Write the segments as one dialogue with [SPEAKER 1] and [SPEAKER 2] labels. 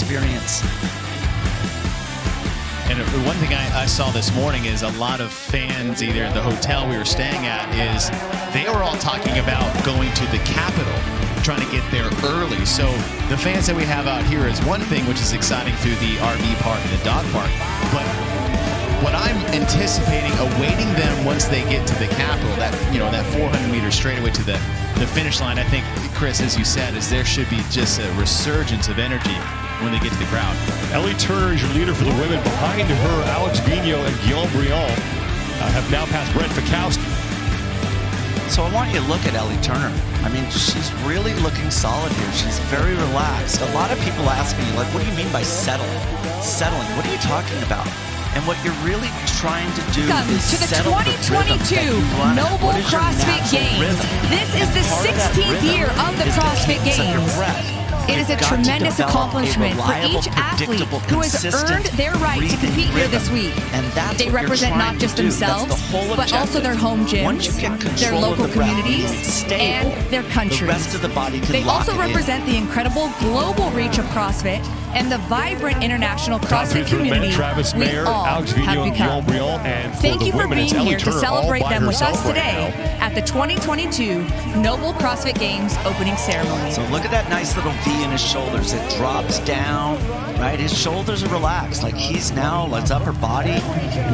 [SPEAKER 1] experience.
[SPEAKER 2] And one thing I saw this morning is a lot of fans, either at the hotel we were staying at, is they were all talking about going to the Capitol, trying to get there early. So the fans that we have out here is one thing, which is exciting through the RV park and the dog park. But what I'm anticipating, awaiting them once they get to the Capitol, that 400-meter straightaway to the finish line, I think, Chris, as you said, is there should be just a resurgence of energy when they get to the crowd.
[SPEAKER 3] Ellie Turner is your leader for the women. Behind her, Alex Vigneault and Guillaume Briand have now passed Brent Fikowski.
[SPEAKER 1] So I want you to look at Ellie Turner. I mean, she's really looking solid here. She's very relaxed. A lot of people ask me, like, what do you mean by settling? Settling, what are you talking about? And what you're really trying to do is
[SPEAKER 4] to the
[SPEAKER 1] settle
[SPEAKER 4] 2022 Noble CrossFit Games. This is the 16th year of the CrossFit Games. It is a tremendous accomplishment for each athlete who has earned their right to compete here this week. They represent not just themselves, but also their home gyms, their local communities, and their countries. They also represent the incredible global reach of CrossFit and the vibrant international CrossFit community we all have become. Thank you for being here to celebrate them with us today at the 2022 Noble CrossFit Games opening ceremony.
[SPEAKER 1] So look at that nice little V in his shoulders. It drops down, right? His shoulders are relaxed. Like he's now, his upper body,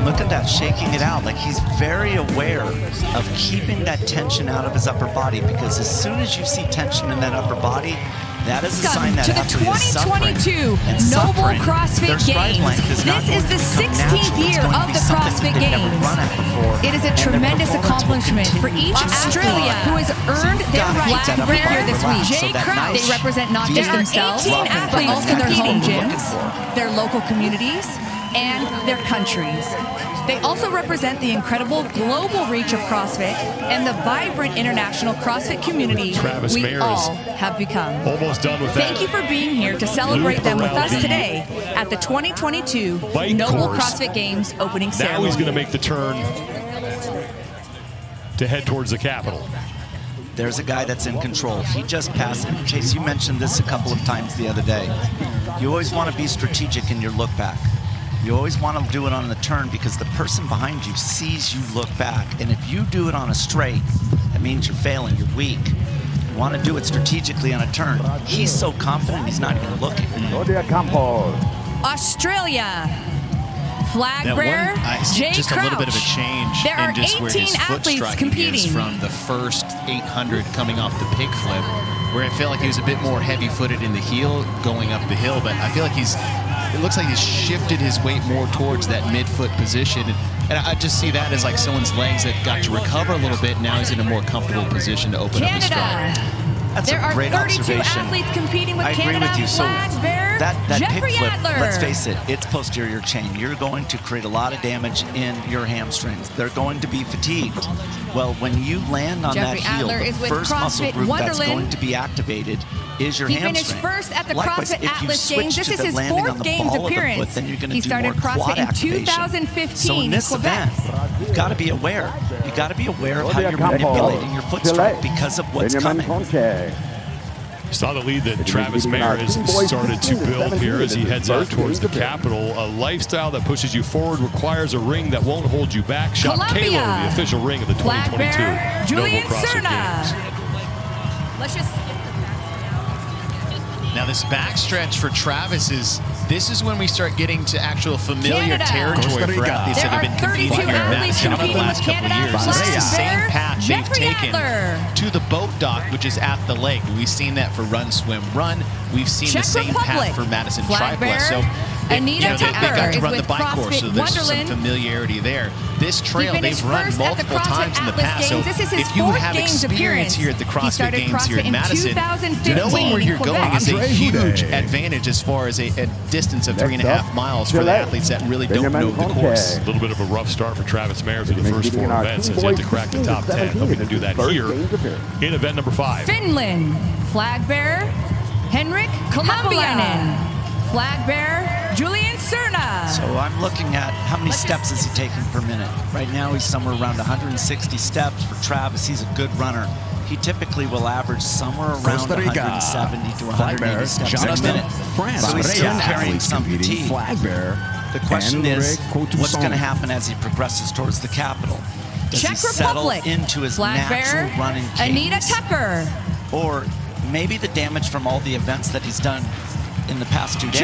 [SPEAKER 1] look at that, shaking it out. Like he's very aware of keeping that tension out of his upper body, because as soon as you see tension in that upper body, that is a sign that
[SPEAKER 4] to the 2022 Noble CrossFit Games. This is the 16th year of the CrossFit Games. It is a tremendous accomplishment for each Australia who has earned their right to compete here this week. They represent not just themselves, but also their home gyms, their local communities, and their countries. They also represent the incredible global reach of CrossFit and the vibrant international CrossFit community we all have become.
[SPEAKER 3] Almost done with that.
[SPEAKER 4] Thank you for being here to celebrate them with us today at the 2022 Noble CrossFit Games opening ceremony.
[SPEAKER 3] Now he's going to make the turn to head towards the Capitol.
[SPEAKER 1] There's a guy that's in control. He just passed him. Chase, you mentioned this a couple of times the other day. You always want to be strategic in your look back. You always want to do it on the turn, because the person behind you sees you look back. And if you do it on a straight, that means you're failing, you're weak. You want to do it strategically on a turn. He's so confident, he's not even looking.
[SPEAKER 4] Australia. Flag bearer, Jay
[SPEAKER 2] just
[SPEAKER 4] Crouch.
[SPEAKER 2] A little bit of a change
[SPEAKER 4] there
[SPEAKER 2] in just where his foot striking
[SPEAKER 4] competing.
[SPEAKER 2] is from the first 800 coming off the pig flip, where I feel like he was a bit more heavy-footed in the heel going up the hill, but I feel like it looks like he's shifted his weight more towards that mid-foot position. And I just see that as like someone's legs that got to recover a little bit. Now he's in a more comfortable position to open up his stride.
[SPEAKER 1] That's a great observation.
[SPEAKER 4] There are 32 athletes competing with Canada.
[SPEAKER 1] I agree with you. So that
[SPEAKER 4] Jeffrey
[SPEAKER 1] pig flip,
[SPEAKER 4] Adler.
[SPEAKER 1] let's face it, it's posterior chain. You're going to create a lot of damage in your hamstrings. They're going to be fatigued. Well, when you land on
[SPEAKER 4] Jeffrey
[SPEAKER 1] that heel,
[SPEAKER 4] Adler
[SPEAKER 1] the first muscle group that's going to be activated is your hamstring.
[SPEAKER 4] He finished first at the
[SPEAKER 1] Likewise,
[SPEAKER 4] CrossFit
[SPEAKER 1] if you
[SPEAKER 4] Atlas
[SPEAKER 1] switch
[SPEAKER 4] Games. This
[SPEAKER 1] to
[SPEAKER 4] is
[SPEAKER 1] the
[SPEAKER 4] his
[SPEAKER 1] landing on
[SPEAKER 4] fourth
[SPEAKER 1] the
[SPEAKER 4] Games
[SPEAKER 1] ball of the
[SPEAKER 4] appearance.
[SPEAKER 1] foot, then you're going to
[SPEAKER 4] He
[SPEAKER 1] do
[SPEAKER 4] started
[SPEAKER 1] more
[SPEAKER 4] CrossFit
[SPEAKER 1] quad
[SPEAKER 4] in
[SPEAKER 1] activation.
[SPEAKER 4] 2015
[SPEAKER 1] So in this
[SPEAKER 4] Quebec.
[SPEAKER 1] event, you've got to be aware. You've got to be aware of how you're manipulating your foot stroke because of what's coming.
[SPEAKER 3] Saw the lead that Travis Mayer has started to build here as he heads out towards the Capitol. A lifestyle that pushes you forward requires a ring that won't hold you back. Shop Kalo, the official ring of the 2022 Noble CrossFit Games.
[SPEAKER 4] Let's just
[SPEAKER 2] Now this backstretch for Travis this is when we start getting to actual familiar territory for athletes that have been competing here in Madison over the last couple of years. This is the same path they've taken to the boat dock, which is at the lake. We've seen that for Run, Swim, Run. We've seen the same path for Madison Triplus. So they got to run the bike course, so there's some familiarity there. This trail they've run multiple times in the past. So if you have experience here at the CrossFit Games here in Madison, knowing where you're going is a huge advantage as far as a distance of 3.5 miles for the athletes that really don't know the course.
[SPEAKER 3] A little bit of a rough start for Travis Mayer through the first 4 events as he had to crack the top 10. Hoping to do that here in event number 5.
[SPEAKER 4] Finland, flag bearer, Henrik Kolumbianen. Flag bearer, Julian Cerna.
[SPEAKER 1] So I'm looking at how many steps is he taking per minute. Right now he's somewhere around 160 steps. For Travis, he's a good runner. he typically will average somewhere around 170 to 180 steps a minute. So he's still carrying some fatigue. The question is, what's going to happen as he progresses towards the capital? Does he settle into his natural running cadence?
[SPEAKER 4] Anita Tucker.
[SPEAKER 1] Or maybe the damage from all the events that he's done in the past 2 days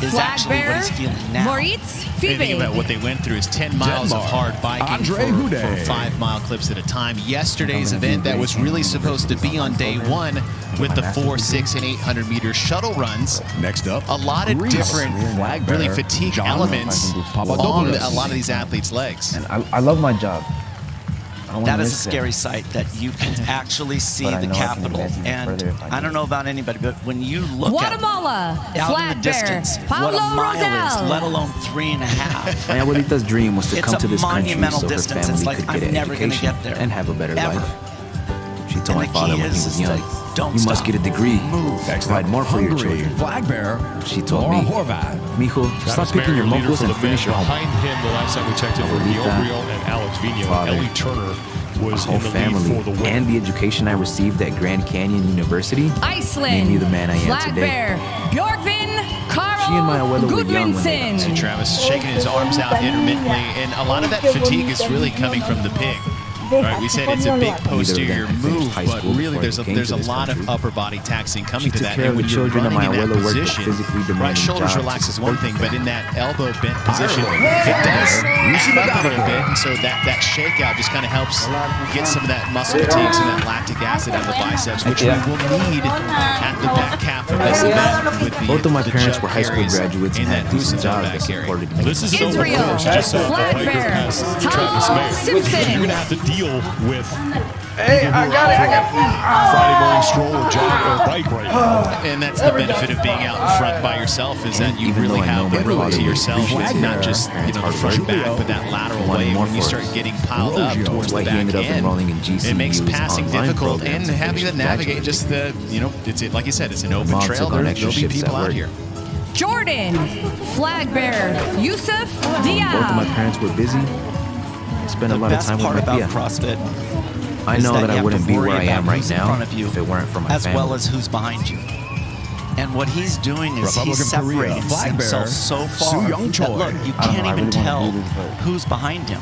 [SPEAKER 1] is actually what he's feeling now.
[SPEAKER 4] Moritz Fiebe.
[SPEAKER 2] Think about what they went through is 10 miles of hard biking for 5-mile clips at a time. Yesterday's event that was really supposed to be on day 1 with the 4, 6, and 800 meter shuttle runs.
[SPEAKER 5] Next up,
[SPEAKER 2] a lot of different really fatigue elements along a lot of these athletes' legs.
[SPEAKER 6] And I love my job.
[SPEAKER 1] That is a scary sight that you can actually see the capital. And I don't know about anybody, but when you look
[SPEAKER 4] Guatemala,
[SPEAKER 1] at out in the distance, what a mile is, let alone 3.5.
[SPEAKER 6] My abuelita's dream was to come to this country
[SPEAKER 1] monumental
[SPEAKER 6] so her
[SPEAKER 1] distance.
[SPEAKER 6] family
[SPEAKER 1] It's like,
[SPEAKER 6] could
[SPEAKER 1] I'm
[SPEAKER 6] get an
[SPEAKER 1] never going to
[SPEAKER 6] education
[SPEAKER 1] get there.
[SPEAKER 6] and have a better
[SPEAKER 1] Ever.
[SPEAKER 6] life. She told my
[SPEAKER 1] And the
[SPEAKER 6] father
[SPEAKER 1] key
[SPEAKER 6] when he
[SPEAKER 1] is
[SPEAKER 6] was young,
[SPEAKER 1] don't
[SPEAKER 6] you
[SPEAKER 1] stop.
[SPEAKER 6] must get a degree, provide more for your children.
[SPEAKER 5] Flag bearer,
[SPEAKER 6] She told me, Mijo, stop picking your mocos and finish your
[SPEAKER 3] Behind
[SPEAKER 6] homework.
[SPEAKER 3] him, the last time we checked it, were Guillaume and Alex Vigneault.
[SPEAKER 6] Father,
[SPEAKER 3] Ellie Turner was
[SPEAKER 6] whole
[SPEAKER 3] in the
[SPEAKER 6] family,
[SPEAKER 3] lead for the win.
[SPEAKER 6] and the education I received at Grand Canyon University
[SPEAKER 4] Iceland.
[SPEAKER 6] made me the man I am
[SPEAKER 4] Flag
[SPEAKER 6] today.
[SPEAKER 4] bear, Björgvin Karl
[SPEAKER 6] She and my abuela were young when they
[SPEAKER 4] Gudmundsson.
[SPEAKER 2] See Travis shaking his arms out intermittently, and a lot of that fatigue is really coming from the pig. Right, we said it's a big posterior move, but really there's a lot of upper body taxing coming to that. And when you're running in that position, right, shoulders relax is one thing, but in that elbow bent position, it does back up a little bit, and so that shakeout just kind of helps get some of that muscle fatigue, some of that lactic acid out of the biceps, which we will need at the back half of this event. With the,
[SPEAKER 6] Both of my parents were high school
[SPEAKER 2] carries
[SPEAKER 6] graduates and
[SPEAKER 2] that
[SPEAKER 6] had decent
[SPEAKER 2] Usain
[SPEAKER 6] jobs
[SPEAKER 2] back
[SPEAKER 6] that
[SPEAKER 2] carry.
[SPEAKER 6] supported me.
[SPEAKER 3] This is so
[SPEAKER 4] Israel,
[SPEAKER 3] close. Just so
[SPEAKER 4] flag
[SPEAKER 3] the biker
[SPEAKER 4] bearer,
[SPEAKER 3] has Travis
[SPEAKER 4] Tom
[SPEAKER 3] Mayer.
[SPEAKER 4] Simpson.
[SPEAKER 3] You're going to have to deal with
[SPEAKER 7] Hey, I got it.
[SPEAKER 3] Friday morning stroll or jog or bike right now.
[SPEAKER 2] And that's the benefit of being out in front by yourself, is that you
[SPEAKER 6] Even
[SPEAKER 2] really
[SPEAKER 6] though I know
[SPEAKER 2] have the
[SPEAKER 6] my
[SPEAKER 2] road
[SPEAKER 6] father
[SPEAKER 2] to
[SPEAKER 6] would
[SPEAKER 2] yourself.
[SPEAKER 6] appreciate
[SPEAKER 2] It's not
[SPEAKER 6] it.
[SPEAKER 2] just
[SPEAKER 6] It's
[SPEAKER 2] the
[SPEAKER 6] hard
[SPEAKER 2] front
[SPEAKER 6] for
[SPEAKER 2] back,
[SPEAKER 6] you.
[SPEAKER 2] but that lateral
[SPEAKER 6] Wanted
[SPEAKER 2] way
[SPEAKER 6] more
[SPEAKER 2] when you
[SPEAKER 6] for
[SPEAKER 2] start
[SPEAKER 6] us.
[SPEAKER 2] getting piled up towards the
[SPEAKER 6] Why he
[SPEAKER 2] back
[SPEAKER 6] ended up enrolling in
[SPEAKER 2] end.
[SPEAKER 6] GCU's
[SPEAKER 2] It makes passing
[SPEAKER 6] online
[SPEAKER 2] difficult,
[SPEAKER 6] program
[SPEAKER 2] and
[SPEAKER 6] to
[SPEAKER 2] having
[SPEAKER 6] finish
[SPEAKER 2] to navigate
[SPEAKER 6] graduate.
[SPEAKER 2] just the, like you said, it's an open
[SPEAKER 6] Mom
[SPEAKER 2] trail.
[SPEAKER 6] took on
[SPEAKER 2] There'll
[SPEAKER 6] extra
[SPEAKER 2] be
[SPEAKER 6] shifts
[SPEAKER 2] people
[SPEAKER 6] at
[SPEAKER 2] out
[SPEAKER 6] work.
[SPEAKER 2] here.
[SPEAKER 4] Jordan, flag bearer, Yusuf
[SPEAKER 6] Both of my
[SPEAKER 4] Diab.
[SPEAKER 6] parents were busy. I spent a
[SPEAKER 1] The
[SPEAKER 6] lot of
[SPEAKER 1] best
[SPEAKER 6] time
[SPEAKER 1] part
[SPEAKER 6] with my
[SPEAKER 1] about
[SPEAKER 6] Pia.
[SPEAKER 1] CrossFit
[SPEAKER 6] I
[SPEAKER 1] is
[SPEAKER 6] know that
[SPEAKER 1] you
[SPEAKER 6] I
[SPEAKER 1] have
[SPEAKER 6] wouldn't
[SPEAKER 1] to
[SPEAKER 6] be
[SPEAKER 1] worry
[SPEAKER 6] where I
[SPEAKER 1] about
[SPEAKER 6] am right
[SPEAKER 1] who's in
[SPEAKER 6] now
[SPEAKER 1] front of you
[SPEAKER 6] if it weren't for my
[SPEAKER 1] as
[SPEAKER 6] family.
[SPEAKER 1] well as who's behind you. And what he's doing is
[SPEAKER 5] Republican
[SPEAKER 1] he's separating
[SPEAKER 5] Korea flag bearer,
[SPEAKER 1] himself so far
[SPEAKER 5] Soo-Young
[SPEAKER 1] that,
[SPEAKER 5] Choi.
[SPEAKER 1] look, you
[SPEAKER 6] I don't
[SPEAKER 1] can't
[SPEAKER 6] know, I
[SPEAKER 1] even
[SPEAKER 6] really wanna
[SPEAKER 1] tell
[SPEAKER 6] do this, but
[SPEAKER 1] who's behind him.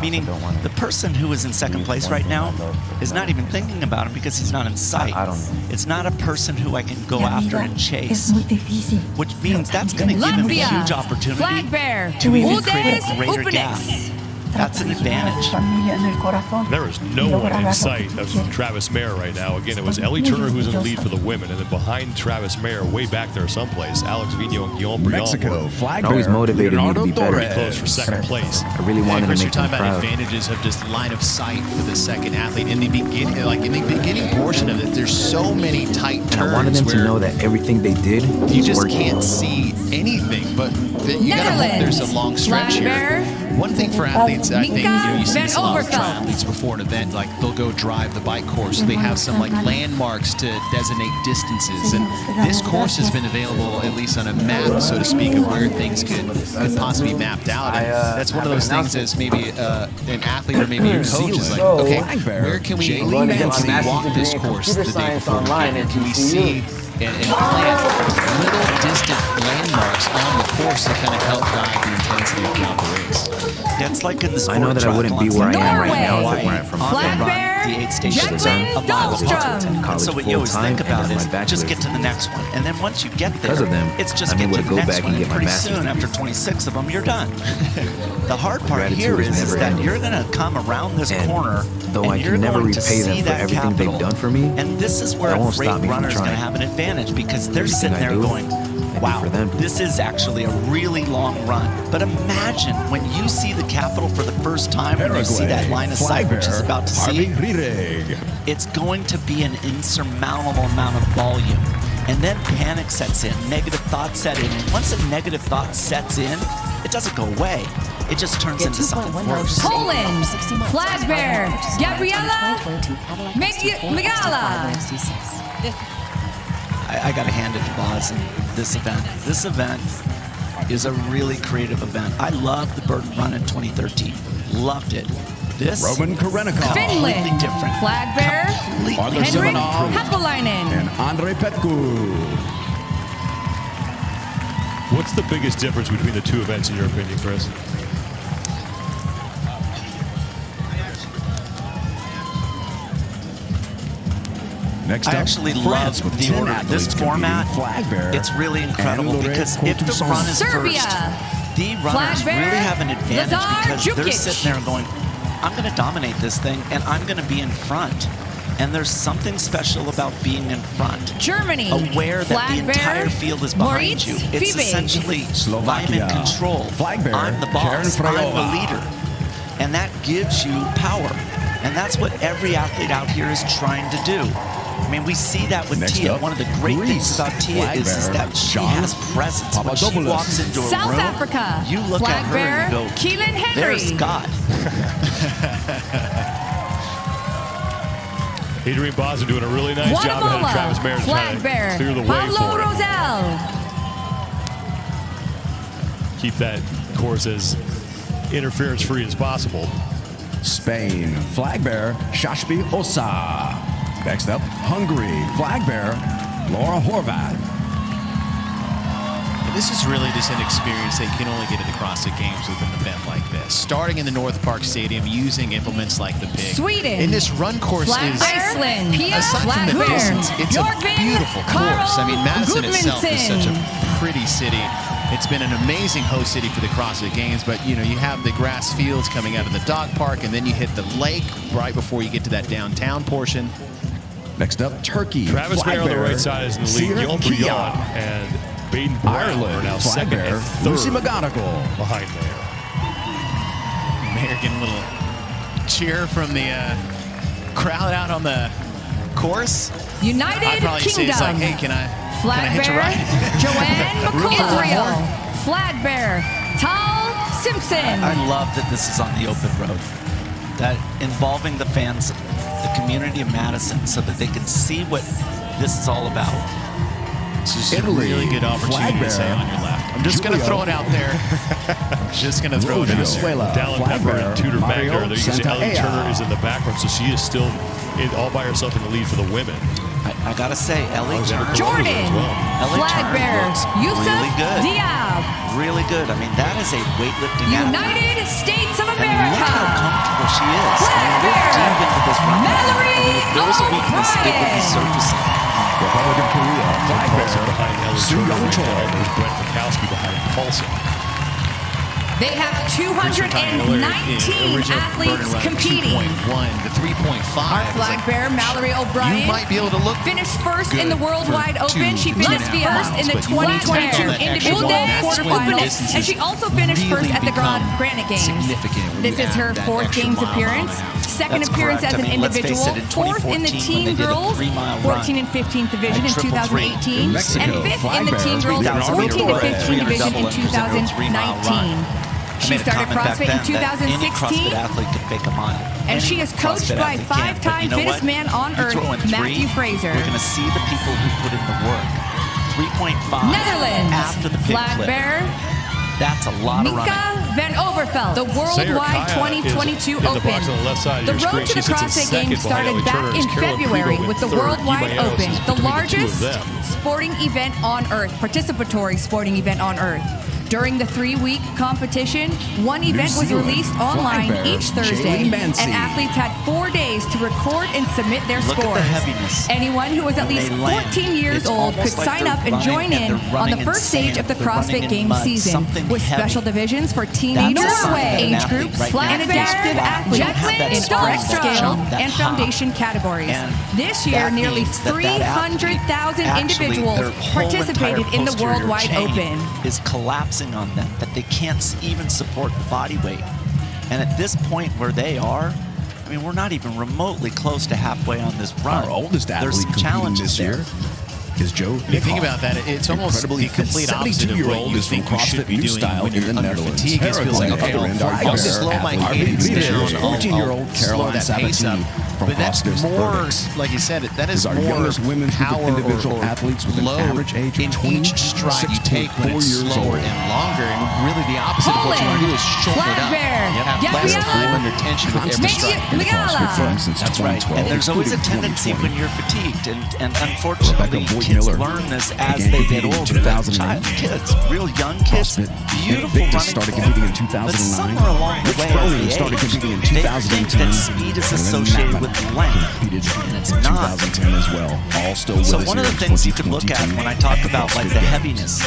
[SPEAKER 1] Meaning,
[SPEAKER 6] don't wanna-
[SPEAKER 1] the person who is in second place right now is not even thinking about him because he's not in sight.
[SPEAKER 6] I don't know.
[SPEAKER 1] It's not a person who I can go
[SPEAKER 8] La
[SPEAKER 1] after
[SPEAKER 8] vida
[SPEAKER 1] and
[SPEAKER 8] es
[SPEAKER 1] chase,
[SPEAKER 8] muy difícil.
[SPEAKER 1] which means that's going to give him a
[SPEAKER 4] Latvia,
[SPEAKER 1] huge opportunity
[SPEAKER 4] flag bearer,
[SPEAKER 1] to even create
[SPEAKER 4] Udes
[SPEAKER 1] a greater gap.
[SPEAKER 4] Upenes.
[SPEAKER 1] That's an advantage.
[SPEAKER 3] There is no one in sight of Travis Mayer right now. Again, it was Ellie Turner who's in the lead for the women, and then behind Travis Mayer, way back there someplace, Alex Vigneault and Guillaume Briand
[SPEAKER 5] Mexico
[SPEAKER 3] were
[SPEAKER 5] flag
[SPEAKER 6] Always
[SPEAKER 5] bearer,
[SPEAKER 6] motivated me to
[SPEAKER 5] Leonardo
[SPEAKER 6] be better.
[SPEAKER 5] Torres.
[SPEAKER 3] close for second place.
[SPEAKER 6] I really
[SPEAKER 2] And
[SPEAKER 6] wanted to
[SPEAKER 2] Chris, you're
[SPEAKER 6] make them
[SPEAKER 2] talking about
[SPEAKER 6] proud.
[SPEAKER 2] advantages of just line of sight for the second athlete. In the beginning, like in the beginning portion of it, there's so many tight
[SPEAKER 6] And I wanted
[SPEAKER 2] turns
[SPEAKER 6] them to
[SPEAKER 2] where
[SPEAKER 6] know that everything they did
[SPEAKER 2] you
[SPEAKER 6] was
[SPEAKER 2] just
[SPEAKER 6] working.
[SPEAKER 2] can't see anything. But you gotta hope there's a long stretch
[SPEAKER 4] Flag
[SPEAKER 2] here.
[SPEAKER 4] bearer,
[SPEAKER 2] One thing for athletes, I think, you see
[SPEAKER 4] Van
[SPEAKER 2] this a lot with
[SPEAKER 4] Overveld.
[SPEAKER 2] triathletes before an event, like they'll go drive the bike course. So they have some like landmarks to designate distances, and this course has been available at least on a map, so to speak, of where things could possibly be mapped out. And that's one of those things as maybe an athlete or maybe a coach is like, okay, where can we walk this course the day before we get here? Can we see and plant little distant landmarks on the course that kind of help guide the intensity throughout the race?
[SPEAKER 1] Yeah, it's like in the sport
[SPEAKER 6] I know that I wouldn't be where I am right now if it weren't for my
[SPEAKER 1] on the
[SPEAKER 4] Flag
[SPEAKER 1] run,
[SPEAKER 4] bearer,
[SPEAKER 1] the 8 stations are
[SPEAKER 4] Jacqueline
[SPEAKER 1] a mile apart.
[SPEAKER 4] Dahlstrom.
[SPEAKER 1] And
[SPEAKER 6] college
[SPEAKER 1] so what you always
[SPEAKER 6] full-time
[SPEAKER 1] think about
[SPEAKER 6] and
[SPEAKER 1] is
[SPEAKER 6] my
[SPEAKER 1] just
[SPEAKER 6] bachelor's
[SPEAKER 1] get to the next one. And then once you get there,
[SPEAKER 6] Because of them,
[SPEAKER 1] it's just
[SPEAKER 6] I'm
[SPEAKER 1] get
[SPEAKER 6] able
[SPEAKER 1] to
[SPEAKER 6] to
[SPEAKER 1] the
[SPEAKER 6] go
[SPEAKER 1] next
[SPEAKER 6] back
[SPEAKER 1] one.
[SPEAKER 6] and
[SPEAKER 1] And
[SPEAKER 6] get my
[SPEAKER 1] pretty
[SPEAKER 6] master's
[SPEAKER 1] soon,
[SPEAKER 6] degree.
[SPEAKER 1] after 26 of them, you're done. The hard part
[SPEAKER 6] Gratitude
[SPEAKER 1] here
[SPEAKER 6] is
[SPEAKER 1] is
[SPEAKER 6] never
[SPEAKER 1] that
[SPEAKER 6] ending.
[SPEAKER 1] you're going to come around this
[SPEAKER 6] And
[SPEAKER 1] corner,
[SPEAKER 6] though
[SPEAKER 1] and
[SPEAKER 6] I
[SPEAKER 1] you're
[SPEAKER 6] can never
[SPEAKER 1] going to
[SPEAKER 6] repay them
[SPEAKER 1] see
[SPEAKER 6] for
[SPEAKER 1] that
[SPEAKER 6] everything
[SPEAKER 1] capital.
[SPEAKER 6] they've done for me,
[SPEAKER 1] And this is where
[SPEAKER 6] that
[SPEAKER 1] a
[SPEAKER 6] won't
[SPEAKER 1] great
[SPEAKER 6] stop me from
[SPEAKER 1] runner is going to
[SPEAKER 6] trying.
[SPEAKER 1] have an advantage because they're
[SPEAKER 6] Everything
[SPEAKER 1] sitting
[SPEAKER 6] I
[SPEAKER 1] there
[SPEAKER 6] do,
[SPEAKER 1] going,
[SPEAKER 6] I do
[SPEAKER 1] wow,
[SPEAKER 6] for them.
[SPEAKER 1] this is actually a really long run. But imagine when you see the capital for the first time, when you see that line of sight, which is about to see, it's going to be an insurmountable amount of volume. And then panic sets in, negative thoughts set in. And once a negative thought sets in, it doesn't go away. It just turns into something worse.
[SPEAKER 4] Poland, flag bearer, Gabriela Migala.
[SPEAKER 1] I got to hand it to Boz in this event. This event is a really creative event. I loved the Burden Run in 2013. Loved it. This
[SPEAKER 5] Roman Karenikov.
[SPEAKER 1] completely
[SPEAKER 4] Finland,
[SPEAKER 1] different.
[SPEAKER 4] flag bearer,
[SPEAKER 1] completely
[SPEAKER 4] Henrik
[SPEAKER 1] improved.
[SPEAKER 4] Happalainen.
[SPEAKER 6] And Andre Petku.
[SPEAKER 3] What's the biggest difference between the two events in your opinion, Chris?
[SPEAKER 6] Next
[SPEAKER 1] I
[SPEAKER 6] up,
[SPEAKER 1] actually
[SPEAKER 6] France
[SPEAKER 1] love
[SPEAKER 6] with
[SPEAKER 1] the
[SPEAKER 6] 10
[SPEAKER 1] order.
[SPEAKER 6] athletes
[SPEAKER 1] This
[SPEAKER 6] competing.
[SPEAKER 1] format,
[SPEAKER 6] Flag bearer
[SPEAKER 1] it's really incredible
[SPEAKER 6] and
[SPEAKER 1] because if the
[SPEAKER 6] Courtois.
[SPEAKER 1] run is
[SPEAKER 4] Serbia.
[SPEAKER 1] first, the runners
[SPEAKER 4] bearer,
[SPEAKER 1] really have an advantage
[SPEAKER 4] Lazar
[SPEAKER 1] because they're
[SPEAKER 4] Jukic.
[SPEAKER 1] sitting there going, I'm going to dominate this thing and I'm going to be in front. And there's something special about being in front.
[SPEAKER 4] Germany.
[SPEAKER 1] Aware that
[SPEAKER 4] Flag
[SPEAKER 1] the entire
[SPEAKER 4] bearer,
[SPEAKER 1] field is behind
[SPEAKER 4] Moritz
[SPEAKER 1] you. It's
[SPEAKER 4] Fibe.
[SPEAKER 1] essentially, I'm
[SPEAKER 6] Slovakia.
[SPEAKER 1] in control.
[SPEAKER 6] Flag bearer,
[SPEAKER 1] I'm the
[SPEAKER 6] Karen
[SPEAKER 1] boss. I'm
[SPEAKER 6] Frejová.
[SPEAKER 1] the leader. And that gives you power. And that's what every athlete out here is trying to do. I mean, we see that with
[SPEAKER 6] Next
[SPEAKER 1] Tia.
[SPEAKER 6] up,
[SPEAKER 1] One of the great
[SPEAKER 6] Greece.
[SPEAKER 1] things about Tia
[SPEAKER 6] Flag
[SPEAKER 1] is
[SPEAKER 6] bearer,
[SPEAKER 1] that she
[SPEAKER 6] John
[SPEAKER 1] has presence. When she
[SPEAKER 6] Papadopoulos.
[SPEAKER 1] walks into a
[SPEAKER 4] South
[SPEAKER 1] room,
[SPEAKER 4] Africa.
[SPEAKER 1] you look
[SPEAKER 4] Flag
[SPEAKER 1] at her
[SPEAKER 4] bearer,
[SPEAKER 1] and you go,
[SPEAKER 4] Keelan Henry.
[SPEAKER 1] there's Scott.
[SPEAKER 3] Adrian Boston doing a really nice job ahead of Travis Mayer trying
[SPEAKER 4] Flag
[SPEAKER 3] to
[SPEAKER 4] bearer,
[SPEAKER 3] clear the way
[SPEAKER 4] Pablo
[SPEAKER 3] for him.
[SPEAKER 4] Rosell.
[SPEAKER 3] Keep that course as interference-free as possible.
[SPEAKER 6] Spain, flag bearer, Shashbi Osa. Next up, Hungary, flag bearer, Laura Horvath.
[SPEAKER 2] This is really just an experience that you can only get at the CrossFit Games with an event like this. Starting in the North Park Stadium, using implements like the pig.
[SPEAKER 4] Sweden.
[SPEAKER 2] And this run course
[SPEAKER 4] Flag
[SPEAKER 2] is,
[SPEAKER 4] Iceland. Pia
[SPEAKER 2] aside from
[SPEAKER 4] Flag
[SPEAKER 2] the
[SPEAKER 4] bearer.
[SPEAKER 2] distance, it's
[SPEAKER 4] Björkvin
[SPEAKER 2] a beautiful course. I mean, Madison itself is such a
[SPEAKER 4] Gudmundsson.
[SPEAKER 2] pretty city. It's been an amazing host city for the CrossFit Games, but you know, you have the grass fields coming out of the dog park, and then you hit the lake right before you get to that downtown portion.
[SPEAKER 6] Next up, Turkey.
[SPEAKER 3] Travis Mayer on the
[SPEAKER 6] bearer,
[SPEAKER 3] right side is in the lead.
[SPEAKER 6] Sierra
[SPEAKER 3] Yon
[SPEAKER 6] Kia.
[SPEAKER 3] Brion and Baden Brown are
[SPEAKER 6] Ireland,
[SPEAKER 3] now
[SPEAKER 6] flag
[SPEAKER 3] second
[SPEAKER 6] bearer,
[SPEAKER 3] and third
[SPEAKER 6] Lucy McGonigal.
[SPEAKER 3] behind Mayer.
[SPEAKER 2] Mayer getting a little cheer from the crowd out on the course.
[SPEAKER 4] United
[SPEAKER 2] I'd probably say
[SPEAKER 4] Kingdom.
[SPEAKER 2] it's like, hey, can I
[SPEAKER 4] Flag
[SPEAKER 2] hitch a
[SPEAKER 4] bearer,
[SPEAKER 2] ride?
[SPEAKER 4] Joanne
[SPEAKER 2] Room for one
[SPEAKER 4] Israel.
[SPEAKER 2] more?
[SPEAKER 4] Flag bearer, Tal Simpson.
[SPEAKER 1] I love that this is on the open road. That involving the fans, the community of Madison, so that they can see what this is all about.
[SPEAKER 2] This is
[SPEAKER 6] Italy,
[SPEAKER 2] a really good opportunity
[SPEAKER 6] flag
[SPEAKER 2] to say
[SPEAKER 6] bearer,
[SPEAKER 2] on your left. I'm just going to
[SPEAKER 6] Julio.
[SPEAKER 2] throw it out there. Just going to throw it out there.
[SPEAKER 6] Venezuela,
[SPEAKER 3] Dallin
[SPEAKER 6] flag
[SPEAKER 3] Pepper
[SPEAKER 6] bearer,
[SPEAKER 3] and Tudor
[SPEAKER 6] Mario
[SPEAKER 3] Magna. There you can see Ellen
[SPEAKER 6] Santaella.
[SPEAKER 3] Turner is in the background, so she is still all by herself in the lead for the women.
[SPEAKER 1] I gotta say, Ellie Turner,
[SPEAKER 4] Jordan,
[SPEAKER 1] Ellie
[SPEAKER 4] flag
[SPEAKER 1] Turner
[SPEAKER 4] bearer,
[SPEAKER 1] looks
[SPEAKER 4] Yusuf
[SPEAKER 1] really good.
[SPEAKER 4] Diab.
[SPEAKER 1] Really good. I mean, that is a weightlifting athlete.
[SPEAKER 4] United States of
[SPEAKER 1] And look how
[SPEAKER 4] America.
[SPEAKER 1] comfortable she is.
[SPEAKER 4] Flag
[SPEAKER 1] I mean, we're
[SPEAKER 4] bearer,
[SPEAKER 1] deep into this run.
[SPEAKER 4] Mallory
[SPEAKER 1] If there was a weakness, it would be
[SPEAKER 4] O'Brien.
[SPEAKER 1] surfacing.
[SPEAKER 6] Republic of Korea, flag
[SPEAKER 3] Also
[SPEAKER 6] bearer,
[SPEAKER 3] behind Ellen
[SPEAKER 6] Soo
[SPEAKER 3] Turner
[SPEAKER 6] Young
[SPEAKER 3] right there.
[SPEAKER 6] Choi.
[SPEAKER 3] There's Brent Mikowski behind Paulson.
[SPEAKER 4] They have 219 athletes competing.
[SPEAKER 2] 2.1 to 3.5.
[SPEAKER 4] Our
[SPEAKER 2] It's
[SPEAKER 4] flag
[SPEAKER 2] like,
[SPEAKER 4] bearer, Mallory O'Brien,
[SPEAKER 2] you might be able to look
[SPEAKER 4] finished first
[SPEAKER 2] good
[SPEAKER 4] in the Worldwide
[SPEAKER 2] for
[SPEAKER 4] Open. She finished
[SPEAKER 2] 2.5
[SPEAKER 4] first in the
[SPEAKER 2] miles, but you want to
[SPEAKER 4] 2022
[SPEAKER 2] control that
[SPEAKER 4] individual
[SPEAKER 2] extra one. That's when the
[SPEAKER 4] quarterfinals,
[SPEAKER 2] distances
[SPEAKER 4] and she also finished
[SPEAKER 2] really
[SPEAKER 4] first at the
[SPEAKER 2] become
[SPEAKER 4] Granite Games.
[SPEAKER 2] significant when
[SPEAKER 4] This
[SPEAKER 2] you
[SPEAKER 4] is her
[SPEAKER 2] add that
[SPEAKER 4] fourth
[SPEAKER 2] extra
[SPEAKER 4] Games
[SPEAKER 2] mile on
[SPEAKER 4] appearance,
[SPEAKER 2] it.
[SPEAKER 4] second
[SPEAKER 1] That's
[SPEAKER 4] appearance
[SPEAKER 1] correct.
[SPEAKER 4] as
[SPEAKER 1] I
[SPEAKER 4] an
[SPEAKER 1] mean, let's face
[SPEAKER 4] individual,
[SPEAKER 1] it, in
[SPEAKER 4] fourth in the
[SPEAKER 1] 2014 when
[SPEAKER 4] team
[SPEAKER 1] they did a
[SPEAKER 4] girls,
[SPEAKER 1] 3-mile
[SPEAKER 4] 14
[SPEAKER 1] run
[SPEAKER 4] and 15th division in
[SPEAKER 1] at triple three.
[SPEAKER 4] 2018,
[SPEAKER 6] Mexico,
[SPEAKER 4] and fifth
[SPEAKER 6] flag
[SPEAKER 4] in the team
[SPEAKER 6] bearer,
[SPEAKER 4] girls,
[SPEAKER 1] 3,000
[SPEAKER 4] 14
[SPEAKER 1] meter
[SPEAKER 4] to
[SPEAKER 1] relay,
[SPEAKER 4] 15 division
[SPEAKER 1] double
[SPEAKER 4] in
[SPEAKER 1] and presented a 3-mile run.
[SPEAKER 4] 2019.
[SPEAKER 1] I
[SPEAKER 4] She
[SPEAKER 1] made a
[SPEAKER 4] started
[SPEAKER 1] comment back
[SPEAKER 4] CrossFit in
[SPEAKER 1] then that any
[SPEAKER 4] 2016.
[SPEAKER 1] CrossFit athlete could fake a mile.
[SPEAKER 4] And
[SPEAKER 1] Any
[SPEAKER 4] she is coached
[SPEAKER 1] CrossFit
[SPEAKER 4] by
[SPEAKER 1] athlete can. But
[SPEAKER 4] five-time
[SPEAKER 1] you know
[SPEAKER 4] fittest
[SPEAKER 1] what?
[SPEAKER 4] man on
[SPEAKER 1] You
[SPEAKER 4] earth,
[SPEAKER 1] throw in
[SPEAKER 4] Matthew
[SPEAKER 1] three,
[SPEAKER 4] Fraser.
[SPEAKER 1] You're going to see the people who put in the work. 3.5
[SPEAKER 4] Netherlands,
[SPEAKER 1] after the pig
[SPEAKER 4] flag
[SPEAKER 1] flip.
[SPEAKER 4] bearer,
[SPEAKER 1] That's a lot of running.
[SPEAKER 4] Mika van Overveld, the
[SPEAKER 3] Sarah
[SPEAKER 4] Worldwide
[SPEAKER 3] Kaya
[SPEAKER 4] 2022
[SPEAKER 3] is in the
[SPEAKER 4] Open.
[SPEAKER 3] box on the left side of
[SPEAKER 4] The
[SPEAKER 3] your
[SPEAKER 4] road
[SPEAKER 3] screen.
[SPEAKER 4] to the
[SPEAKER 3] She sits in
[SPEAKER 4] CrossFit
[SPEAKER 3] second
[SPEAKER 4] Games
[SPEAKER 3] behind
[SPEAKER 4] started
[SPEAKER 3] Ellie
[SPEAKER 4] back
[SPEAKER 3] Turner
[SPEAKER 4] in
[SPEAKER 3] as Carolyn
[SPEAKER 4] February
[SPEAKER 3] Pugo
[SPEAKER 4] with the
[SPEAKER 3] third.
[SPEAKER 4] Worldwide
[SPEAKER 3] Imanos
[SPEAKER 4] Open,
[SPEAKER 3] is
[SPEAKER 4] the
[SPEAKER 3] between the two of
[SPEAKER 4] largest
[SPEAKER 3] them.
[SPEAKER 4] sporting event on earth, participatory sporting event on earth. During the 3-week competition, one event was
[SPEAKER 6] Zealand,
[SPEAKER 4] released
[SPEAKER 6] flag
[SPEAKER 4] online
[SPEAKER 6] bearer,
[SPEAKER 4] each Thursday,
[SPEAKER 6] Jaylee Mancy.
[SPEAKER 4] and athletes had 4 days to record and submit their
[SPEAKER 1] Look at
[SPEAKER 4] scores.
[SPEAKER 1] the heaviness.
[SPEAKER 4] Anyone who was at
[SPEAKER 1] When
[SPEAKER 4] least
[SPEAKER 1] they land,
[SPEAKER 4] 14 years
[SPEAKER 1] it's
[SPEAKER 4] old could
[SPEAKER 1] almost like
[SPEAKER 4] sign
[SPEAKER 1] they're
[SPEAKER 4] up and
[SPEAKER 1] running
[SPEAKER 4] join
[SPEAKER 1] and
[SPEAKER 4] in
[SPEAKER 1] they're
[SPEAKER 4] on
[SPEAKER 1] running
[SPEAKER 4] the
[SPEAKER 1] in
[SPEAKER 4] first stage
[SPEAKER 1] sand.
[SPEAKER 4] of the
[SPEAKER 1] They're running
[SPEAKER 4] CrossFit
[SPEAKER 1] in
[SPEAKER 4] Games
[SPEAKER 1] mud.
[SPEAKER 4] season,
[SPEAKER 1] Something
[SPEAKER 4] with
[SPEAKER 1] heavy.
[SPEAKER 4] special divisions for teenagers,
[SPEAKER 1] Norway,
[SPEAKER 4] age
[SPEAKER 1] an athlete
[SPEAKER 4] groups,
[SPEAKER 1] right now
[SPEAKER 4] and
[SPEAKER 1] that
[SPEAKER 4] adaptive
[SPEAKER 1] jump.
[SPEAKER 4] athletes
[SPEAKER 1] You don't have that
[SPEAKER 4] in
[SPEAKER 1] sprint,
[SPEAKER 4] direct
[SPEAKER 1] that
[SPEAKER 4] scale
[SPEAKER 1] jump, that
[SPEAKER 4] and
[SPEAKER 1] hop.
[SPEAKER 4] foundation categories.
[SPEAKER 1] And
[SPEAKER 4] This year,
[SPEAKER 1] that
[SPEAKER 4] nearly
[SPEAKER 1] means that that athlete
[SPEAKER 4] 300,000
[SPEAKER 1] actually,
[SPEAKER 4] individuals
[SPEAKER 1] their whole
[SPEAKER 4] participated
[SPEAKER 1] entire
[SPEAKER 4] in the
[SPEAKER 1] posterior
[SPEAKER 4] Worldwide
[SPEAKER 1] chain
[SPEAKER 4] Open.
[SPEAKER 1] is collapsing on them, that they can't even support the body weight. And at this point where they are, I mean, we're not even remotely close to halfway on this run.
[SPEAKER 6] Our oldest
[SPEAKER 1] There's
[SPEAKER 6] athlete
[SPEAKER 1] some
[SPEAKER 6] competing
[SPEAKER 1] challenges
[SPEAKER 6] this year is Joe.
[SPEAKER 2] If you think about that, it's almost
[SPEAKER 6] Incredibly
[SPEAKER 2] the complete
[SPEAKER 6] fit
[SPEAKER 2] opposite of what
[SPEAKER 6] 72-year-old
[SPEAKER 2] you
[SPEAKER 6] is from
[SPEAKER 2] think you should
[SPEAKER 6] CrossFit
[SPEAKER 2] be
[SPEAKER 6] New
[SPEAKER 2] doing
[SPEAKER 6] Style
[SPEAKER 2] when
[SPEAKER 6] in
[SPEAKER 2] you're
[SPEAKER 6] the
[SPEAKER 2] under
[SPEAKER 6] Netherlands.
[SPEAKER 2] fatigue. It feels like,
[SPEAKER 6] Paraguay,
[SPEAKER 2] okay,
[SPEAKER 6] other end,
[SPEAKER 2] I'll
[SPEAKER 6] flag
[SPEAKER 2] just
[SPEAKER 6] bearer,
[SPEAKER 2] slow my
[SPEAKER 6] Athlete
[SPEAKER 2] cadence
[SPEAKER 6] finisher,
[SPEAKER 2] down. I'll
[SPEAKER 6] 14-year-old
[SPEAKER 2] slow
[SPEAKER 6] Caroline
[SPEAKER 2] that pace up.
[SPEAKER 6] Sabatini. from
[SPEAKER 2] But that's
[SPEAKER 6] CrossFit's
[SPEAKER 2] more,
[SPEAKER 6] verdicts.
[SPEAKER 2] like you said, that is
[SPEAKER 6] These are
[SPEAKER 2] more
[SPEAKER 6] youngest women's
[SPEAKER 2] power
[SPEAKER 6] individual
[SPEAKER 2] or
[SPEAKER 6] athletes with an
[SPEAKER 2] load
[SPEAKER 6] average age of
[SPEAKER 2] in each stride you take when
[SPEAKER 6] 26.4
[SPEAKER 2] it's
[SPEAKER 6] years
[SPEAKER 2] slower
[SPEAKER 6] old.
[SPEAKER 2] and longer. And really the opposite of what you want to do is shorten it up. You have less time under tension with every stride.
[SPEAKER 1] That's right. And there's always a tendency when you're fatigued. And unfortunately, kids learn this as they get older. Child kids, real young kids, beautiful running
[SPEAKER 6] started competing in 2009.
[SPEAKER 1] But somewhere along the way, as they
[SPEAKER 6] started
[SPEAKER 1] age,
[SPEAKER 6] competing in
[SPEAKER 1] they
[SPEAKER 6] 2010.
[SPEAKER 1] think that speed is associated with length. And it's not.
[SPEAKER 6] 2010 as well. All still with
[SPEAKER 1] So
[SPEAKER 6] us
[SPEAKER 1] one of
[SPEAKER 6] here
[SPEAKER 1] the
[SPEAKER 6] in
[SPEAKER 1] things you could look at
[SPEAKER 6] 2022
[SPEAKER 1] when I talk about like the
[SPEAKER 6] CrossFit
[SPEAKER 1] heaviness,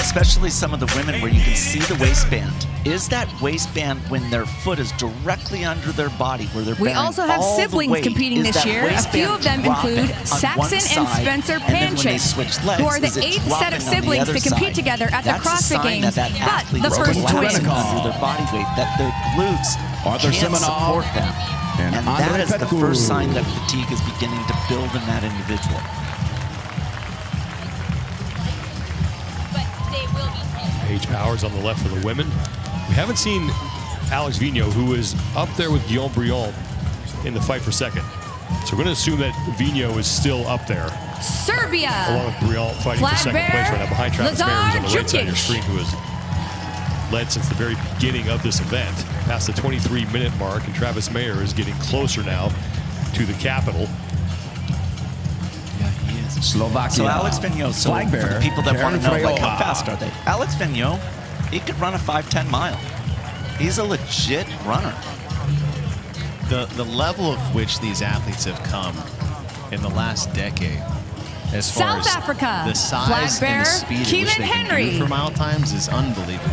[SPEAKER 1] especially some of the women where you can see the waistband, is that waistband when their foot is directly under their body, where they're
[SPEAKER 4] We
[SPEAKER 1] bearing
[SPEAKER 4] also have
[SPEAKER 1] all the
[SPEAKER 4] siblings
[SPEAKER 1] weight,
[SPEAKER 4] competing
[SPEAKER 1] is
[SPEAKER 4] this
[SPEAKER 1] that
[SPEAKER 4] year. A few
[SPEAKER 1] waistband
[SPEAKER 4] of them
[SPEAKER 1] dropping
[SPEAKER 4] include
[SPEAKER 1] on
[SPEAKER 4] Saxon
[SPEAKER 1] one
[SPEAKER 4] and
[SPEAKER 1] side,
[SPEAKER 4] Spencer
[SPEAKER 1] and then when they
[SPEAKER 4] Panchik,
[SPEAKER 1] switch legs,
[SPEAKER 4] who are the
[SPEAKER 1] is it
[SPEAKER 4] 8th set
[SPEAKER 1] dropping
[SPEAKER 4] of
[SPEAKER 1] on the
[SPEAKER 4] siblings
[SPEAKER 1] other
[SPEAKER 4] to compete
[SPEAKER 1] side?
[SPEAKER 4] together at the
[SPEAKER 1] That's a
[SPEAKER 4] CrossFit
[SPEAKER 1] sign
[SPEAKER 4] Games.
[SPEAKER 1] that
[SPEAKER 4] But
[SPEAKER 1] athlete
[SPEAKER 4] the
[SPEAKER 1] is
[SPEAKER 4] first
[SPEAKER 1] collapsing
[SPEAKER 4] twins.
[SPEAKER 1] under their body weight, that their glutes
[SPEAKER 6] Arthur
[SPEAKER 1] can't
[SPEAKER 6] Semenov
[SPEAKER 1] support them.
[SPEAKER 6] and
[SPEAKER 1] And
[SPEAKER 6] Andre
[SPEAKER 1] that is the
[SPEAKER 6] Petku.
[SPEAKER 1] first sign that fatigue is beginning to build in that individual.
[SPEAKER 3] Paige Powers on the left for the women. We haven't seen Alex Vigneault, who is up there with Guillaume Briand in the fight for second. So we're going to assume that Vigneault is still up there,
[SPEAKER 4] Serbia.
[SPEAKER 3] along with Briand fighting for
[SPEAKER 4] Flag
[SPEAKER 3] second
[SPEAKER 4] bearer,
[SPEAKER 3] place right now behind Travis Mayer, who's on the right side of your
[SPEAKER 4] Lazar
[SPEAKER 3] screen, who has led since the very beginning of this event, past the 23-minute mark, and Travis Mayer is getting closer now to the capital.
[SPEAKER 6] Slovakia.
[SPEAKER 1] So Alex Vigneault, so
[SPEAKER 6] Flag
[SPEAKER 1] for
[SPEAKER 6] bearer,
[SPEAKER 1] the people that want to know,
[SPEAKER 6] Karen
[SPEAKER 1] like, how
[SPEAKER 6] Frayola.
[SPEAKER 1] fast are they? Alex Vigneault, he could run a 5:10 mile. He's a legit runner.
[SPEAKER 2] The level of which these athletes have come in the last decade, as far
[SPEAKER 4] South
[SPEAKER 2] as
[SPEAKER 4] Africa.
[SPEAKER 2] the size
[SPEAKER 4] Flag
[SPEAKER 2] and
[SPEAKER 4] bearer,
[SPEAKER 2] the speed at which
[SPEAKER 4] Keelan
[SPEAKER 2] they
[SPEAKER 4] Henry.
[SPEAKER 2] can do for mile times is unbelievable.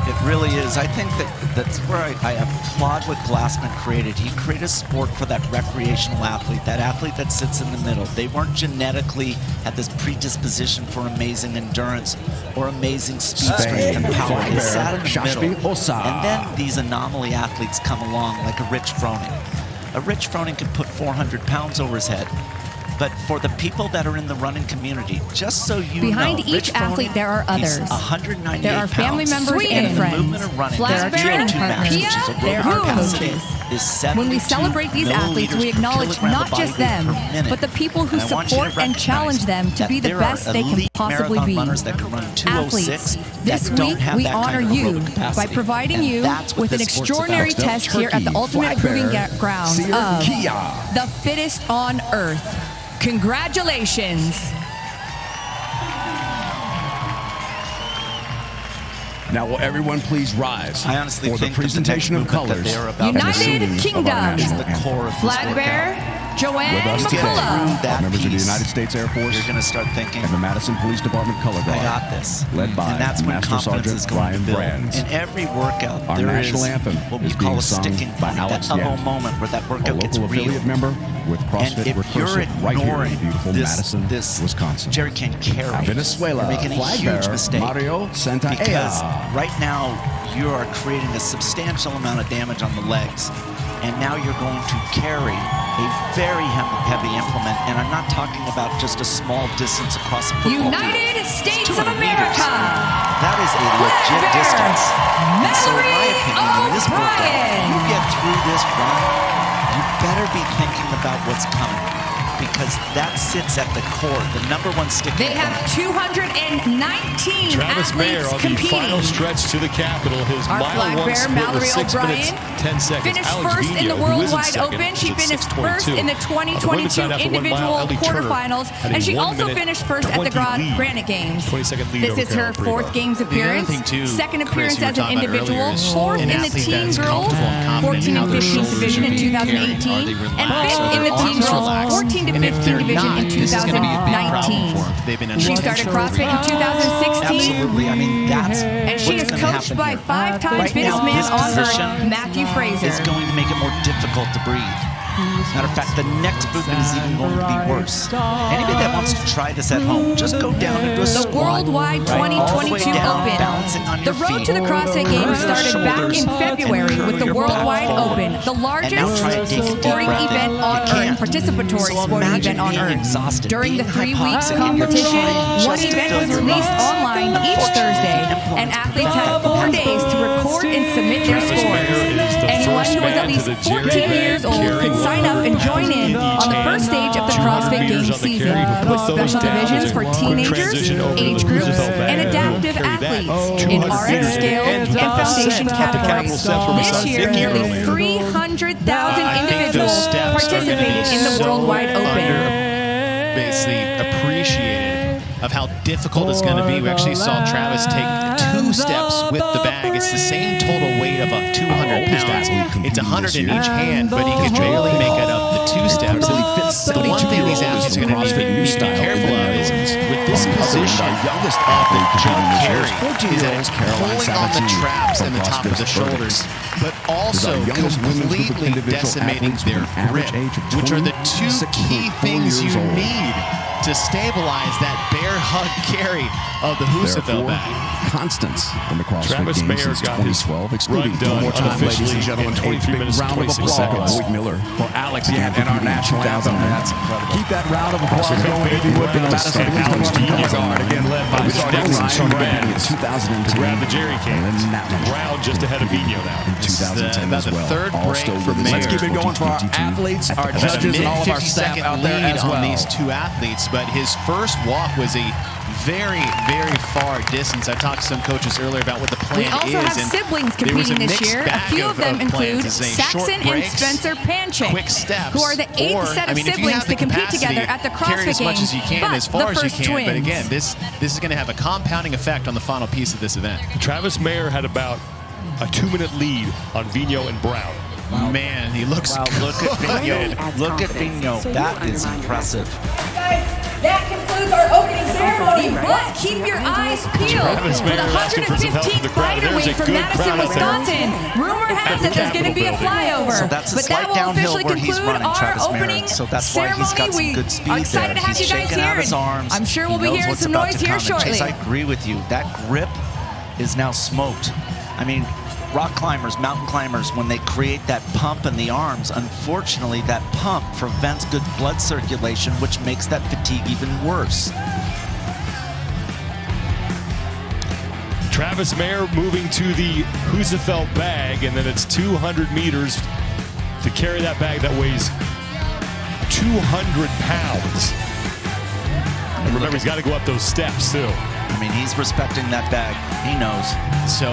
[SPEAKER 1] It really is. I think that's where I applaud what Glassman created. He created a sport for that recreational athlete, that athlete that sits in the middle. They weren't genetically had this predisposition for amazing endurance or amazing speed, strength, and power. They sat in the middle. And then these anomaly athletes come along, like a Rich Froning. A Rich Froning could put 400 pounds over his head. But for the people that are in the running community, just so you
[SPEAKER 4] Behind
[SPEAKER 1] know,
[SPEAKER 4] each
[SPEAKER 1] Rich
[SPEAKER 4] athlete,
[SPEAKER 1] Froning,
[SPEAKER 4] there are
[SPEAKER 1] he's
[SPEAKER 4] others.
[SPEAKER 1] 198
[SPEAKER 4] There are family
[SPEAKER 1] pounds.
[SPEAKER 4] members and
[SPEAKER 1] the
[SPEAKER 4] friends.
[SPEAKER 1] movement of running,
[SPEAKER 4] Flag
[SPEAKER 1] their
[SPEAKER 4] bearer,
[SPEAKER 1] VO2 max, which is
[SPEAKER 4] Pia,
[SPEAKER 1] a
[SPEAKER 4] there
[SPEAKER 1] road
[SPEAKER 4] are
[SPEAKER 1] capacity,
[SPEAKER 4] coaches.
[SPEAKER 1] is 72
[SPEAKER 4] When we celebrate these athletes, we
[SPEAKER 1] milliliters per
[SPEAKER 4] acknowledge
[SPEAKER 1] kilogram
[SPEAKER 4] not
[SPEAKER 1] of body
[SPEAKER 4] just
[SPEAKER 1] weight
[SPEAKER 4] them,
[SPEAKER 1] per minute.
[SPEAKER 4] but the people who
[SPEAKER 1] And I want you to
[SPEAKER 4] support and
[SPEAKER 1] recognize
[SPEAKER 4] challenge them to
[SPEAKER 1] that
[SPEAKER 4] be the
[SPEAKER 1] there
[SPEAKER 4] best
[SPEAKER 1] are
[SPEAKER 4] they can
[SPEAKER 1] elite
[SPEAKER 4] possibly
[SPEAKER 1] marathon
[SPEAKER 4] be.
[SPEAKER 1] runners that can run 206
[SPEAKER 4] Athletes,
[SPEAKER 1] that
[SPEAKER 4] this
[SPEAKER 1] don't
[SPEAKER 4] week
[SPEAKER 1] have
[SPEAKER 4] we
[SPEAKER 1] that
[SPEAKER 4] honor
[SPEAKER 1] kind of
[SPEAKER 4] you
[SPEAKER 1] aerobic capacity.
[SPEAKER 4] by providing
[SPEAKER 1] And
[SPEAKER 4] you
[SPEAKER 1] that's what
[SPEAKER 4] with an
[SPEAKER 1] this sport's
[SPEAKER 4] extraordinary
[SPEAKER 1] about.
[SPEAKER 4] test here at the Ultimate Proving Grounds
[SPEAKER 6] Seer
[SPEAKER 4] of
[SPEAKER 6] Kia.
[SPEAKER 4] the fittest on earth. Congratulations.
[SPEAKER 6] Now will everyone please rise
[SPEAKER 1] I honestly
[SPEAKER 6] for the
[SPEAKER 1] think that the
[SPEAKER 6] presentation
[SPEAKER 1] next
[SPEAKER 6] of
[SPEAKER 1] movement that
[SPEAKER 6] colors
[SPEAKER 1] they are about
[SPEAKER 6] and the
[SPEAKER 4] United
[SPEAKER 6] singing of our
[SPEAKER 4] Kingdom
[SPEAKER 1] is
[SPEAKER 6] national
[SPEAKER 1] the
[SPEAKER 6] anthem.
[SPEAKER 1] core of this
[SPEAKER 4] Flag
[SPEAKER 1] workout.
[SPEAKER 4] bearer, Joanne
[SPEAKER 6] With us today,
[SPEAKER 4] McCullough.
[SPEAKER 1] that
[SPEAKER 6] members of the
[SPEAKER 1] piece,
[SPEAKER 6] United States Air Force
[SPEAKER 1] You're going to start thinking,
[SPEAKER 6] and the Madison Police Department Color Guard.
[SPEAKER 1] I got this.
[SPEAKER 6] Led by
[SPEAKER 1] and that's when
[SPEAKER 6] Master
[SPEAKER 1] confidence
[SPEAKER 6] Sergeant
[SPEAKER 1] is going
[SPEAKER 6] Ryan
[SPEAKER 1] to build.
[SPEAKER 6] Brands.
[SPEAKER 1] In every workout,
[SPEAKER 6] Our
[SPEAKER 1] there
[SPEAKER 6] national
[SPEAKER 1] is
[SPEAKER 6] anthem
[SPEAKER 1] what we
[SPEAKER 6] is
[SPEAKER 1] call
[SPEAKER 6] being
[SPEAKER 1] a
[SPEAKER 6] sung
[SPEAKER 1] sticking
[SPEAKER 6] by
[SPEAKER 1] point,
[SPEAKER 6] Alex
[SPEAKER 1] that
[SPEAKER 6] Yant,
[SPEAKER 1] moment where that
[SPEAKER 6] a
[SPEAKER 1] workout gets
[SPEAKER 6] local
[SPEAKER 1] real.
[SPEAKER 6] affiliate member with
[SPEAKER 1] And
[SPEAKER 6] CrossFit
[SPEAKER 1] if you're
[SPEAKER 6] Recursive right here
[SPEAKER 1] ignoring
[SPEAKER 6] in beautiful Madison,
[SPEAKER 1] this
[SPEAKER 6] Wisconsin.
[SPEAKER 1] Jerry can carry.
[SPEAKER 6] Venezuela,
[SPEAKER 1] You're making a
[SPEAKER 6] flag
[SPEAKER 1] huge
[SPEAKER 6] bearer,
[SPEAKER 1] mistake.
[SPEAKER 6] Mario Santaella.
[SPEAKER 1] Because right now you are creating a substantial amount of damage on the legs. And now you're going to carry a very heavy implement. And I'm not talking about just a small distance across a football
[SPEAKER 4] United
[SPEAKER 1] field.
[SPEAKER 4] States
[SPEAKER 1] It's
[SPEAKER 4] of
[SPEAKER 1] 200 meters.
[SPEAKER 4] America.
[SPEAKER 1] That is a legit
[SPEAKER 4] Flag
[SPEAKER 1] distance.
[SPEAKER 4] bearer,
[SPEAKER 1] And so in my
[SPEAKER 4] Mallory
[SPEAKER 1] opinion, in this workout,
[SPEAKER 4] O'Brien.
[SPEAKER 1] if you get through this run, you better be thinking about what's coming. Because that sits at the core, the number one sticking
[SPEAKER 4] They have
[SPEAKER 1] point.
[SPEAKER 4] 219
[SPEAKER 3] Travis Mayer
[SPEAKER 4] athletes
[SPEAKER 3] on the
[SPEAKER 4] competing.
[SPEAKER 3] final stretch to the Capitol. His
[SPEAKER 4] Our
[SPEAKER 3] mile
[SPEAKER 4] flag
[SPEAKER 3] one
[SPEAKER 4] bearer,
[SPEAKER 3] split
[SPEAKER 4] Mallory
[SPEAKER 3] was 6 minutes,
[SPEAKER 4] O'Brien,
[SPEAKER 3] 10 seconds.
[SPEAKER 4] finished
[SPEAKER 3] Alex
[SPEAKER 4] first in the
[SPEAKER 3] Vigneault, who is
[SPEAKER 4] worldwide
[SPEAKER 3] second,
[SPEAKER 4] open. She
[SPEAKER 3] is at
[SPEAKER 4] finished
[SPEAKER 3] 6:22.
[SPEAKER 4] first in the
[SPEAKER 3] On the women's
[SPEAKER 4] 2022
[SPEAKER 3] side, after 1 mile,
[SPEAKER 4] individual
[SPEAKER 3] Ellie Turner
[SPEAKER 4] quarterfinals,
[SPEAKER 3] had a
[SPEAKER 4] and she
[SPEAKER 3] 1
[SPEAKER 4] also
[SPEAKER 3] minute
[SPEAKER 4] finished first at the
[SPEAKER 3] 20 lead.
[SPEAKER 4] Granite Games.
[SPEAKER 3] 20-second lead
[SPEAKER 4] This
[SPEAKER 3] over
[SPEAKER 4] is her
[SPEAKER 3] Carol
[SPEAKER 4] fourth
[SPEAKER 3] Prigo.
[SPEAKER 4] games
[SPEAKER 2] The other
[SPEAKER 4] appearance,
[SPEAKER 2] thing, too,
[SPEAKER 4] second
[SPEAKER 2] Chris,
[SPEAKER 4] appearance
[SPEAKER 2] you were
[SPEAKER 4] as an
[SPEAKER 2] talking about
[SPEAKER 4] individual,
[SPEAKER 2] earlier, is
[SPEAKER 4] fourth
[SPEAKER 2] an
[SPEAKER 4] in the
[SPEAKER 2] athlete
[SPEAKER 4] team
[SPEAKER 2] that is
[SPEAKER 4] girls,
[SPEAKER 2] comfortable and confident
[SPEAKER 4] 14
[SPEAKER 2] in how
[SPEAKER 4] and
[SPEAKER 2] their
[SPEAKER 4] 15
[SPEAKER 2] shoulders
[SPEAKER 4] division
[SPEAKER 2] are
[SPEAKER 4] in
[SPEAKER 2] being carried.
[SPEAKER 4] 2018,
[SPEAKER 2] Are they
[SPEAKER 4] and
[SPEAKER 2] relaxed?
[SPEAKER 4] fifth
[SPEAKER 2] Are
[SPEAKER 4] in the
[SPEAKER 2] their
[SPEAKER 4] team
[SPEAKER 2] arms
[SPEAKER 4] girls,
[SPEAKER 2] relaxed?
[SPEAKER 4] 14 to
[SPEAKER 2] And if
[SPEAKER 4] 15
[SPEAKER 2] they're
[SPEAKER 4] division
[SPEAKER 2] not,
[SPEAKER 4] in
[SPEAKER 2] this is going to be a big problem
[SPEAKER 4] 2019.
[SPEAKER 2] for them. They've been
[SPEAKER 4] She
[SPEAKER 2] under
[SPEAKER 4] started
[SPEAKER 2] tension
[SPEAKER 4] CrossFit in 2016.
[SPEAKER 1] Absolutely. I mean, that's
[SPEAKER 4] And she
[SPEAKER 1] what's
[SPEAKER 4] is
[SPEAKER 1] gonna
[SPEAKER 4] coached
[SPEAKER 1] happen
[SPEAKER 4] by
[SPEAKER 1] here.
[SPEAKER 4] five-time
[SPEAKER 1] Right
[SPEAKER 4] fittest
[SPEAKER 1] now,
[SPEAKER 4] man
[SPEAKER 1] this
[SPEAKER 4] on
[SPEAKER 1] position
[SPEAKER 4] earth, Matthew Fraser.
[SPEAKER 1] is going to make it more difficult to breathe. Matter of fact, the next movement is even going to be worse. Anybody that wants to try this at home, just go down into a squat.
[SPEAKER 4] The Worldwide 2022 Open. The road to the CrossFit Games started back in February with the Worldwide Open, the largest sporting event on Earth, participatory sporting event on Earth. During the 3 weeks competition, one event was released online each Thursday, and athletes had 4 days to record and submit their scores. Anyone who was at least 14 years old could sign up and join in on the first stage of the CrossFit Games season, with special divisions for teenagers, age groups, and adaptive athletes in RX scale and foundation categories. This year, nearly 300,000 individuals participated in the Worldwide Open.
[SPEAKER 2] Basically appreciated of how difficult it's going to be. We actually saw Travis take 2 steps with the bag. It's the same total weight of 200 pounds. It's 100 in each hand, but he could barely make it up the 2 steps. The one thing these athletes are going to need to be careful of is with this position of the jump carry, is that it's pulling on the traps and the top of the shoulders, but also completely decimating their grip, which are the 2 key things you need to stabilize that bear hug carry of the Husafel bag.
[SPEAKER 6] Constance in the CrossFit
[SPEAKER 3] Travis
[SPEAKER 6] Games
[SPEAKER 3] Mayer
[SPEAKER 6] since
[SPEAKER 3] got his
[SPEAKER 6] 2012, excluding
[SPEAKER 3] run done
[SPEAKER 6] more time, ladies
[SPEAKER 3] officially
[SPEAKER 6] and gentlemen.
[SPEAKER 3] in 23 minutes and
[SPEAKER 6] Round of
[SPEAKER 3] 26
[SPEAKER 6] applause.
[SPEAKER 3] seconds.
[SPEAKER 6] Boyd Miller for Alex and our national anthem. Keep that round of applause going if you would for the Madison Police Department color guard, again led by Sergeant Ryan Brand in 2010.
[SPEAKER 3] Grab the jerry can.
[SPEAKER 6] And then that one.
[SPEAKER 3] Brown just ahead of Vino now.
[SPEAKER 6] In 2010
[SPEAKER 2] about
[SPEAKER 6] as well.
[SPEAKER 2] the third break for Mayer.
[SPEAKER 6] Let's keep it going for our athletes, our judges, and all of our staff out there as well.
[SPEAKER 2] On these 2 athletes, but his first walk was a very, very far distance. I talked to some coaches earlier about what the plan is.
[SPEAKER 4] We also have siblings competing this year. A few of them include Saxon and Spencer Panchik, who are the 8th set of siblings to compete together at the CrossFit Games,
[SPEAKER 2] as you can, as far as you can.
[SPEAKER 4] twins.
[SPEAKER 2] But again, this is going to have a compounding effect on the final piece of this event.
[SPEAKER 3] Travis Mayer had about a 2-minute lead on Vino and Brown.
[SPEAKER 2] Wow. Man, he looks good.
[SPEAKER 1] Look at Vino. Look at Vino. That is impressive.
[SPEAKER 4] That concludes our opening ceremony, but keep your eyes peeled
[SPEAKER 3] Travis
[SPEAKER 4] for the
[SPEAKER 3] Mayer asking for some help from
[SPEAKER 4] 115th
[SPEAKER 3] the crowd.
[SPEAKER 4] fighter
[SPEAKER 3] There's a
[SPEAKER 4] weight from
[SPEAKER 3] good
[SPEAKER 4] Madison,
[SPEAKER 3] crowd out there.
[SPEAKER 4] Wisconsin. Rumor has it there's going to be a flyover,
[SPEAKER 1] So that's a
[SPEAKER 4] but that
[SPEAKER 1] slight
[SPEAKER 4] will
[SPEAKER 1] downhill
[SPEAKER 4] officially
[SPEAKER 1] where he's
[SPEAKER 4] conclude
[SPEAKER 1] running,
[SPEAKER 4] our
[SPEAKER 1] Travis
[SPEAKER 4] opening
[SPEAKER 1] Mayer. So that's why he's got some good speed
[SPEAKER 4] are excited
[SPEAKER 1] there.
[SPEAKER 4] to have
[SPEAKER 1] He's
[SPEAKER 4] you guys
[SPEAKER 1] shaking out
[SPEAKER 4] here.
[SPEAKER 1] his arms.
[SPEAKER 4] I'm sure we'll
[SPEAKER 1] He
[SPEAKER 4] be
[SPEAKER 1] knows
[SPEAKER 4] hearing
[SPEAKER 1] what's
[SPEAKER 4] some
[SPEAKER 1] about
[SPEAKER 4] noise
[SPEAKER 1] to
[SPEAKER 4] here
[SPEAKER 1] come. And
[SPEAKER 4] shortly.
[SPEAKER 1] Chase, I agree with you. That grip is now smoked. I mean, rock climbers, mountain climbers, when they create that pump in the arms, unfortunately, that pump prevents good blood circulation, which makes that fatigue even worse.
[SPEAKER 3] Travis Mayer moving to the Husafel bag, and then it's 200 meters to carry that bag that weighs 200 pounds. And remember, he's got to go up those steps, too.
[SPEAKER 1] I mean, he's respecting that bag. He knows.
[SPEAKER 2] So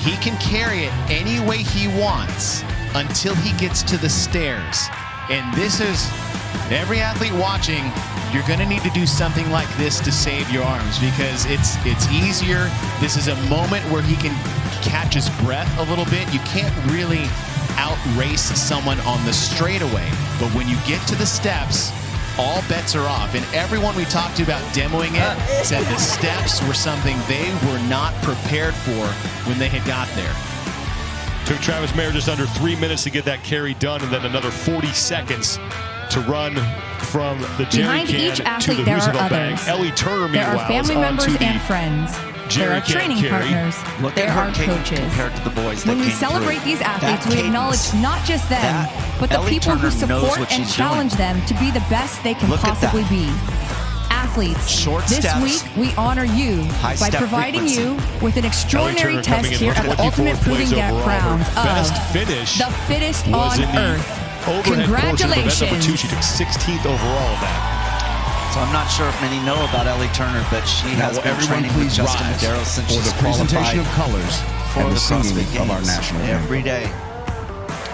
[SPEAKER 2] he can carry it any way he wants until he gets to the stairs. And this is, every athlete watching, you're going to need to do something like this to save your arms, because it's easier. This is a moment where he can catch his breath a little bit. You can't really outrace someone on the straightaway, but when you get to the steps, all bets are off. And everyone we talked to about demoing it said the steps were something they were not prepared for when they had got there.
[SPEAKER 3] Took Travis Mayer just under 3 minutes to get that carry done, and then another 40 seconds to run from the jerry
[SPEAKER 4] Behind
[SPEAKER 3] can
[SPEAKER 4] each
[SPEAKER 3] to
[SPEAKER 4] athlete,
[SPEAKER 3] the
[SPEAKER 4] there are
[SPEAKER 3] Husafel bag.
[SPEAKER 4] others.
[SPEAKER 3] Ellie Turner,
[SPEAKER 4] There
[SPEAKER 3] meanwhile,
[SPEAKER 4] are family
[SPEAKER 3] is
[SPEAKER 4] members
[SPEAKER 3] onto the
[SPEAKER 4] and friends. There
[SPEAKER 3] jerry
[SPEAKER 4] are
[SPEAKER 3] can
[SPEAKER 4] training
[SPEAKER 3] carry.
[SPEAKER 4] partners.
[SPEAKER 1] Look
[SPEAKER 4] There
[SPEAKER 1] at her
[SPEAKER 4] are
[SPEAKER 1] cadence
[SPEAKER 4] coaches.
[SPEAKER 1] compared to the boys that
[SPEAKER 4] When we
[SPEAKER 1] came
[SPEAKER 4] celebrate
[SPEAKER 1] through.
[SPEAKER 4] these athletes,
[SPEAKER 1] That
[SPEAKER 4] we acknowledge
[SPEAKER 1] cadence,
[SPEAKER 4] not just them, but the
[SPEAKER 1] Ellie
[SPEAKER 4] people who
[SPEAKER 1] Turner knows
[SPEAKER 4] support
[SPEAKER 1] what
[SPEAKER 4] and
[SPEAKER 1] she's
[SPEAKER 4] challenge
[SPEAKER 1] doing.
[SPEAKER 4] them to be the best they can
[SPEAKER 1] Look at
[SPEAKER 4] possibly
[SPEAKER 1] that.
[SPEAKER 4] be. Athletes,
[SPEAKER 1] Short
[SPEAKER 4] this
[SPEAKER 1] steps,
[SPEAKER 4] week we honor you
[SPEAKER 1] high
[SPEAKER 4] by
[SPEAKER 1] step
[SPEAKER 4] providing
[SPEAKER 1] frequency.
[SPEAKER 4] you with an extraordinary
[SPEAKER 3] Ellie Turner
[SPEAKER 4] test
[SPEAKER 3] coming in
[SPEAKER 4] here at the
[SPEAKER 3] 24
[SPEAKER 4] Ultimate Proving
[SPEAKER 3] plays overall.
[SPEAKER 4] Grounds
[SPEAKER 3] Her best finish
[SPEAKER 4] the fittest
[SPEAKER 3] was
[SPEAKER 4] on
[SPEAKER 3] in the
[SPEAKER 4] earth.
[SPEAKER 3] overhead portion of event number 2.
[SPEAKER 4] Congratulations.
[SPEAKER 3] She took 16th overall in that.
[SPEAKER 1] So I'm not sure if many know about Ellie Turner, but she has been
[SPEAKER 6] everyone
[SPEAKER 1] training with
[SPEAKER 6] please
[SPEAKER 1] Justin
[SPEAKER 6] rise
[SPEAKER 1] Madero since
[SPEAKER 6] for
[SPEAKER 1] she's
[SPEAKER 6] the presentation
[SPEAKER 1] qualified
[SPEAKER 6] of colors
[SPEAKER 1] for
[SPEAKER 6] and
[SPEAKER 1] the
[SPEAKER 6] the singing
[SPEAKER 1] CrossFit
[SPEAKER 6] of our
[SPEAKER 1] Games
[SPEAKER 6] national anthem.
[SPEAKER 1] every day.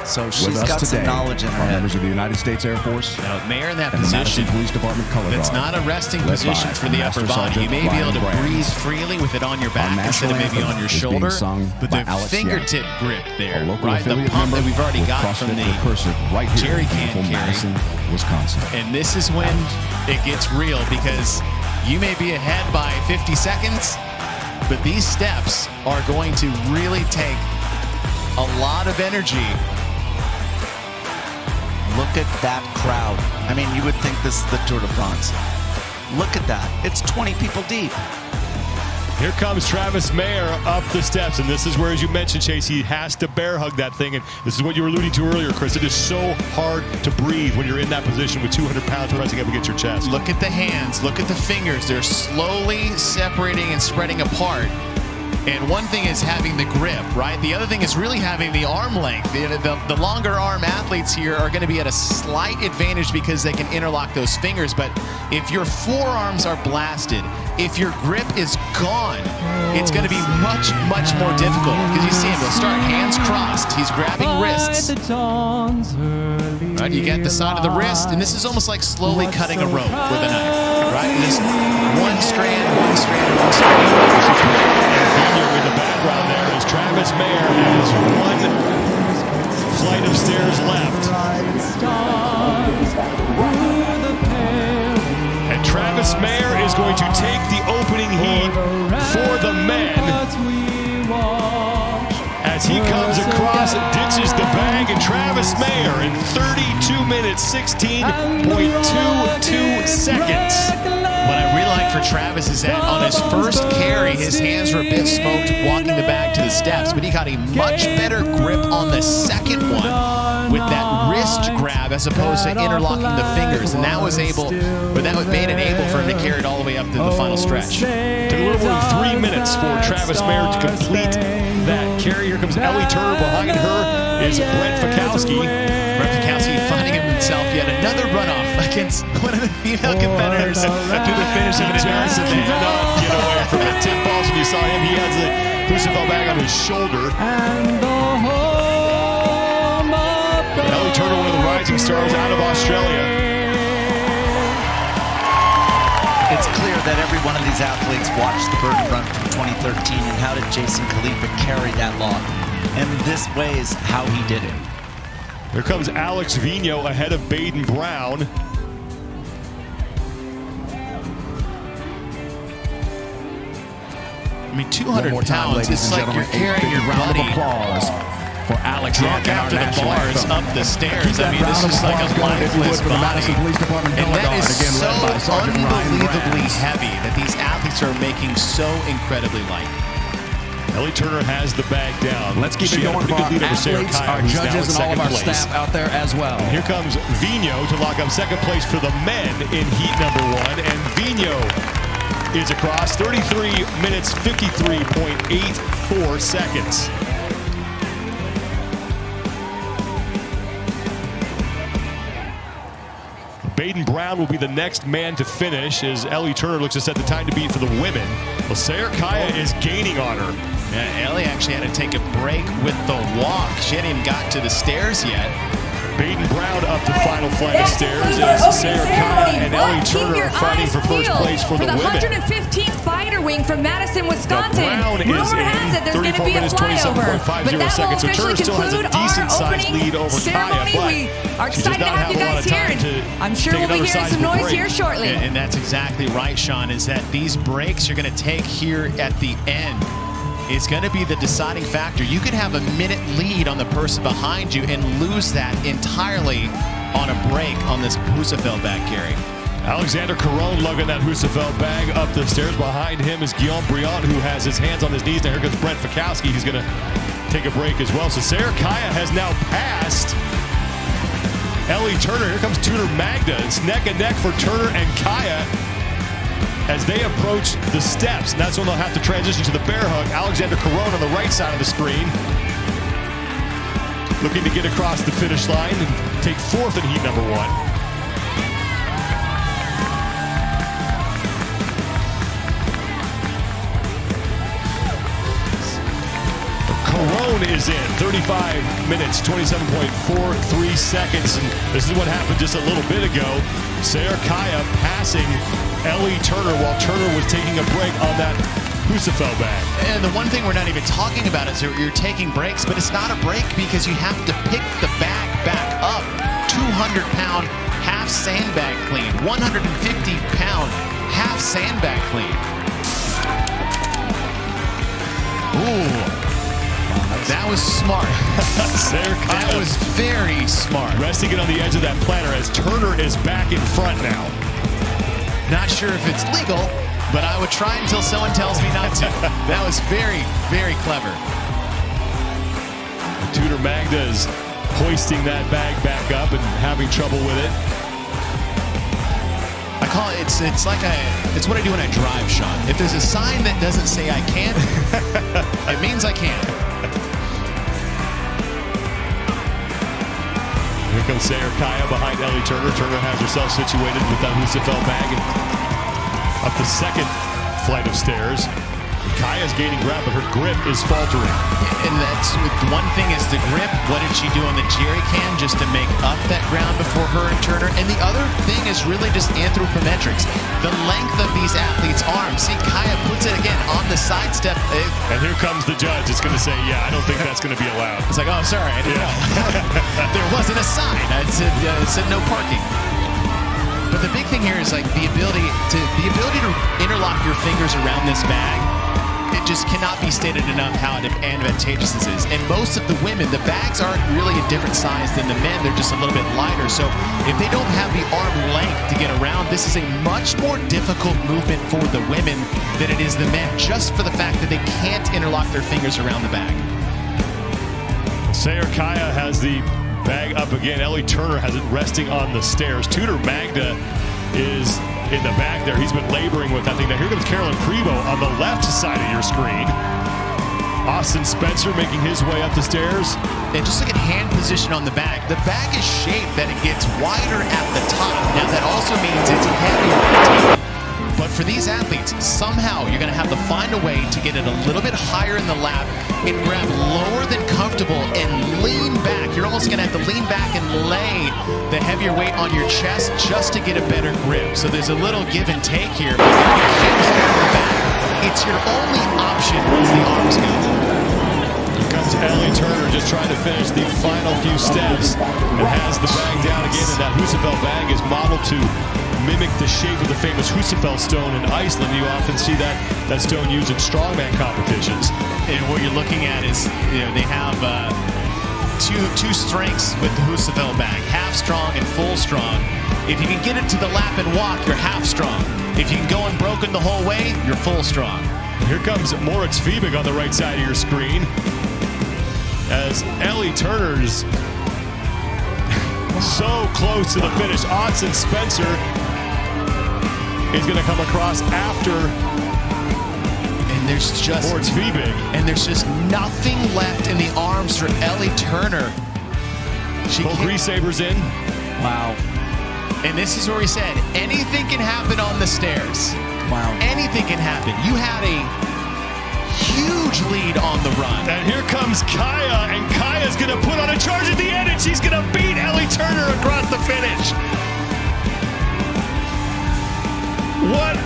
[SPEAKER 1] So
[SPEAKER 6] With
[SPEAKER 1] she's
[SPEAKER 6] us
[SPEAKER 1] got some
[SPEAKER 6] today
[SPEAKER 1] knowledge in her
[SPEAKER 6] are
[SPEAKER 1] head.
[SPEAKER 6] members of the United States Air Force
[SPEAKER 2] Now, Mayer in that
[SPEAKER 6] and the
[SPEAKER 2] position,
[SPEAKER 6] Madison Police Department color guard.
[SPEAKER 2] it's not a resting
[SPEAKER 6] led
[SPEAKER 2] position
[SPEAKER 6] by
[SPEAKER 2] for the upper
[SPEAKER 6] Master
[SPEAKER 2] body. You
[SPEAKER 6] Sergeant
[SPEAKER 2] may be able to
[SPEAKER 6] Ryan Brand.
[SPEAKER 2] breathe freely with it on your back
[SPEAKER 6] Our
[SPEAKER 2] instead of
[SPEAKER 6] national
[SPEAKER 2] maybe on
[SPEAKER 6] anthem
[SPEAKER 2] your
[SPEAKER 6] is being
[SPEAKER 2] shoulder,
[SPEAKER 6] sung
[SPEAKER 2] but
[SPEAKER 6] by
[SPEAKER 2] the
[SPEAKER 6] Alex
[SPEAKER 2] fingertip grip
[SPEAKER 6] a
[SPEAKER 2] there,
[SPEAKER 6] local
[SPEAKER 2] right? The
[SPEAKER 6] affiliate
[SPEAKER 2] pump that
[SPEAKER 6] member
[SPEAKER 2] we've already
[SPEAKER 6] with
[SPEAKER 2] got
[SPEAKER 6] CrossFit
[SPEAKER 2] from the
[SPEAKER 6] Recursive right here
[SPEAKER 2] jerry
[SPEAKER 6] in
[SPEAKER 2] can
[SPEAKER 6] beautiful
[SPEAKER 2] carry.
[SPEAKER 6] Madison, Wisconsin.
[SPEAKER 2] And this is when it gets real, because you may be ahead by 50 seconds, but these steps are going to really take a lot of energy. Look
[SPEAKER 1] look at that crowd. I mean, you would think this is the Tour de France. Look at that. It's 20 people deep.
[SPEAKER 3] Here comes Travis Mayer up the steps, and this is where, as you mentioned, Chase, he has to bear hug that thing, and this is what you were alluding to earlier, Chris. It is so hard to breathe when you're in that position with 200 pounds pressing up against your chest.
[SPEAKER 2] Look at the hands, look at the fingers. They're slowly separating and spreading apart. And one thing is having the grip, right? The other thing is really having the arm length. The longer arm athletes here are going to be at a slight advantage because they can interlock those fingers. But if your forearms are blasted, if your grip is gone, it's going to be much, much more difficult. Because you see him, he'll start hands crossed. He's grabbing wrists. Right, you get the side of the wrist, and this is almost like slowly cutting a rope with a knife, right? And just one strand, one strand, one strand.
[SPEAKER 3] In the background there is Travis Mayer has one flight of stairs left. And Travis Mayer is going to take the opening heat for the men as he comes across and ditches the bag, and Travis Mayer in 32 minutes, 16.22 seconds.
[SPEAKER 2] What I really like for Travis is that on his first carry, his hands were a bit smoked walking the bag to the steps, but he got a much better grip on the second one with that wrist grab as opposed to interlocking the fingers, and that made it able for him to carry it all the way up to the final stretch.
[SPEAKER 3] Took a little more than 3 minutes for Travis Mayer to complete that carry. Here comes Ellie Turner. Behind her is Brent Fikowski.
[SPEAKER 2] Brent Fikowski finding himself yet another runoff against one of the female competitors to the finish of an endurance event.
[SPEAKER 3] Cannot get away from it. Tim Balls, when you saw him, he has the crucible bag on his shoulder. Ellie Turner, one of the rising stars out of Australia.
[SPEAKER 1] It's clear that every one of these athletes watched the Burden Run from 2013, and how did Jason Khalifa carry that log? And this way is how he did it.
[SPEAKER 3] Here comes Alex Vigneault ahead of Baden Brown.
[SPEAKER 2] I mean, 200 pounds, it's like you're carrying your body.
[SPEAKER 6] For Alex
[SPEAKER 2] drunk after the bars, up the stairs. I mean, this is like a lifeless body. And that is so unbelievably heavy that these athletes are making so incredibly light.
[SPEAKER 3] Ellie Turner has the bag down.
[SPEAKER 6] Let's keep it going for our athletes, our judges, and all of our staff out there as well.
[SPEAKER 3] And here comes Vigneault to lock up second place for the men in heat number 1. And Vigneault is across 33 minutes, 53.84 seconds. Baden Brown will be the next man to finish as Ellie Turner looks to set the time to beat for the women. Well, Sarah Kaya is gaining on her.
[SPEAKER 2] Yeah, Ellie actually had to take a break with the walk. She hadn't even got to the stairs yet.
[SPEAKER 3] Baden Brown up the final flight of stairs as Sarah Kaya and Ellie Turner are fighting for first place for the women.
[SPEAKER 4] 115th fighter wing from Madison, Wisconsin.
[SPEAKER 3] Brown is
[SPEAKER 4] Rumor has it there's going to be a flyover, but that will
[SPEAKER 3] so
[SPEAKER 4] officially
[SPEAKER 3] Turner still has a
[SPEAKER 4] conclude
[SPEAKER 3] decent
[SPEAKER 4] our
[SPEAKER 3] sized
[SPEAKER 4] opening
[SPEAKER 3] lead over
[SPEAKER 4] ceremony.
[SPEAKER 3] Kaya,
[SPEAKER 4] We are excited to have you guys here, and I'm sure we'll be hearing some noise here shortly.
[SPEAKER 2] And that's exactly right, Sean, is that these breaks you're going to take here at the end is going to be the deciding factor. You could have a minute lead on the person behind you and lose that entirely on a break on this Husafeld bag carry.
[SPEAKER 3] Alexander Caron lugging that Husafeld bag up the stairs. Behind him is Guillaume Briand, who has his hands on his knees. Now here comes Brent Fikowski. He's going to take a break as well. So Sarah Kaya has now passed Ellie Turner. Here comes Tudor Magda. It's neck and neck for Turner and Kaya as they approach the steps. And that's when they'll have to transition to the bear hug. Alexander Caron on the right side of the screen, looking to get across the finish line and take fourth in heat number 1. Caron is in 35 minutes, 27.43 seconds. And this is what happened just a little bit ago. Sarah Kaya passing Ellie Turner while Turner was taking a break on that Husafeld bag.
[SPEAKER 2] And the one thing we're not even talking about is that you're taking breaks, but it's not a break because you have to pick the bag back up. 200-pound half sandbag clean, 150-pound half sandbag clean. Ooh. That was smart. That was very smart.
[SPEAKER 3] Resting it on the edge of that planter as Turner is back in front now.
[SPEAKER 2] Not sure if it's legal, but I would try until someone tells me not to. That was very, very clever.
[SPEAKER 3] Tudor Magda is hoisting that bag back up and having trouble with it.
[SPEAKER 2] I call it, it's what I do when I drive, Sean. If there's a sign that doesn't say I can't, it means I can.
[SPEAKER 3] Here comes Sayre Kaya behind Ellie Turner. Turner has herself situated with that Husafell bag and up the second flight of stairs. Kaya's gaining ground, but her grip is faltering.
[SPEAKER 2] And that's one thing is the grip. What did she do on the jerry can just to make up that ground before her and Turner? And the other thing is really just anthropometrics. The length of these athletes' arms. See, Kaya puts it again on the side step.
[SPEAKER 3] And here comes the judge. It's going to say, yeah, I don't think that's going to be allowed.
[SPEAKER 2] It's like, oh, sorry, I didn't know. There wasn't a sign. It said no parking. But the big thing here is like the ability to interlock your fingers around this bag. It just cannot be stated enough how advantageous this is. And most of the women, the bags aren't really a different size than the men. They're just a little bit lighter. So if they don't have the arm length to get around, this is a much more difficult movement for the women than it is the men, just for the fact that they can't interlock their fingers around the bag.
[SPEAKER 3] Sayre Kaya has the bag up again. Ellie Turner has it resting on the stairs. Tudor Magda is in the back there. He's been laboring with that thing. Now here comes Caroline Prevost on the left side of your screen. Austin Spencer making his way up the stairs.
[SPEAKER 2] And just look at hand position on the bag. The bag is shaped that it gets wider at the top. Now that also means it's heavier. But for these athletes, somehow you're going to have to find a way to get it a little bit higher in the lap and grab lower than comfortable and lean back. You're almost going to have to lean back and lay the heavier weight on your chest just to get a better grip. So there's a little give and take here. It's your only option once the arms go.
[SPEAKER 3] Here comes Ellie Turner just trying to finish the final few steps and has the bag down again. And that Husafell bag is modeled to mimic the shape of the famous Husafell stone in Iceland. You often see that stone used in strongman competitions.
[SPEAKER 2] And what you're looking at is, they have two strengths with the Husafell bag, half strong and full strong. If you can get it to the lap and walk, you're half strong. If you can go unbroken the whole way, you're full strong.
[SPEAKER 3] Here comes Moritz Fiebig on the right side of your screen as Ellie Turner's so close to the finish. Austin Spencer is going to come across after
[SPEAKER 2] there's just
[SPEAKER 3] Moritz Fiebig.
[SPEAKER 2] And there's just nothing left in the arms for Ellie Turner.
[SPEAKER 3] Both grease sabers in.
[SPEAKER 2] Wow. And this is where we said anything can happen on the stairs.
[SPEAKER 1] Wow.
[SPEAKER 2] Anything can happen. You had a huge lead on the run.
[SPEAKER 3] And here comes Kaya, and Kaya's going to put on a charge at the end, and she's going to beat Ellie Turner across the finish. What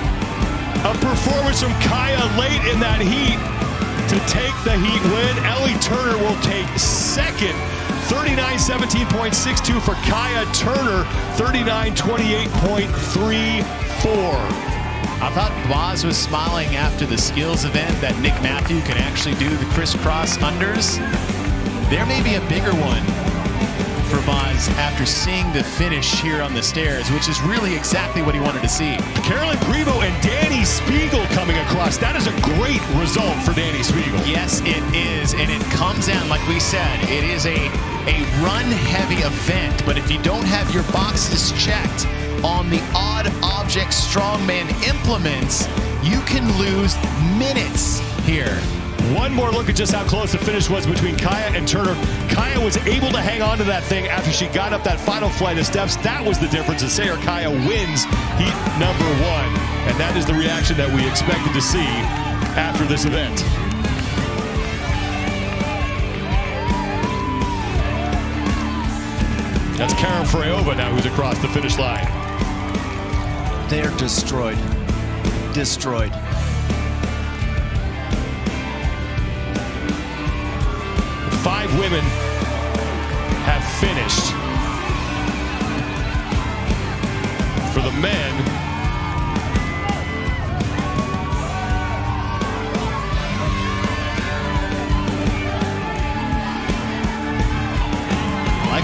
[SPEAKER 3] a performance from Kaya late in that heat to take the heat win. Ellie Turner will take second. 39:17.62 for Kaya. Turner 39:28.34.
[SPEAKER 2] I thought Boz was smiling after the skills event that Nick Matthew can actually do the crisscross unders. There may be a bigger one for Boz after seeing the finish here on the stairs, which is really exactly what he wanted to see.
[SPEAKER 3] Caroline Prevost and Danny Spiegel coming across. That is a great result for Danny Spiegel.
[SPEAKER 2] Yes, it is, and it comes down, like we said, it is a run-heavy event, but if you don't have your boxes checked on the odd object strongman implements, you can lose minutes here.
[SPEAKER 3] One more look at just how close the finish was between Kaya and Turner. Kaya was able to hang on to that thing after she got up that final flight of steps. That was the difference, and Sayre Kaya wins heat number 1. And that is the reaction that we expected to see after this event. That's Karen Freyova now who's across the finish line.
[SPEAKER 1] They're destroyed. Destroyed.
[SPEAKER 3] Five women have finished. For the men,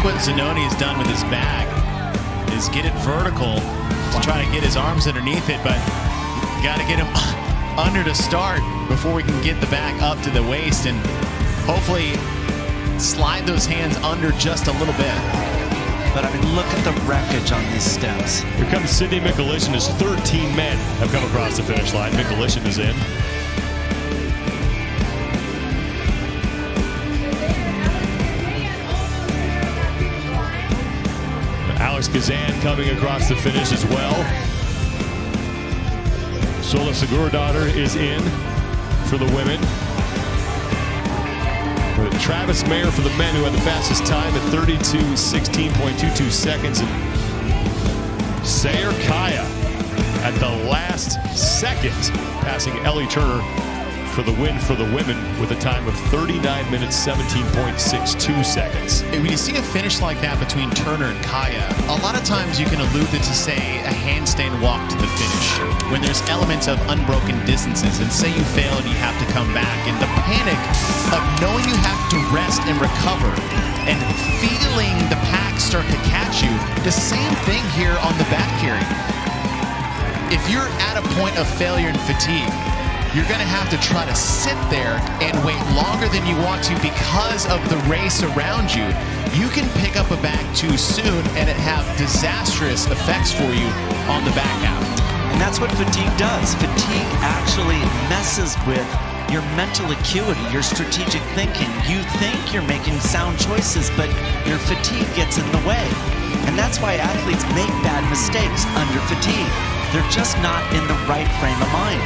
[SPEAKER 2] what Zanoni has done with his bag is get it vertical to try to get his arms underneath it, but you got to get him under to start before we can get the bag up to the waist and hopefully slide those hands under just a little bit.
[SPEAKER 1] But I mean, look at the wreckage on these steps.
[SPEAKER 3] Here comes Sydney Mikulishin as 13 men have come across the finish line. Mikulishin is in. Alex Kazan coming across the finish as well. Sola Seguridaughter is in for the women. But Travis Mayer for the men, who had the fastest time at 32:16.22 seconds. And Sayer Kaya at the last second, passing Ellie Turner for the win for the women with a time of 39 minutes 17.62 seconds.
[SPEAKER 2] When you see a finish like that between Turner and Kaya, a lot of times you can allude it to, say, a handstand walk to the finish, when there's elements of unbroken distances, and say you fail and you have to come back, and the panic of knowing you have to rest and recover and feeling the pack start to catch you. The same thing here on the back carry. If you're at a point of failure and fatigue, you're going to have to try to sit there and wait longer than you want to because of the race around you. You can pick up a bag too soon and it have disastrous effects for you on the back half.
[SPEAKER 1] And that's what fatigue does. Fatigue actually messes with your mental acuity, your strategic thinking. You think you're making sound choices, but your fatigue gets in the way. And that's why athletes make bad mistakes under fatigue. They're just not in the right frame of mind.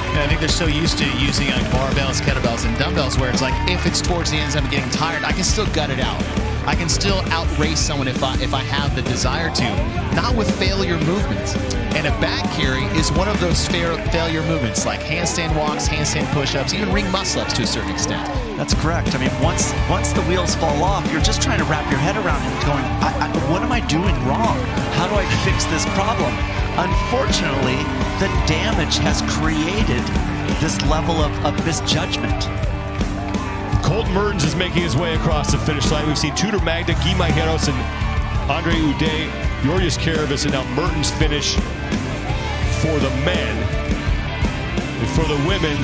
[SPEAKER 2] I think they're so used to using like barbells, kettlebells, and dumbbells where it's like, if it's towards the end I'm getting tired, I can still gut it out. I can still outrace someone if I have the desire to. Not with failure movements. And a back carry is one of those failure movements, like handstand walks, handstand push-ups, even ring muscle-ups to a certain extent.
[SPEAKER 1] That's correct. I mean, once the wheels fall off, you're just trying to wrap your head around it, going, what am I doing wrong? How do I fix this problem? Unfortunately, the damage has created this level of misjudgment.
[SPEAKER 3] Colton Mertens is making his way across the finish line. We've seen Tudor Magda, Guy Majeros, and Andre Uday, Georgios Karavis, and now Mertens finish for the men. And for the women,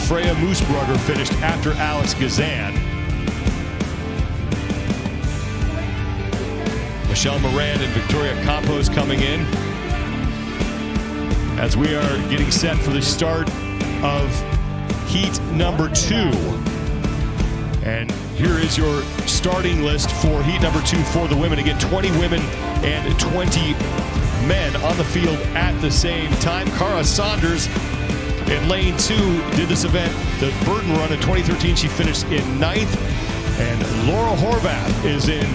[SPEAKER 3] Freya Moosbrugger finished after Alex Gazan. Michelle Moran and Victoria Campos coming in as we are getting set for the start of heat number 2. And here is your starting list for heat number 2 for the women. Again, 20 women and 20 men on the field at the same time. Cara Saunders in lane 2 did this event, the Burton Run in 2013. She finished in 9th. And Laura Horvath is in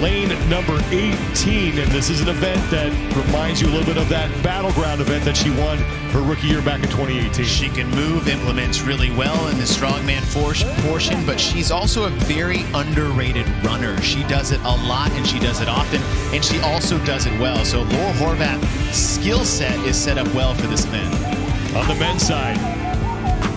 [SPEAKER 3] lane number 18, and this is an event that reminds you a little bit of that battleground event that she won her rookie year back in 2018.
[SPEAKER 2] She can move implements really well in the strongman portion, but she's also a very underrated runner. She does it a lot, and she does it often, and she also does it well. So Laura Horvath's skill set is set up well for this event.
[SPEAKER 3] On the men's side,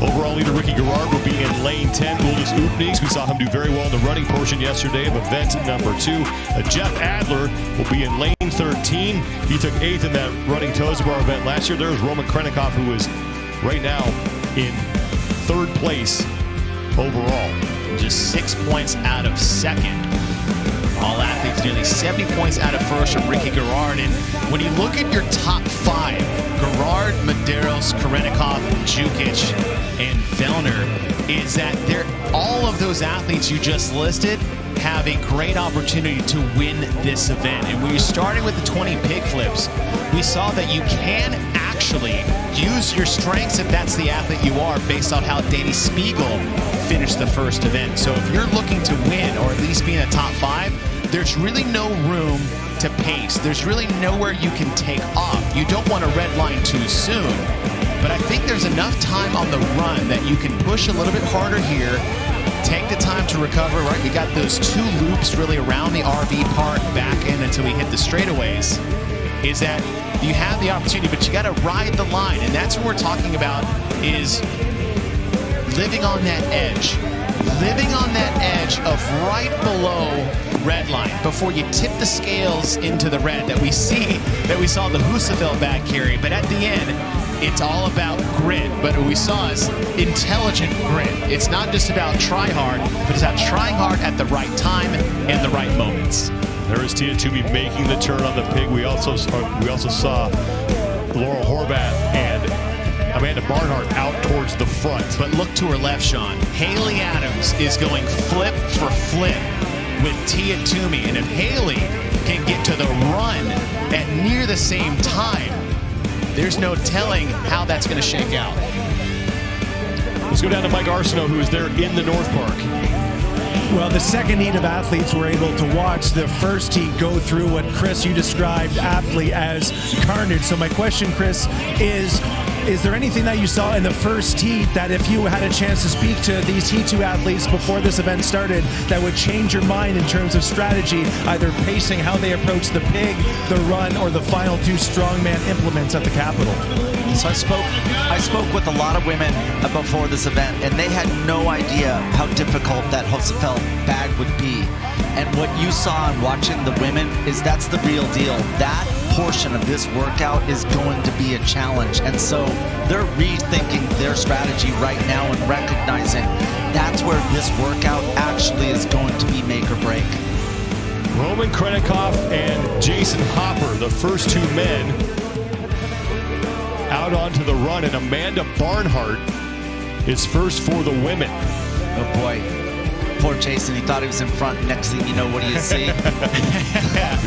[SPEAKER 3] overall leader Ricky Garrard will be in lane 10. Uldis Oopnieks, we saw him do very well in the running portion yesterday of event number 2. Jeff Adler will be in lane 13. He took 8th in that running toes bar event last year. There's Roman Krennikov, who is right now in 3rd place overall.
[SPEAKER 2] Just 6 points out of 2nd. All athletes nearly 70 points out of 1st from Ricky Garrard. And when you look at your top 5, Garrard, Medeiros, Karenikov, Jukic, and Vellner, is that they're all of those athletes you just listed have a great opportunity to win this event. And when you're starting with the 20 pig flips, we saw that you can actually use your strengths if that's the athlete you are, based on how Danny Spiegel finished the first event. So if you're looking to win, or at least be in the top 5, there's really no room to pace. There's really nowhere you can take off. You don't want to redline too soon, but I think there's enough time on the run that you can push a little bit harder here, take the time to recover, right? We got those 2 loops really around the RV park, back in until we hit the straightaways, is that you have the opportunity, but you got to ride the line. And that's what we're talking about, is living on that edge, living on that edge of right below red line before you tip the scales into the red that we saw the Husafel bag carry. But at the end, it's all about grit. But what we saw is intelligent grit. It's not just about try hard, but it's about trying hard at the right time and the right moments.
[SPEAKER 3] There is Tia Toomey making the turn on the pig. We also saw Laurel Horvath and Amanda Barnhart out towards the front.
[SPEAKER 2] But look to her left, Sean. Haley Adams is going flip for flip with Tia Toomey. And if Haley can get to the run at near the same time, there's no telling how that's going to shake out.
[SPEAKER 3] Let's go down to Mike Arsenault, who is there in the North Park.
[SPEAKER 5] Well, the second heat of athletes were able to watch the first heat go through what, Chris, you described aptly as carnage. So my question, Chris, is there anything that you saw in the first heat that if you had a chance to speak to these Heat 2 athletes before this event started that would change your mind in terms of strategy, either pacing, how they approach the pig, the run, or the final two strongman implements at the Capitol?
[SPEAKER 1] So I spoke with a lot of women before this event, and they had no idea how difficult that Husafel bag would be. And what you saw in watching the women is that's the real deal. That portion of this workout is going to be a challenge. And so they're rethinking their strategy right now and recognizing that's where this workout actually is going to be make or break.
[SPEAKER 3] Roman Krennikov and Jason Hopper, the first two men, out onto the run, and Amanda Barnhart is first for the women.
[SPEAKER 1] Oh boy, poor Jason, he thought he was in front. Next thing you know, what do you see?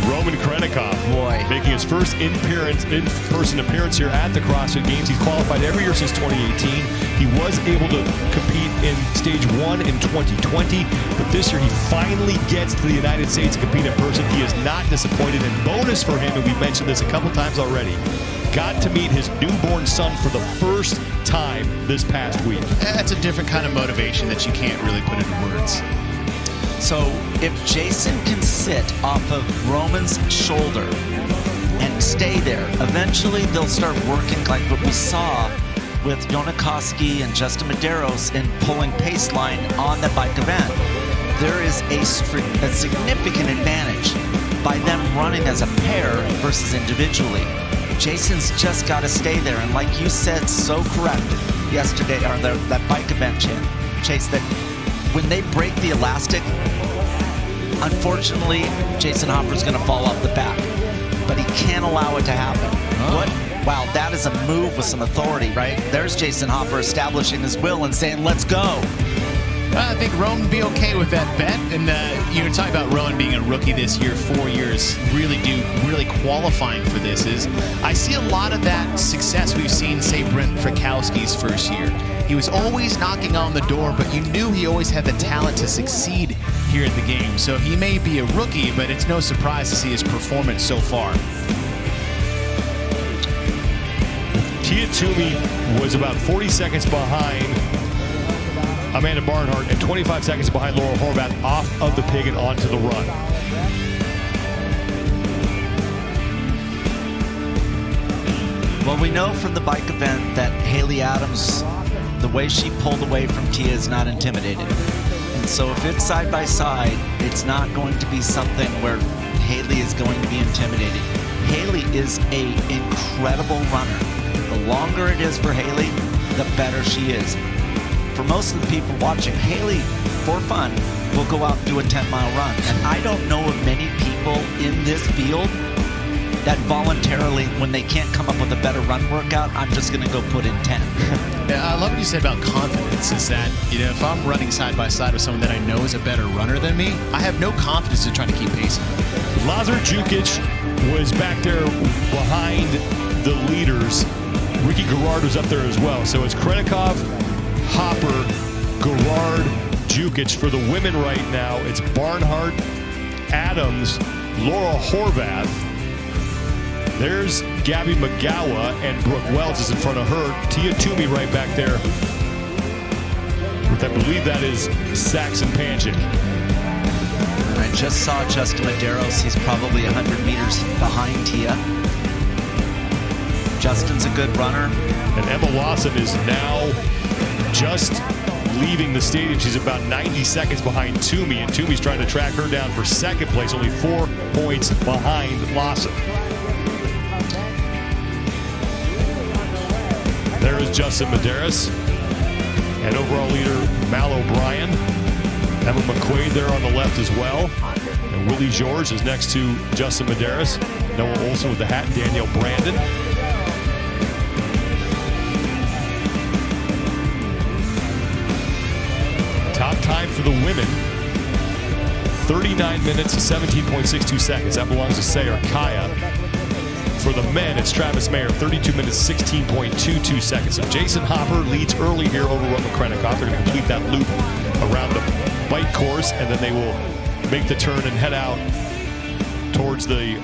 [SPEAKER 3] Roman Krennikov,
[SPEAKER 1] boy,
[SPEAKER 3] making his first in-person appearance here at the CrossFit Games. He's qualified every year since 2018. He was able to compete in stage 1 in 2020, but this year he finally gets to the United States to compete in person. He is not disappointed, and bonus for him, and we mentioned this a couple times already, got to meet his newborn son for the first time this past week.
[SPEAKER 2] That's a different kind of motivation that you can't really put into words.
[SPEAKER 1] So if Jason can sit off of Roman's shoulder and stay there, eventually they'll start working like what we saw with Jonikoski and Justin Medeiros in pulling pace line on the bike event. There is a significant advantage by them running as a pair versus individually. Jason's just got to stay there, and like you said so correct yesterday, or that bike event, Chase, that when they break the elastic, unfortunately, Jason Hopper's going to fall off the back, but he can't allow it to happen. Wow, that is a move with some authority, right? There's Jason Hopper establishing his will and saying, let's go.
[SPEAKER 2] I think Rowan would be okay with that bet. And you're talking about Rowan being a rookie this year, 4 years, really qualifying for this. Is I see a lot of that success we've seen, say, Brent Frykowski's first year. He was always knocking on the door, but you knew he always had the talent to succeed here at the game. So he may be a rookie, but it's no surprise to see his performance so far.
[SPEAKER 3] Tia Toomey was about 40 seconds behind Amanda Barnhart and 25 seconds behind Laurel Horvath off of the pig and onto the run.
[SPEAKER 1] Well, we know from the bike event that Haley Adams, the way she pulled away from Tia is not intimidating. And so if it's side by side, it's not going to be something where Haley is going to be intimidated. Haley is an incredible runner. The longer it is for Haley, the better she is. For most of the people watching, Haley, for fun, will go out and do a 10-mile run. And I don't know of many people in this field that voluntarily, when they can't come up with a better run workout, I'm just going to go put in 10.
[SPEAKER 2] I love what you said about confidence, is that, if I'm running side by side with someone that I know is a better runner than me, I have no confidence in trying to keep pacing.
[SPEAKER 3] Lazar Jukic was back there behind the leaders. Ricky Garrard was up there as well. So it's Krennikov, Hopper, Garrard, Jukic. For the women right now, it's Barnhart, Adams, Laurel Horvath. There's Gabby McGowa, and Brooke Wells is in front of her. Tia Toomey right back there. I believe that is Saxon Panchik.
[SPEAKER 1] I just saw Justin Medeiros. He's probably 100 meters behind Tia. Justin's a good runner.
[SPEAKER 3] And Emma Lawson is now just leaving the stadium. She's about 90 seconds behind Toomey, and Toomey's trying to track her down for second place, only 4 points behind Lawson. There is Justin Medeiros and overall leader Mal O'Brien. Emma McQuaid there on the left as well. And Willie George is next to Justin Medeiros. Noah Olson with the hat, Danielle Brandon. Top time for the women, 39 minutes, 17.62 seconds. That belongs to Sayre Kaya. For the men, it's Travis Mayer, 32 minutes, 16.22 seconds. So Jason Hopper leads early here over Roman Krenikoff. They're going to complete that loop around the bike course, and then they will make the turn and head out towards the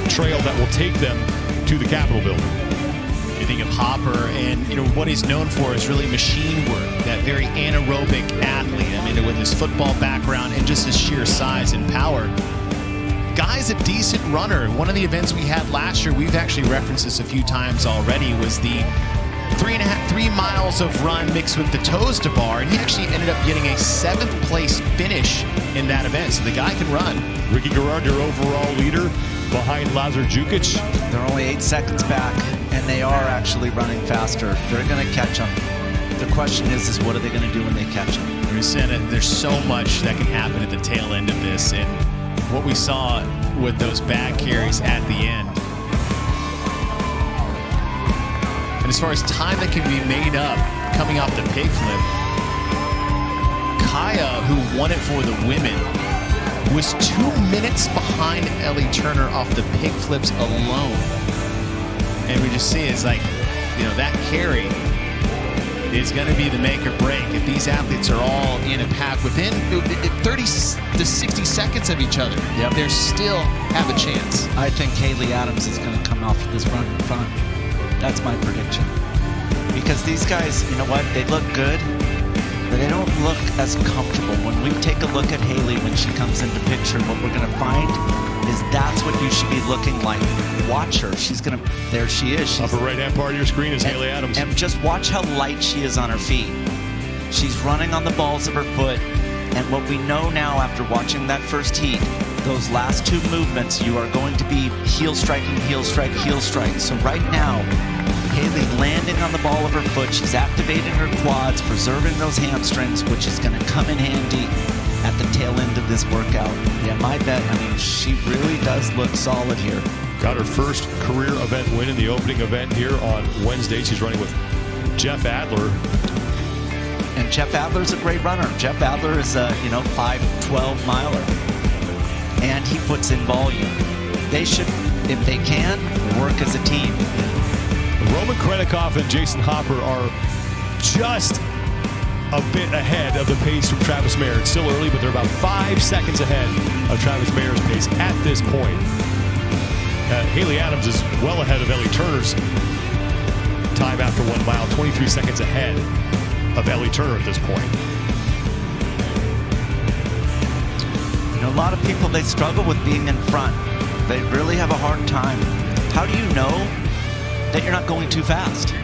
[SPEAKER 3] trail that will take them to the Capitol building.
[SPEAKER 2] You think of Hopper, and what he's known for is really machine work, that very anaerobic athlete. I mean, with his football background and just his sheer size and power. Guy's a decent runner. One of the events we had last year, we've actually referenced this a few times already, was the 3 miles of run mixed with the toes to bar, and he actually ended up getting a 7th place finish in that event. So the guy can run.
[SPEAKER 3] Ricky Garrard, your overall leader, behind Lazar Jukic.
[SPEAKER 1] They're only 8 seconds back, and they are actually running faster. They're going to catch them. The question is what are they going to do when they catch them?
[SPEAKER 2] There's so much that can happen at the tail end of this, and what we saw with those bag carries at the end. And as far as time that can be made up coming off the pig flip, Kaya, who won it for the women, was 2 minutes behind Ellie Turner off the pig flips alone. And we just see it's like, that carry is going to be the make or break. If these athletes are all in a pack within 30 to 60 seconds of each other, they still have a chance.
[SPEAKER 1] I think Haley Adams is going to come off of this run in front. That's my prediction. Because these guys, you know what, they look good, but they don't look as comfortable. When we take a look at Haley when she comes into picture, what we're going to find is that's what you should be looking like. Watch her. There she is.
[SPEAKER 3] Upper right-hand part of your screen is Haley Adams.
[SPEAKER 1] And just watch how light she is on her feet. She's running on the balls of her foot. And what we know now after watching that first heat, those last 2 movements, you are going to be heel striking, heel strike, heel strike. So right now, Haley landing on the ball of her foot. She's activating her quads, preserving those hamstrings, which is going to come in handy at the tail end of this workout. Yeah, my bet, she really does look solid here.
[SPEAKER 3] Got her first career event win in the opening event here on Wednesday. She's running with Jeff Adler.
[SPEAKER 1] And Jeff Adler's a great runner. Jeff Adler is a 5-12 miler. And he puts in volume. They should, if they can, work as a team.
[SPEAKER 3] Roman Krenikoff and Jason Hopper are just a bit ahead of the pace from Travis Mayer. It's still early, but they're about 5 seconds ahead of Travis Mayer's pace at this point. Haley Adams is well ahead of Ellie Turner's time after 1 mile, 23 seconds ahead of Ellie Turner at this point.
[SPEAKER 1] A lot of people, they struggle with being in front. They really have a hard time. How do you know that you're not going too fast?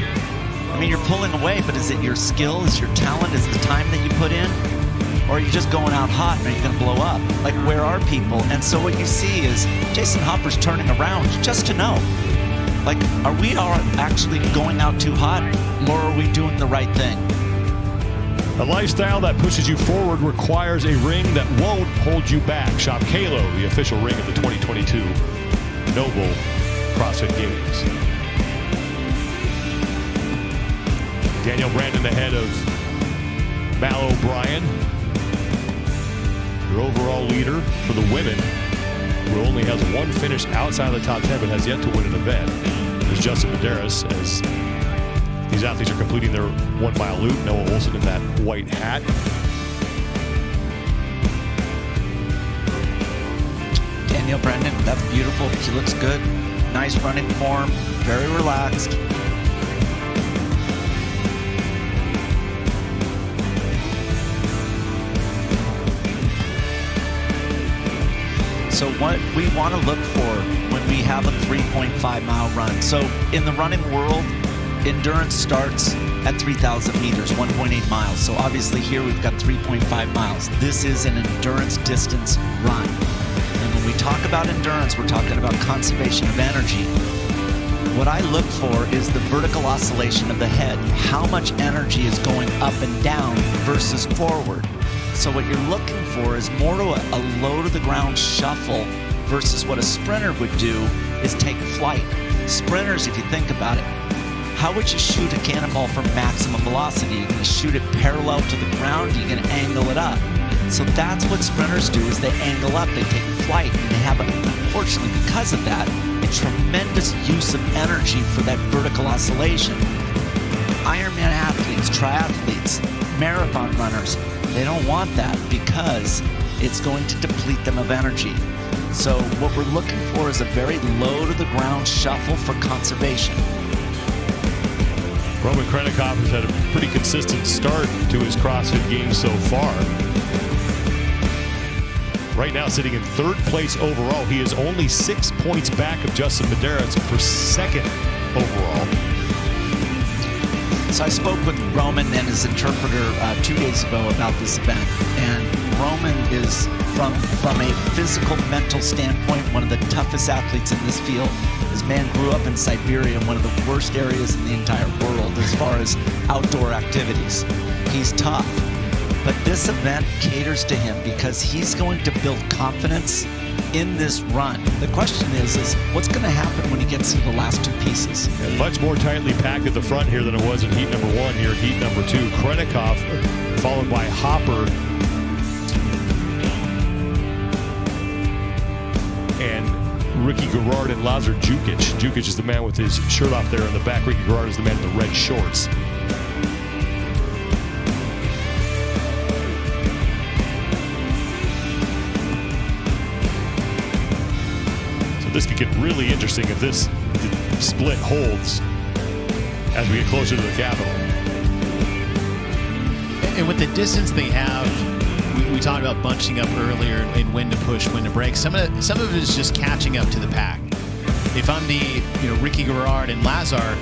[SPEAKER 1] You're pulling away, but is it your skill? Is your talent? Is the time that you put in? Or are you just going out hot and are you going to blow up? Like, where are people? And so what you see is Jason Hopper's turning around just to know. Like, are we actually going out too hot, or are we doing the right thing?
[SPEAKER 3] A lifestyle that pushes you forward requires a ring that won't hold you back. Shop Kalo, the official ring of the 2022 Noble CrossFit Games. Danielle Brandon ahead of Mal O'Brien. Your overall leader for the women, who only has 1 finish outside of the top 10 but has yet to win an event, is Justin Medeiros, as these athletes are completing their 1 mile loop. Noah Olson in that white hat.
[SPEAKER 1] Danielle Brandon, that's beautiful. She looks good. Nice running form, very relaxed. So what we want to look for when we have a 3.5 mile run. So in the running world, endurance starts at 3,000 meters, 1.8 miles. So obviously here we've got 3.5 miles. This is an endurance distance run. And when we talk about endurance, we're talking about conservation of energy. What I look for is the vertical oscillation of the head. How much energy is going up and down versus forward. So what you're looking for is more to a low to the ground shuffle versus what a sprinter would do is take flight. Sprinters, if you think about it, how would you shoot a cannonball for maximum velocity? You're going to shoot it parallel to the ground, you're going to angle it up. So that's what sprinters do, is they angle up, they take flight, and they have, unfortunately because of that, a tremendous use of energy for that vertical oscillation. Ironman athletes, triathletes, marathon runners, they don't want that because it's going to deplete them of energy. So what we're looking for is a very low to the ground shuffle for conservation.
[SPEAKER 3] Roman Krennikov has had a pretty consistent start to his CrossFit Games so far. Right now sitting in 3rd place overall. He is only 6 points back of Justin Medeiros for 2nd overall.
[SPEAKER 1] So I spoke with Roman and his interpreter 2 days ago about this event, and Roman is from a physical, mental standpoint, one of the toughest athletes in this field. This man grew up in Siberia, one of the worst areas in the entire world as far as outdoor activities. He's tough, but this event caters to him because he's going to build confidence in this run. The question is what's going to happen when he gets to the last 2 pieces?
[SPEAKER 3] And much more tightly packed at the front here than it was in heat number 1 here, heat number 2. Krennikov followed by Hopper and Ricky Garrard and Lazar Jukic. Jukic is the man with his shirt off there in the back. Ricky Garrard is the man in the red shorts. So this could get really interesting if this split holds as we get closer to the Capitol.
[SPEAKER 2] And with the distance they have, we talked about bunching up earlier and when to push, when to break. Some of it is just catching up to the pack. If I'm the Ricky Garrard and Lazar,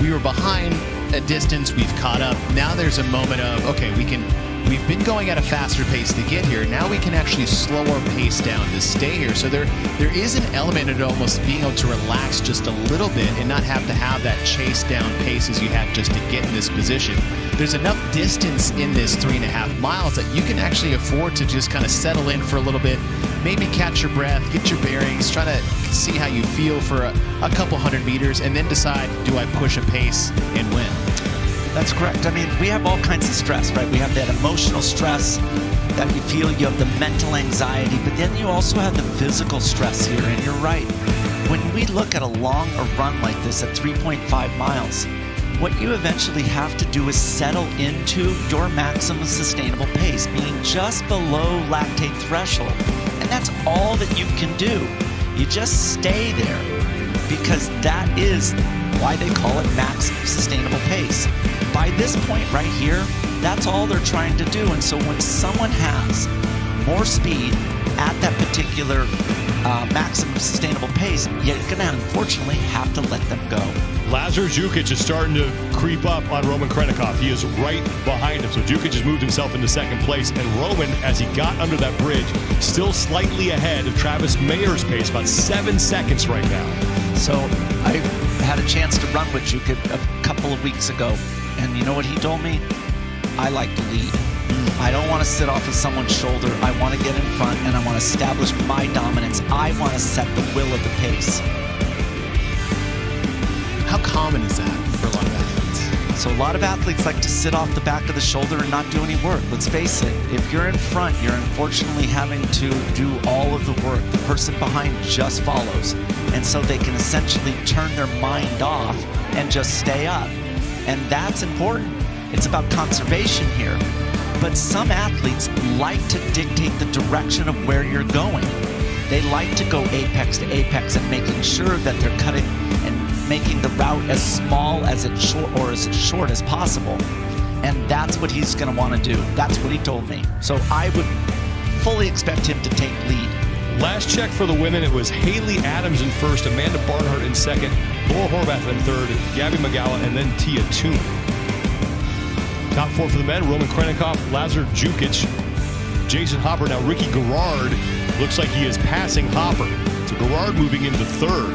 [SPEAKER 2] we were behind a distance, we've caught up. Now there's a moment of, okay, we've been going at a faster pace to get here. Now we can actually slow our pace down to stay here. So there is an element of almost being able to relax just a little bit and not have to have that chase down pace as you had just to get in this position. There's enough distance in this 3.5 miles that you can actually afford to just kind of settle in for a little bit, maybe catch your breath, get your bearings, try to see how you feel for a couple 100 meters, and then decide, do I push a pace and win?
[SPEAKER 1] That's correct. I mean, we have all kinds of stress, right? We have that emotional stress that you feel, you have the mental anxiety, but then you also have the physical stress here, and you're right. When we look at a run like this at 3.5 miles, what you eventually have to do is settle into your maximum sustainable pace, being just below lactate threshold. And that's all that you can do. You just stay there because that is why they call it maximum sustainable pace. By this point right here, that's all they're trying to do. And so when someone has more speed at that particular maximum sustainable pace, you're going to unfortunately have to let them go.
[SPEAKER 3] Lazar Jukic is starting to creep up on Roman Krennikov. He is right behind him. So Jukic has moved himself into 2nd place. And Roman, as he got under that bridge, still slightly ahead of Travis Mayer's pace, about 7 seconds right now.
[SPEAKER 1] So I had a chance to run with Jukic a couple of weeks ago. And you know what he told me? I like to lead. I don't want to sit off of someone's shoulder. I want to get in front and I want to establish my dominance. I want to set the will of the pace.
[SPEAKER 2] How common is that for a lot of athletes?
[SPEAKER 1] So a lot of athletes like to sit off the back of the shoulder and not do any work. Let's face it, if you're in front, you're unfortunately having to do all of the work. The person behind just follows. And so they can essentially turn their mind off and just stay up. And that's important. It's about conservation here. But some athletes like to dictate the direction of where you're going. They like to go apex to apex and making sure that they're cutting and making the route as small as it's short or as short as possible. And that's what he's going to want to do. That's what he told me. So I would fully expect him to take lead.
[SPEAKER 3] Last check for the women, it was Haley Adams in 1st, Amanda Barnhart in 2nd, Laura Horvath in 3rd, Gabby Magala, and then Tia Toomey. Top 4 for the men, Roman Krennikov, Lazar Jukic, Jason Hopper. Now Ricky Garrard looks like he is passing Hopper. So Garrard moving into third.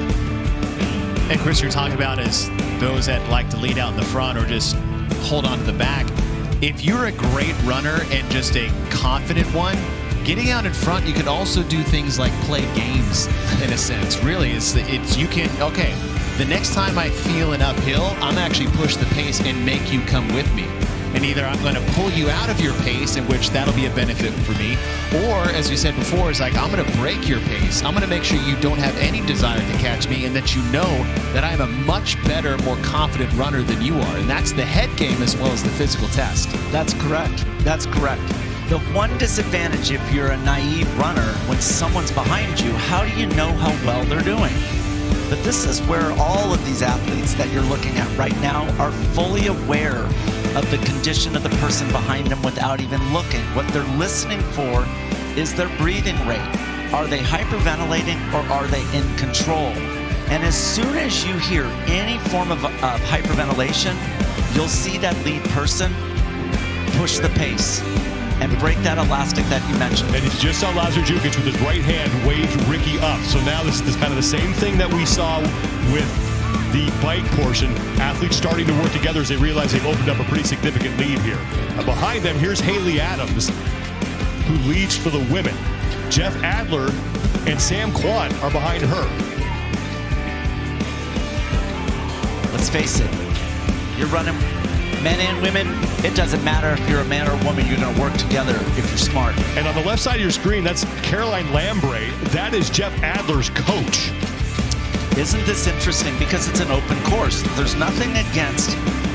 [SPEAKER 2] And Chris, you're talking about is those that like to lead out in the front or just hold on to the back. If you're a great runner and just a confident one, getting out in front, you could also do things like play games in a sense. Really, it's you can, okay, the next time I feel an uphill, I'm actually push the pace and make you come with me. And either I'm going to pull you out of your pace, in which that'll be a benefit for me, or as we said before, it's like I'm going to break your pace. I'm going to make sure you don't have any desire to catch me and that you know that I'm a much better, more confident runner than you are. And that's the head game as well as the physical test.
[SPEAKER 1] That's correct. That's correct. The one disadvantage if you're a naive runner, when someone's behind you, how do you know how well they're doing? But this is where all of these athletes that you're looking at right now are fully aware of the condition of the person behind them without even looking. What they're listening for is their breathing rate. Are they hyperventilating or are they in control? And as soon as you hear any form of hyperventilation, you'll see that lead person push the pace and break that elastic that you mentioned.
[SPEAKER 3] And it's just saw Lazar Jukic with his right hand wave Ricky up. So now this is kind of the same thing that we saw with the bike portion. Athletes starting to work together as they realize they've opened up a pretty significant lead here. Behind them, here's Haley Adams, who leads for the women. Jeff Adler and Sam Kwan are behind her.
[SPEAKER 1] Let's face it, you're running men and women, it doesn't matter if you're a man or a woman, you're going to work together if you're smart.
[SPEAKER 3] And on the left side of your screen, that's Caroline Lambre. That is Jeff Adler's coach.
[SPEAKER 1] Isn't this interesting? Because it's an open course. There's nothing against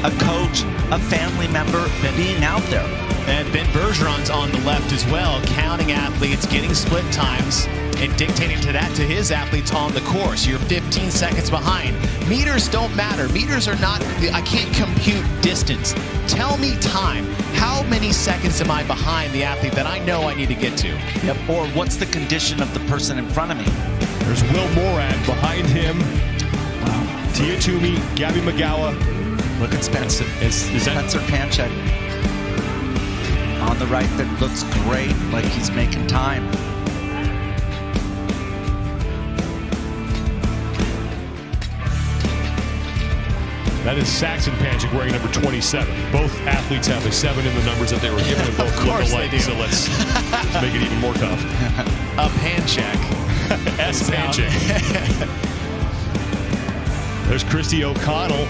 [SPEAKER 1] a coach, a family member being out there.
[SPEAKER 2] And Ben Bergeron's on the left as well, counting athletes, getting split times, and dictating to his athletes on the course. You're 15 seconds behind. Meters don't matter. Meters are not, I can't compute distance. Tell me time. How many seconds am I behind the athlete that I know I need to get to?
[SPEAKER 1] Yep. Or what's the condition of the person in front of me?
[SPEAKER 3] There's Will Morad behind him. Wow. Tia Toomey, Gabby McGowan.
[SPEAKER 1] Look at Spencer. Spencer Panchak on the right that looks great, like he's making time.
[SPEAKER 3] That is Saxon Panchak wearing number 27. Both athletes have a 7 in the numbers that they were given, and both look alike. So let's make it even more tough.
[SPEAKER 2] A Panchak.
[SPEAKER 3] S. Panchak. There's Christy O'Connell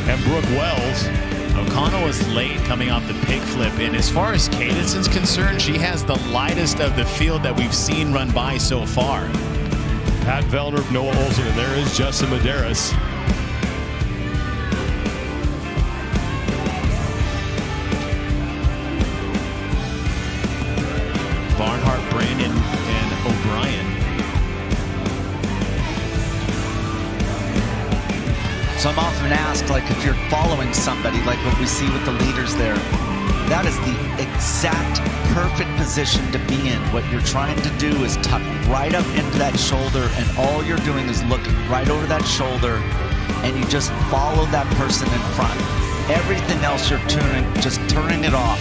[SPEAKER 3] and Brooke Wells.
[SPEAKER 2] O'Connell was late coming off the pig flip, and as far as cadence is concerned, she has the lightest of the field that we've seen run by so far.
[SPEAKER 3] Pat Vellner, Noah Olson, and there is Justin Medeiros.
[SPEAKER 2] Barnhart, Brandon, and O'Brien.
[SPEAKER 1] So I'm often asked, like, if you're following somebody, like what we see with the leaders there, that is the exact perfect position to be in. What you're trying to do is tuck right up into that shoulder, and all you're doing is looking right over that shoulder, and you just follow that person in front. Everything else you're just turning it off.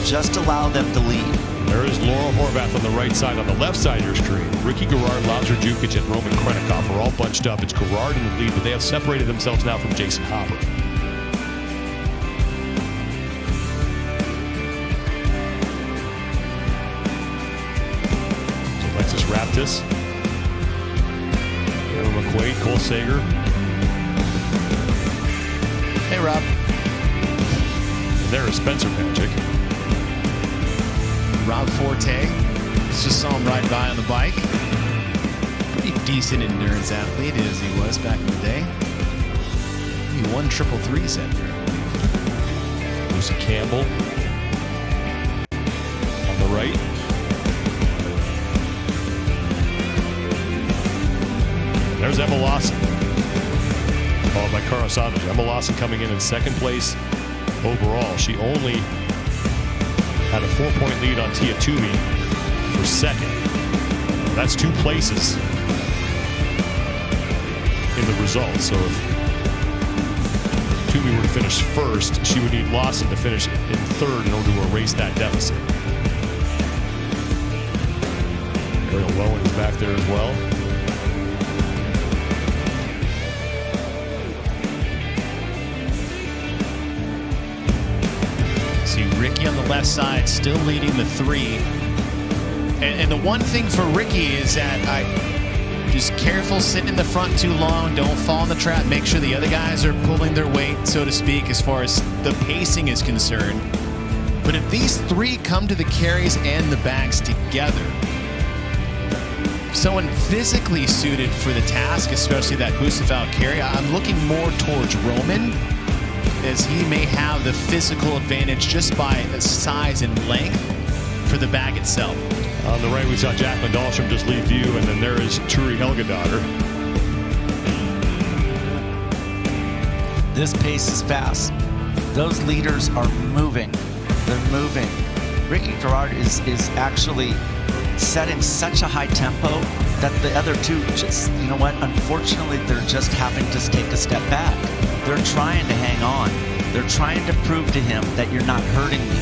[SPEAKER 1] Just allow them to lead.
[SPEAKER 3] There is Laura Horvath on the right side. On the left side of your screen, Ricky Garrard, Lazar Jukic, and Roman Krennikov are all bunched up. It's Garrard in the lead, but they have separated themselves now from Jason Hopper. So Alexis Raptis, Emma McQuaid, Cole Sager.
[SPEAKER 2] Hey, Rob.
[SPEAKER 3] And there is Spencer Panchak.
[SPEAKER 2] Rob Forte, just saw him ride by on the bike. Pretty decent endurance athlete as he was back in the day. He won 333 center.
[SPEAKER 3] Lucy Campbell on the right. And there's Emma Lawson, followed by Cara Saunders. Emma Lawson coming in second place overall. She only had a 4-point lead on Tia Toomey for second. That's 2 places in the results. So if Toomey were to finish first, she would need Lawson to finish in third in order to erase that deficit. Ariel Lowen is back there as well.
[SPEAKER 2] See Ricky on the left side still leading the 3. And the one thing for Ricky is that just careful sitting in the front too long. Don't fall in the trap. Make sure the other guys are pulling their weight, so to speak, as far as the pacing is concerned. But if these 3 come to the carries and the bags together, someone physically suited for the task, especially that Husafel carry, I'm looking more towards Roman, as he may have the physical advantage just by size and length for the bag itself.
[SPEAKER 3] On the right, we saw Jacqueline Dahlstrom just leave view, and then there is Turi Helgadottir.
[SPEAKER 1] This pace is fast. Those leaders are moving. They're moving. Ricky Garrard is actually setting such a high tempo that the other 2 just, you know what, unfortunately, they're just having to take a step back. They're trying to hang on. They're trying to prove to him that you're not hurting me.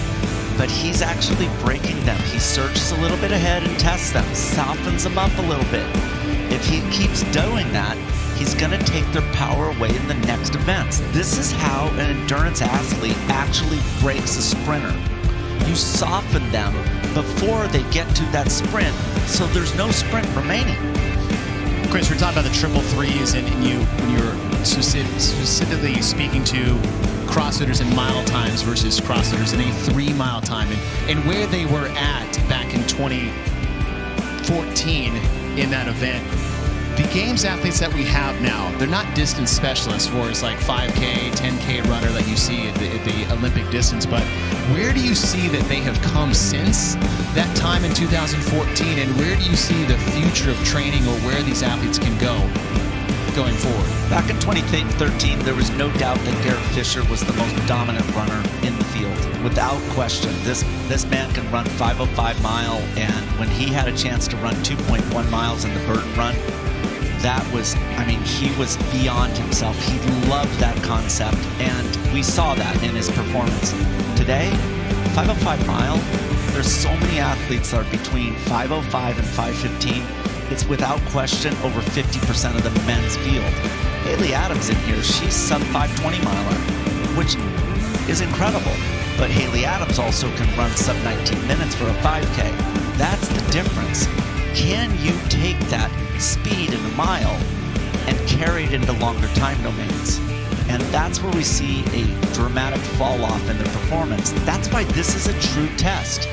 [SPEAKER 1] But he's actually breaking them. He surges a little bit ahead and tests them, softens them up a little bit. If he keeps doing that, he's going to take their power away in the next events. This is how an endurance athlete actually breaks a sprinter. You soften them before they get to that sprint, so there's no sprint remaining.
[SPEAKER 2] Chris, we're talking about the triple threes, and when you're specifically speaking to CrossFitters in mile times versus CrossFitters in a 3-mile time, and where they were at back in 2014 in that event. The games athletes that we have now, they're not distance specialists for it's like 5K, 10K runner that you see at the Olympic distance, but where do you see that they have come since that time in 2014, and where do you see the future of training, or where these athletes can go going forward?
[SPEAKER 1] Back in 2013, there was no doubt that Garrett Fisher was the most dominant runner in the field. Without question, this man can run 5:05 mile, and when he had a chance to run 2.1 miles in the Burton run, that was, I mean, he was beyond himself. He loved that concept, and we saw that in his performance. Today, 5:05 mile, there's so many athletes that are between 5:05 and 5:15. It's without question over 50% of the men's field. Haley Adams in here, she's sub 5:20 miler, which is incredible. But Haley Adams also can run sub 19 minutes for a 5K. That's the difference. Can you take that speed in a mile and carry it into longer time domains? And that's where we see a dramatic fall off in their performance. That's why this is a true test.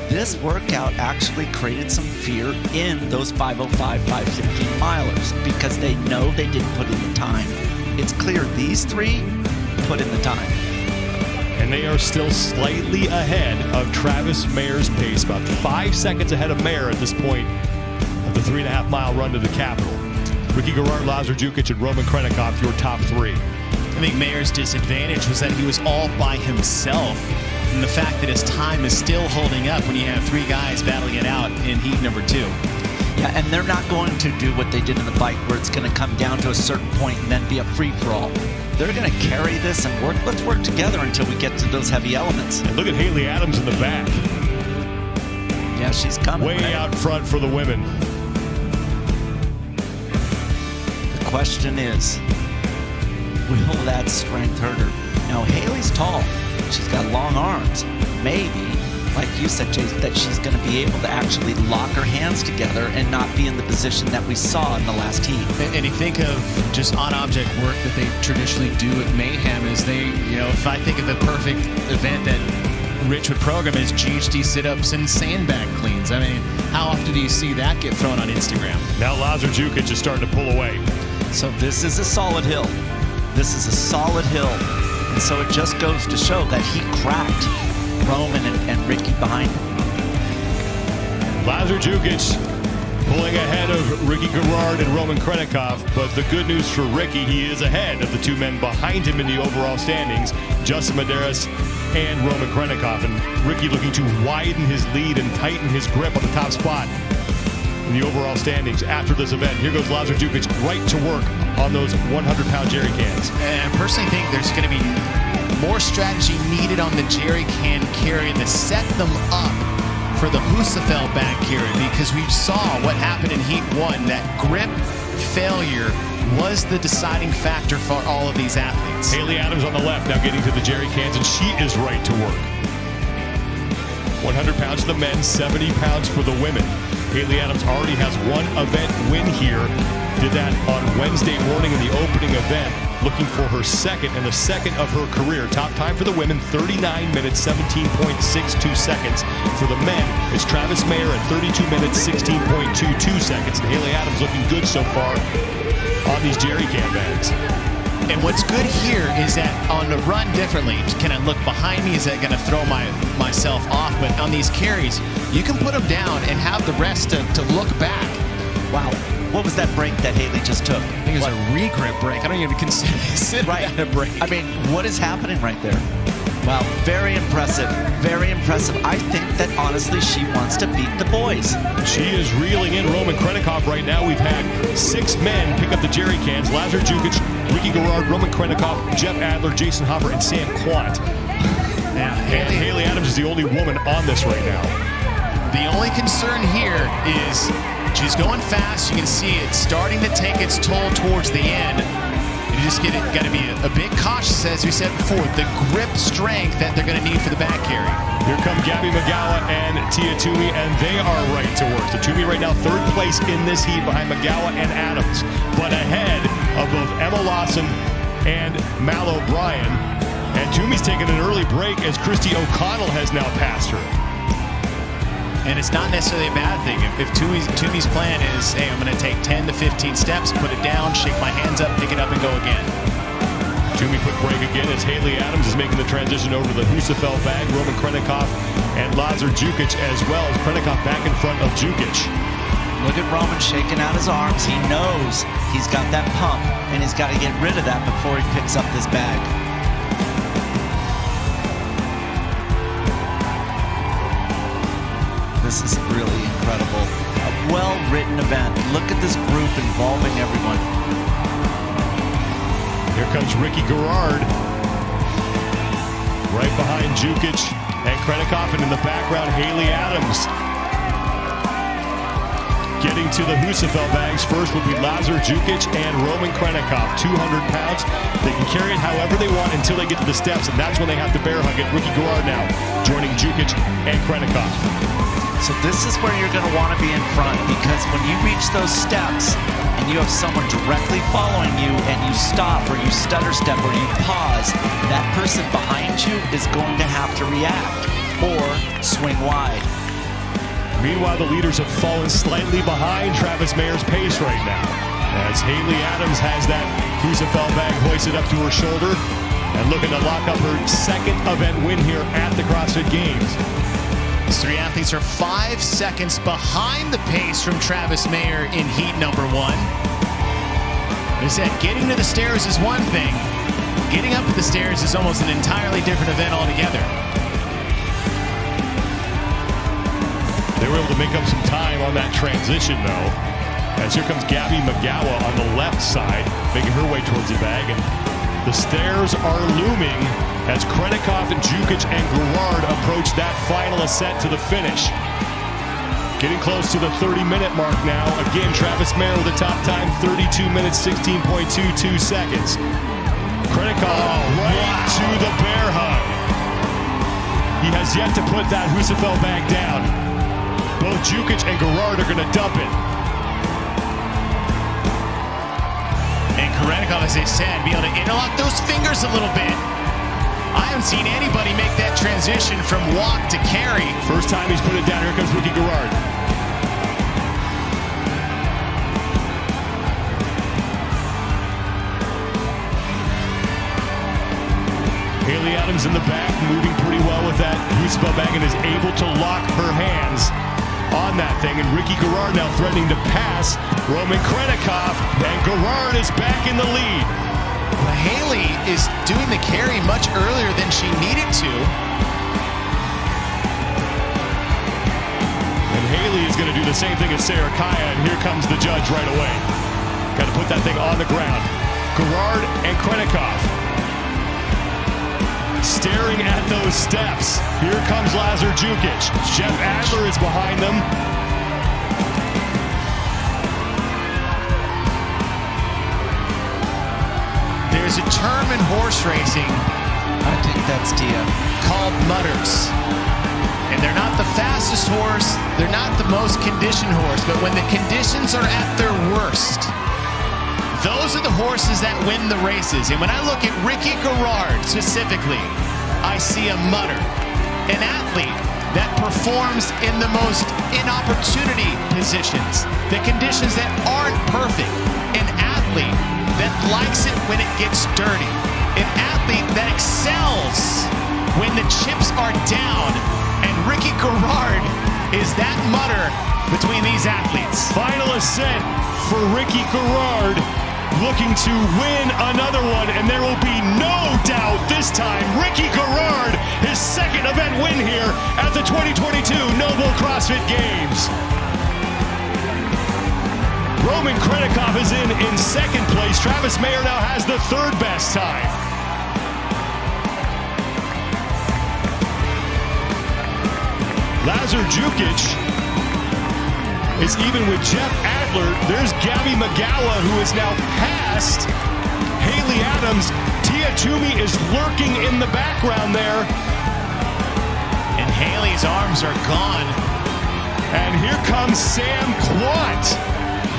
[SPEAKER 1] This workout actually created some fear in those 5:05, 5:15 milers because they know they didn't put in the time. It's clear these 3 put in the time.
[SPEAKER 3] And they are still slightly ahead of Travis Mayer's pace, about 5 seconds ahead of Mayer at this point of the 3.5-mile run to the Capitol. Ricky Garrard, Lazar Jukic, and Roman Krennikov, your top 3.
[SPEAKER 2] I think Mayer's disadvantage was that he was all by himself, and the fact that his time is still holding up when you have 3 guys battling it out in heat number 2.
[SPEAKER 1] Yeah, and they're not going to do what they did in the bike where it's going to come down to a certain point and then be a free-for-all. They're going to carry this and work. Let's work together until we get to those heavy elements.
[SPEAKER 3] And look at Haley Adams in the back.
[SPEAKER 1] Yeah, she's coming.
[SPEAKER 3] Way out front for the women.
[SPEAKER 1] The question is, will that strength hurt her? Now, Haley's tall. She's got long arms. Maybe, like you said, Chase, that she's going to be able to actually lock her hands together and not be in the position that we saw in the last heat.
[SPEAKER 2] And you think of just on-object work that they traditionally do at Mayhem is if I think of the perfect event that Rich would program is GHD sit-ups and sandbag cleans. I mean, how often do you see that get thrown on Instagram?
[SPEAKER 3] Now Lazar Jukic is starting to pull away.
[SPEAKER 1] So this is a solid hill. This is a solid hill. And so it just goes to show that he cracked Roman and Ricky behind him.
[SPEAKER 3] Lazar Jukic pulling ahead of Ricky Garrard and Roman Krennikov, but the good news for Ricky, he is ahead of the 2 men behind him in the overall standings, Justin Medeiros and Roman Krennikov, and Ricky looking to widen his lead and tighten his grip on the top spot. in the overall standings after this event. Here goes Lazar Jukic right to work on those 100-pound jerry cans.
[SPEAKER 2] And I personally think there's going to be more strategy needed on the jerry can carry to set them up for the Husafell bag carry, because we saw what happened in Heat 1. That grip failure was the deciding factor for all of these athletes.
[SPEAKER 3] Haley Adams on the left now getting to the jerry cans, and she is right to work. 100 pounds for the men, 70 pounds for the women. Haley Adams already has one event win here. Did that on Wednesday morning in the opening event, looking for her second and the second of her career. Top time for the women, 39 minutes, 17.62 seconds. For the men, it's Travis Mayer at 32 minutes, 16.22 seconds. And Haley Adams looking good so far on these jerry can bags.
[SPEAKER 2] And what's good here is that on the run differently, can I look behind me? Is that going to throw myself off? But on these carries, you can put them down and have the rest to look back.
[SPEAKER 1] Wow. What was that break that Haley just took?
[SPEAKER 2] I think it was a regrip break. I don't even consider that a break.
[SPEAKER 1] I mean, what is happening right there? Wow, very impressive. Very impressive. I think that, honestly, she wants to beat the boys.
[SPEAKER 3] She is reeling in Roman Krennikov right now. We've had 6 men pick up the jerry cans. Lazar Jukic, Ricky Garrard, Roman Krennikov, Jeff Adler, Jason Hopper, and Sam Quant.
[SPEAKER 2] Yeah,
[SPEAKER 3] Haley Adams is the only woman on this right now.
[SPEAKER 2] The only concern here is she's going fast. You can see it starting to take its toll towards the end. You just got to be a bit cautious, as we said before, the grip strength that they're going to need for the back carry.
[SPEAKER 3] Here come Gabby Magawa and Tia Toomey, and they are right to work. So Toomey right now 3rd place in this heat behind Magawa and Adams, but ahead of both Emma Lawson and Mal O'Brien. And Toomey's taking an early break as Christy O'Connell has now passed her.
[SPEAKER 2] And it's not necessarily a bad thing. If Toomey's plan is, hey, I'm going to take 10 to 15 steps, put it down, shake my hands up, pick it up, and go again.
[SPEAKER 3] Toomey quick break again as Haley Adams is making the transition over to the Husafell bag. Roman Krennikov and Lazar Jukic as well, as Krennikov back in front of Jukic.
[SPEAKER 1] Look at Roman shaking out his arms. He knows he's got that pump, and he's got to get rid of that before he picks up this bag. This is really incredible. A well-written event. Look at this group involving everyone.
[SPEAKER 3] Here comes Ricky Garrard. Right behind Jukic and Krennikov, and in the background, Haley Adams. Getting to the Husafell bags first will be Lazar Jukic and Roman Krennikov. 200 pounds. They can carry it however they want until they get to the steps, and that's when they have to bear hug it. Ricky Garrard now joining Jukic and Krennikov.
[SPEAKER 1] So this is where you're going to want to be in front, because when you reach those steps and you have someone directly following you and you stop or you stutter step or you pause, that person behind you is going to have to react or swing wide.
[SPEAKER 3] Meanwhile, the leaders have fallen slightly behind Travis Mayer's pace right now, as Haley Adams has that Husafell bag hoisted up to her shoulder and looking to lock up her second event win here at the CrossFit Games.
[SPEAKER 2] These 3 athletes are 5 seconds behind the pace from Travis Mayer in heat number 1. They said getting to the stairs is one thing. Getting up the stairs is almost an entirely different event altogether.
[SPEAKER 3] They were able to make up some time on that transition, though, as here comes Gabby Magawa on the left side, making her way towards the bag, and the stairs are looming as Krennikov and Jukic and Garrard approach that final ascent to the finish. Getting close to the 30-minute mark now. Again, Travis Mayer with the top time, 32 minutes, 16.22 seconds. Krennikov right to the bear hug. He has yet to put that Husafell bag down. Both Jukic and Garrard are going to dump it.
[SPEAKER 2] And Krennikov, as I said, be able to interlock those fingers a little bit. I haven't seen anybody make that transition from walk to carry.
[SPEAKER 3] First time he's put it down. Here comes Ricky Garrard. Haley Adams in the back, moving pretty well with that Husafell bag, and is able to lock her hands on that thing. And Ricky Garrard now threatening to pass Roman Krennikov, and Garrard is back in the lead.
[SPEAKER 2] Well, Haley is doing the carry much earlier than she needed to.
[SPEAKER 3] And Haley is going to do the same thing as Sarah Kaya, and here comes the judge right away. Got to put that thing on the ground. Gerard and Krennikov staring at those steps. Here comes Lazar Jukic. Jeff Adler is behind them.
[SPEAKER 2] There's a term in horse racing,
[SPEAKER 1] I think that's Dia,
[SPEAKER 2] called mudders. And they're not the fastest horse, they're not the most conditioned horse, but when the conditions are at their worst, those are the horses that win the races. And when I look at Ricky Gerard specifically, I see a mudder, an athlete that performs in the most inopportunity positions, the conditions that aren't perfect, an athlete that likes it when it gets dirty, an athlete that excels when the chips are down. And Ricky Gerard is that mudder between these athletes.
[SPEAKER 3] Final ascent for Ricky Gerard, looking to win another one, and there will be no doubt this time Ricky Gerard, his second event win here at the 2022 Noble CrossFit Games. Roman Krennikov is in second place. Travis Mayer now has the third best time. Lazar Jukic is even with Jeff Adler. There's Gabby Magawa, who is now past Haley Adams. Tia Toomey is lurking in the background there.
[SPEAKER 2] And Haley's arms are gone.
[SPEAKER 3] And here comes Sam Quant.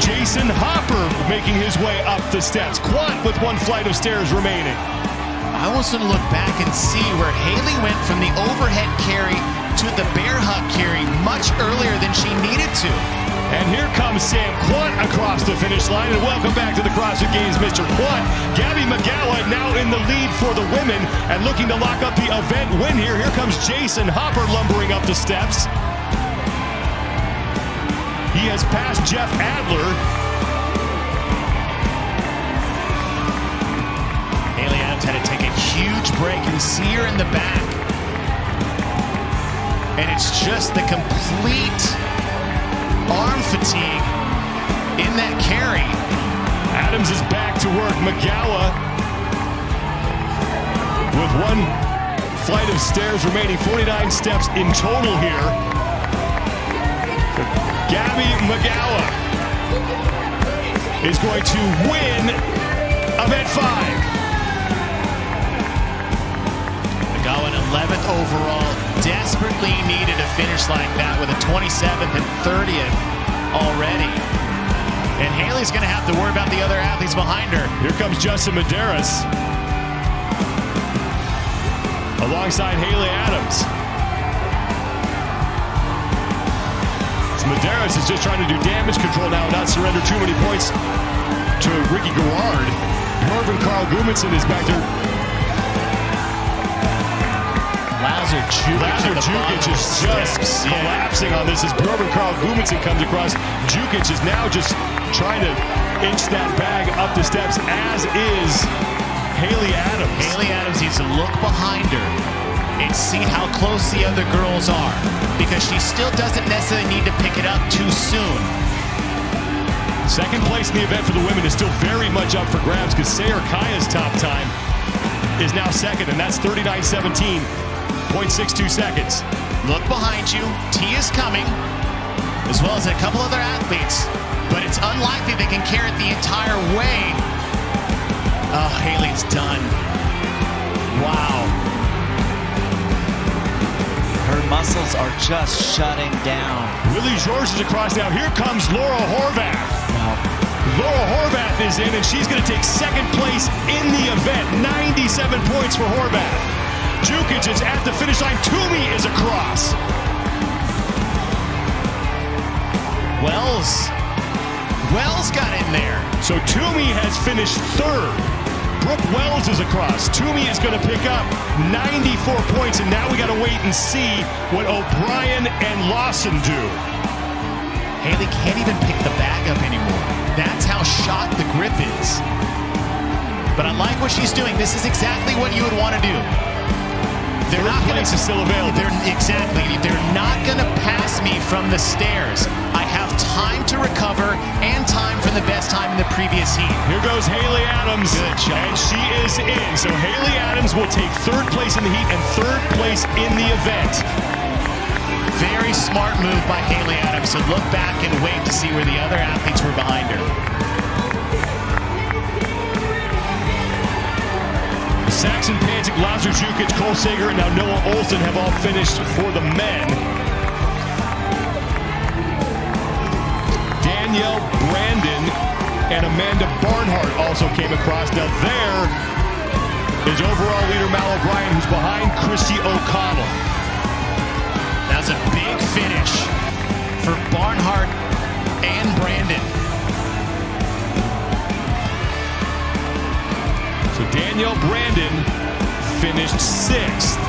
[SPEAKER 3] Jason Hopper making his way up the steps. Quant with one flight of stairs remaining.
[SPEAKER 2] I also want to look back and see where Haley went from the overhead carry to the bear hug carry much earlier than she needed to.
[SPEAKER 3] And here comes Sam Quant across the finish line. And welcome back to the CrossFit Games, Mr. Quant. Gabby Magawa now in the lead for the women and looking to lock up the event win here. Here comes Jason Hopper lumbering up the steps. He has passed Jeff Adler.
[SPEAKER 2] Haley Adams had to take a huge break. You can see her in the back. And it's just the complete arm fatigue in that carry.
[SPEAKER 3] Adams is back to work. Magawa with one flight of stairs remaining, 49 steps in total here. Gabby Magawa is going to win event 5.
[SPEAKER 2] Magawa in 11th overall, desperately needed a finish like that with a 27th and 30th already. And Haley's going to have to worry about the other athletes behind her.
[SPEAKER 3] Here comes Justin Medeiros alongside Haley Adams. Medeiros is just trying to do damage control now and not surrender too many points to Ricky Gerard. Bjorn Carl Gudmundsson is back there.
[SPEAKER 2] Lazar
[SPEAKER 3] Jukic is just collapsing on this as Bjorn Carl Gudmundsson comes across. Jukic is now just trying to inch that bag up the steps, as is Haley Adams.
[SPEAKER 2] Haley Adams needs to look behind her and see how close the other girls are, because she still doesn't necessarily need to pick it up too soon.
[SPEAKER 3] Second place in the event for the women is still very much up for grabs, because Sarah Kaya's top time is now second, and that's 39:17, 0.62 seconds.
[SPEAKER 2] Look behind you. Tia's coming, as well as a couple other athletes, but it's unlikely they can carry it the entire way. Oh, Haley's done. Wow.
[SPEAKER 1] Her muscles are just shutting down.
[SPEAKER 3] Willie George is across now. Here comes Laura Horvath.
[SPEAKER 1] Wow.
[SPEAKER 3] Laura Horvath is in, and she's going to take second place in the event. 97 points for Horvath. Jukic is at the finish line. Toomey is across.
[SPEAKER 2] Wells got in there.
[SPEAKER 3] So Toomey has finished third. Brooke Wells is across. Toomey is going to pick up 94 points, and now we got to wait and see what O'Brien and Lawson do.
[SPEAKER 2] Haley can't even pick the bag up anymore. That's how shot the grip is. But I like what she's doing. This is exactly what you would want to do. They're not
[SPEAKER 3] place is still available.
[SPEAKER 2] Exactly. They're not going to pass me from the stairs. I have time to recover and time from the best time in the previous heat.
[SPEAKER 3] Here goes Haley Adams.
[SPEAKER 2] Good shot.
[SPEAKER 3] And she is in. So Haley Adams will take 3rd place in the heat and 3rd place in the event.
[SPEAKER 2] Very smart move by Haley Adams to look back and wait to see where the other athletes were behind her.
[SPEAKER 3] Saxon Pantic, Lazar Jukic, Cole Sager, and now Noah Olsen have all finished for the men. Danielle Brandon and Amanda Barnhart also came across. Now there is overall leader Mal O'Brien, who's behind Christy O'Connell.
[SPEAKER 2] That's a big finish for Barnhart and Brandon.
[SPEAKER 3] So Danielle Brandon finished 6th.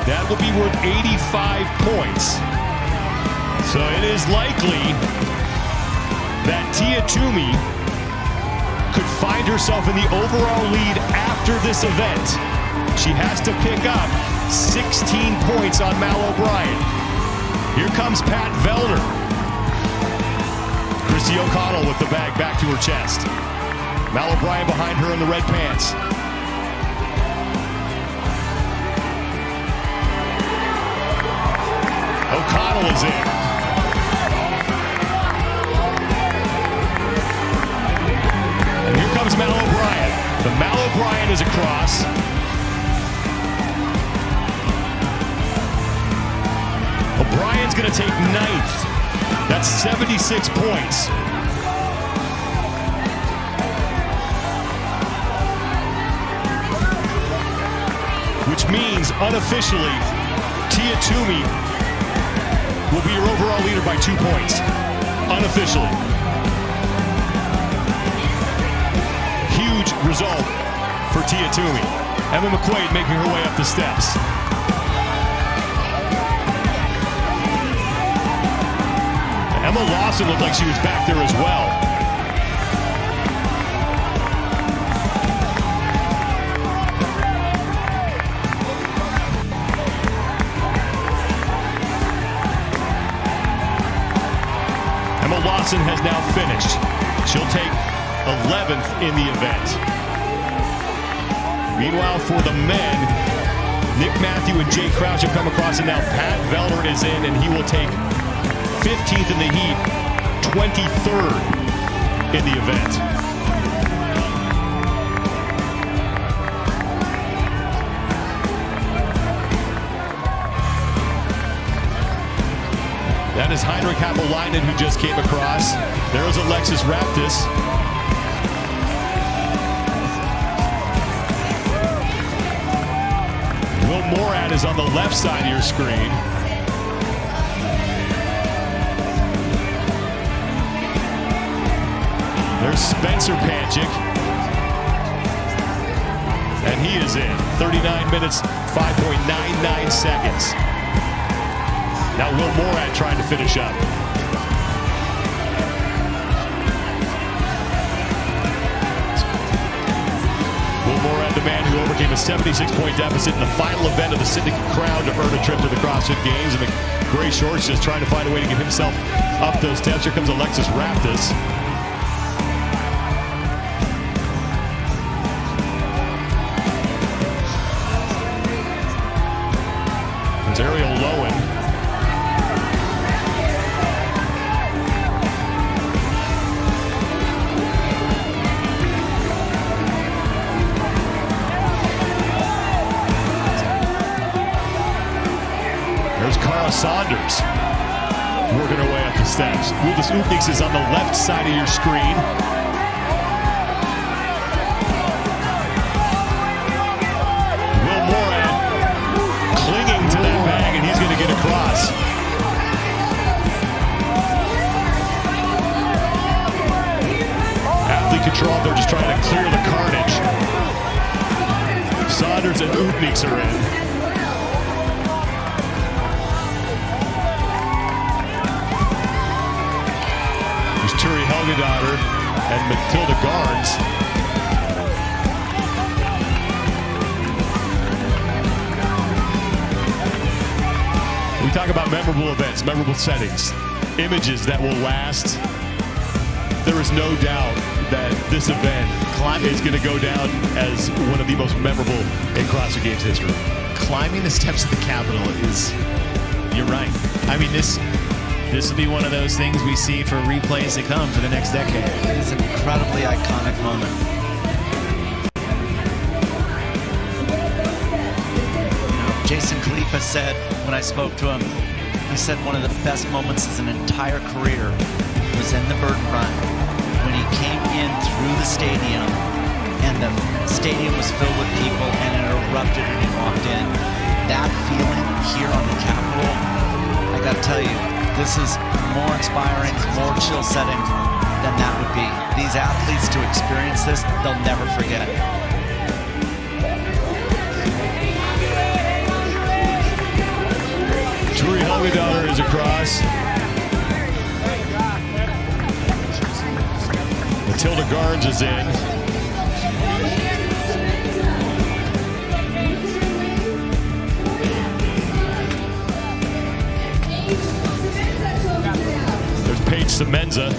[SPEAKER 3] That will be worth 85 points. So it is likely that Tia Toomey could find herself in the overall lead after this event. She has to pick up 16 points on Mal O'Brien. Here comes Pat Vellner. Christy O'Connell with the bag back to her chest. Mal O'Brien behind her in the red pants. O'Connell is in. And here comes Mal O'Brien. The Mal O'Brien is across. O'Brien's going to take 9th. That's 76 points. Which means, unofficially, Tia Toomey will be your overall leader by 2 points. Unofficially. Huge result for Tia Toomey. Emma McQuaid making her way up the steps. Emma Lawson looked like she was back there as well. Emma Lawson has now finished. She'll take 11th in the event. Meanwhile, for the men, Nick Matthew and Jay Crouch have come across, and now Pat Vellner is in, and he will take 15th in the heat, 23rd in the event. That is Heinrich Happelainen, who just came across. There is Alexis Raptis. Will Morad is on the left side of your screen. There's Spencer Panchik. And he is in. 39 minutes, 5.99 seconds. Now Will Morad trying to finish up. Will Morad, the man who overcame a 76-point deficit in the final event of the Syndicate Crown to earn a trip to the CrossFit Games. And the gray shorts just trying to find a way to get himself up those steps. Here comes Alexis Raptis. Ariel Lowen. There's Cara Saunders working her way up the steps. Uldis Utniks is on the left side of your screen. Will Morad clinging to that bag, and he's going to get across. Athlete control, they're just trying to clear the carnage. Saunders and Utniks are in. There's Turi Helgadottir and Matilda Garnes. talk about memorable events, memorable settings, images that will last. There is no doubt that this event is going to go down as one of the most memorable in CrossFit Games history.
[SPEAKER 2] Climbing the steps of the Capitol is, you're right. I mean, this will be one of those things we see for replays to come for the next decade.
[SPEAKER 1] It is an incredibly iconic moment. Jason Khalifa said, when I spoke to him, he said one of the best moments of his entire career was in the Burden Run, when he came in through the stadium and the stadium was filled with people and it erupted when he walked in. That feeling here on the Capitol, I gotta tell you, this is more inspiring, more chill setting than that would be. These athletes, to experience this, they'll never forget.
[SPEAKER 3] Turi Helgadaughter is across. Matilda Garnes is in. There's Paige Semenza.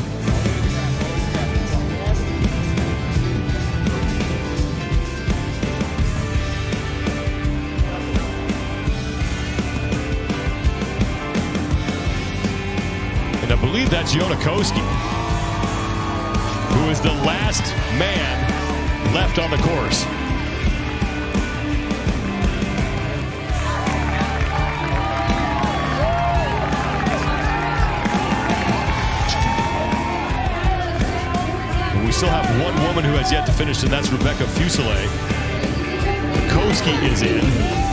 [SPEAKER 3] And I believe that's Yona Koski, who is the last man left on the course. And we still have one woman who has yet to finish, and that's Rebecca Fuselier. Koski is in.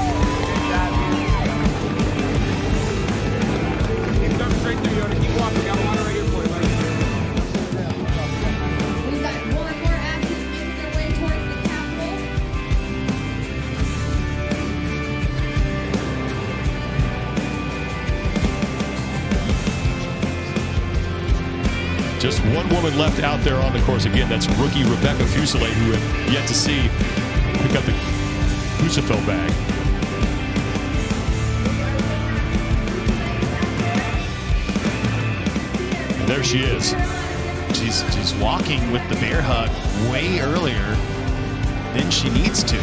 [SPEAKER 3] Just one woman left out there on the course. Again, that's rookie Rebecca Fuselier, who have yet to see pick up the Husafel bag. And there she is.
[SPEAKER 2] She's walking with the bear hug way earlier than she needs to.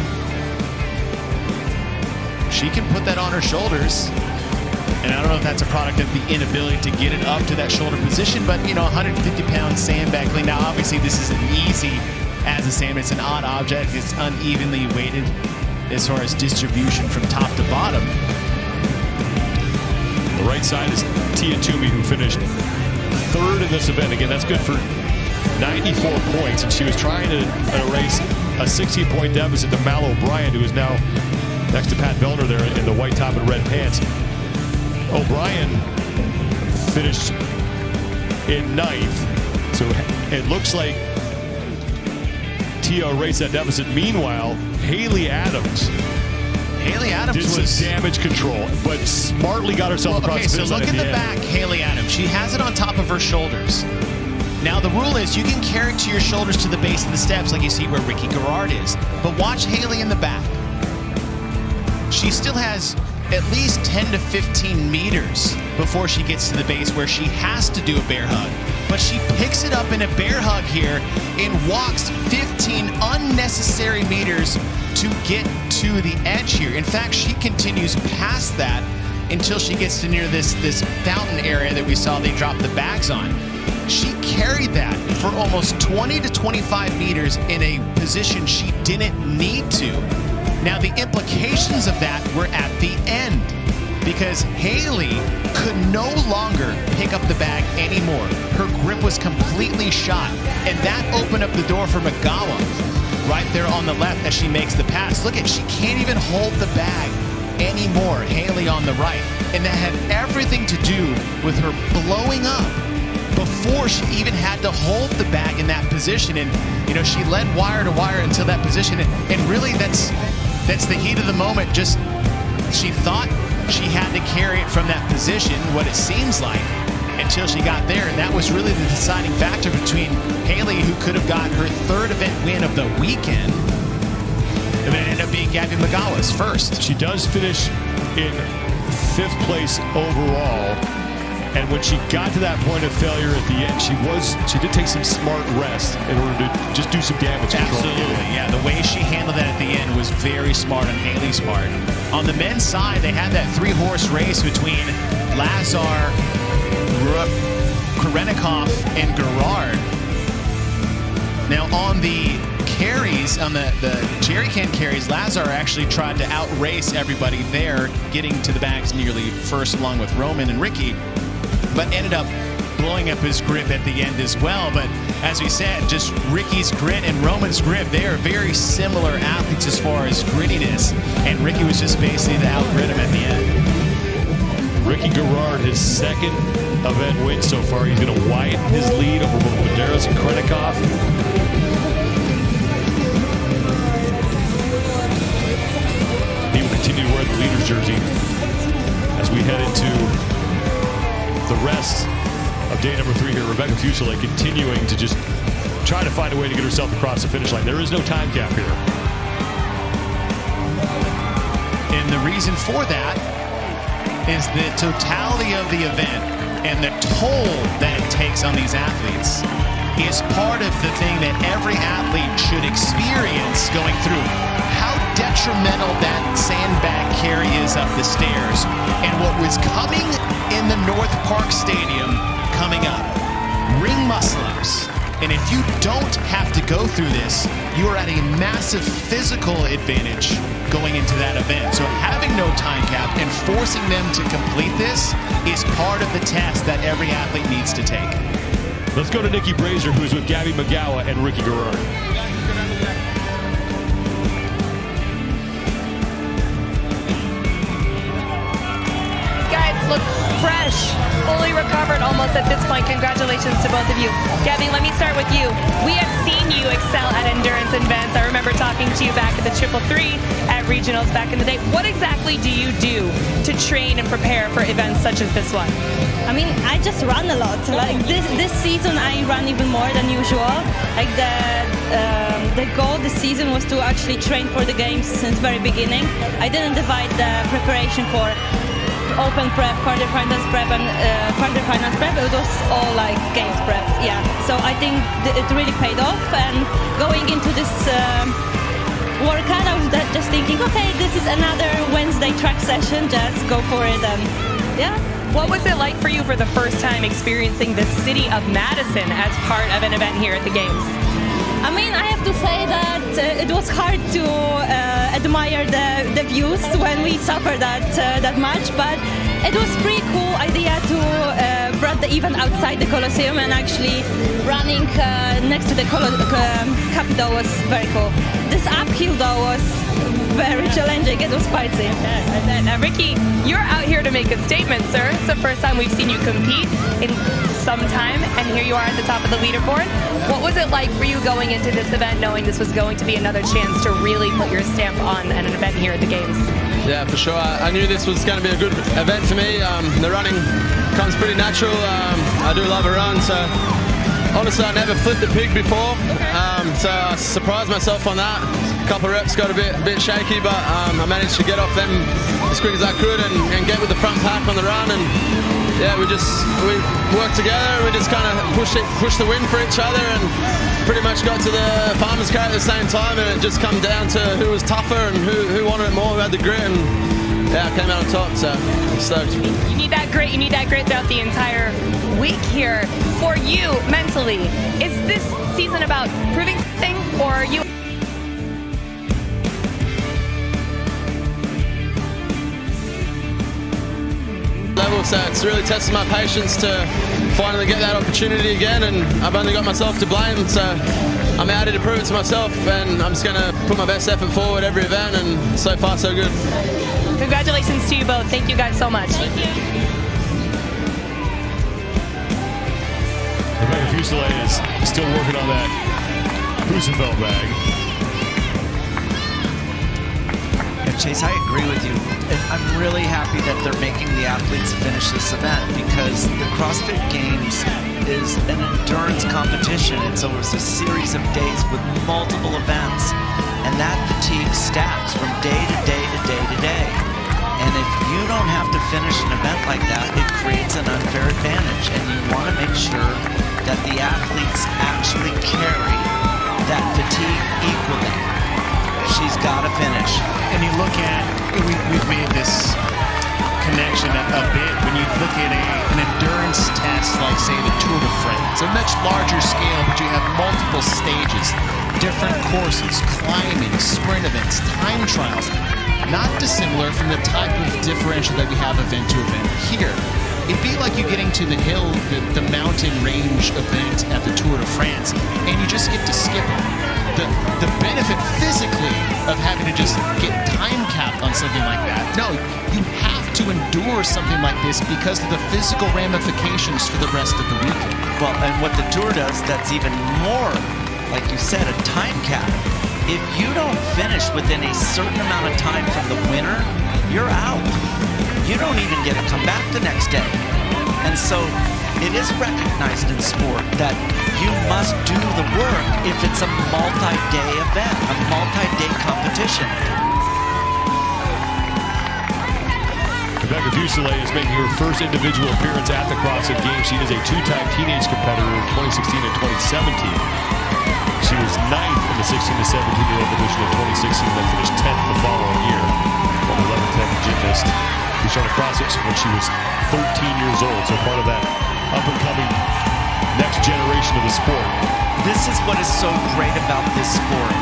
[SPEAKER 2] She can put that on her shoulders. And I don't know if that's a product of the inability to get it up to that shoulder position, but, you know, 150-pound sandbag clean. Now, obviously, this isn't easy as a sandbag. It's an odd object. It's unevenly weighted as far as distribution from top to bottom.
[SPEAKER 3] The right side is Tia Toomey, who finished third in this event. Again, that's good for 94 points, and she was trying to erase a 16-point deficit to Mal O'Brien, who is now next to Pat Vellner there in the white top and red pants. O'Brien finished in ninth, so it looks like Tia erased that deficit. Meanwhile, Haley Adams did some damage control, but smartly got herself across the finish line.
[SPEAKER 2] So look at the back, Haley Adams. She has it on top of her shoulders. Now the rule is you can carry it to your shoulders to the base of the steps, like you see where Ricky Garrard is. But watch Haley in the back. She still has at least 10 to 15 meters before she gets to the base where she has to do a bear hug. But she picks it up in a bear hug here and walks 15 unnecessary meters to get to the edge here. In fact, she continues past that until she gets to near this fountain area that we saw they dropped the bags on. She carried that for almost 20 to 25 meters in a position she didn't need to. Now, the implications of that were at the end because Haley could no longer pick up the bag anymore. Her grip was completely shot, and that opened up the door for Magawa right there on the left as she makes the pass. Look at, she can't even hold the bag anymore, Haley on the right. And that had everything to do with her blowing up before she even had to hold the bag in that position. And, you know, she led wire to wire until that position. And really, that's the heat of the moment. Just, she thought she had to carry it from that position, what it seems like, until she got there. And that was really the deciding factor between Haley, who could have got her third event win of the weekend, and then ended up being Gabby Magawa's first.
[SPEAKER 3] She does finish in 5th place overall. And when she got to that point of failure at the end, she did take some smart rest in order to just do some damage control.
[SPEAKER 2] Absolutely, yeah. The way she handled that at the end was very smart and Haley smart. On the men's side, they had that 3-horse race between Lazar, Karenikov, and Gerard. Now on the carries, on the jerry can carries, Lazar actually tried to outrace everybody there, getting to the bags nearly first along with Roman and Ricky, but ended up blowing up his grip at the end as well. But as we said, just Ricky's grit and Roman's grip, they are very similar athletes as far as grittiness, and Ricky was just basically to outgrit him at the end.
[SPEAKER 3] Ricky Gerard, his 2nd event win so far. He's going to widen his lead over both Medeiros and Karenikov. He will continue to wear the leader's jersey as we head into the rest of day number 3 here. Rebecca Fuselier continuing to just try to find a way to get herself across the finish line. There is no time cap here.
[SPEAKER 2] And the reason for that is the totality of the event and the toll that it takes on these athletes is part of the thing that every athlete should experience going through. How detrimental that sandbag carry is up the stairs, and what was coming in the North Park Stadium coming up, ring muscle-ups. And if you don't have to go through this, you are at a massive physical advantage going into that event. So having no time cap and forcing them to complete this is part of the test that every athlete needs to take.
[SPEAKER 3] Let's go to Nikki Brazier, who's with Gabby McGowan and Ricky Gerard.
[SPEAKER 8] Guys, look fresh, fully recovered almost at this point. Congratulations to both of you. Gabby, let me start with you. We have seen you excel at endurance events. I remember talking to you back at the 333 at regionals back in the day. What exactly do you do to train and prepare for events such as this one?
[SPEAKER 9] I mean, I just run a lot. Like this season, I run even more than usual. Like the goal this season was to actually train for the games since very beginning. I didn't divide the preparation for open prep, quarterfinals prep, and quarterfinals prep. It was all like games prep. Yeah. So I think it really paid off. And going into this workout, I was just thinking, okay, this is another Wednesday track session. Just go for it. And yeah.
[SPEAKER 8] What was it like for you for the first time experiencing the city of Madison as part of an event here at the Games?
[SPEAKER 9] I mean, I have to say that it was hard to admire the views when we suffered that much, but it was pretty cool idea to bring the event outside the Colosseum, and actually running next to the Capitol was very cool. This uphill though was very challenging. It was spicy.
[SPEAKER 8] Now, Ricky, you're out here to make a statement, sir. It's the first time we've seen you compete in some time, and here you are at the top of the leaderboard. What was it like for you going into this event, knowing this was going to be another chance to really put your stamp on an event here at the Games?
[SPEAKER 10] Yeah, for sure. I knew this was going to be a good event for me. The running comes pretty natural. I do love a run, so honestly, I never flipped a pig before, so I surprised myself on that. A couple of reps got a bit shaky, but I managed to get off them as quick as I could and get with the front pack on the run. And yeah, we worked together. We just kind of pushed the win for each other, and pretty much got to the farmer's carry at the same time. And it just come down to who was tougher and who wanted it more, who had the grit. And yeah, I came out on top, so I'm stoked.
[SPEAKER 8] You need that grit. You need that grit throughout the entire week here. For you, mentally, is this season about proving something, or are you...
[SPEAKER 10] level, so it's really tested my patience to finally get that opportunity again, and I've only got myself to blame, so I'm out here to prove it to myself, and I'm just going to put my best effort forward every event, and so far so good.
[SPEAKER 8] Congratulations to you both. Thank you guys so much.
[SPEAKER 9] Thank you.
[SPEAKER 3] Rebecca Fuselier is still working on that Roosevelt bag.
[SPEAKER 1] Chase, I agree with you. I'm really happy that they're making the athletes finish this event, because the CrossFit Games is an endurance competition. It's a series of days with multiple events, and that fatigue stacks from day to day to day to day. And if you don't have to finish an event like that, it creates an unfair advantage, and you want to make sure that the athletes actually carry that fatigue equally. She's got to finish.
[SPEAKER 2] And you look at, we've made this connection a bit when you look at an endurance test like, say, the Tour de France, a much larger scale, but you have multiple stages, different courses, climbing, sprint events, time trials, not dissimilar from the type of differential that we have event to event here. It'd be like you getting to the hill, the mountain range event at the Tour de France, and you just get to skip it. The benefit physically of having to just get time capped on something like that, no, you have to endure something like this because of the physical ramifications for the rest of the weekend.
[SPEAKER 1] Well, and what the Tour does that's even more, like you said, a time cap. If you don't finish within a certain amount of time from the winner, you're out. You don't even get to come back the next day. And so it is recognized in sport that you must do the work if it's a multi-day event, a multi-day competition.
[SPEAKER 3] Rebecca Fuselier is making her first individual appearance at the CrossFit Games. She is a two-time teenage competitor in 2016 and 2017. She was 9th in the 16 to 17-year-old division in 2016 and then finished 10th the following year. An 11th gymnast who started CrossFit when she was 13 years old, so part of that up-and-coming next generation of the sport.
[SPEAKER 1] This is what is so great about this sport.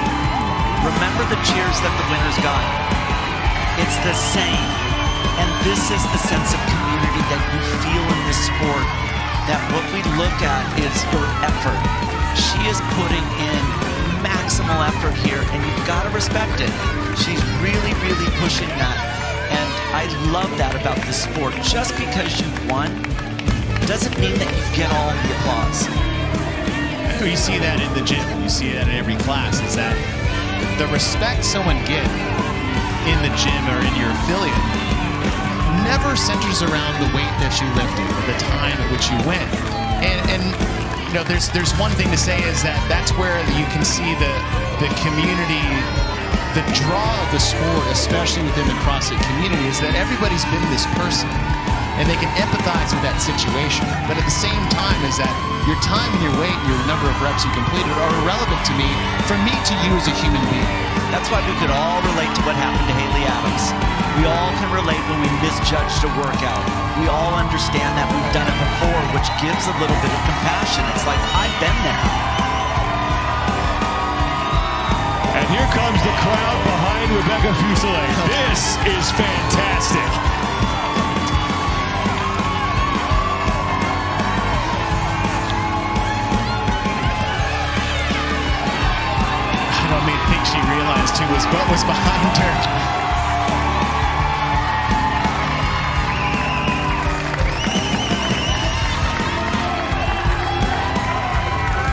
[SPEAKER 1] Remember the cheers that the winners got? It's the same. And this is the sense of community that you feel in this sport, that what we look at is her effort. She is putting in maximal effort here, and you've got to respect it. She's really, really pushing that. And I love that about this sport. Just because you won doesn't mean that you get all the applause.
[SPEAKER 2] You see that in the gym. You see that in every class. Is that the respect someone gets in the gym or in your affiliate never centers around the weight that you lifted or the time at which you went. And you know, there's one thing to say is that that's where you can see the community, the draw of the sport, especially within the CrossFit community, is that everybody's been this person and they can empathize with that situation. But at the same time is that your time and your weight and your number of reps you completed are irrelevant to me, for me to you as a human being.
[SPEAKER 1] That's why we could all relate to what happened to Haley Adams. We all can relate when we misjudged a workout. We all understand that we've done it before, which gives a little bit of compassion. It's like, I've been there.
[SPEAKER 3] And here comes the crowd behind Rebecca Fuselier. This is fantastic.
[SPEAKER 2] I mean, I think she realized who was what was behind her.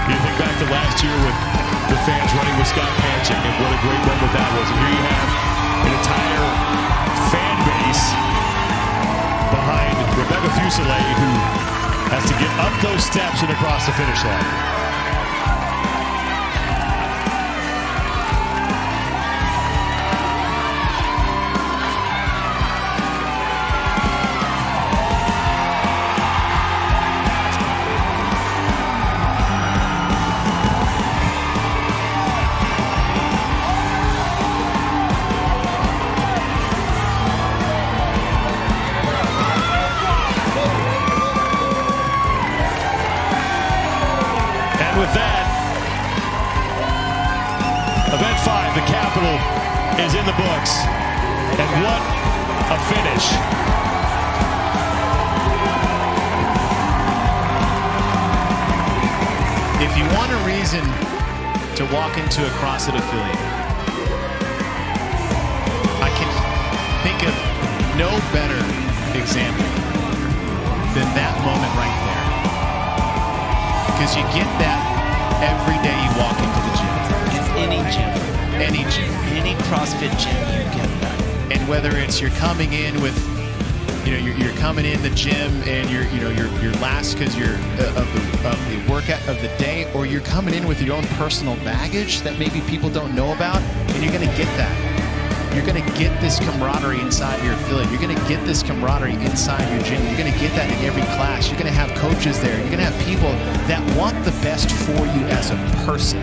[SPEAKER 3] You think back to last year with the fans running with Scott Panchik, and what a great moment that was. And here you have an entire fan base behind Rebecca Fuselier, who has to get up those steps and across the finish line. With that, event 5, the Capitol, is in the books. And what a finish.
[SPEAKER 2] If you want a reason to walk into a CrossFit affiliate, I can think of no better example than that moment right there. Because you get that every day you walk into the gym.
[SPEAKER 1] In any gym.
[SPEAKER 2] Any gym.
[SPEAKER 1] Any CrossFit gym, you get that.
[SPEAKER 2] And whether it's you're coming in with, you know, you're coming in the gym and you're last because you're of the workout of the day, or you're coming in with your own personal baggage that maybe people don't know about, and you're going to get that. You're going to get this camaraderie inside your affiliate. You're going to get this camaraderie inside your gym. You're going to get that in every class. You're going to have coaches there. You're going to have people that want the best for you as a person.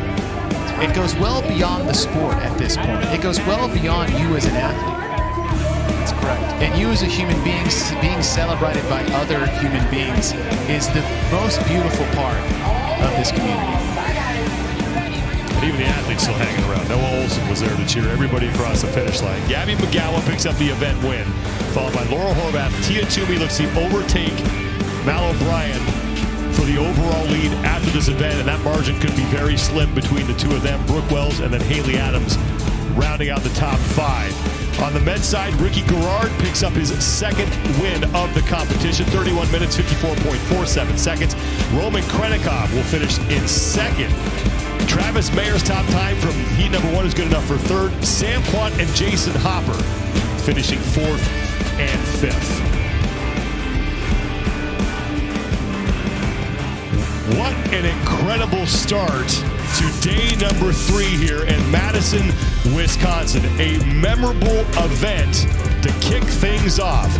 [SPEAKER 2] It goes well beyond the sport at this point. It goes well beyond you as an athlete. That's correct. And you as a human being being celebrated by other human beings is the most beautiful part of this community.
[SPEAKER 3] And even the athletes still hanging around. Noah Olsen was there to cheer everybody across the finish line. Gabby McGowan picks up the event win, followed by Laura Horvath. Tia Toomey looks to overtake Mal O'Brien for the overall lead after this event, and that margin could be very slim between the two of them. Brooke Wells and then Haley Adams rounding out the top 5. On the men's side, Ricky Garrard picks up his second win of the competition, 31 minutes, 54.47 seconds. Roman Krenikov will finish in second. Travis Mayer's top time from heat number 1 is good enough for third. Sam Quant and Jason Hopper finishing 4th and 5th. What an incredible start to day number 3 here in Madison, Wisconsin. A memorable event to kick things off.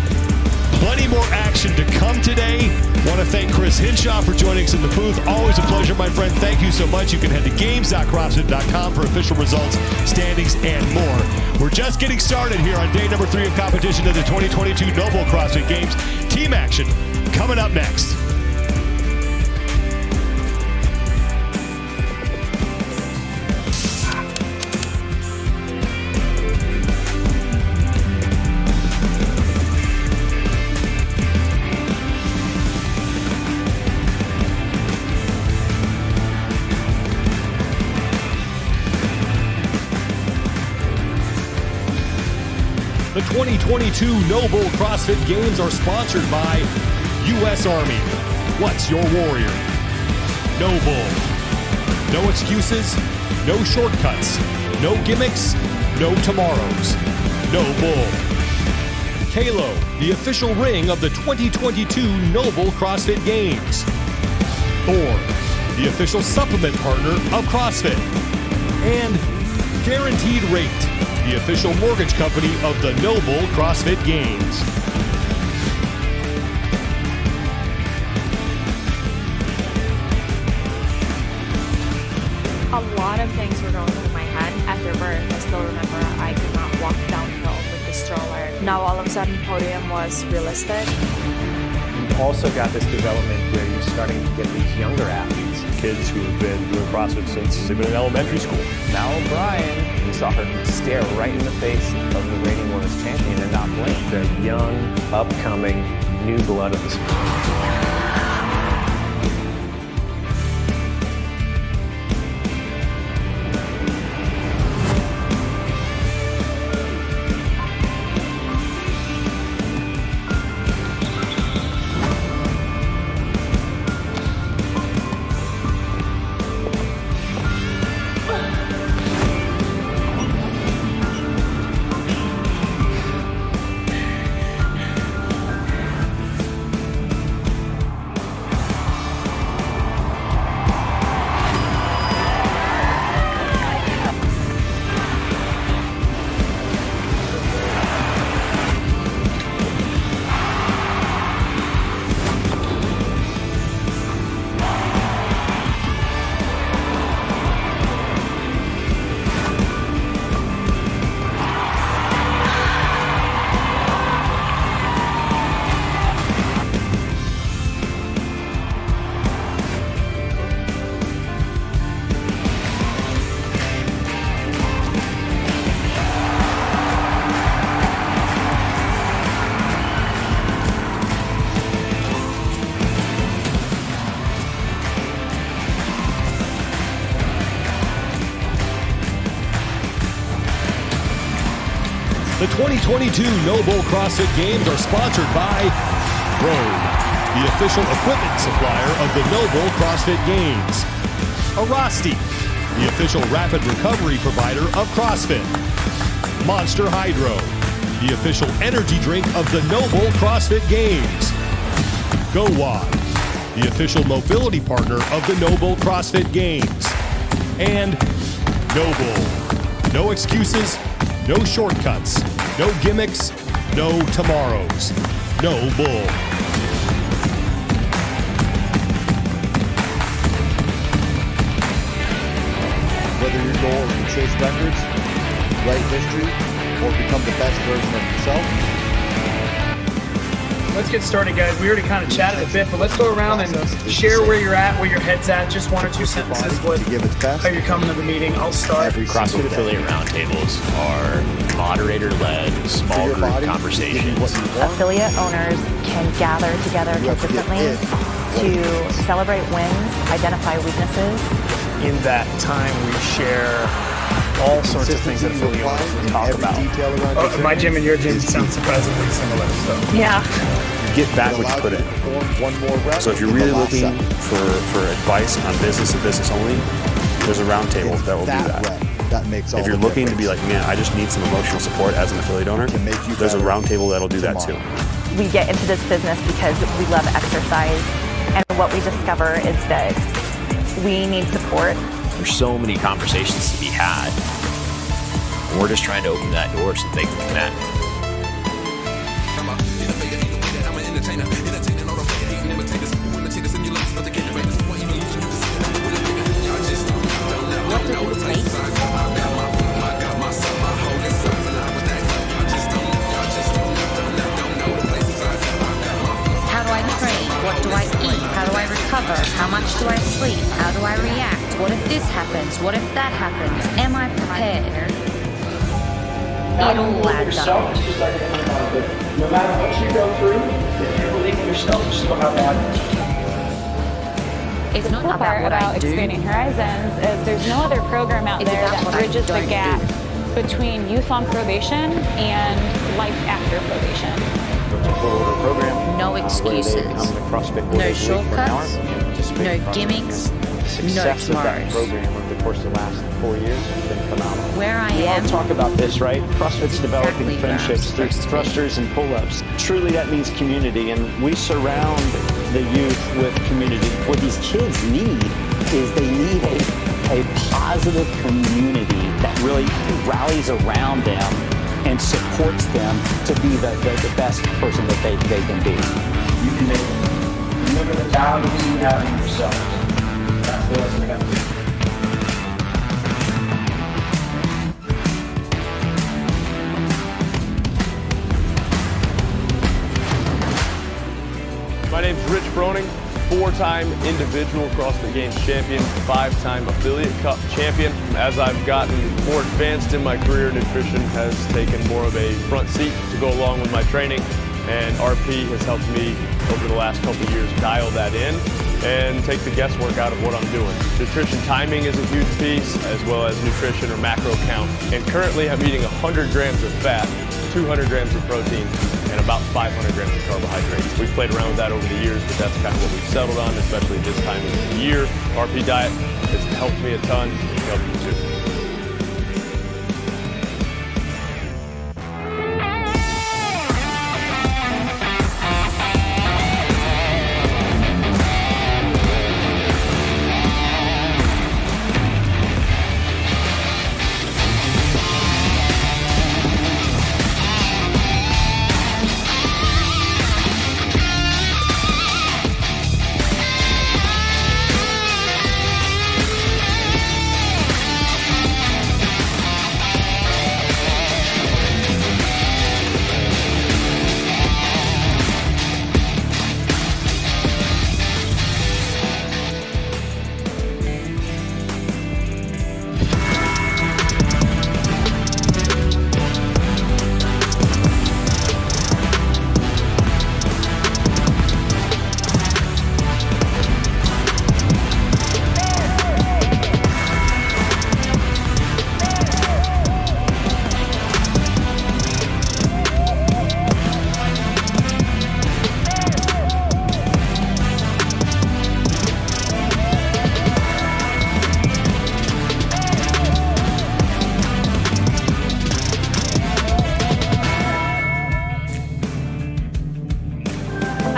[SPEAKER 3] Plenty more action to come today. Want to thank Chris Hinshaw for joining us in the booth. Always a pleasure, my friend. Thank you so much. You can head to games.crossfit.com for official results, standings, and more. We're just getting started here on day number 3 of competition of the 2022 Noble CrossFit Games. Team action coming up next. The 2022 Noble CrossFit Games are sponsored by U.S. Army. What's your warrior? Noble. No excuses, no shortcuts, no gimmicks, no tomorrows. Noble. Halo, the official ring of the 2022 Noble CrossFit Games. Thorn, the official supplement partner of CrossFit. And Guaranteed Rate, the official mortgage company of the Noble CrossFit Games.
[SPEAKER 11] A lot of things were going through my head. After birth, I still remember I could not walk downhill with the stroller. Now all of a sudden podium was realistic.
[SPEAKER 12] You've also got this development where you're starting to get these younger athletes.
[SPEAKER 13] Kids who have been doing CrossFit since they've been in elementary school.
[SPEAKER 12] Mal O'Brien, we saw her stare right in the face of the reigning women's champion and not blink. The young, upcoming, new blood of the sport.
[SPEAKER 3] The 2022 Noble CrossFit Games are sponsored by Rogue, the official equipment supplier of the Noble CrossFit Games. Arasti, the official rapid recovery provider of CrossFit. Monster Hydro, the official energy drink of the Noble CrossFit Games. GoWad, the official mobility partner of the Noble CrossFit Games. And Noble. No excuses, No shortcuts, no gimmicks, no tomorrows, no bull.
[SPEAKER 14] Whether your goal is to chase records, write history, or become the best version of yourself.
[SPEAKER 7] Let's get started, guys. We already kind of chatted a bit, but let's go around and share where you're at, where your head's at. Just 1 or 2 sentences with how you're coming to the meeting. I'll start.
[SPEAKER 2] CrossFit Affiliate Roundtables are moderator-led, small group conversations.
[SPEAKER 15] Affiliate owners can gather together consistently to celebrate wins, identify weaknesses.
[SPEAKER 12] In that time, we share all sorts of things that affiliate owners would talk about.
[SPEAKER 7] Oh, my gym and your gym sound surprisingly similar. So.
[SPEAKER 15] Yeah.
[SPEAKER 16] Get back what you put in. So if you're really looking for advice on business and business only, there's a roundtable that will do that. If you're looking to be like, man, I just need some emotional support as an affiliate owner, there's a roundtable that'll do that too.
[SPEAKER 15] We get into this business because we love exercise, and what we discover is that we need support.
[SPEAKER 2] There's so many conversations to be had. And we're just trying to open that door so they can connect.
[SPEAKER 17] How do I train? What do I eat? How do I recover? How much do I sleep? How do I react? What if this happens? What if that happens? Am I prepared? It all adds up.
[SPEAKER 7] No matter what you go through, if you believe in yourself, you still have that.
[SPEAKER 17] It's not
[SPEAKER 18] cool
[SPEAKER 17] about
[SPEAKER 18] part
[SPEAKER 17] what I
[SPEAKER 18] about
[SPEAKER 17] do.
[SPEAKER 18] Expanding Horizons is there's no other program out
[SPEAKER 17] It's
[SPEAKER 18] there
[SPEAKER 17] about
[SPEAKER 18] that
[SPEAKER 17] what I
[SPEAKER 18] bridges the
[SPEAKER 17] don't
[SPEAKER 18] gap
[SPEAKER 17] do.
[SPEAKER 18] between youth on probation and life after probation.
[SPEAKER 17] No excuses. No shortcuts. No gimmicks. No
[SPEAKER 12] Success of that
[SPEAKER 17] tomorrows.
[SPEAKER 12] program over the course of the last 4 years has been phenomenal.
[SPEAKER 17] Where I
[SPEAKER 12] We all
[SPEAKER 17] am.
[SPEAKER 12] talk about this, right? CrossFit's developing
[SPEAKER 17] exactly where I'm
[SPEAKER 12] friendships through
[SPEAKER 17] supposed to be.
[SPEAKER 12] thrusters and pull-ups. Truly, that means community, and we surround the youth with community.
[SPEAKER 19] What these kids need is they need a positive community that really rallies around them and supports them to be the best person that they can be.
[SPEAKER 7] You can make it. Remember the values you have in yourself. That's the lesson I got to do.
[SPEAKER 13] My name's Rich Froning, 4-time individual CrossFit Games champion, 5-time affiliate cup champion. As I've gotten more advanced in my career, nutrition has taken more of a front seat to go along with my training, and RP has helped me over the last couple of years dial that in and take the guesswork out of what I'm doing. Nutrition timing is a huge piece, as well as nutrition or macro count. And currently I'm eating 100 grams of fat, 200 grams of protein, and about 500 grams of carbohydrates. We've played around with that over the years, but that's kind of what we've settled on, especially this time of the year. RP diet has helped me a ton, it helped you too.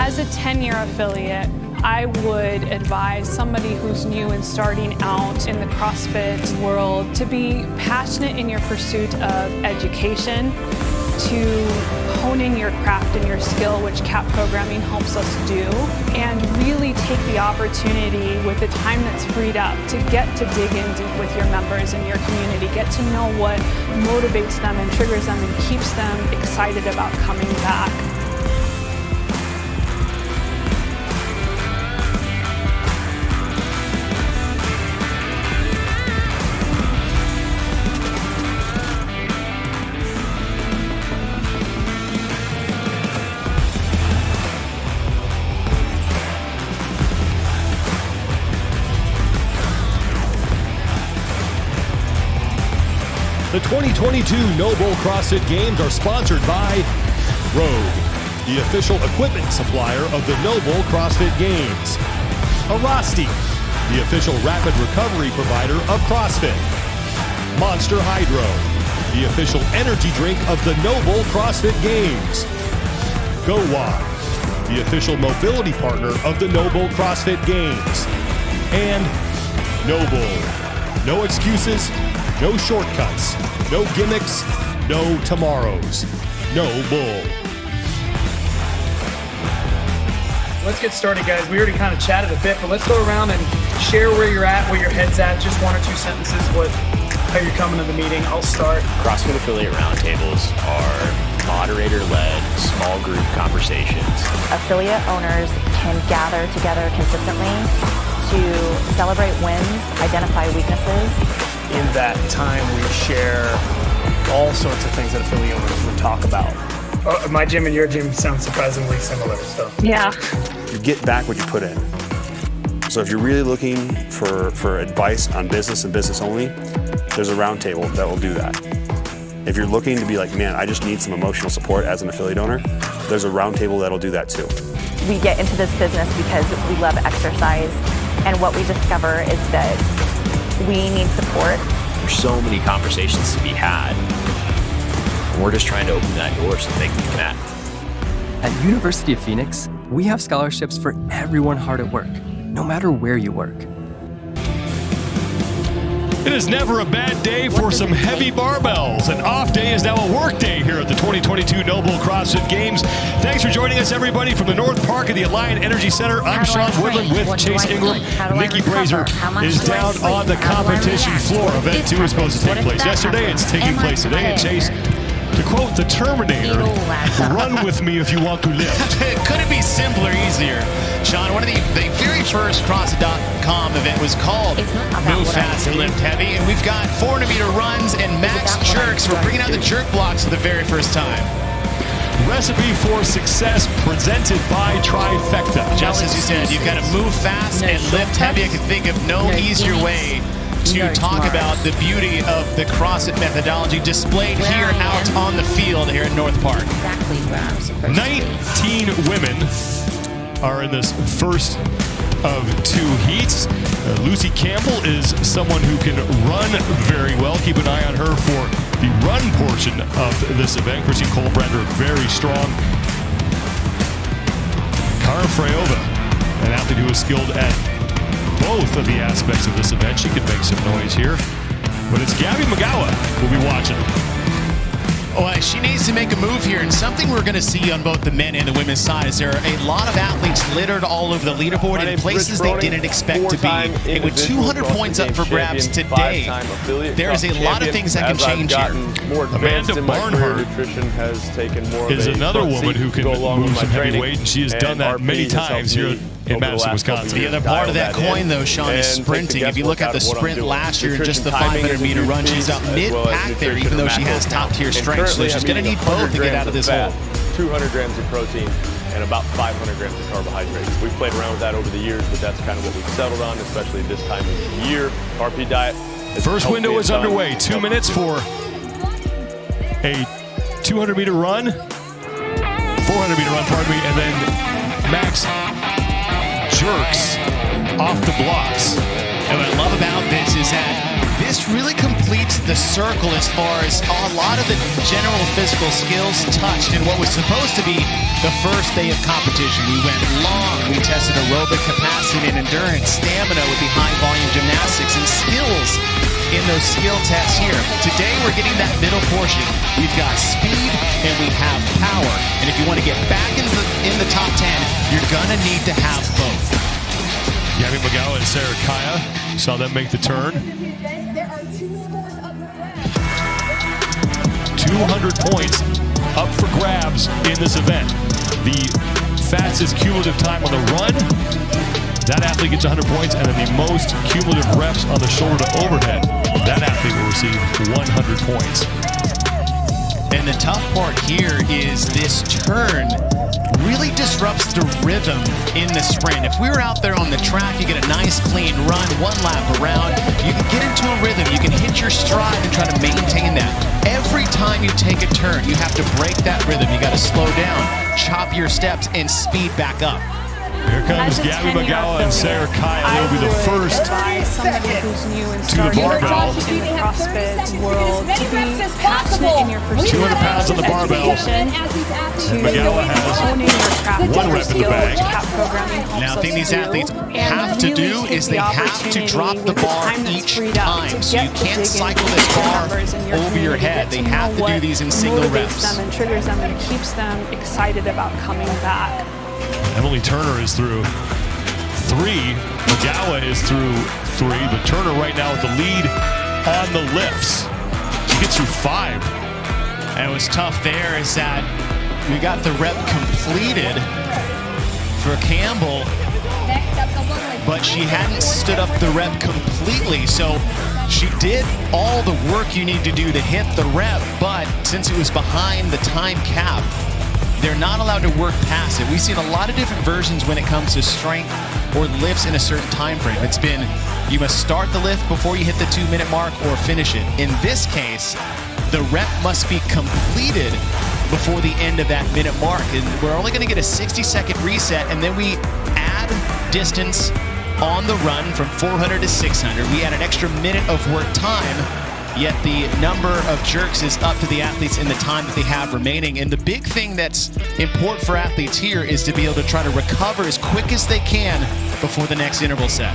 [SPEAKER 18] As a 10-year affiliate, I would advise somebody who's new and starting out in the CrossFit world to be passionate in your pursuit of education, to honing your craft and your skill, which CAP programming helps us do, and really take the opportunity with the time that's freed up to get to dig in deep with your members and your community, get to know what motivates them and triggers them and keeps them excited about coming back.
[SPEAKER 3] The 2022 Noble CrossFit Games are sponsored by Rogue, the official equipment supplier of the Noble CrossFit Games. Arasti, the official rapid recovery provider of CrossFit. Monster Hydro, the official energy drink of the Noble CrossFit Games. GoWalk, the official mobility partner of the Noble CrossFit Games. And Noble. No excuses, no shortcuts, no gimmicks, no tomorrows. No bull.
[SPEAKER 7] Let's get started, guys. We already kind of chatted a bit, but let's go around and share where you're at, where your head's at. Just 1 or 2 sentences, how you're coming to the meeting. I'll start.
[SPEAKER 2] CrossFit affiliate roundtables are moderator-led, small group conversations.
[SPEAKER 15] Affiliate owners can gather together consistently to celebrate wins, identify weaknesses.
[SPEAKER 20] In that time, we share all sorts of things that affiliate owners would talk about.
[SPEAKER 7] My gym and your gym sound surprisingly similar. So
[SPEAKER 8] yeah,
[SPEAKER 16] you get back what you put in. So if you're really looking for advice on business and business only, there's a roundtable that will do that. If you're looking to be like, man, I just need some emotional support as an affiliate owner, there's a roundtable that'll do that too.
[SPEAKER 15] We get into this business because we love exercise, and what we discover is that we need support.
[SPEAKER 2] There's so many conversations to be had. And we're just trying to open that door so they can connect.
[SPEAKER 21] At University of Phoenix, we have scholarships for everyone hard at work, no matter where you work.
[SPEAKER 3] It is never a bad day for some heavy barbells. An off day is now a work day here at the 2022 Noble CrossFit Games. Thanks for joining us, everybody, from the North Park of the Alliant Energy Center. I'm Sean Woodland with Chase Ingram. Nikki Brazier is down on the competition floor. Event 2 is supposed to take place yesterday. It's taking place today. And Chase, to quote the Terminator, run with me if you want to lift.
[SPEAKER 2] Couldn't be simpler, easier. Sean, one of the very first CrossFit.com event was called Move Fast and Lift Heavy, and we've got 400-meter runs and max jerks. We're bringing out the jerk blocks for the very first time.
[SPEAKER 3] Recipe for success presented by Trifecta.
[SPEAKER 2] Just as you said, you've got to move fast and lift heavy. I can think of no easier way to talk about the beauty of the CrossFit methodology displayed here out on the field here at North Park.
[SPEAKER 3] 19 women are in this first of 2 heats. Lucy Campbell is someone who can run very well. Keep an eye on her for the run portion of this event. Chrissy Colbrander, very strong. Cara Freyova, an athlete who is skilled at both of the aspects of this event. She could make some noise here. But it's Gabby Magawa we'll be watching.
[SPEAKER 2] Well, she needs to make a move here, and something we're going to see on both the men and the women's side is there are a lot of athletes littered all over the leaderboard in places they didn't expect to be. And with 200 points up for grabs today, there's a lot of things that can change here.
[SPEAKER 3] Amanda Barnhart is another woman who can move some heavy weight, and she has done that many times here in Madison, Wisconsin.
[SPEAKER 2] The other part of that coin, though, Sean, is sprinting. If you look at the sprint last year in just the 500-meter run, she's out mid-pack there, even though she has top-tier strength. So she's going to need both to get out of this hole.
[SPEAKER 13] 200 grams of protein and about 500 grams of carbohydrates. We've played around with that over the years, but that's kind of what we've settled on, especially this time of the year. RP diet.
[SPEAKER 3] First window is underway. 2 minutes for a 200-meter run, 400-meter run, pardon me, and then Max jerks off the blocks.
[SPEAKER 2] And what I love about this is that This really completes the circle as far as a lot of the general physical skills touched in what was supposed to be the first day of competition. We went long. We tested aerobic capacity and endurance, stamina with the high volume gymnastics, and skills in those skill tests here. Today we're getting that middle portion. We've got speed and we have power. And if you want to get back in the top 10, you're gonna need to have both.
[SPEAKER 3] Gabby McGowan and Sarah Kaya saw them make the turn. 200 points up for grabs in this event. The fastest cumulative time on the run, that athlete gets 100 points, and then the most cumulative reps on the shoulder to overhead, that athlete will receive 100 points.
[SPEAKER 2] And the tough part here is this turn really disrupts the rhythm in the sprint. If we were out there on the track, you get a nice clean run, one lap around, you can get into a rhythm, you can hit your stride and try to maintain that. Every time you take a turn, you have to break that rhythm. You got to slow down, chop your steps, and speed back up.
[SPEAKER 3] Here comes Gabby McGowan and Sarah Kaya. They'll be the first
[SPEAKER 18] somebody who's new and
[SPEAKER 3] to the barbell.
[SPEAKER 18] in the CrossFit world to be passionate in your pursuit.
[SPEAKER 3] 200 pounds on the barbell. And McGowan has one rep in the bag.
[SPEAKER 2] Now, the thing these athletes have to do is they have to drop the bar each time. So you can't cycle this bar over your head. They have to do these in single reps.
[SPEAKER 18] Them and triggers them and keeps them excited about coming back.
[SPEAKER 3] Emily Turner is through 3. McGowan is through 3. But Turner right now with the lead on the lifts. She gets through 5.
[SPEAKER 2] And what's tough there is that we got the rep completed for Campbell, but she hadn't stood up the rep completely. So she did all the work you need to do to hit the rep, but since it was behind the time cap, they're not allowed to work past it. We've seen a lot of different versions when it comes to strength or lifts in a certain time frame. It's been, you must start the lift before you hit the 2-minute mark or finish it. In this case, the rep must be completed before the end of that minute mark. And we're only gonna get a 60-second reset, and then we add distance on the run from 400 to 600. We add an extra minute of work time, yet the number of jerks is up to the athletes in the time that they have remaining. And the big thing that's important for athletes here is to be able to try to recover as quick as they can before the next interval set.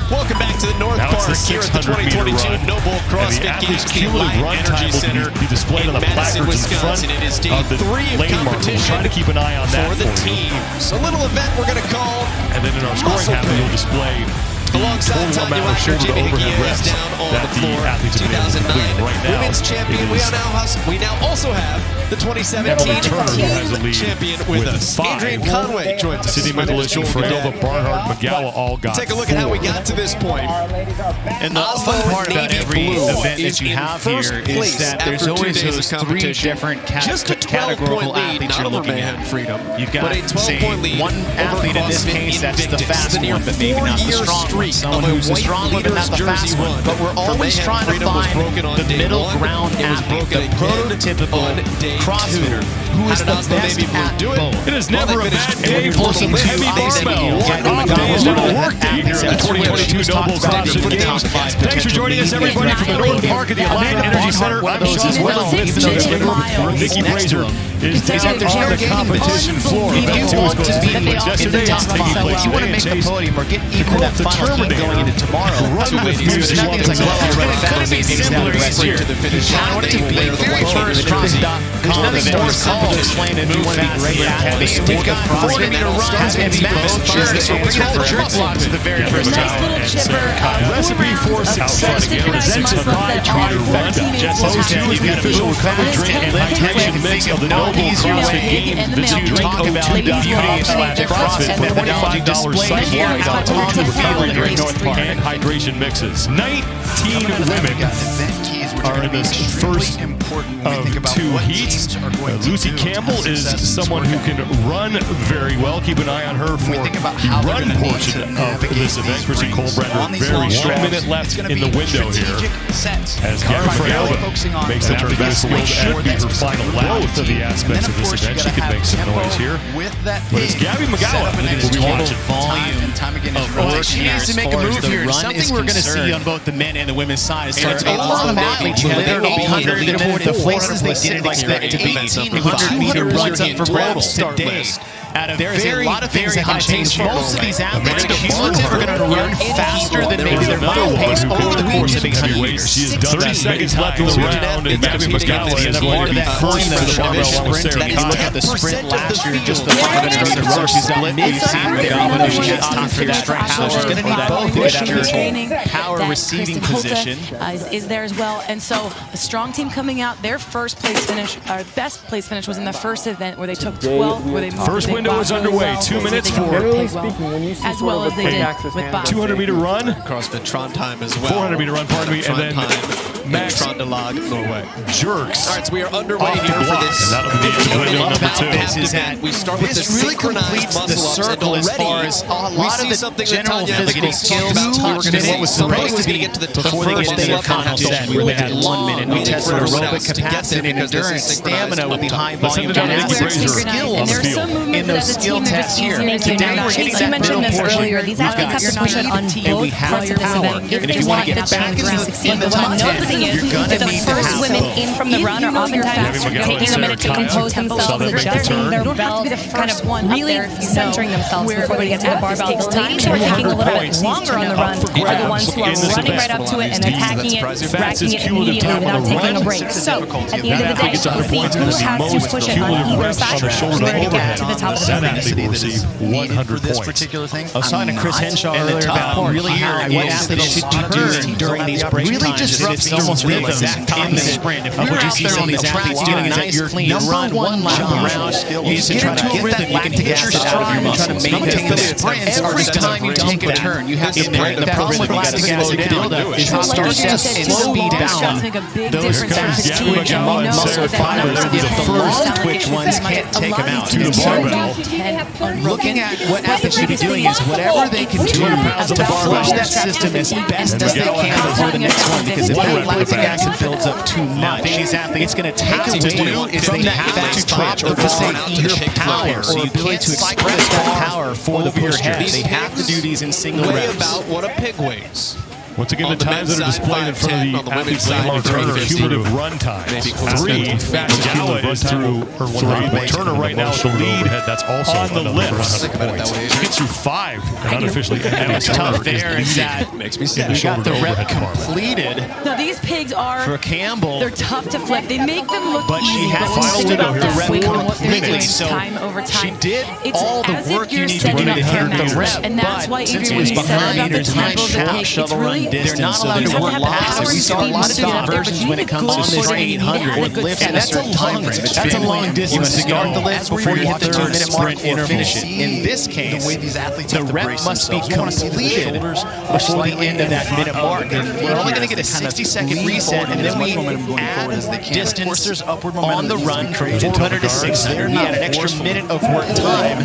[SPEAKER 6] Welcome back to the North Park here at the 2022 Noble CrossFit Games
[SPEAKER 3] cumulative run time will be displayed on the placards in front
[SPEAKER 6] It is day
[SPEAKER 3] of the
[SPEAKER 6] 3 of
[SPEAKER 3] lane marker. We'll try to keep an eye on that
[SPEAKER 6] for the teams. A little event we're going to call.
[SPEAKER 3] And then in our scoring half, we'll display
[SPEAKER 6] alongside
[SPEAKER 3] total amount of shoulder to overhead reps that the athletes have been able to complete. Right now,
[SPEAKER 6] women's champion. We now also have the 2017 champion with us.
[SPEAKER 3] 5.
[SPEAKER 6] Adrian Conway joins us.
[SPEAKER 3] Sydney Mikulicki, Freyova, Barnhart, McGowan all got
[SPEAKER 6] Take a look at how we got to this point.
[SPEAKER 2] And the fun part about every event that you have here is that there's always those 3 different categorical athletes you're looking at. You've got, say, one athlete in this case that's the fast one, but maybe not the strong one. Someone who's the strong one, but not the fast one. But we're always trying to find the middle ground athlete, the prototypical CrossFitter who is the best at both.
[SPEAKER 3] It is never a bad day for some heavy barbell. Off day is not a work day here at the 2022 Noble CrossFit Games. Thanks for joining us, everybody, from the North Park at the Alliant Energy Center. I'm Sean Wells, Nikki Brazier is down on the competition floor.
[SPEAKER 2] You want to be in the top 5. You want to make the podium or get even that final heat going into tomorrow. So there's nothing like, well, I'm going to cut me simpler easier to the finish. I want it to be the very first CrossFit. There's nothing more simple to explain if you want to be great at the stick of CrossFit. Has been max jerks. So bring out the jerk blocks at the very first time.
[SPEAKER 3] Recipe for success presented by Trifecta. Host you is the official recovery drink and hydration mix of the Noble CrossFit Games. Visit DrinkO2.com/CrossFit for $25 site-wide on O2 recovery drink and hydration mixes. 19 women are in this first two heats. Lucy Campbell is someone who can run very well. Keep an eye on her for the run portion of this event. Chrissy Colbrender, very strong. 1 minute left in the window here. As Gabby Frailova makes the turn back forward and be her final lap. Both of the aspects of this event, she can make some noise here. But it's Gabby McGowan we'll be watching.
[SPEAKER 2] Volume of work. She needs to make a move here. Something we're going to see on both the men and the women's side. It's a lot of athletes. They're 800 the places they didn't expect to be. 1,800 runs up for grabs today. There is a lot of things that can change. Most of these athletes are going to run faster than maybe their mile pace over the course of 800 meters.
[SPEAKER 3] She has done 30 seconds left in the round, and Gabby McGowan is going to be first for the barbell sprint.
[SPEAKER 2] If you look at the sprint last year, just the 500 meter run, she's done we've seen McGowan. She has time for that strength. So she's going to need both to get her power receiving position.
[SPEAKER 4] Is there as well. And so a strong team coming out, their first place finish, or best place finish was in the first event where they took 12, where they
[SPEAKER 3] first window is underway. 2 minutes for
[SPEAKER 4] as well as they did with Bob.
[SPEAKER 3] 200 meter run.
[SPEAKER 6] CrossFit Tron time as well.
[SPEAKER 3] 400 meter run, pardon me, and then Max
[SPEAKER 6] Norway
[SPEAKER 3] jerks.
[SPEAKER 6] All right, so we are underway here for this.
[SPEAKER 3] And that'll be the window number 2.
[SPEAKER 2] Is that we start with this really completes the circle as far as a lot of the general physical skills. What was supposed to get to the before they get into their final set. We only had 1 minute. We tested aerobic capacity and endurance, stamina with the high volume gymnastics skills in those skill tests here. Today we're getting that middle portion.
[SPEAKER 4] These athletes have to push it on both parts of this event.
[SPEAKER 2] And if you want to get back into the top 10, you're going to need to have
[SPEAKER 4] women in from the run are oftentimes taking a minute to compose themselves, adjusting their belt, kind of really centering themselves before they get to the barbell. The ladies who are taking a little bit longer on the run are the ones who are running right up to it and attacking it, racking it immediately without taking a break. So at the end of the day, we'll see who has to push it on either side in order to get to the top of the
[SPEAKER 3] that athlete will receive 100 points.
[SPEAKER 1] Particular thing.
[SPEAKER 2] I was talking to Chris Henshaw earlier about really what athletes should do during these break times. It's almost rhythm in the sprint. If you're out there on these athletes doing a nice clean run, one lap around, you just try to get rhythm. You can take your strides and try to maintain the sprints. Every time you take a turn, you have to break the problem with lactic acid buildup is it starts to slow down those fast twitch muscle fibers. If the long twitch ones can't take them out.
[SPEAKER 3] To the barbell.
[SPEAKER 2] Looking at what athletes should be doing is whatever they can do to flush that system as best as they can before the next one, because if that lactic acid builds up too much, it's going to take away from that fast twitch or to say your power, so you can't express that power for the push test. They have to do these in single reps.
[SPEAKER 6] About what a pig weighs.
[SPEAKER 3] Once again, the times that are displayed in front of the athletes landmark Turner cumulative run times. 3, McGowan is through her 100 Turner right now with the lead. That's also on the list. She gets through 5 and unofficially.
[SPEAKER 2] And what's tough there is that we got the rep completed.
[SPEAKER 4] Now these pigs are
[SPEAKER 2] for Campbell.
[SPEAKER 4] They're tough to flip. They make them look
[SPEAKER 2] but
[SPEAKER 4] easy,
[SPEAKER 2] she has stood up the rep completely. So
[SPEAKER 4] time over time.
[SPEAKER 2] She did all the work you need to do to hit the rep.
[SPEAKER 4] And that's why
[SPEAKER 2] since it was behind her time shuttle run distance, they're not allowed to work passive. We saw a lot of different versions when it comes to this 800 lift at a certain time frame. That's a long distance to start the lift before you hit the 2-minute mark or finish it. In this case, the rep must be completed before the end of that minute mark. We're only going to get a 60-second reset, and then we add distance on the run from 400 to 600. We add an extra minute of work time,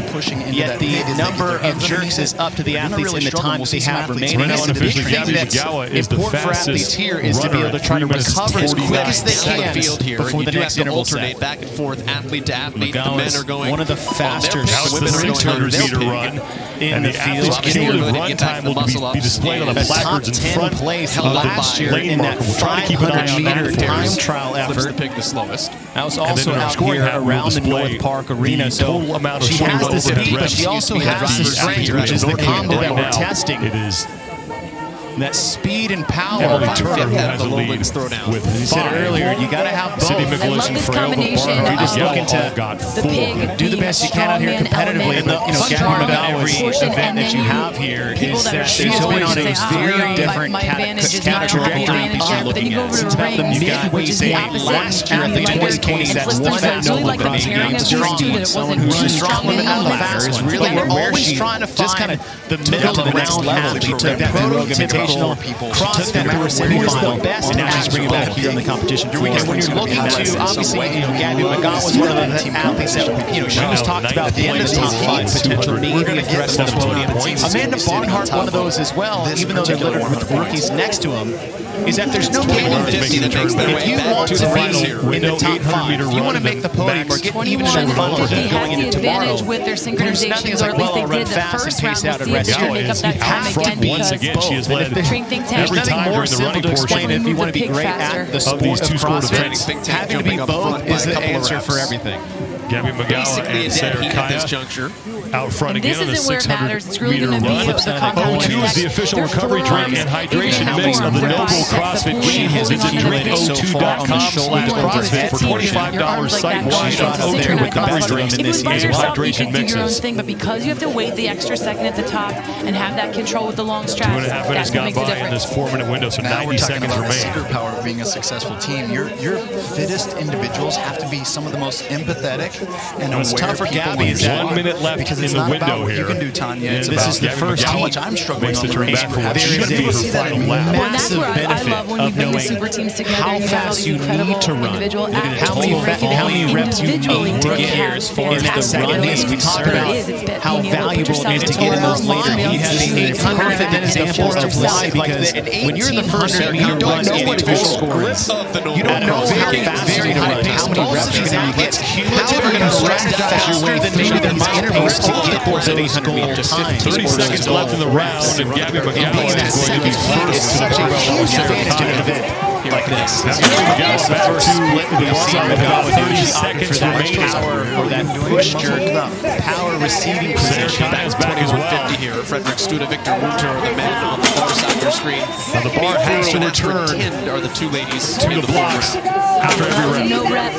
[SPEAKER 2] yet the number of jerks is up to the athletes in the time that they have remaining.
[SPEAKER 3] Right now, unofficially, Gabby McGowan is the
[SPEAKER 2] important for athletes here is to be able to try to recover as quick as they can before the next interval set.
[SPEAKER 6] Back and forth, athlete to athlete. The men are going
[SPEAKER 2] one of the faster
[SPEAKER 3] women are 600 meter run
[SPEAKER 2] in the field.
[SPEAKER 3] Cumulative run time will be displayed on the placards in front
[SPEAKER 2] place last year in that 500-meter time trial effort.
[SPEAKER 6] The pick the slowest.
[SPEAKER 2] I was also out here around the North Park Arena, so she has the speed, but she also has the strength, which is the combo that we're testing.
[SPEAKER 3] It is
[SPEAKER 2] that speed and power.
[SPEAKER 3] Emily Turner has a lead with 5.
[SPEAKER 2] You said earlier, you got to have both.
[SPEAKER 3] Cindy Mikulicz and
[SPEAKER 4] combination.
[SPEAKER 2] You're just looking to do the best you can out here competitively. And the fun part about every event that you have here is that she's been on a very different trajectory that you're looking at. Since about the midway point last year at the 2020, that's one that Nova Canadian strong. Someone who's strong women on the fast is really where she's trying to find the middle of the next level. She took that prototypical Invitational CrossFit semifinal, and now she's bringing it back here on the competition floor. And when you're looking to, obviously, Gabby McGaw was one of the athletes that, she was talked about being the top 5 potential, maybe a threat to the podium. Amanda Barnhart, one of those as well, even though they're littered with rookies next to him, is that there's no game if you want to be in the top 5, if you want to make the podium or get even in the funnel going into tomorrow,
[SPEAKER 4] with their synchronizations, or at least they did the first round.
[SPEAKER 2] We'll see if they make up that time again, because
[SPEAKER 3] she has led
[SPEAKER 2] there's nothing more simple to explain if you want to be great at the sport of CrossFit. Having to be both is the answer for everything.
[SPEAKER 3] Gabby McGaw and Sarah Kaya out front again on the 600-meter run. O2 is the official recovery drink and hydration mix of the Noble CrossFit Games. Visit drinko2.com/CrossFit for $25 site-wide on O2 recovery drinks and hydration mixes.
[SPEAKER 4] But because you have to wait the extra second at the top and have that control with the long stretch,
[SPEAKER 3] 2.5 minutes gone by in this 4-minute window, so 90 seconds remain.
[SPEAKER 5] The secret power of being a successful team. Your fittest individuals have to be some of the most empathetic and
[SPEAKER 3] what's tough for Gabby is 1 minute left
[SPEAKER 5] because
[SPEAKER 3] in the window here.
[SPEAKER 5] You can do, Tanya. It's
[SPEAKER 3] this is the
[SPEAKER 5] Gabby
[SPEAKER 3] first
[SPEAKER 5] how much I'm struggling on the race.
[SPEAKER 3] There is a massive benefit of knowing
[SPEAKER 4] how
[SPEAKER 2] fast you need to run, how many reps you need to get as far as the run is. We talk about how valuable it is to get in those later heats. This is a perfect example of why, because when you're in the first meter run, it's full scores. You don't know how fast you're going to run, how many reps you're going to get, how you're going to strategize your way than maybe there might pace to get those 800 meters.
[SPEAKER 3] 30 seconds left in the round, and Gabby McGaw is going to be first to the event like this. Now, McGaw back to the bar with about 30 seconds remaining.
[SPEAKER 2] For that push jerk, power receiving position.
[SPEAKER 3] That's back as well.
[SPEAKER 6] Here, Frederick Studa, Victor Winter are the men on the far side of your screen.
[SPEAKER 3] Now the bar has to return.
[SPEAKER 6] Are the two ladies
[SPEAKER 3] to the blocks after every rep.
[SPEAKER 4] No rep.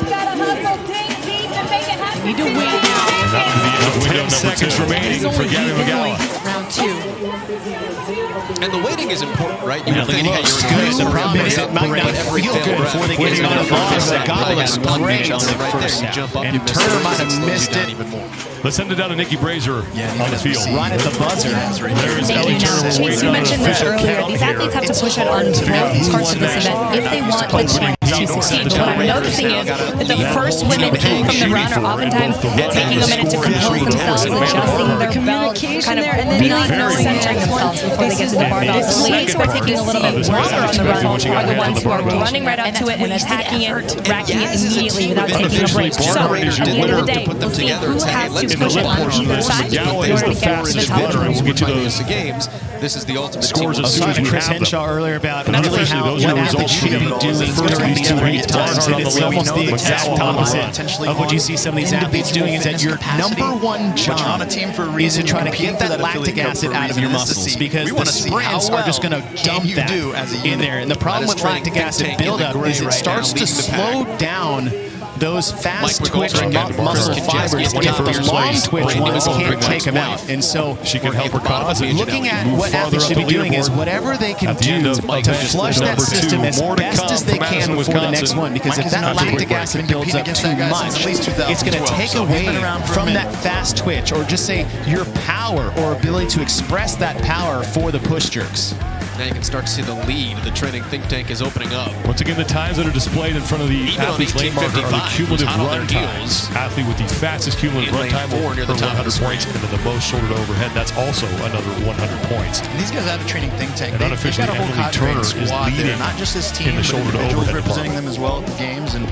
[SPEAKER 4] You need to wait now.
[SPEAKER 3] And that would be 10 seconds remaining for Gabby McGaw.
[SPEAKER 4] Round 2.
[SPEAKER 6] And the waiting is important, right? You
[SPEAKER 2] it looks good. The problem is it might not feel good before they get on the floor. McGaw looks great on the first step. And Turner might have missed it.
[SPEAKER 3] Let's send it down to Nikki Brazier on the field.
[SPEAKER 2] Right at the buzzer.
[SPEAKER 3] There is Ellie Turner waiting
[SPEAKER 4] You
[SPEAKER 3] on
[SPEAKER 4] mentioned this earlier. These athletes have to push it on both parts of this event if they want the chance to succeed. But what I'm noticing is that the first women from the run are oftentimes taking a minute to compose themselves, adjusting their belt, kind of really centering themselves before they get to the barbell. The ladies who are taking a little bit longer on the run are the ones who are running right up to it and attacking it, racking it immediately without taking a break. So at the end of the day, we'll see who has to push it on either side in order to get to the top.
[SPEAKER 3] We'll get you those
[SPEAKER 6] games. This is the ultimate
[SPEAKER 3] scores as soon as we
[SPEAKER 2] Chris
[SPEAKER 3] have
[SPEAKER 2] Henshaw
[SPEAKER 3] them.
[SPEAKER 2] earlier about
[SPEAKER 3] And unofficially, those are the results
[SPEAKER 2] should be doing during these 2 times. It's almost the exact opposite of what you see some of these athletes doing. Is that your number one job is to try to get that lactic acid out of your muscles, because the sprints are just going to dump that in there. And the problem with lactic acid buildup is it starts to slow down those fast twitch muscle fibers. The long twitch ones can't take them out. And so
[SPEAKER 3] she can help her cause.
[SPEAKER 2] Looking at what athletes should be doing is whatever they can do to flush that system as best as they can before the next one. Because if that lactic acid builds up too much, it's going to take away from that fast twitch, or just say your power or ability to express that power for the push jerks.
[SPEAKER 6] Now you can start to see the lead. The training think tank is opening up.
[SPEAKER 3] Once again, the times that are displayed in front of the athlete's lane marker are the cumulative run times. Athlete with the fastest cumulative run time will earn 100 points, and then the most shoulder to overhead, that's also another 100 points.
[SPEAKER 5] And these guys have a training think tank.
[SPEAKER 3] And unofficially, Emily Turner is leading
[SPEAKER 5] not just this team,
[SPEAKER 3] in the shoulder to overhead
[SPEAKER 5] representing them as well at the games. And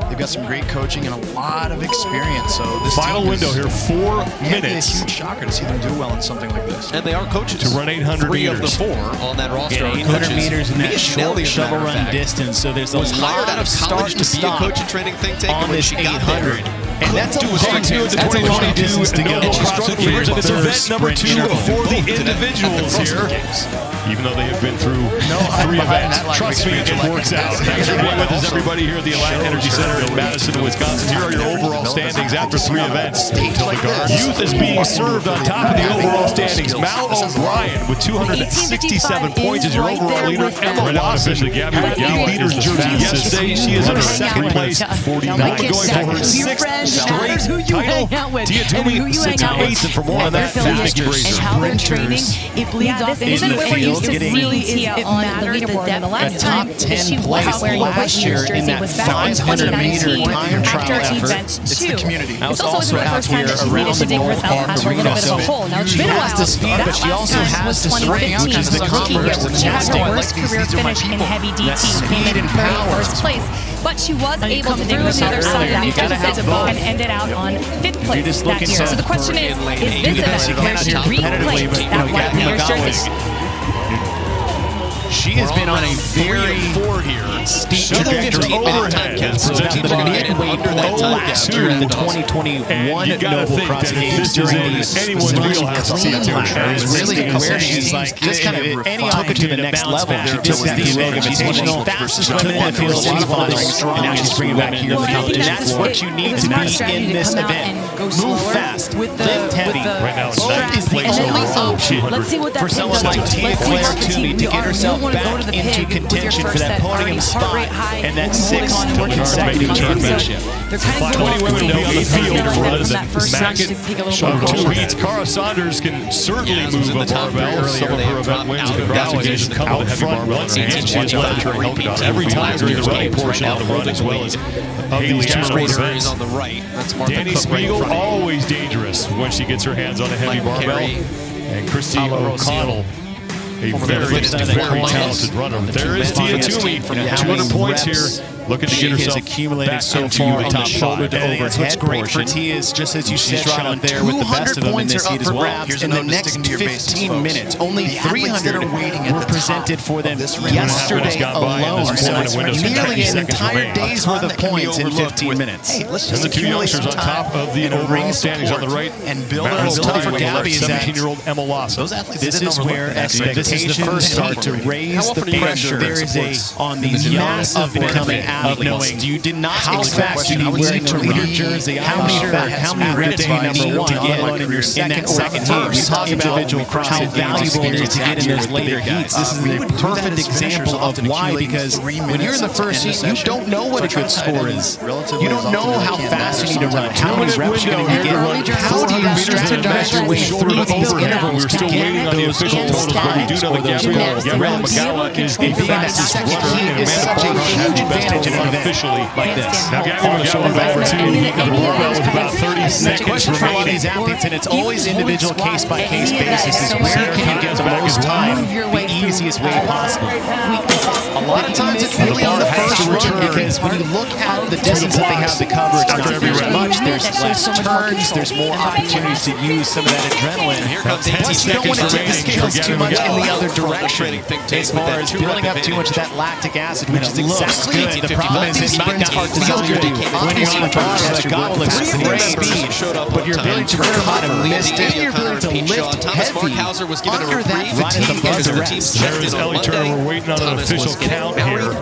[SPEAKER 5] they've got some great coaching and a lot of experience. So this
[SPEAKER 3] final window here, 4 minutes.
[SPEAKER 5] Be a huge shocker to see them do well in something like this.
[SPEAKER 6] And they are coaches.
[SPEAKER 3] To run 800
[SPEAKER 6] 3
[SPEAKER 3] meters.
[SPEAKER 6] of the 4 on that roster are
[SPEAKER 2] 800
[SPEAKER 6] coaches.
[SPEAKER 2] meters in that short shovel run distance. So there's a lot of start to stop
[SPEAKER 6] coach and training think tank
[SPEAKER 2] on this 800. And that's a long
[SPEAKER 3] distance to get CrossFit Games. It's event number 2 for the individuals here. Even though they have been through 3 events, trust me, it works out. Thanks for being with us, everybody, here at the Alliant Energy Center in Madison, Wisconsin. Here are your overall standings after 3 events. Youth is being served on top of the overall standings. Mal O'Brien with 267 points is your overall leader. Emma Lawson, Gabby McGaw leader's jersey yesterday. She is in her second place, 49. Going for her 6th straight title. Tia Toomey sits in 8th, and for more on that, Nikki Brazier.
[SPEAKER 4] And how they're training, it bleeds off into the field.
[SPEAKER 2] is getting
[SPEAKER 4] on the leaderboard in the last
[SPEAKER 2] top 10 place last year in that 500-meter time trial effort.
[SPEAKER 5] It's the community.
[SPEAKER 2] That was also out here around the North Park Arena. So she has the speed, but she also has the strength, which is the converse.
[SPEAKER 4] She had her worst career finish in heavy DT, came in first place. But she was able to prove the other side of that and ended out on 5th place that year. So the question is this event where she reclaimed that white leader's jersey?
[SPEAKER 2] She has been on a very steep trajectory overhead. Presented the midway point last year in the 2021 Noble Cross Games during the anyone's wheelhouse is really where she's like just kind of took it to the next level. She did that the Rogue Invitational, fastest women in the field, and now she's bringing back here in the competition. That's what you need to be in this event. Move fast, lift heavy.
[SPEAKER 3] Right now,
[SPEAKER 2] Strength is the only option for someone like Tia Claire Toomey to get herself back into contention for that podium spot and that 6th consecutive championship.
[SPEAKER 3] 20 women will be on the field for the second of 2 heats. Cara Saunders can certainly move a barbell. Some of her event wins at the Crossfit Games have come with a heavy barbell in her hand. She has led her every time during the running portion of the run, as well as Haley Turner's
[SPEAKER 6] on the right. That's
[SPEAKER 3] Danny Spiegel, always dangerous when she gets her hands on a heavy barbell. And Christy O'Connell, a very talented runner. There is Tia Toomey, 200 points here, looking to get herself
[SPEAKER 2] accumulated so far on the shoulder to overhead portion. For Tia's, just as you said, Sean, there with the best of them in this heat as well. In the next 15 minutes, only 300 were presented for them yesterday alone. So nearly an entire day's worth of points in 15 minutes.
[SPEAKER 3] And the 2 youngsters on top of the overall standings on the right.
[SPEAKER 2] And build for Gabby is that
[SPEAKER 3] 17-year-old Emma Lawson.
[SPEAKER 2] This is where expectations start to raise the pressure. There is on these massive becoming athletes. You did not expect to be wearing a leader jersey. How many reps do you need to get in your second heat? We talk about how valuable it is to get in those later heats. This is a perfect example of why, because when you're in the first heat, you don't know what a good score is. You don't know how fast you need to run, how many reps you're going to get. How do you strategize your way through these intervals to get those stats or those
[SPEAKER 3] Gabrielle McGowan is the fastest runner
[SPEAKER 2] is such a huge advantage in an event
[SPEAKER 3] officially like this. Now Gabrielle McGowan back for 2. The barbell with about 30 seconds
[SPEAKER 2] question for a lot of these
[SPEAKER 3] remaining.
[SPEAKER 2] athletes, and it's always individual case-by-case basis, is where can you get the most time the easiest way possible? A lot of times it's really on the first run, because when you look at the distance that they have to cover, it's not very much. There's less turns, there's more opportunities to use some of that adrenaline. Plus, you don't want to tip the scales too much in the other direction as far as building up too much of that lactic acid, which is exactly good. The problem is it might not feel good when you're on the bar. The gobble looks great speed, but your ability to recover and your ability to lift heavy under that fatigue is the rest.
[SPEAKER 3] There is Ellie Turner. We're waiting on an official count here.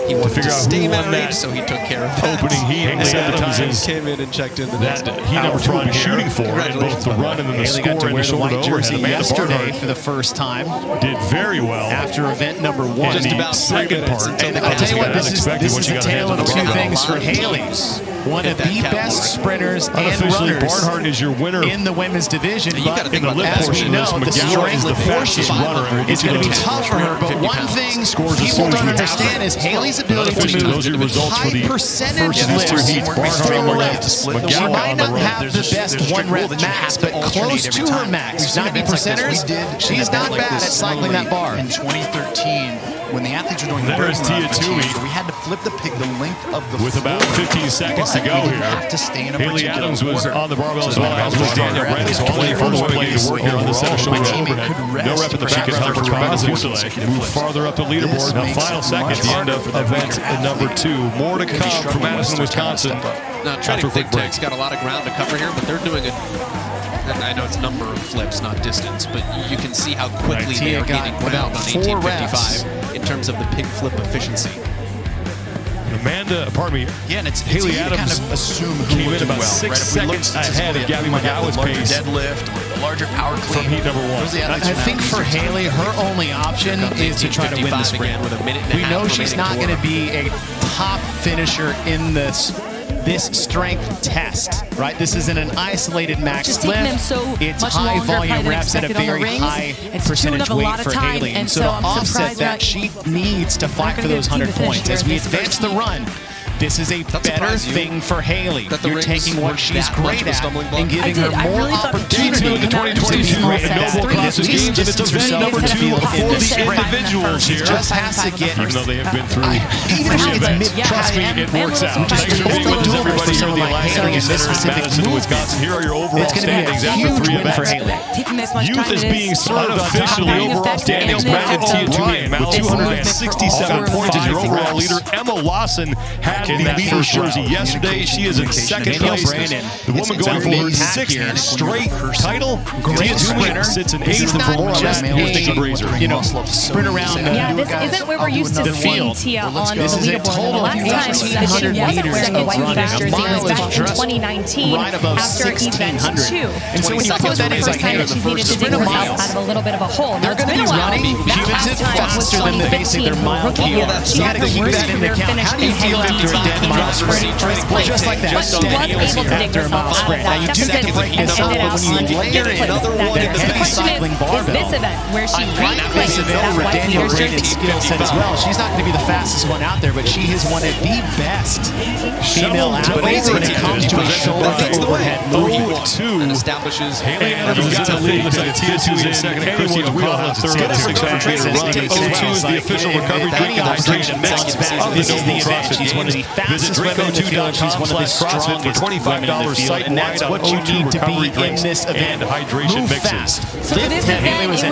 [SPEAKER 6] He wanted
[SPEAKER 3] to figure out
[SPEAKER 6] stay
[SPEAKER 3] who won
[SPEAKER 6] married,
[SPEAKER 3] that
[SPEAKER 6] so he took care of that.
[SPEAKER 3] opening heat.
[SPEAKER 6] Haley
[SPEAKER 3] Adams
[SPEAKER 6] came in and checked in the
[SPEAKER 3] that
[SPEAKER 6] next day.
[SPEAKER 3] heat number 2 I'm shooting for in both the run and then the
[SPEAKER 2] Haley got
[SPEAKER 3] score
[SPEAKER 2] to
[SPEAKER 3] and
[SPEAKER 2] wear
[SPEAKER 3] the
[SPEAKER 2] the
[SPEAKER 3] shoulder
[SPEAKER 2] white
[SPEAKER 3] to
[SPEAKER 2] jersey
[SPEAKER 3] overhead.
[SPEAKER 2] yesterday for the first time.
[SPEAKER 3] Did very well
[SPEAKER 2] After event number 1.
[SPEAKER 3] Just about second part.
[SPEAKER 2] And I'll tell you what, this is a tale of 2 things for Haley. One of the best sprinters and
[SPEAKER 3] Unofficially,
[SPEAKER 2] runners
[SPEAKER 3] Barnhart is your winner
[SPEAKER 2] in the women's division, but
[SPEAKER 3] in the lift
[SPEAKER 2] as we
[SPEAKER 3] portion
[SPEAKER 2] know,
[SPEAKER 3] of
[SPEAKER 2] the
[SPEAKER 3] this. McGowan is the fastest runner, and
[SPEAKER 2] is going to be tough for her. But one thing people don't understand is Haley's ability to move high percentage lifts for reps. She might not have the best 1 rep max, but close to her max. 90 percenters, she's not bad at cycling that bar.
[SPEAKER 5] In 2013, when the athletes were doing
[SPEAKER 3] There is Tia Toomey.
[SPEAKER 5] we had to flip the length of the
[SPEAKER 3] with about 15 seconds to go here. Haley Adams was on the barbell as well, as was Daniel Brandon. So only first play to work here on the center shoulder overhead. No rep in the back of her Rebecca Fuselier. Move farther up the leaderboard. Now final second, the end of event number 2. More to come from Madison, Wisconsin.
[SPEAKER 6] Now, Training Think Tank's got a lot of ground to cover here, but they're doing it. And I know it's number of flips, not distance, but you can see how quickly they are gaining ground on 1855 in terms of the pig flip efficiency.
[SPEAKER 5] Yeah, and it's
[SPEAKER 3] Haley
[SPEAKER 5] easy
[SPEAKER 3] Adams
[SPEAKER 5] to kind of assume who
[SPEAKER 3] came
[SPEAKER 5] will
[SPEAKER 3] in
[SPEAKER 5] do
[SPEAKER 3] about
[SPEAKER 5] well,
[SPEAKER 3] 6
[SPEAKER 5] right? If we look
[SPEAKER 3] seconds ahead of Gabby McGowan's pace.
[SPEAKER 5] Deadlift, or the larger power clean.
[SPEAKER 3] From heat number 1.
[SPEAKER 2] I think for Haley, her only option is to try to win the sprint. We know she's not going to be a top finisher in this this strength test, right? This isn't an isolated max
[SPEAKER 4] Just
[SPEAKER 2] lift.
[SPEAKER 4] taking them so
[SPEAKER 2] it's
[SPEAKER 4] much
[SPEAKER 2] high
[SPEAKER 4] longer
[SPEAKER 2] volume
[SPEAKER 4] than
[SPEAKER 2] reps at a
[SPEAKER 4] expected on the
[SPEAKER 2] very
[SPEAKER 4] rings.
[SPEAKER 2] high
[SPEAKER 4] It's
[SPEAKER 2] percentage
[SPEAKER 4] chewing up a lot
[SPEAKER 2] weight
[SPEAKER 4] of
[SPEAKER 2] for
[SPEAKER 4] time,
[SPEAKER 2] Haley.
[SPEAKER 4] and
[SPEAKER 2] So
[SPEAKER 4] so
[SPEAKER 2] to
[SPEAKER 4] I'm
[SPEAKER 2] offset
[SPEAKER 4] surprised
[SPEAKER 2] that, she needs to fight for those 100 points. As we advance the run, this is a better thing for Haley. You're taking what she's great at and giving her more opportunity
[SPEAKER 3] in the 2022 Noble CrossFit Games, and it's event number 2 for the individuals here.
[SPEAKER 2] Just has to get,
[SPEAKER 3] even though they have been through 3 events. Trust me, it works out. Thanks for being with us, everybody, here at the Alliance Training Center in Madison, Wisconsin. Here are your overall standings after 3 events. Youth is being served unofficially. Overall standings, Matt Tiatumi, 267 points is your overall leader. Emma Lawson had the leader jersey yesterday. She is in second place. The woman going for her 6th straight title. Tiatumi sits in 8th, and for more on that, here's Nikki Brazier.
[SPEAKER 2] Sprint around.
[SPEAKER 4] Yeah, this isn't where we're used to seeing Tia on the leaderboard. The last time she wasn't wearing the white fast jersey was back in 2019 after event 2.
[SPEAKER 2] And so when you put that in,
[SPEAKER 4] first time that she's needed to dig herself out of a little bit of a hole. Now, it's been a while. That last time was 2015. She had the worst career finish in Haley just like that. But she was able to dig herself out of that deficit and ended up on fifth place. The question is this event where she replaced that white leader's jersey.
[SPEAKER 2] Skill set as well. She's not going to be the fastest one out there, but she has one of the best female athletes when it comes to a shoulder to overhead movement.
[SPEAKER 6] And establishes
[SPEAKER 3] Haley Adams got the lead. Looks like Tiatu's in second. Anyone wheelhouse third on 600-meter run. 02 is the official recovery drink and hydration mix of the Noble CrossFit Games. Visit Draco2.com/CrossFit for $25 site-wide on O2 recovery drinks and hydration mixes.
[SPEAKER 4] So for this event, it was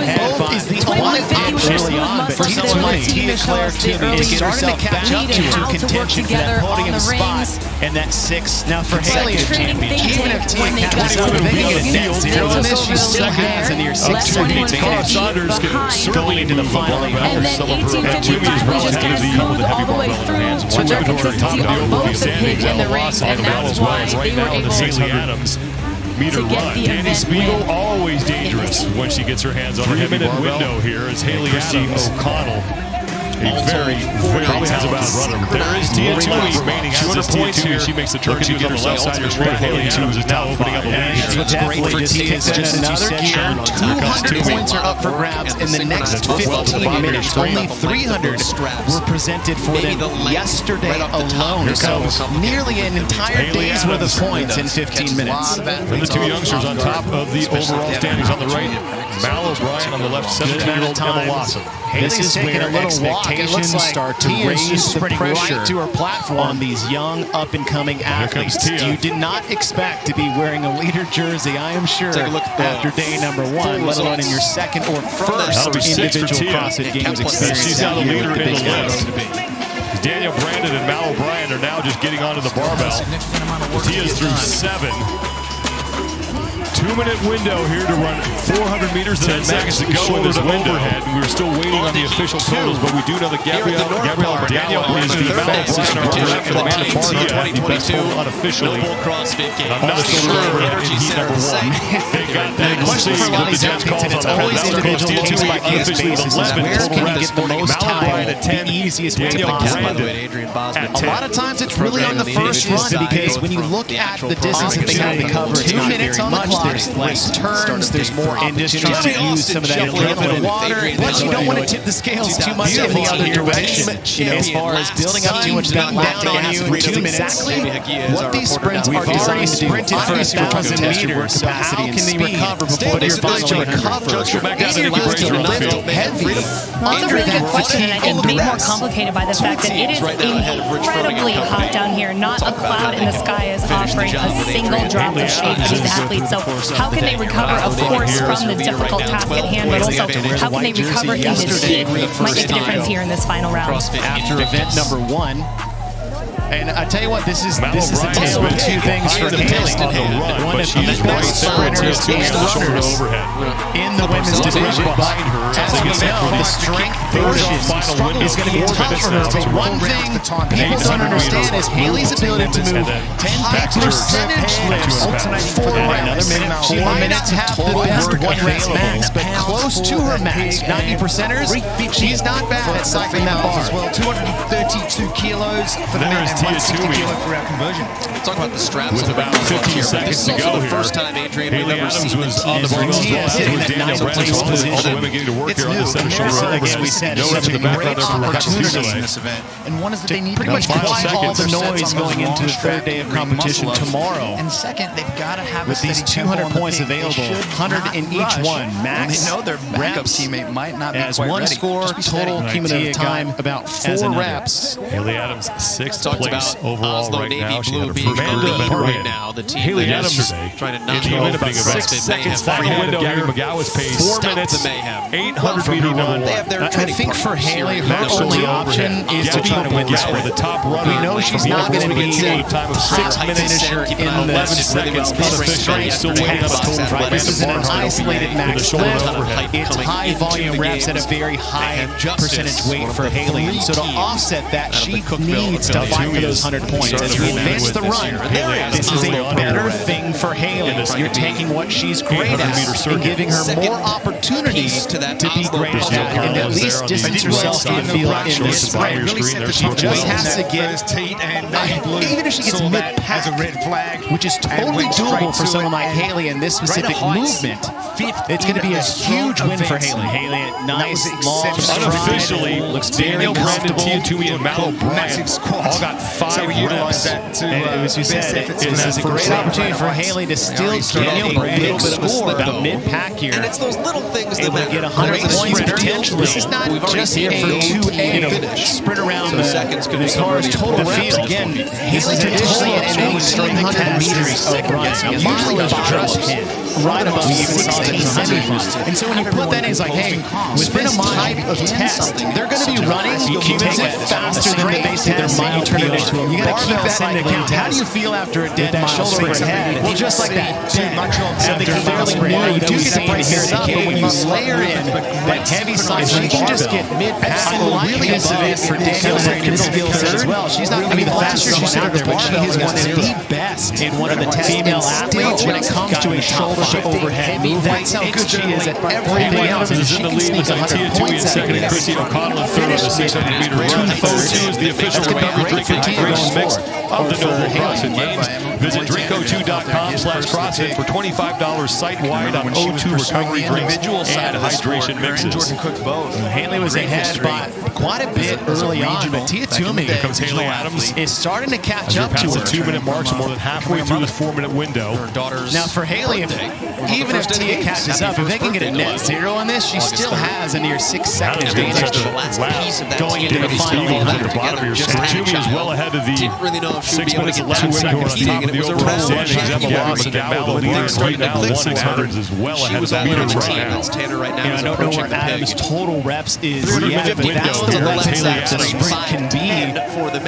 [SPEAKER 4] the only actually on, but for someone like Tia Claire Toomey is starting to catch up to contention for that podium spot
[SPEAKER 2] and that 6. Now for Haley,
[SPEAKER 4] even if Tia catches up,
[SPEAKER 2] they get a net 0 on this. She's second in the year 16.
[SPEAKER 3] Carl Saunders can certainly
[SPEAKER 2] into the final.
[SPEAKER 4] And then 1855, we just kind of moved all the way through with their consistency on both the pig and the ring, and that's why they were able
[SPEAKER 3] meter
[SPEAKER 4] to get
[SPEAKER 3] run.
[SPEAKER 4] the
[SPEAKER 3] Danny
[SPEAKER 4] event
[SPEAKER 3] Spiegel,
[SPEAKER 4] win.
[SPEAKER 3] always dangerous when she gets her hands on her heavy barbell. Window here is Haley Adams O'Connell. Probably has about a runner. There is Tia Toomey remaining as is Tia Toomey. She makes the turn to get on the left side of your screen. Haley Adams is now opening up a lead here.
[SPEAKER 2] What's great for Tia is just another gear. 200 points are up for grabs in the next 15 minutes. Only 300 were presented for them yesterday alone. So nearly an entire day's worth of points in 15 minutes.
[SPEAKER 3] And the 2 youngsters on top of the overall standings on the right. Mal O'Brien on the left, 17-year-old Emma Lawson.
[SPEAKER 2] This is where expectations start to raise the pressure to her platform on these young, up-and-coming athletes. You did not expect to be wearing a leader jersey, I am sure, after day number 1, let alone in your second or first individual CrossFit Games experience.
[SPEAKER 3] She's now the leader in the list. Daniel Brandon and Mal O'Brien are now just getting onto the barbell. Tia's through 7. 2-minute window here to run 400 meters, 10 seconds to go with this overhead. And we're still waiting on the official totals, but we do know that Gabrielle Daniel is the fastest runner for the Amanda Barnett, the best total unofficially. I'm not sure he's number 1. They got that.
[SPEAKER 2] The question for a lot of these athletes, and it's always individual case-by-case basis, is where can you get the most time at the easiest way possible? A lot of times it's really on the first run, because when you look at the distance that they have to cover, 2 minutes on the clock. There's less turns, there's more opportunities to use some of that adrenaline water, but you don't want to tip the scales too much in the other direction. As far as building up too much down on you in 2 minutes, exactly what these sprints are designed to do. Obviously, we're trying to test your work capacity and speed. Recover before they're finally recover. Easier goes to lift heavy.
[SPEAKER 4] That's a really good question, and I think made more complicated by the fact that it is incredibly hot down here. Not a cloud in the sky is offering a single drop of shade to these athletes. So how can they recover, of course, from the difficult task at hand, but also how can they recover in this heat? Might make a difference here in this final round.
[SPEAKER 2] After event number 1. And I tell you what, this is a tale of 2 things for Haley. One of the best sprinters and runners in the women's division. As we know, the strength portion is going to be tough for her. But one thing people don't understand is Haley's ability to move 10 percentage lifts for another minute. She might not have the best one-rep max, but close to her max. 90 percenters, she's not bad at cycling that bar.
[SPEAKER 14] 232 kilos for the men.
[SPEAKER 3] Tia Toomey.
[SPEAKER 6] Let's talk about the straps.
[SPEAKER 3] With about 15 seconds to go here.
[SPEAKER 6] The first time, Adrian,
[SPEAKER 3] Haley Adams was on the barbell as well, as was Danielle Brennan. All the women getting to work here on the center shoulder overhead. No rep in the background there for Rebecca Fusile.
[SPEAKER 5] And one is that they need
[SPEAKER 2] pretty much quiet all the noise going into the third day of competition tomorrow.
[SPEAKER 5] And second, they've got to have
[SPEAKER 2] with these 200 points available, 100 in each one. Max
[SPEAKER 5] they know their backup teammate might not be
[SPEAKER 2] as
[SPEAKER 5] quite
[SPEAKER 2] one
[SPEAKER 5] ready.
[SPEAKER 2] score, total cumulative time about 4 reps.
[SPEAKER 3] Haley Adams, 6th place
[SPEAKER 6] about
[SPEAKER 3] overall
[SPEAKER 6] Oslo
[SPEAKER 3] right
[SPEAKER 6] Navy
[SPEAKER 3] now. She had
[SPEAKER 6] Blue
[SPEAKER 3] her
[SPEAKER 6] being
[SPEAKER 3] first
[SPEAKER 6] the lead
[SPEAKER 3] win
[SPEAKER 6] right now. The team
[SPEAKER 3] Haley
[SPEAKER 6] that
[SPEAKER 3] Adams
[SPEAKER 6] is trying to not
[SPEAKER 3] in the opening about 6 seconds ahead of Gabby McGowan's pace.
[SPEAKER 6] 4 minutes. The mayhem.
[SPEAKER 3] 800-meter run.
[SPEAKER 2] I think for Haley, her only option is to try to win the sprint.
[SPEAKER 3] The top runner.
[SPEAKER 2] We know she's not going to be
[SPEAKER 3] a time of 6 minutes
[SPEAKER 2] in
[SPEAKER 3] 11 seconds. Unofficially, still waiting on a total.
[SPEAKER 2] This is an isolated max lift. It's high volume reps at a very high percentage weight for Haley. So to offset that, she needs to fight for those 100 points. As we advance the run, this is a better thing for Haley. You're taking what she's great at and giving her more opportunity to be great at that and at least distance herself in the field in this sprint. She just has to get, even if she gets mid-pack, which is totally doable for someone like Haley in this specific movement, it's going to be a huge win for Haley. Haley at nice, long,
[SPEAKER 3] unofficially,
[SPEAKER 2] looks very
[SPEAKER 3] Brandon, Tia Toomey, and Mal O'Brien all got 5 reps.
[SPEAKER 2] And as you said, this is a great opportunity for Haley to still get a big score about mid-pack here.
[SPEAKER 6] And it's those little things that
[SPEAKER 2] get 100 points potentially. This is not just here for 2A sprint around the car's total field. Again, Haley traditionally at any 300 meters of running, a mile is just right above 1600. And so when you put that in, it's like, hey, within a type of test, they're going to be running cubits faster than the base of their mind turn it into a. You got to keep that into account. How do you feel after a dead mile shoulder head? Well, just like that, after a fairly new, you do get to break this up, but when you layer in that heavy side, she can just get mid-pack really above for Daniel's skills as well. She's not going to be the fastest one out there, but she is one of the best in one of the female athletes when it comes to a shoulder to overhead movement. That's how good she is at everything else.
[SPEAKER 3] Is in the lead with Tia Toomey in second and Chrissy O'Connell in third on the 600-meter run. 2 is the official recovery drink and hydration mix of the Noble CrossFit Games. Visit drinko2.com/CrossFit for $25 site-wide on O2 recovery drinks and hydration mixes.
[SPEAKER 2] Haley was ahead by quite a bit early on, but Tia Toomey
[SPEAKER 3] Haley Adams
[SPEAKER 2] is starting to catch up to her.
[SPEAKER 3] The 2-minute mark, so more than halfway through this 4-minute window.
[SPEAKER 2] Now for Haley, even if Tia catches up, if they can get a net zero on this, she still has a near 6-second advantage going into the final.
[SPEAKER 3] Toomey is well ahead of the 6 minutes 11 seconds on top of the overall standings. Emma Lawson and Mal leaders right now. 1-600 is well ahead of the leaders right now.
[SPEAKER 2] I don't know where Adams' total reps is yet, but that's the level that the sprint can be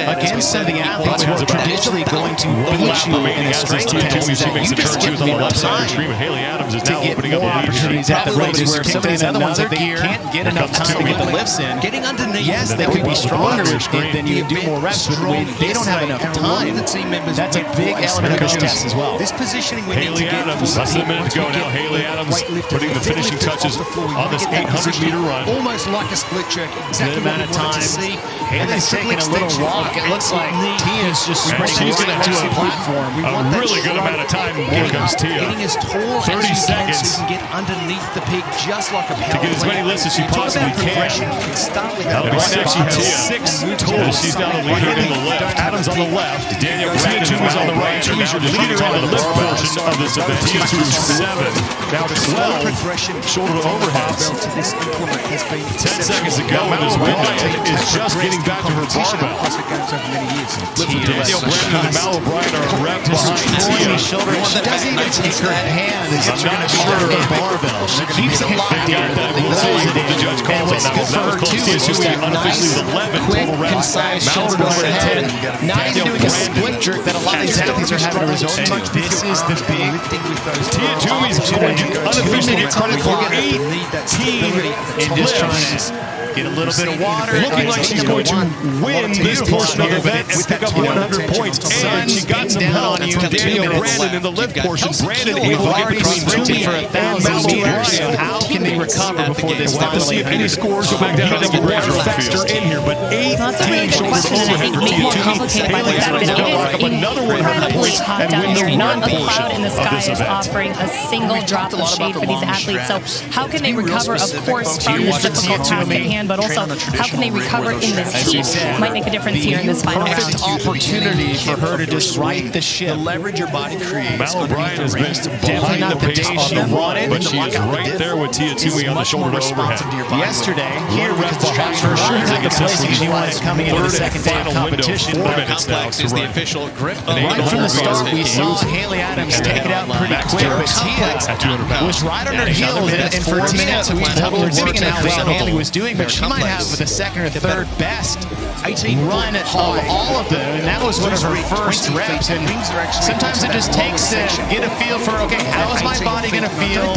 [SPEAKER 2] against some of the athletes who are traditionally going to beat you in a strength test.
[SPEAKER 3] She makes a turn. She was on the left side of the screen, but Haley Adams is now opening up the
[SPEAKER 2] opportunities at the races where some of these other ones, they can't get enough time to get the lifts in.
[SPEAKER 6] Getting underneath.
[SPEAKER 2] Yes, they could be stronger then you do more reps, but they don't have enough time. That's a big element of this test as well.
[SPEAKER 6] This positioning we
[SPEAKER 3] Haley Adams, less than a minute to go now. Haley Adams putting the finishing touches on this 800-meter run.
[SPEAKER 6] Almost like a split check.
[SPEAKER 2] Exactly amount of time. Haley's taking a little walk. It looks like Tia's just sprinting right to a platform.
[SPEAKER 3] A really good amount of time. Here comes Tia. 30 seconds.
[SPEAKER 6] So you can get underneath the peak just like a power
[SPEAKER 3] to get as many lifts as she possibly can. That'll be 6. She has 6 total. She's now the leader in the left. Adams on the left. Danielle Tia Toomey's on the right. She's your leader on the lift portion of this event. Tia Toomey 7. Now 12. Shoulder to overhead. 10 seconds to go in this window. Is just getting back to her barbell. Danielle Brandon and Mal O'Brien are a rep behind Tia.
[SPEAKER 2] She doesn't even take her hand and gets her her barbell. She keeps it locked down.
[SPEAKER 3] The judge calls on that one. That was close. Tia Toomey unofficially is 11 total reps. Mal O'Brien at 10.
[SPEAKER 2] Not even doing a split jerk that a lot of these athletes are having to resort to. This is the big.
[SPEAKER 3] Tia Toomey's going to unofficially get credit for 18
[SPEAKER 2] and just trying to Get a little bit of water.
[SPEAKER 3] Looking like she's going to win this portion of the event and pick up 100 points. And she got some help from Daniel Brandon in the lift portion. Brandon able to get between Toomey and Mallory.
[SPEAKER 2] How can they recover before this
[SPEAKER 3] We'll have to see if any scores go back down to double Brandon factor in here. But 18 shoulders overhead for Tia Toomey. Haley Adams will rack up another 100 points and win the run portion
[SPEAKER 4] in the
[SPEAKER 3] of
[SPEAKER 4] sky
[SPEAKER 3] this
[SPEAKER 4] is
[SPEAKER 3] event.
[SPEAKER 4] offering a single drop of shade for these athletes. So how can they recover, of course, from this difficult task at hand, but also how can they recover in this heat? Might make a difference here in this final round.
[SPEAKER 2] Perfect opportunity for her to just right the ship.
[SPEAKER 5] The leverage your body creates.
[SPEAKER 3] Mal O'Brien has been behind the pace of the run, but she is right there with Tia Toomey on the shoulder to overhead.
[SPEAKER 2] Yesterday, here Red Bull had for sure had the place because she wanted coming into the second day of competition.
[SPEAKER 6] Complex is the official grip.
[SPEAKER 2] Right from the start, we saw Haley Adams take it out pretty quick, but Tia was right on her heels, and for Tia, we were digging out what Haley was doing, but she might have the second or third best run of all of them, and that was one of her first reps. And sometimes it just takes to get a feel for, okay, how is my body going to feel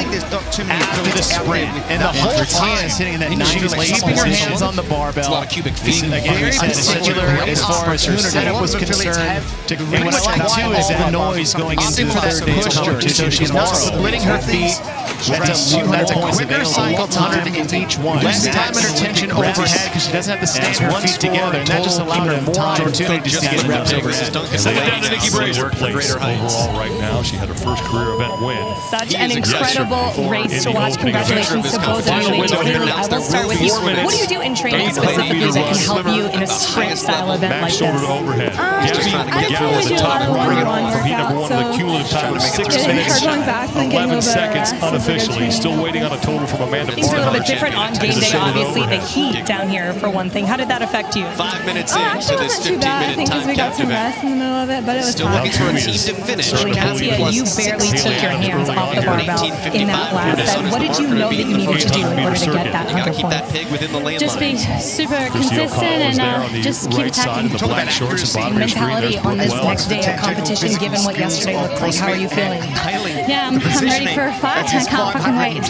[SPEAKER 2] after the sprint? And the whole time sitting in that 90s, keeping her hands on the barbell.
[SPEAKER 6] A lot of cubic feet.
[SPEAKER 2] Very particular as far as her setup was concerned. And what I like too is the noise going into the third day's competition. She's not splitting her feet. That's a quicker cycle time in each one. Less time and attention overhead because she doesn't have to stand her feet together, and that just allowed her more opportunities to get reps overhead.
[SPEAKER 3] Send it down to Nikki Brazier. Place overall right now. She had her first career event win.
[SPEAKER 4] Such an incredible race to watch. Congratulations to both of you. Haley, I will start with you. What do you do in training specifically that can help you in a sprint style event like
[SPEAKER 3] shoulder
[SPEAKER 4] this?
[SPEAKER 3] to overhead.
[SPEAKER 4] I
[SPEAKER 3] Gabby was a top runner from heat number 1 with a cumulative time of 6 minutes, 11 seconds unofficially. Still waiting on a total from Amanda.
[SPEAKER 4] Things are a little bit different on game day, obviously. The heat down here, for one thing. How did that affect you?
[SPEAKER 6] 5 minutes into this 15-minute time captive event.
[SPEAKER 9] In the middle of it, but it was
[SPEAKER 6] still looking for a team to finish.
[SPEAKER 4] Katia, you barely took your hands off the barbell in that last set. What did you know that you needed to do in order to get that 100 points?
[SPEAKER 9] Just be super consistent and just keep attacking.
[SPEAKER 4] Mentality on this next day of competition, given what yesterday looked like. How are you feeling?
[SPEAKER 9] Yeah, I'm ready for a fight. I can't fucking wait.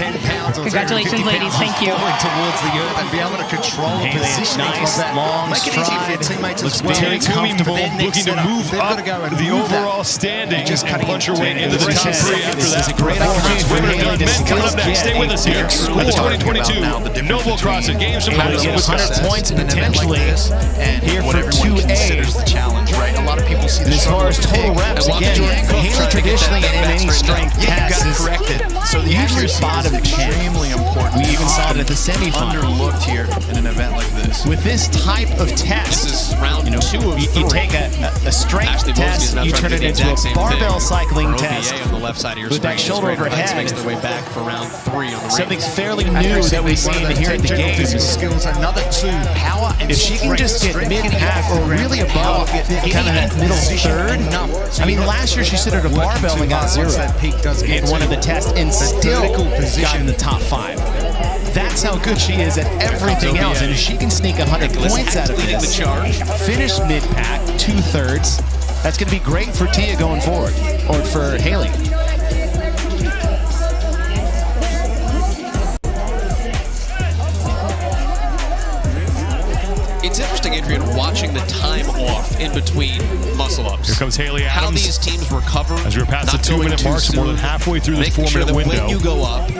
[SPEAKER 4] Congratulations, ladies. Thank you.
[SPEAKER 5] Towards the earth and be able to control the positioning
[SPEAKER 2] nice,
[SPEAKER 5] of that.
[SPEAKER 2] long
[SPEAKER 5] Make it easy for your teammates as well.
[SPEAKER 3] Tia Toomey looking to move up the overall standings and punch her way into the top 3 after that.
[SPEAKER 2] Great opportunity for Haley to
[SPEAKER 3] Men coming up next. Stay with us here at the 2022 Noble CrossFit Games from
[SPEAKER 2] Haley gets 100 points potentially here for 2A.
[SPEAKER 5] The challenge, right? A lot of people see
[SPEAKER 2] as far as total reps, again, Haley traditionally in any strength test is
[SPEAKER 5] corrected. So the accuracy is extremely important.
[SPEAKER 2] We even saw it at the semifinal.
[SPEAKER 5] Underlooked here in an event like this.
[SPEAKER 2] With this type of test,
[SPEAKER 6] this is round 2 of 3.
[SPEAKER 2] You take a strength test, you turn it into a barbell cycling test
[SPEAKER 6] on the left side of your
[SPEAKER 2] with that shoulder overhead.
[SPEAKER 6] Makes their way back for round 3 on the
[SPEAKER 2] Something fairly new that we've seen here at the games.
[SPEAKER 5] Skills, another 2 power and
[SPEAKER 2] if she can just get mid-half or really above kind of that middle third. I mean, last year she stood at a barbell and got 0 in one of the tests and still got in the top 5. That's how good she is at everything else, and if she can sneak 100 points out of this, finish mid-pack, 2/3, that's going to be great for Tia going forward, or for Haley.
[SPEAKER 6] It's interesting, Adrian, watching the time off in between muscle-ups.
[SPEAKER 3] Here comes Haley Adams.
[SPEAKER 6] How these teams recover.
[SPEAKER 3] As we're past the 2-minute mark, so more than halfway through this 4-minute window.
[SPEAKER 6] When you go up,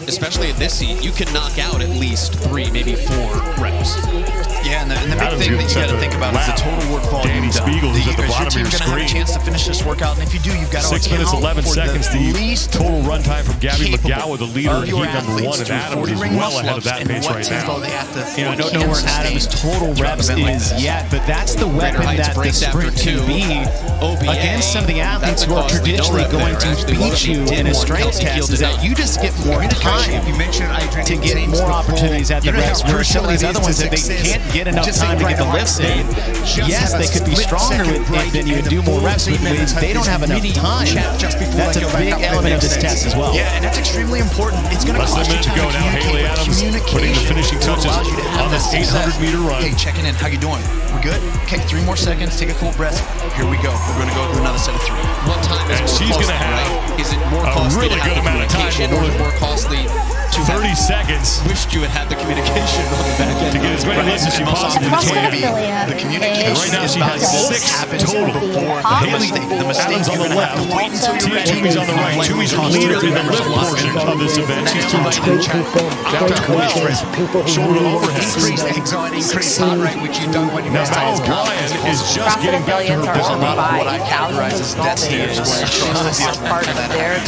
[SPEAKER 6] especially in this heat, you can knock out at least 3, maybe 4 reps.
[SPEAKER 5] Yeah, and the big thing that you got to think about is the total work volume.
[SPEAKER 3] Danny Spiegel is at the bottom of your screen.
[SPEAKER 5] You're going to have a chance to finish this workout, and if you do, you've got to
[SPEAKER 3] 6 minutes, 11 seconds. The least total run time from Gabby McGowan, the leader in heat number 1, and Adams is well ahead of that pace right now.
[SPEAKER 2] I don't know where Adams' total reps is yet, but that's the weapon that the sprint can be against some of the athletes who are traditionally going to beat you in a strength test, is that you just get more time to get more opportunities at the reps, where some of these other ones, if they can't get enough time to get the lifts in, yes, they could be stronger than you and do more reps, but they don't have enough time. That's a big element of this test as well.
[SPEAKER 5] Yeah, and that's extremely important. It's going to
[SPEAKER 3] cost you time to go now. Haley Adams putting the finishing touches on this 800-meter run.
[SPEAKER 5] Hey, checking in. How you doing? We good? Okay, 3 more seconds. Take a cool breath. Here we go. We're going to go through another set of 3.
[SPEAKER 6] What time is
[SPEAKER 3] she's going to have
[SPEAKER 6] is it more costly
[SPEAKER 3] a really good amount of time
[SPEAKER 6] or more costly you
[SPEAKER 3] 30 seconds.
[SPEAKER 6] Wished you had the communication on the back end
[SPEAKER 3] to get as many lifts as you possibly can.
[SPEAKER 5] The communication
[SPEAKER 3] right now she has 6 total.
[SPEAKER 5] Haley, the mistake
[SPEAKER 3] Adams on the left. Tia Toomey's on the right. Toomey's the leader in the lift portion of this event. She's doing down to 12. Shoulder to overhead.
[SPEAKER 5] Increased anxiety, increased heart rate, which you don't want your best
[SPEAKER 3] Now Ryan is just getting back to her barbell.
[SPEAKER 5] What I categorize as death stairs,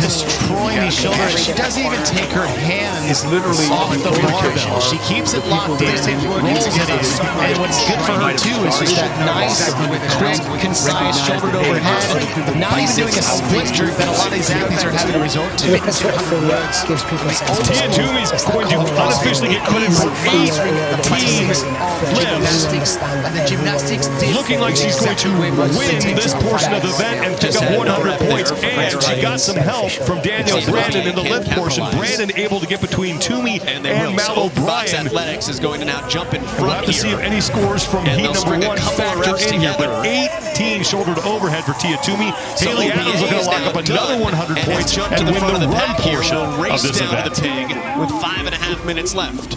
[SPEAKER 2] destroying these shoulders. She doesn't even take her hands off the barbell. She keeps it locked in, rolls it in. And what's good for her too is just that nice, quick, concise shoulder to overhead. Not even doing a split jerk that a lot of these athletes are having to resort to.
[SPEAKER 3] Tia Toomey's going to unofficially get credit for 18 lifts. Looking like she's going to win this portion of the event and pick up 100 points. And she got some help from Daniel Brandon in the lift portion. Brandon able to get between Toomey and Mal O'Brien.
[SPEAKER 6] Athletics is going to now jump in front.
[SPEAKER 3] We'll have to see if any scores from heat number 1 factor in here. But 18 shoulder to overhead for Tia Toomey. Haley Adams looking to lock up another 100 points and win the run portion of this event.
[SPEAKER 6] With 5.5 minutes left.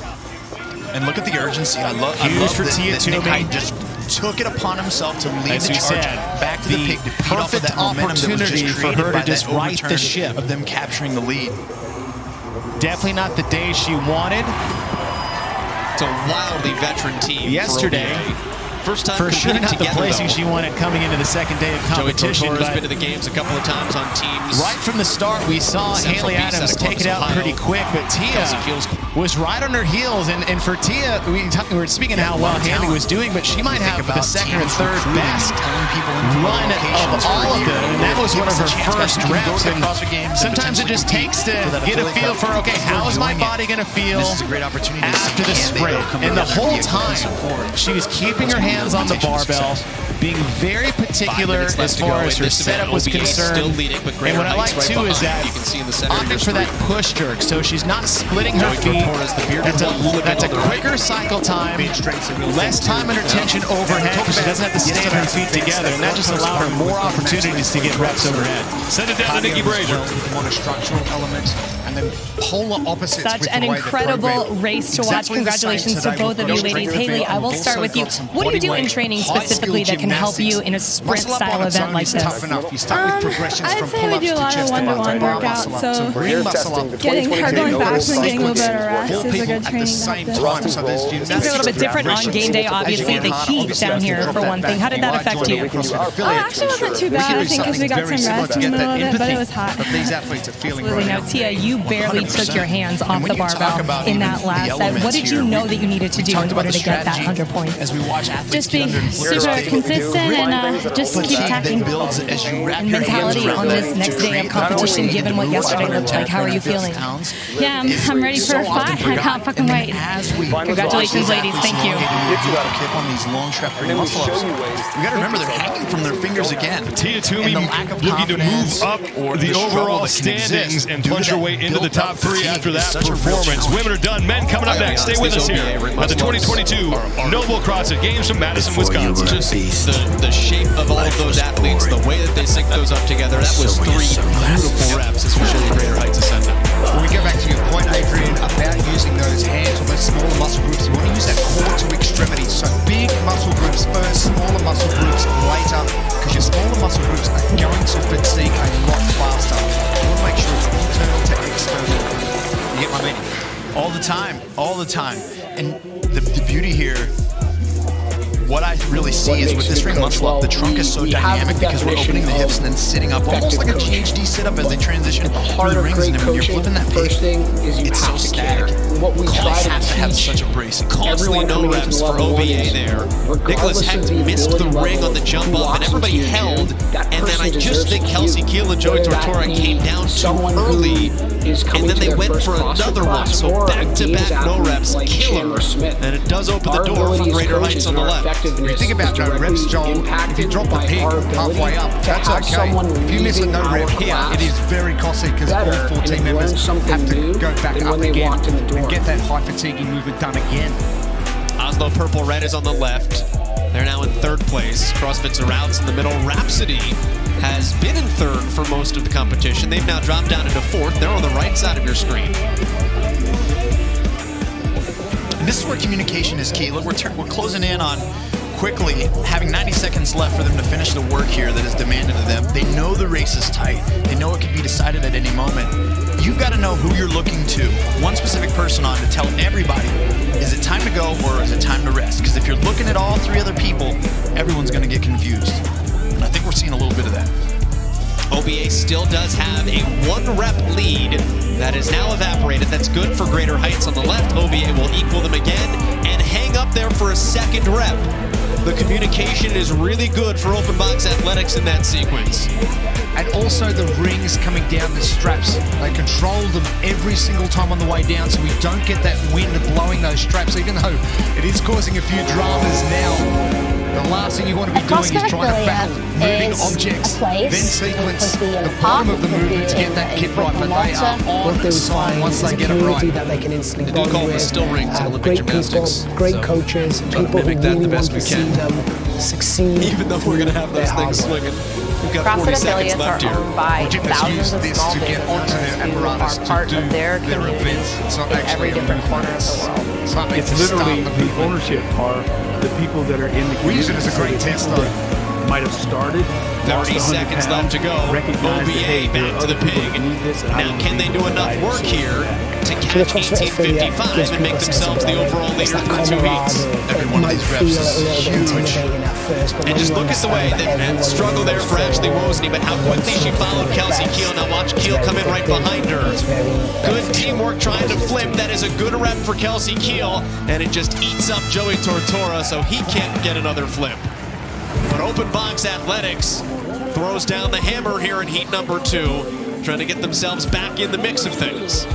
[SPEAKER 5] And look at the urgency. I love
[SPEAKER 2] for Tia Toomey.
[SPEAKER 5] Nick just took it upon himself to lead
[SPEAKER 2] as
[SPEAKER 5] the charge
[SPEAKER 2] back to the pig to feed off of that opportunity for her to just right the ship
[SPEAKER 5] of them capturing the lead.
[SPEAKER 2] Definitely not the day she wanted.
[SPEAKER 6] It's a wildly veteran team.
[SPEAKER 2] Yesterday,
[SPEAKER 6] first time
[SPEAKER 2] for sure not the placing
[SPEAKER 6] though.
[SPEAKER 2] she wanted coming into the second day of competition.
[SPEAKER 6] Joey Tortora's been to the games a couple of times on teams.
[SPEAKER 2] Right from the start, we saw Haley Adams take it out pretty quick, but Tia was right on her heels. And for Tia, we were speaking of how well Haley was doing, but she might have the second or third best run of all of them. And that was one of her first reps. And sometimes it just takes to get a feel for, okay, how is my body going to feel after the sprint? And the whole time, she was keeping her hands on the barbell, being very particular as far as her setup was concerned. And what I like too is that opting for that push jerk, so she's not splitting her feet. That's a quicker cycle time, less time under tension overhead because she doesn't have to stand her feet together, and that just allowed her more opportunities to get reps overhead.
[SPEAKER 3] Send it down to Nikki Brazier.
[SPEAKER 5] Structural elements and then polar opposites.
[SPEAKER 4] Such an incredible race to watch. Congratulations to both of you ladies. Haley, I will start with you. What do you do in training specifically that can help you in a sprint style event like this?
[SPEAKER 5] You start with progressions from
[SPEAKER 10] pull-ups to chest to bar
[SPEAKER 5] workouts, so bring muscle up.
[SPEAKER 10] Getting going fast and getting a little better rest is a good training method.
[SPEAKER 4] Things are a little bit different on game day, obviously. The heat down here, for one thing. How did that affect you?
[SPEAKER 10] Actually wasn't too bad, I think, because we got some rest in the middle of it, but it was hot.
[SPEAKER 5] These athletes are feeling
[SPEAKER 4] Absolutely. Now, Tia, you barely took your hands off the barbell in that last set. What did you know that you needed to do in order to get that 100 points?
[SPEAKER 5] As we watch athletes
[SPEAKER 10] just be super consistent and just keep attacking.
[SPEAKER 4] And mentality on this next day of competition, given what yesterday looked like, how are you feeling?
[SPEAKER 10] Yeah, I'm ready for a fight. I can't fucking wait.
[SPEAKER 4] Congratulations, ladies. Thank you.
[SPEAKER 5] On these long strapping muscle-ups. You got to remember, they're hanging from their fingers again.
[SPEAKER 3] Tia Toomey looking to move up the overall standings and punch her way into the top 3 after that performance. Women are done. Men coming up next. Stay with us here at the 2022 Noble CrossFit Games from Madison, Wisconsin.
[SPEAKER 6] Just the shape of all of those athletes, the way that they sync those up together, that was 3 beautiful reps, especially Greater Heights Ascendant.
[SPEAKER 5] When we go back to your point, Adrian, about using those hands or those smaller muscle groups, you want to use that core to extremity. So big muscle groups first, smaller muscle groups later, because your smaller muscle groups are going to fatigue a lot faster. You want to make sure it's internal to external. You get my meaning? All the time, all the time. And the beauty here, what I really see is with this ring muscle up, the trunk is so dynamic because we're opening the hips and then sitting up, almost like a GHD sit-up as they transition through the rings. And then when you're flipping that pig, it's so static. What we try to have such a brace.
[SPEAKER 6] Costly no reps for OBA there. Nicholas Hecht missed the ring on the jump up, and everybody held. And then I just think Kelsey Keel and Joey Tortora came down too early, and then they went for another one. So back-to-back no reps, killer. And it does open the door for Greater Heights on the left.
[SPEAKER 5] When you think about no reps, Joel, if you drop the pig halfway up, that's okay. If you miss a no rep here, it is very costly because all 4 team members have to go back up again and get that high fatiguing movement done again.
[SPEAKER 6] Oslo Purple Red is on the left. They're now in 3rd place. CrossFit Surrounds in the middle. Rhapsody has been in 3rd for most of the competition. They've now dropped down into 4th. They're on the right side of your screen.
[SPEAKER 5] And this is where communication is key. Look, we're closing in on quickly, having 90 seconds left for them to finish the work here that is demanded of them. They know the race is tight. They know it could be decided at any moment. You've got to know who you're looking to, one specific person on, to tell everybody, is it time to go or is it time to rest? Because if you're looking at all three other people, everyone's going to get confused. And I think we're seeing a little bit of that.
[SPEAKER 6] OBA still does have a 1-rep lead that is now evaporated. That's good for Greater Heights on the left. OBA will equal them again and hang up there for a second rep. The communication is really good for Open Box Athletics in that sequence.
[SPEAKER 5] And also the rings coming down the straps. They control them every single time on the way down, so we don't get that wind blowing those straps, even though it is causing a few dramas now. The last thing you want to be doing is trying to battle moving objects, then sequence the bottom of the movement to get that kit right, but they are on song once they get it right.
[SPEAKER 11] That they can instantly
[SPEAKER 6] They do call it the still rings in Olympic gymnastics.
[SPEAKER 11] Great coaches, people who really want to see them succeed.
[SPEAKER 6] Even though we're going to have those things swinging. We've got 40 seconds left here.
[SPEAKER 5] By thousands of small businesses who are part of their community in every different corner of the world.
[SPEAKER 22] It's literally the ownership are the people that are in the community.
[SPEAKER 5] We use it as a great test, though.
[SPEAKER 22] Might have started.
[SPEAKER 6] 30 seconds left to go. OBA back to the pig. Now, can they do enough work here to catch 1855 and make themselves the overall leader through the 2 heats?
[SPEAKER 5] Every one of these reps is huge.
[SPEAKER 6] And just look at the way that struggle there for Ashley Wozni, but how quickly she followed Kelsey Keel. Now watch Keel come in right behind her. Good teamwork trying to flip. That is a good rep for Kelsey Keel, and it just eats up Joey Tortora, so he can't get another flip. But Open Box Athletics throws down the hammer here in heat number 2, trying to get themselves back in the mix of things.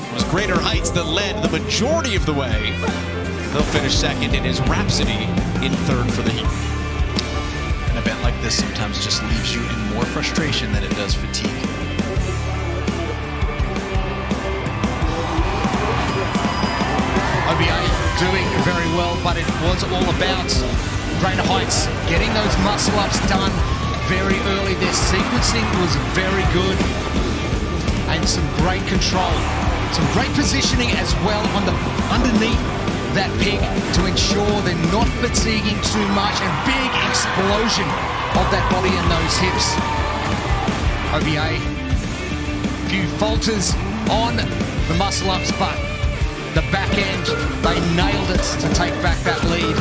[SPEAKER 6] It was Greater Heights that led the majority of the way. They'll finish second. It is Rhapsody in third for the heat.
[SPEAKER 5] An event like this sometimes just leaves you in more frustration than it does fatigue. OBA doing very well, but it was all about Greater Heights getting those muscle-ups done very early. Their sequencing was very good and some great control. Some great positioning as well on the underneath that pig to ensure they're not fatiguing too much, and big explosion of that body and those hips. OBA, few falters on the muscle-ups, but the back end, they nailed it to take back that lead.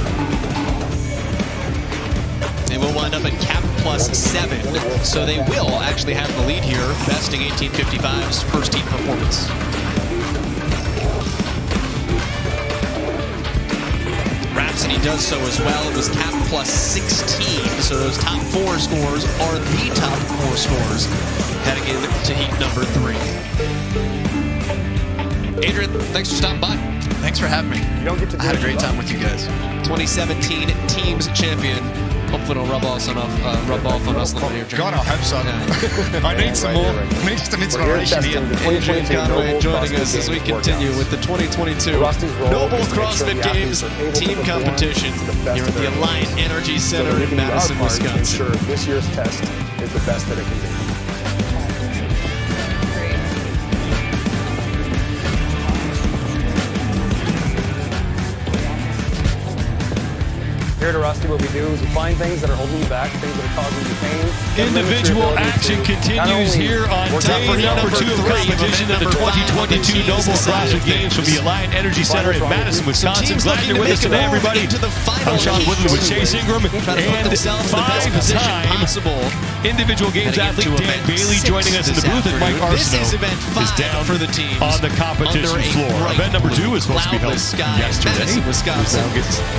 [SPEAKER 6] They will wind up at cap +7, so they will actually have the lead here, besting 1855's first heat performance. Rhapsody does so as well. It was cap +16, so those top 4 scores are the top 4 scores heading into heat number 3. Adrian, thanks for stopping by.
[SPEAKER 5] Thanks for having me.
[SPEAKER 22] You don't get to
[SPEAKER 5] I had a great time with you guys.
[SPEAKER 6] 2017 teams champion. Hopefully it'll rub off on us a little bit here.
[SPEAKER 5] God, I hope so. I need some more. I need some inspiration here.
[SPEAKER 6] Adrian Conway joining us as we continue with the 2022 Noble CrossFit Games team competition here at the Alliant Energy Center in Madison, Wisconsin.
[SPEAKER 12] This year's test is the best that it can be. Here at Rusty, what we do is we find things that are holding you back, things that are causing you pain.
[SPEAKER 3] Individual action continues here on day number 2 of competition of the 2022 Noble CrossFit Games from the Alliant Energy Center in Madison, Wisconsin. Glad you're with us today, everybody. I'm Sean Woodley with Chase Ingram and 5-time individual games athlete Dan Bailey joining us in the booth, and Mike Arsenault is down
[SPEAKER 6] for the teams
[SPEAKER 3] on the competition floor. Event number 2 is supposed to be held yesterday.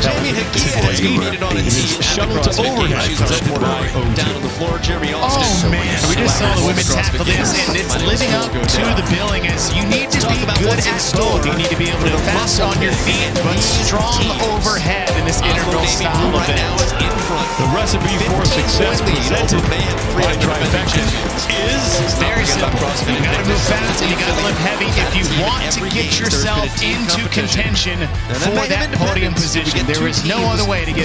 [SPEAKER 6] Jamie Hagia has competed on a team
[SPEAKER 3] shuttle to overhead.
[SPEAKER 6] She's presented by down on the floor, Jeremy Austin.
[SPEAKER 5] Oh man, we just saw the women tackle this, and it's living up to the billing as you need to be good at both. You need to be able to fast on your feet, but strong overhead in this integral style of it.
[SPEAKER 3] The recipe for success presented by Trifecta is
[SPEAKER 5] very simple. You got to move fast and you got to lift heavy if you want to get yourself into contention for that podium position. There is no other way to get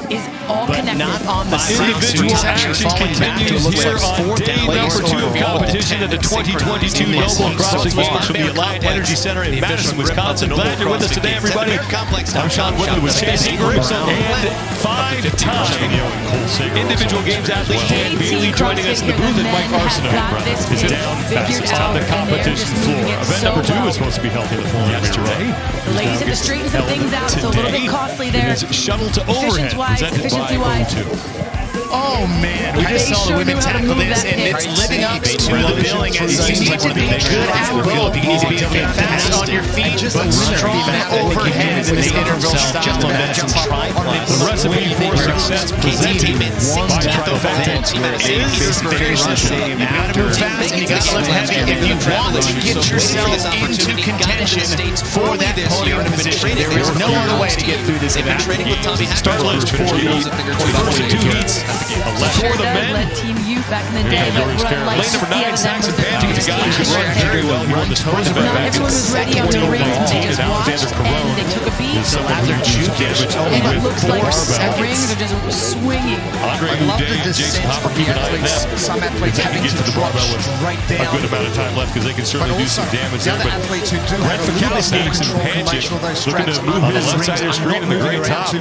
[SPEAKER 4] is all
[SPEAKER 2] but
[SPEAKER 4] connected.
[SPEAKER 2] not on the
[SPEAKER 3] Individual action continues here on day number 2 of competition at the 2022 Noble CrossFit Games from the Alliant Energy Center in Madison, Wisconsin. Glad you're with us today, everybody. I'm Sean Woodley with Chase Ingram and 5-time individual games athlete Dan Bailey joining us in the booth, and Mike Arsenault is down fastest on the competition floor. Event number 2 is supposed to be held here yesterday.
[SPEAKER 4] The ladies had to straighten some things out, so a little bit costly there.
[SPEAKER 3] It is shuttle to overhead presented by O2.
[SPEAKER 2] Oh man, we just saw the women tackle this, and it's living up to the billing. And you need to be good at both. You need to be fast on your feet, but strong overhead in the interval style.
[SPEAKER 3] The recipe for success presented by Trifecta is
[SPEAKER 2] very the same. You gotta move fast, and you gotta lift heavy if you want to get yourself into contention for that podium finish. There is no other way to get through this event.
[SPEAKER 3] Start list for the first 2 heats. For the men,
[SPEAKER 4] led Team Youth back in the day, but
[SPEAKER 3] lane number 9, Saxon Panty, the guy who run very well. He won the sprint event back in 2021. They just watched and
[SPEAKER 4] they took a beat.
[SPEAKER 3] So after Jukic,
[SPEAKER 4] and it looks like the rings are just swinging.
[SPEAKER 3] Andre Uday and Jason Hopper keep an eye on them. They have to get to the barbell with a good amount of time left because they can certainly do some damage there. But Brent Fikowski and Pancic looking to move his left side of the screen in the great top.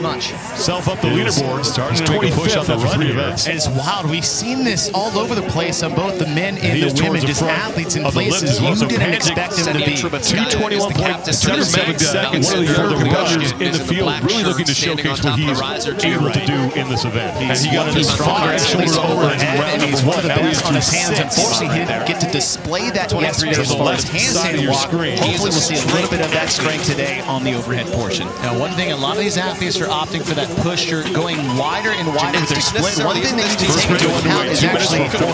[SPEAKER 3] Self up the leaderboard, starting to make a push on the run events.
[SPEAKER 2] And it's wild. We've seen this all over the place on both the men and the women, just athletes in places you didn't expect them to be.
[SPEAKER 3] 221.77 seconds. One of the other competitors in the field really looking to showcase what he's able to do in this event. And he got his stronger shoulder overhead, and he's one of the best on his hands. Unfortunately, he didn't get to display that yesterday as the left handstand walk. Hopefully, we'll see a little bit of that strength today on the overhead portion. Now, one thing, a lot of these athletes are opting for that push. You're going wider and wider with their split. One thing they need to take into account is actually the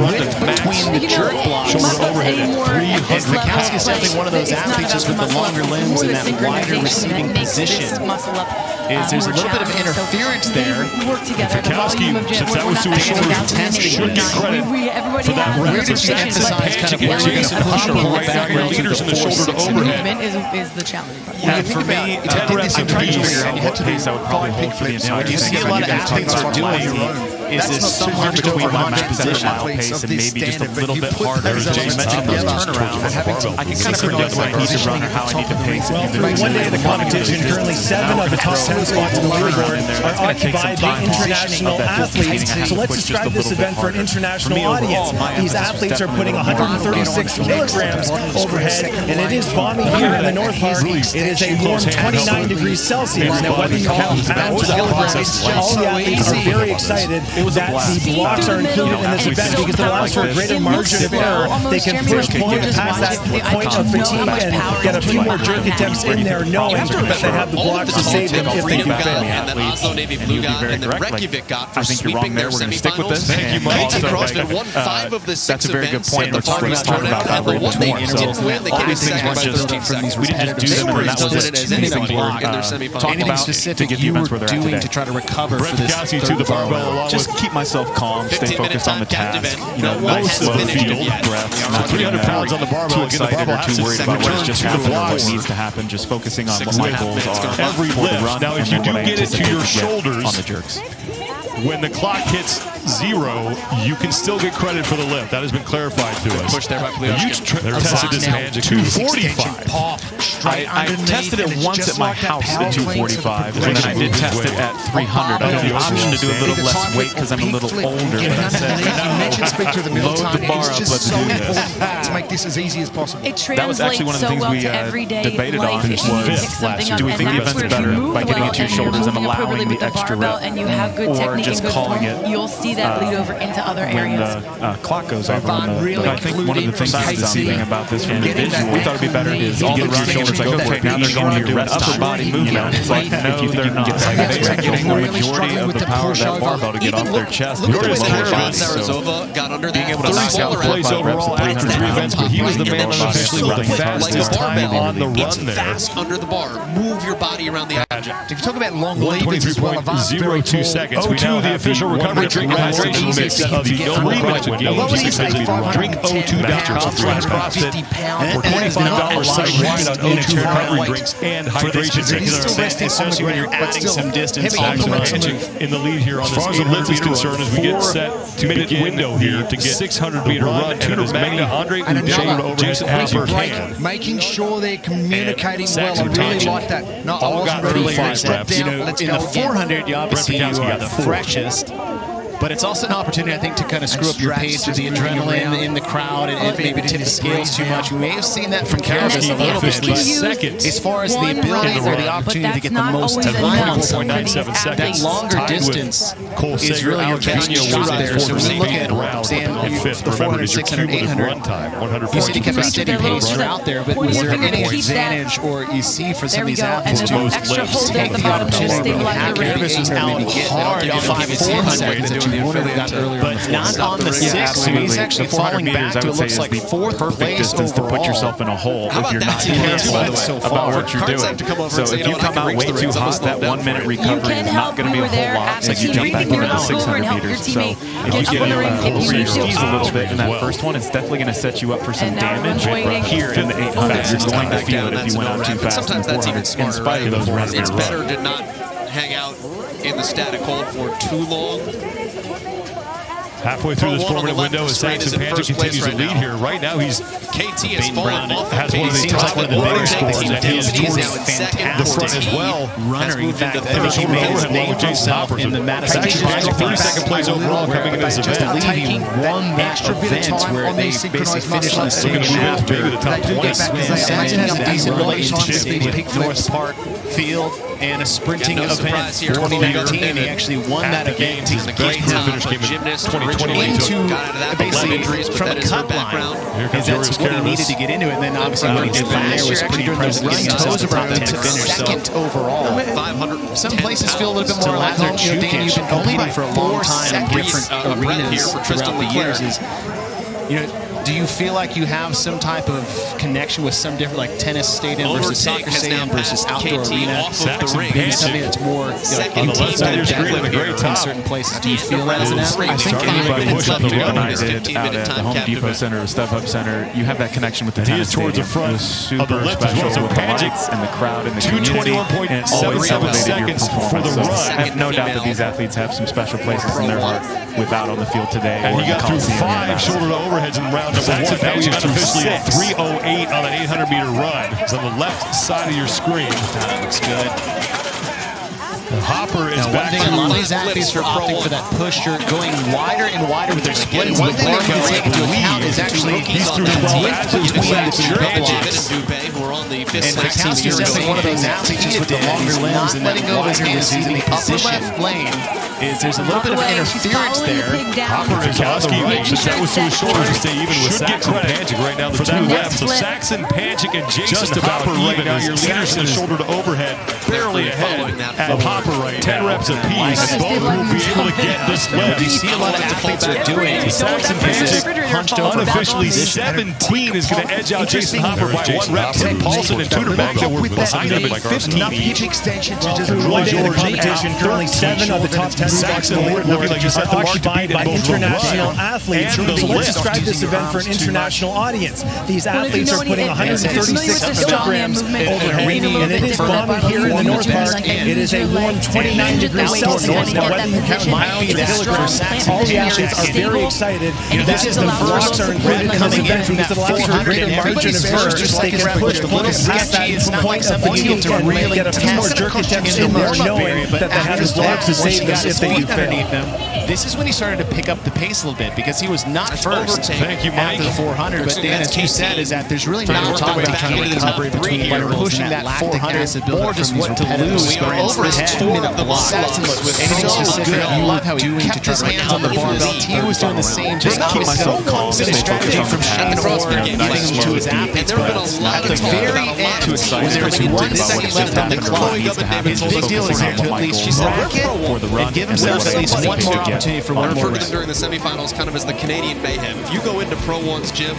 [SPEAKER 3] width between the jerk blocks. Shoulder overhead at 300.
[SPEAKER 2] Fikowski is definitely one of those athletes just with the longer limbs and that wider receiving position. There's a little bit of interference there.
[SPEAKER 3] Fikowski, since that was to his shoulder, should get credit for that rep.
[SPEAKER 2] We're just emphasize kind of where you're going to push or pull back.
[SPEAKER 3] Leaders in the shoulder to overhead.
[SPEAKER 4] Is the challenge.
[SPEAKER 3] For me, 10 reps a piece.
[SPEAKER 17] What pace I would probably hold for the entire
[SPEAKER 2] You see a lot of athletes are doing is somewhere between launch position
[SPEAKER 17] pace and maybe just a little bit harder.
[SPEAKER 3] As James mentioned, those turnarounds.
[SPEAKER 17] I can kind of figure out the way I need to run or how I need to pace.
[SPEAKER 19] Well, through one day of the competition, currently 7 of the top 10 spots in the leaderboard are occupied by international athletes. So let's describe this event for an international audience. These athletes are putting 136 kilograms overhead, and it is balmy here in the North Park. It is a warm 29 degrees Celsius. Now, whether you count pounds or kilograms, all the athletes are very excited that the blocks are included in this event because it allows for a greater margin of error. They can push past that point of fatigue and get a few more jerk attempts in there, knowing that they have the blocks to save them if they do fail.
[SPEAKER 6] And then Oslo Navy Blue got, and then Reykjavik got for sweeping their semifinals.
[SPEAKER 17] Thank you, Mike.
[SPEAKER 6] CrossFit won 5 of the 6
[SPEAKER 17] that's a very good
[SPEAKER 6] events
[SPEAKER 17] point.
[SPEAKER 6] at the
[SPEAKER 17] Let's
[SPEAKER 6] Farmers
[SPEAKER 17] talk about that a little bit more.
[SPEAKER 6] They didn't win. They came in second by 13 seconds.
[SPEAKER 17] We didn't just do them, and that was
[SPEAKER 6] as anything in their semifinals.
[SPEAKER 2] Anything specific you were doing to try to recover for this third barbell?
[SPEAKER 17] Just keep myself calm, stay focused on the task.
[SPEAKER 3] You know, nice slow field breaths. 300 pounds on the barbell.
[SPEAKER 17] Too excited or too worried about what's just happened or what needs to happen. Just focusing on what my goals are.
[SPEAKER 3] Every lift. Now, if you do get it to your shoulders
[SPEAKER 17] on the jerks,
[SPEAKER 3] when the clock hits 0, you can still get credit for the lift. That has been clarified to us.
[SPEAKER 6] Push there by
[SPEAKER 3] You tested this hand at 245.
[SPEAKER 17] I tested it once at my house at 245, and then I did test it at 300. I had the option to do a little less weight because I'm a little older, but I said, load the bar up, let's do this.
[SPEAKER 5] To make this as easy as possible.
[SPEAKER 17] That was actually one of the things we debated on was, do we think the event's better by getting it to your shoulders and allowing the extra rep, or just calling it
[SPEAKER 4] you'll see that bleed over into other areas.
[SPEAKER 17] When the clock goes over. But I think one of the things that's deceiving about this from the visual, we thought it'd be better is all the running shoulders like, okay, now they're going to do an upper body movement. It's like, no, they're not. They're getting the majority of the power of that barbell to get off their chest.
[SPEAKER 6] Look at the way Zarazova got under
[SPEAKER 3] being able to knock out 4 overall after 3 events, but he was the man unofficially with the fastest time on the run there.
[SPEAKER 6] Fast under the bar. Move your body around the object.
[SPEAKER 5] If you talk about long leaders as well,
[SPEAKER 3] 123.02 seconds. We now have the official recovery drink. hydration mix of the Noble CrossFit Games. You can visit drinko2.com/CrossFit for $25 site-wide on O2 recovery drinks and hydration mix.
[SPEAKER 2] Especially when you're adding some distance
[SPEAKER 3] in the lead here on this 800 meter concerned as we get set to begin window here to get 600 meter run, and as Magna Andre Jason Hopper
[SPEAKER 5] making sure they're communicating well. I really like that. No, I wasn't ready for step down. Let's
[SPEAKER 2] in
[SPEAKER 5] go
[SPEAKER 2] the 400, you obviously you are the freshest. But it's also an opportunity, I think, to kind of screw up your pace with the adrenaline in the crowd and maybe tip the scales too much. We may have seen that from Caravis a little bit, but as far as the ability or the opportunity to get the most time out of that longer distance is really your best shot there. So when you look at the 400, 600, 800, you see they kept a steady pace throughout there, but was there any advantage or you see for some of these athletes to take the opportunity? Caravis is out hard on 400. But not on the 6, so he's actually falling back to it looks like fourth
[SPEAKER 17] perfect distance to put yourself in a hole if you're not careful about what you're doing. So if you come out way too hot, that 1 minute recovery is not going to be a whole lot as you jump back into the 600 meters. So if you get over your skis a little bit in that first one, it's definitely going to set you up for some damage here in the 800. You're going to feel it if you went out too fast in the 400 in spite of those runs.
[SPEAKER 6] It's better to not hang out in the static hold for too long.
[SPEAKER 3] Halfway through this 4-minute window, as Saxon Panchik continues to lead here. Right now, he's
[SPEAKER 6] KT has fallen off.
[SPEAKER 3] Has one of the top running scores, and he is towards the front as well.
[SPEAKER 2] Runner, in fact, he made his name for himself in the Madison.
[SPEAKER 3] Saxon Panchik, 32nd place overall coming into this event.
[SPEAKER 2] I believe he won that event where they basically finished in the same shaft.
[SPEAKER 3] Maybe the top 20.
[SPEAKER 2] Saxon has a decent relationship with North Park Field and a sprinting event 2019, and he actually won that event. He's a great
[SPEAKER 3] finish came in 2020
[SPEAKER 2] into basically from a cut line. That's what he needed to get into it, and then obviously what he did from there was pretty impressive. Getting toes around to second overall.
[SPEAKER 6] 500.
[SPEAKER 2] Some places feel a little bit more like Dan, you've been competing for a long time in different arenas throughout the years. Do you feel like you have some type of connection with some different, like tennis stadium versus soccer stadium versus outdoor arena? Maybe something that's more
[SPEAKER 3] on the left side of your screen at the very top.
[SPEAKER 2] In certain places. Do you feel that as an athlete?
[SPEAKER 17] I think anybody who's organized out at the Home Depot Center or StubHub Center, you have that connection with the tennis stadium.
[SPEAKER 3] Towards the front
[SPEAKER 17] super
[SPEAKER 3] of the left
[SPEAKER 17] special
[SPEAKER 3] as well. So
[SPEAKER 17] with the lights and the crowd and the community, and it always
[SPEAKER 3] 221.77
[SPEAKER 17] elevated your
[SPEAKER 3] seconds for the
[SPEAKER 17] performance. So
[SPEAKER 3] run.
[SPEAKER 17] I have no doubt that these athletes have some special places in their heart without on the field today.
[SPEAKER 3] And
[SPEAKER 17] or
[SPEAKER 3] he got through 5 shoulder to overheads in round number 1. Now he's unofficially at 3:08 on an 800 meter run. It's on the left side of your screen.
[SPEAKER 2] That looks good.
[SPEAKER 3] Hopper is
[SPEAKER 2] now,
[SPEAKER 3] back
[SPEAKER 2] one thing a lot of these athletes are opting for that push, or going wider and wider with their splits. One thing they can take into account is actually
[SPEAKER 3] he's through the
[SPEAKER 2] and Fikowski is definitely one of those athletes with the longer limbs and letting go of his hands in the upper left lane. There's a little bit of interference there.
[SPEAKER 3] Hopper is on the right, but that was to his shoulders to stay even with Saxon Panchik right now. The two left, so Saxon Panchik and Jason Hopper right now. Your leaders in the shoulder to overhead, barely ahead of Hopper right now. 10 reps apiece. Both will be able to get this left.
[SPEAKER 2] You see a lot of athletes are doing.
[SPEAKER 3] Saxon Panchik unofficially 17 is going to edge out Jason Hopper by 1 rep. Tim Paulson and Tuderback that were behind him at 15 each.
[SPEAKER 5] Extension to just
[SPEAKER 19] competition. Currently 7 of the top 10
[SPEAKER 3] Saxon looking like he's at the mark to beat in both
[SPEAKER 19] international athletes. So let's describe this event for an international audience. These athletes are putting 136 kilograms overhead, and it is balmy here in the North Park. It is a warm 29 degrees Celsius. Now, whether you count pounds or kilograms, all the athletes are very excited. This is the first included in this event because it allows for a greater margin of error. They can push the little past that point of fatigue to really get a few more jerk attempts in there, knowing that they have his legs to save them if they do fail.
[SPEAKER 2] This is when he started to pick up the pace a little bit because he was not first
[SPEAKER 3] Thank you, Mike.
[SPEAKER 2] after the 400. But Dan, as you said, is that there's really not a talk about trying to recovery between pushing that 400 or just what to lose. But over his 2-minute block, anything specific, I love how he kept his hands on the barbell. He was doing the same, just keep myself calm. His strategy from shutting forward and getting him to his athletes. But at the very end, when there was 1 second left on the clock, his big deal is here to at least rack it and give himself at least one more opportunity for one more rep.
[SPEAKER 6] During the semifinals, kind of as the Canadian mayhem. If you go into Pro One's gym,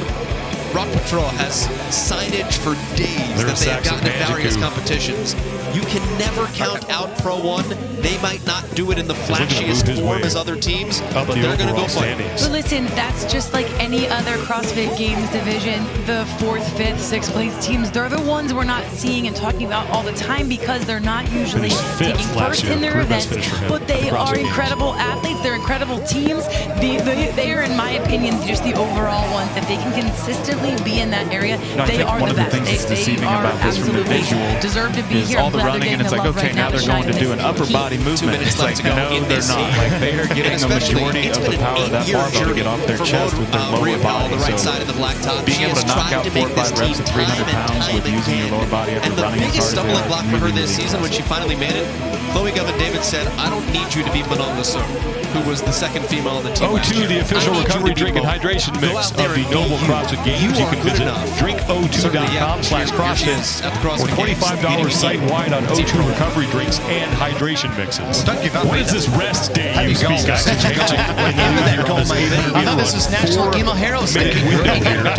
[SPEAKER 6] Rock Patrol has signage for days that they have gotten in various competitions. You can never count out Pro 1. They might not do it in the flashiest form as other teams, but they're going to go fight.
[SPEAKER 4] But listen, that's just like any other CrossFit Games division. The 4th, 5th, 6th place teams, they're the ones we're not seeing and talking about all the time because they're not usually taking first in their events. But they are incredible athletes. They're incredible teams. They are, in my opinion, just the overall ones. If they can consistently be in that area, they are the best. They are absolutely deserve to be here.
[SPEAKER 17] All the running, and it's like, okay, now they're going to do an upper body movement. It's like, no, they're not. Like, they are getting a majority of the power of that barbell to get off their chest with their lower body. So being able to knock out 4 or 5 reps at 300 pounds with using your lower body after running as hard as they are.
[SPEAKER 6] And the biggest stumbling block for her this season when she finally made it, Chloe Govan-David said, I don't need you to be Manon Lasseau, who was the second female on the team.
[SPEAKER 3] O2, the official recovery drink and hydration mix of the Noble CrossFit Games. You can visit drinko2.com/CrossFit or $25 site-wide on O2 recovery drinks and hydration mixes. What is this rest day you speak of?
[SPEAKER 2] I thought this was National Emo Heroes Day.
[SPEAKER 3] To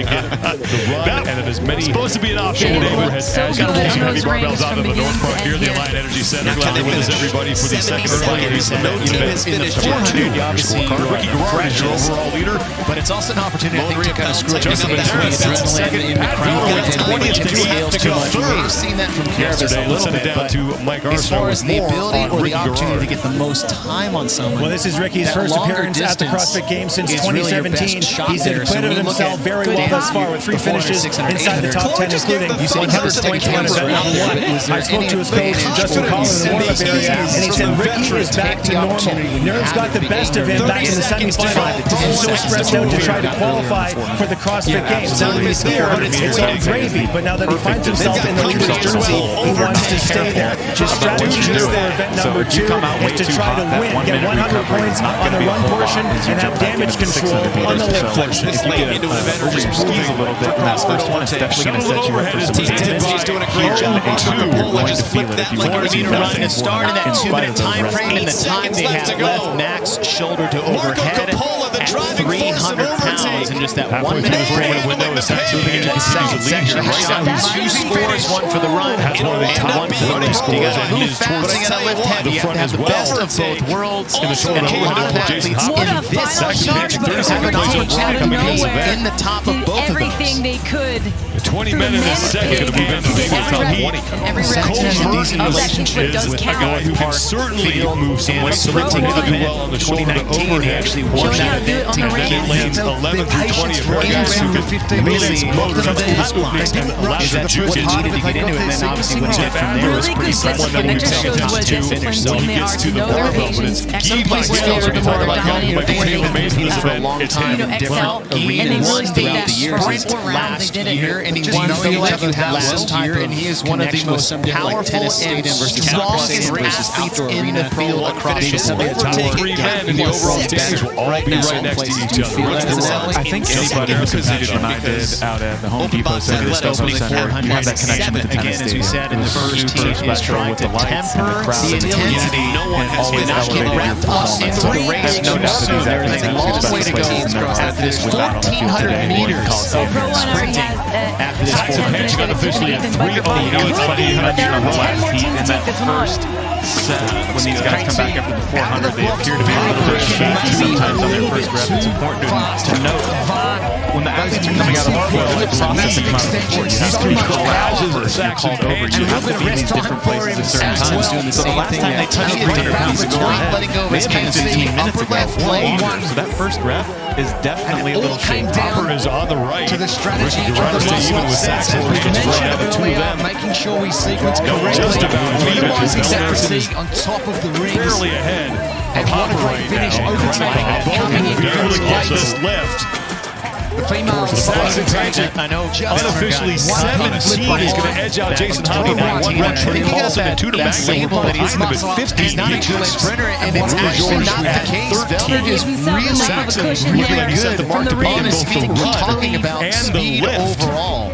[SPEAKER 3] get the run and as many supposed to be an option overhead as you can. Heavy barbells out of the North Park here, the Alliant Energy Center. Glad to with us, everybody, for the second earlier event in the 400 scorecard. Ricky Garrard is your overall leader,
[SPEAKER 2] but it's also an opportunity to kind of switch
[SPEAKER 3] Justin Banderas in second. Pat Fowler with 20th to go third.
[SPEAKER 2] We've seen that from
[SPEAKER 3] yesterday. Let's send it down to Mike Armstrong.
[SPEAKER 2] As far as the ability or the opportunity to get the most time on someone.
[SPEAKER 19] Well, this is Ricky's first appearance at the CrossFit Games since 2017. He's acquitted himself very well thus far with 3 finishes inside the top 10, including 100 points on event number 1. I spoke to his coach, Justin Collins, in the warm-up area, and he said Ricky is back to normal. Nerves got the best of him back in the semifinal. He's so stressed out to try to qualify for the CrossFit Games. Now that he's there, it's all gravy. But now that he finds himself in the leader's jersey, he wants to stay there. His strategy is for event number 2 is to try to win, get 100 points on the run portion, and have damage control on the lift portion.
[SPEAKER 17] If you get over your skis a little bit in that first one, it's definitely going to set you up for some resistance.
[SPEAKER 2] She's doing a great job.
[SPEAKER 17] You're going to feel it if you want to do
[SPEAKER 2] run and start in that 2-minute time frame, and the time they have left, max shoulder to overhead at 300 pounds in just that 1 minute frame window is actually into the second section. Two scores, one for the run and one for the lift. You got to move fast, you got to lift heavy. You have to have the best of both worlds. And a lot of athletes in this section have an opportunity in the top of both of those.
[SPEAKER 4] Everything they could.
[SPEAKER 3] 20 minutes in a second to move into the top heat. Cole Merton is a guy who can certainly move some weight. So let's do well on the shoulder to overhead.
[SPEAKER 2] Actually won that event.
[SPEAKER 3] And then lands 11 through 20 of guys who can manage most of the cut line and lateral juke.
[SPEAKER 2] He needed to get into it, and then obviously when he got from there, it was pretty someone that we saw top 2 finish. So
[SPEAKER 3] he gets to the barbell, but it's key skills. When you talk about young Michael Taylor Mason in this event, it's him.
[SPEAKER 2] Different arenas throughout the years. Last year, and he won last year, and he is one of the most powerful and strongest athletes in the field across the board.
[SPEAKER 3] The top 3 men in the overall standings will all be right next to each other.
[SPEAKER 17] I think anybody in position I did out at the Home Depot Center, the Stockholm Center, you have that connection with the tennis
[SPEAKER 2] stadium. Again, as we said, in the first team is trying to temper the intensity and not get wrapped up into the race.
[SPEAKER 17] No doubt that
[SPEAKER 2] There is a long way to go after this 1,400 meters of sprinting. After this 400,
[SPEAKER 3] got officially at 3:08.
[SPEAKER 17] In that first set, when these guys come back after the 400, they appear to be a little bit shaky sometimes on their first rep. It's important to note when the athletes are coming out of the flow, the process of coming out of the floor, you have to be corralled or called over. You have to be in these different places at certain times. So the last time they touched 300 pounds of overhead, they had 15 minutes ago. So that first rep is definitely a little shaky.
[SPEAKER 3] Popper is on the right.
[SPEAKER 5] To the strategy of the
[SPEAKER 3] even with Saxon,
[SPEAKER 5] making sure we sequence correctly.
[SPEAKER 3] Just about
[SPEAKER 5] utilizing that fatigue on top of the rings.
[SPEAKER 3] Barely ahead of Popper right now. Both left.
[SPEAKER 5] The female
[SPEAKER 3] I know unofficially 17 is going to edge out Jason Howdy by 1 rep. Trey Paulson and Tudor Magna were behind him at 15 each.
[SPEAKER 2] Sprinter, and it's actually not the case. Velder is really good.
[SPEAKER 3] The mark to beat in both the run
[SPEAKER 2] talking about
[SPEAKER 3] and the lift.
[SPEAKER 2] overall.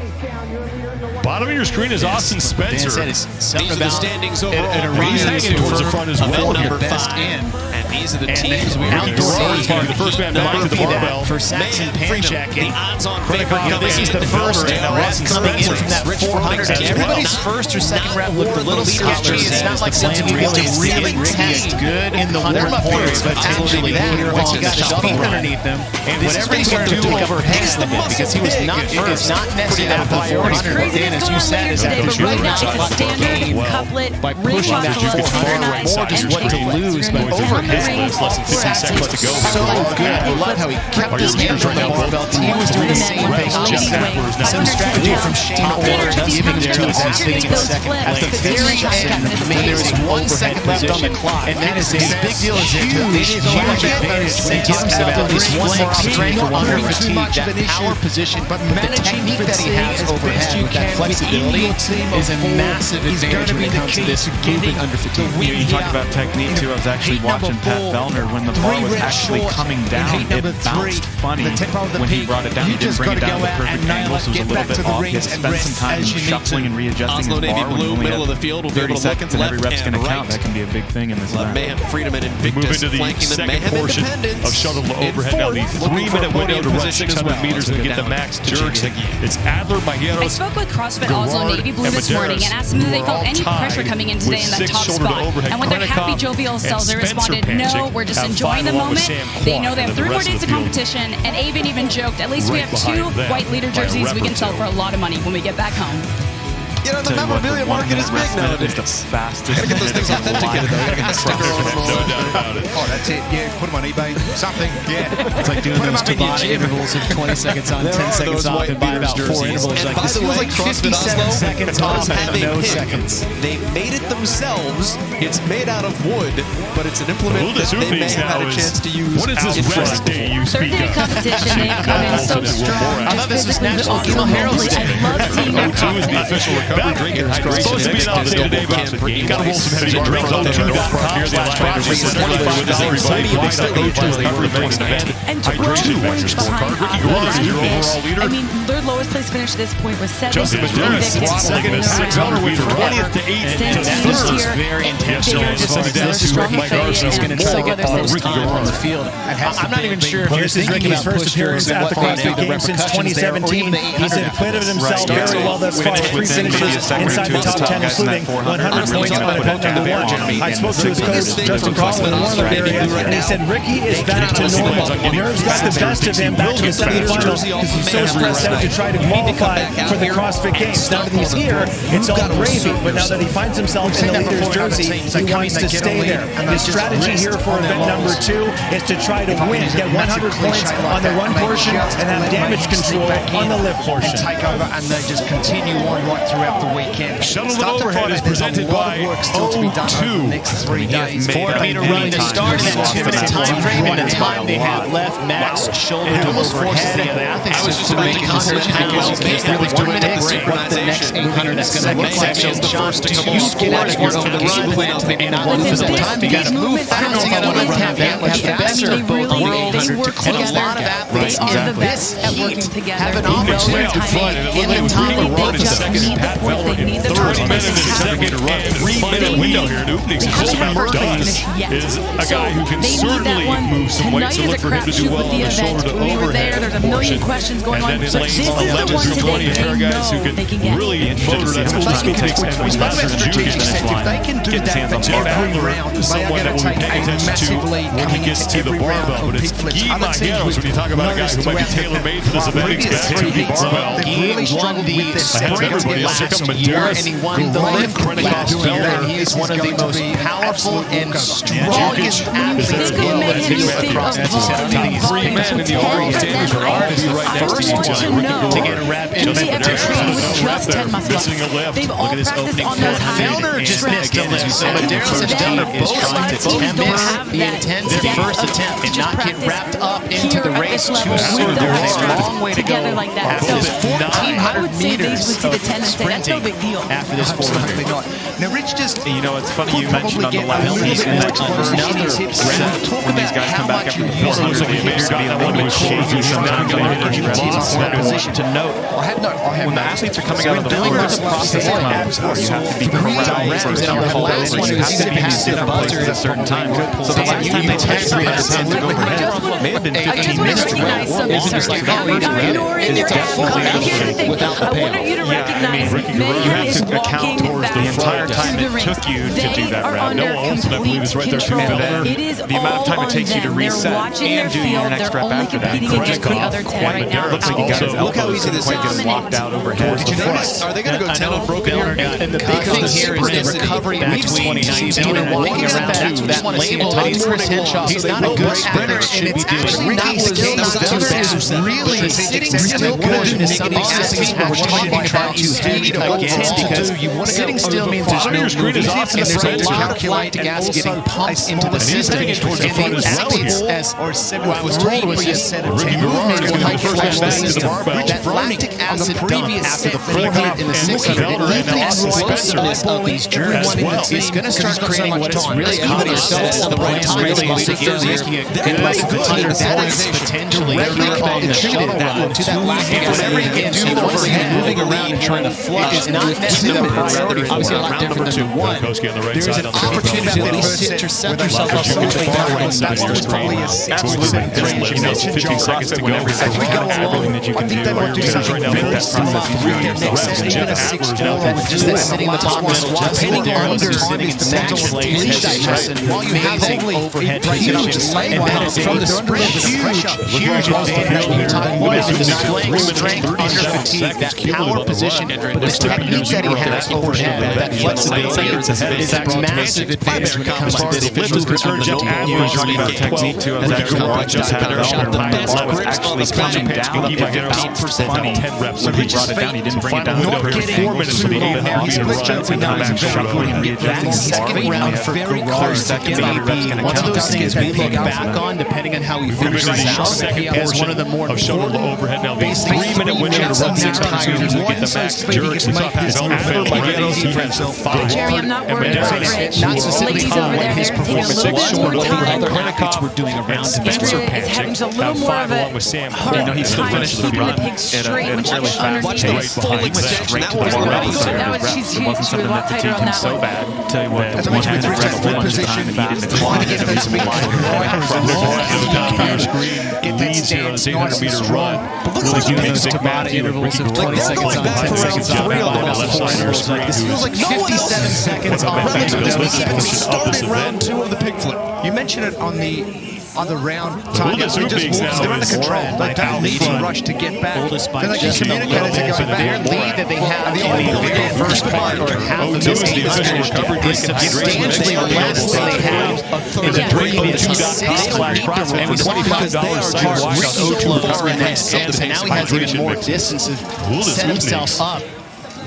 [SPEAKER 3] Bottom bottom of your screen is Austin Spencer.
[SPEAKER 2] These are
[SPEAKER 6] the standings overall.
[SPEAKER 3] He's hanging towards the front as well.
[SPEAKER 6] Number 5. And these are the teams we are
[SPEAKER 3] seeing. The first man back to the barbell.
[SPEAKER 2] For Saxon Pandem, the odds-on favorite.
[SPEAKER 3] This is the first
[SPEAKER 2] Austin Spencer from that 400. Everybody's first or second rep looked a little sketchy. It's not like something you have to really test good in the warm-up period, but actually that, once you got his feet underneath him, and whatever he can do overhead a little bit, because he was not first. It's not necessarily that priority. Dan, as you said, is that
[SPEAKER 4] right now it's a standard couplet,
[SPEAKER 2] by pushing that 400, more just what to lose, but overhead
[SPEAKER 3] less than 15 seconds to go.
[SPEAKER 2] So good. I love how he kept his hands on the barbell. He was doing the same pace. Some strategy from Shane Orr giving there to his athlete in second place. At the very end, when there is 1 second left on the clock, and that is a big deal. It's a huge advantage when he gives himself at least one more strength under fatigue. That power position, but the technique that he has overhead with that flexibility is a massive advantage when it comes to this movement under fatigue.
[SPEAKER 17] You talked about technique too. I was actually watching Pat Vellner when the bar was actually coming down. It bounced funny when he brought it down. He didn't bring it down to the perfect angle, so it was a little bit off. He had to spend some time shuffling and readjusting his bar when you only had 30 seconds and every rep's going to count. That can be a big thing in this event.
[SPEAKER 6] Mayhem, Freedom, and Invictus.
[SPEAKER 3] Move into the second portion of shuttle to overhead. Now the 3-minute window to run 600 meters and get the max jerks. It's Adler, Majeros.
[SPEAKER 4] I spoke with CrossFit Oslo Navy Blue this morning and asked them if they felt any pressure coming in today in that top spot. And with their happy, jovial selves, they responded, no, we're just enjoying the moment. They know they have 3 more days of competition. And Avon even joked, at least we have 2 white leader jerseys we can sell for a lot of money when we get back home.
[SPEAKER 6] You know, the memorabilia market is big nowadays.
[SPEAKER 17] The fastest.
[SPEAKER 6] Gotta get those things authenticated, though. Gotta get the sticker on them.
[SPEAKER 3] No doubt about it.
[SPEAKER 5] Oh, that's it. Yeah, put them on eBay. Something. Yeah.
[SPEAKER 2] It's like doing those Tabata intervals of 20 seconds on, 10 seconds off, and buy about 4 intervals.
[SPEAKER 6] And by the way, 57 seconds off have
[SPEAKER 2] no
[SPEAKER 6] a
[SPEAKER 2] seconds.
[SPEAKER 6] They made it themselves. It's made out of wood, but it's an implement that they may have had a chance to use.
[SPEAKER 3] What is this rest day you speak of?
[SPEAKER 4] Third day competition, they've come in so strong.
[SPEAKER 2] I thought this was National Emo Heroes Day.
[SPEAKER 4] I love seeing them.
[SPEAKER 3] O2 is the official recovery drinking hydration. It's supposed to be an off day today, but you gotta roll some heavy barbells on O2.com. Here's the Alliance with us, everybody. Why not O2 recovery drinking event?
[SPEAKER 4] And
[SPEAKER 3] Hydration vector scorecard. Ricky Gordon is your overall leader.
[SPEAKER 4] I mean, their lowest place finish at this point was 7th.
[SPEAKER 3] Justin Medeiros sits second at 600 with 20th to 8th to 3rd.
[SPEAKER 2] Very intense.
[SPEAKER 3] Mike Arson is going to try to get Ricky Gordon
[SPEAKER 2] on the field. I'm not even sure if
[SPEAKER 19] This is Ricky's first appearance at the CrossFit Games since 2017. He's acquitted himself very well thus far. 3 finishes inside the top 10, including 100 points on event number 1. I spoke to his coach, Justin Collin, in the warm-up area, and he said Ricky is back to normal. Nerves got the best of him back in the semifinal because he's so stressed out to try to qualify for the CrossFit Games. Now that he's here, it's all gravy, but now that he finds himself in the leader's jersey, he wants to stay there. His strategy here for event number 2 is to try to win, get 100 points on the run portion and have damage control on the lift portion.
[SPEAKER 5] Take over and they just continue on right throughout the weekend.
[SPEAKER 3] Shuttle to overhead is presented by O2.
[SPEAKER 5] Next 3 days.
[SPEAKER 2] 4-meter run to start in that 2-minute time frame, and the time they have left, max shoulder to overhead.
[SPEAKER 6] I was just about to consider how well makes that 1-minute break. What the next 800 is going to look like is the first to come off. Get out of here over the run. Maybe not one for the time. You got to move fast. You got to have that much faster of both worlds to close a lot of athletes in this heat have an opportunity in the time of
[SPEAKER 3] Run in second, and Pat Vellner in 30 minutes in second run. 3-minute window here. Openings Coleman does is a guy who can certainly move some weight, so look for him to do well on the shoulder to overhead portion. And then in lanes 11 through 20, a pair of guys who can really motor that Open takes and was faster than Judy.
[SPEAKER 5] If they can do that for every round,
[SPEAKER 3] Someone that we'll be paying attention to when he gets to the barbell. But it's Guy Majeros when you talk about a guy who might be tailor-made for this event. He's got 2 barbell.
[SPEAKER 5] Really struggled with this
[SPEAKER 3] Everybody else check out Medeiros,
[SPEAKER 2] and he won the lift. He is one of the most powerful and strongest athletes in the field across the board.
[SPEAKER 3] Only 3 men in the overall standings are already right next to each other.
[SPEAKER 2] To get a rep in
[SPEAKER 3] missing a lift.
[SPEAKER 2] Look at this opening for Vellner just missed the lift. So Medeiros and Vellner both miss the intensity first attempt and not get wrapped up into the race too soon. There's a long way to go.
[SPEAKER 4] Together like that. So
[SPEAKER 2] 1,400 meters of sprint sprinting after this 400.
[SPEAKER 5] Not. Now, Rich just...
[SPEAKER 17] You know, it's funny you mentioned on the last piece that another set when these guys come back after the 400, they appear to be a little bit shaky sometimes. Position to note, when the athletes are coming out of the floor, it's a process of time. You have to be correct for some holds, you have to be different places at certain times. So the last time they touched 300 pounds to go overhead may have been 15 minutes ago. Isn't just like that rate of rep is definitely without the payoff. Yeah, I mean, Ricky Guerrero, you have to account towards the entire time it took you to do that rep.
[SPEAKER 3] Noah Olsen, I believe, is right there too.
[SPEAKER 17] And then the amount of time it takes you to reset and do your next rep after that. Looks like you got it. Look how easy this is. Quite locked out overhead.
[SPEAKER 5] Did you notice? Are they going to go 10 unbroken here?
[SPEAKER 2] And the big thing here is the recovery between 2019 and walking around that label that he's Chris Henshaw. He's not a good sprinter, and it's actually not the case. Is really sitting still good is something athletes are trying to speed against, because sitting still means there's no movement, and there's a lot of lactic acid getting pumped into the system. And the athletes, as I was told, was just movement is going to flash the system. That lactic acid dump after the 400 and the 600, the explosiveness of these journeys is going to start creating what is really common as the right time is making a good potentially to that lactic acid. Whatever you can do overhead, moving around and trying to flush is not necessarily obviously a lot different than the one. There's an opportunity to at least intercept yourself off something
[SPEAKER 3] Absolutely. 15 seconds to go.
[SPEAKER 17] As we go along, that you can do right now, make that process easier on yourself.
[SPEAKER 2] Just that sitting in the top middle, just sitting in stacked place, while you have overhead positions, and that is from the sprint, huge advantage. Displaying strength under fatigue, that power position, but the technique that he has overhead, that flexibility is a massive advantage when it comes to this.
[SPEAKER 3] If it's concerned, Jeff Adler's talking about technique too. As actually just had the best grips actually coming down about 15%, 10 reps.
[SPEAKER 17] When he brought it down, he didn't bring it down.
[SPEAKER 3] Not getting 4 minutes for the 800-meter run.
[SPEAKER 2] Skipping around for very close. Maybe one of those things we look back on, depending on how we finish this out, as one of the more important
[SPEAKER 3] overhead. Now, the 3-minute window to run 600 meters and get the max jerks. He saw Pascal
[SPEAKER 4] Jerry, I'm not worried about Rich.
[SPEAKER 2] Not specifically
[SPEAKER 4] over
[SPEAKER 2] his performance was,
[SPEAKER 4] what
[SPEAKER 2] what other athletes were doing around him.
[SPEAKER 4] Spencer is having a little more of a hard
[SPEAKER 17] he still
[SPEAKER 4] time
[SPEAKER 17] finished the
[SPEAKER 4] keeping
[SPEAKER 17] run
[SPEAKER 4] the pig straight when she's
[SPEAKER 17] fast pace. Straight to the bar off the started reps. It wasn't something that fatigued him so bad. Tell you what, the 100 reps one time and he didn't decline it. It was some line
[SPEAKER 3] on your screen. Leads here on this 800-meter run.
[SPEAKER 2] Really giving those Tabata intervals of 20 seconds on, 10 seconds off.
[SPEAKER 3] Left side of your screen.
[SPEAKER 5] This feels like 57 seconds on started round 2 of the pig flip. You mentioned it on the round time. They're under control. They don't need to rush to get back. Then they can communicate it to go back.
[SPEAKER 2] Their lead that they have in the first part or half of this 800 is substantially less than they have in the previous 600. And with $25 site-wide on in that sense, and now he has even more distance to set himself up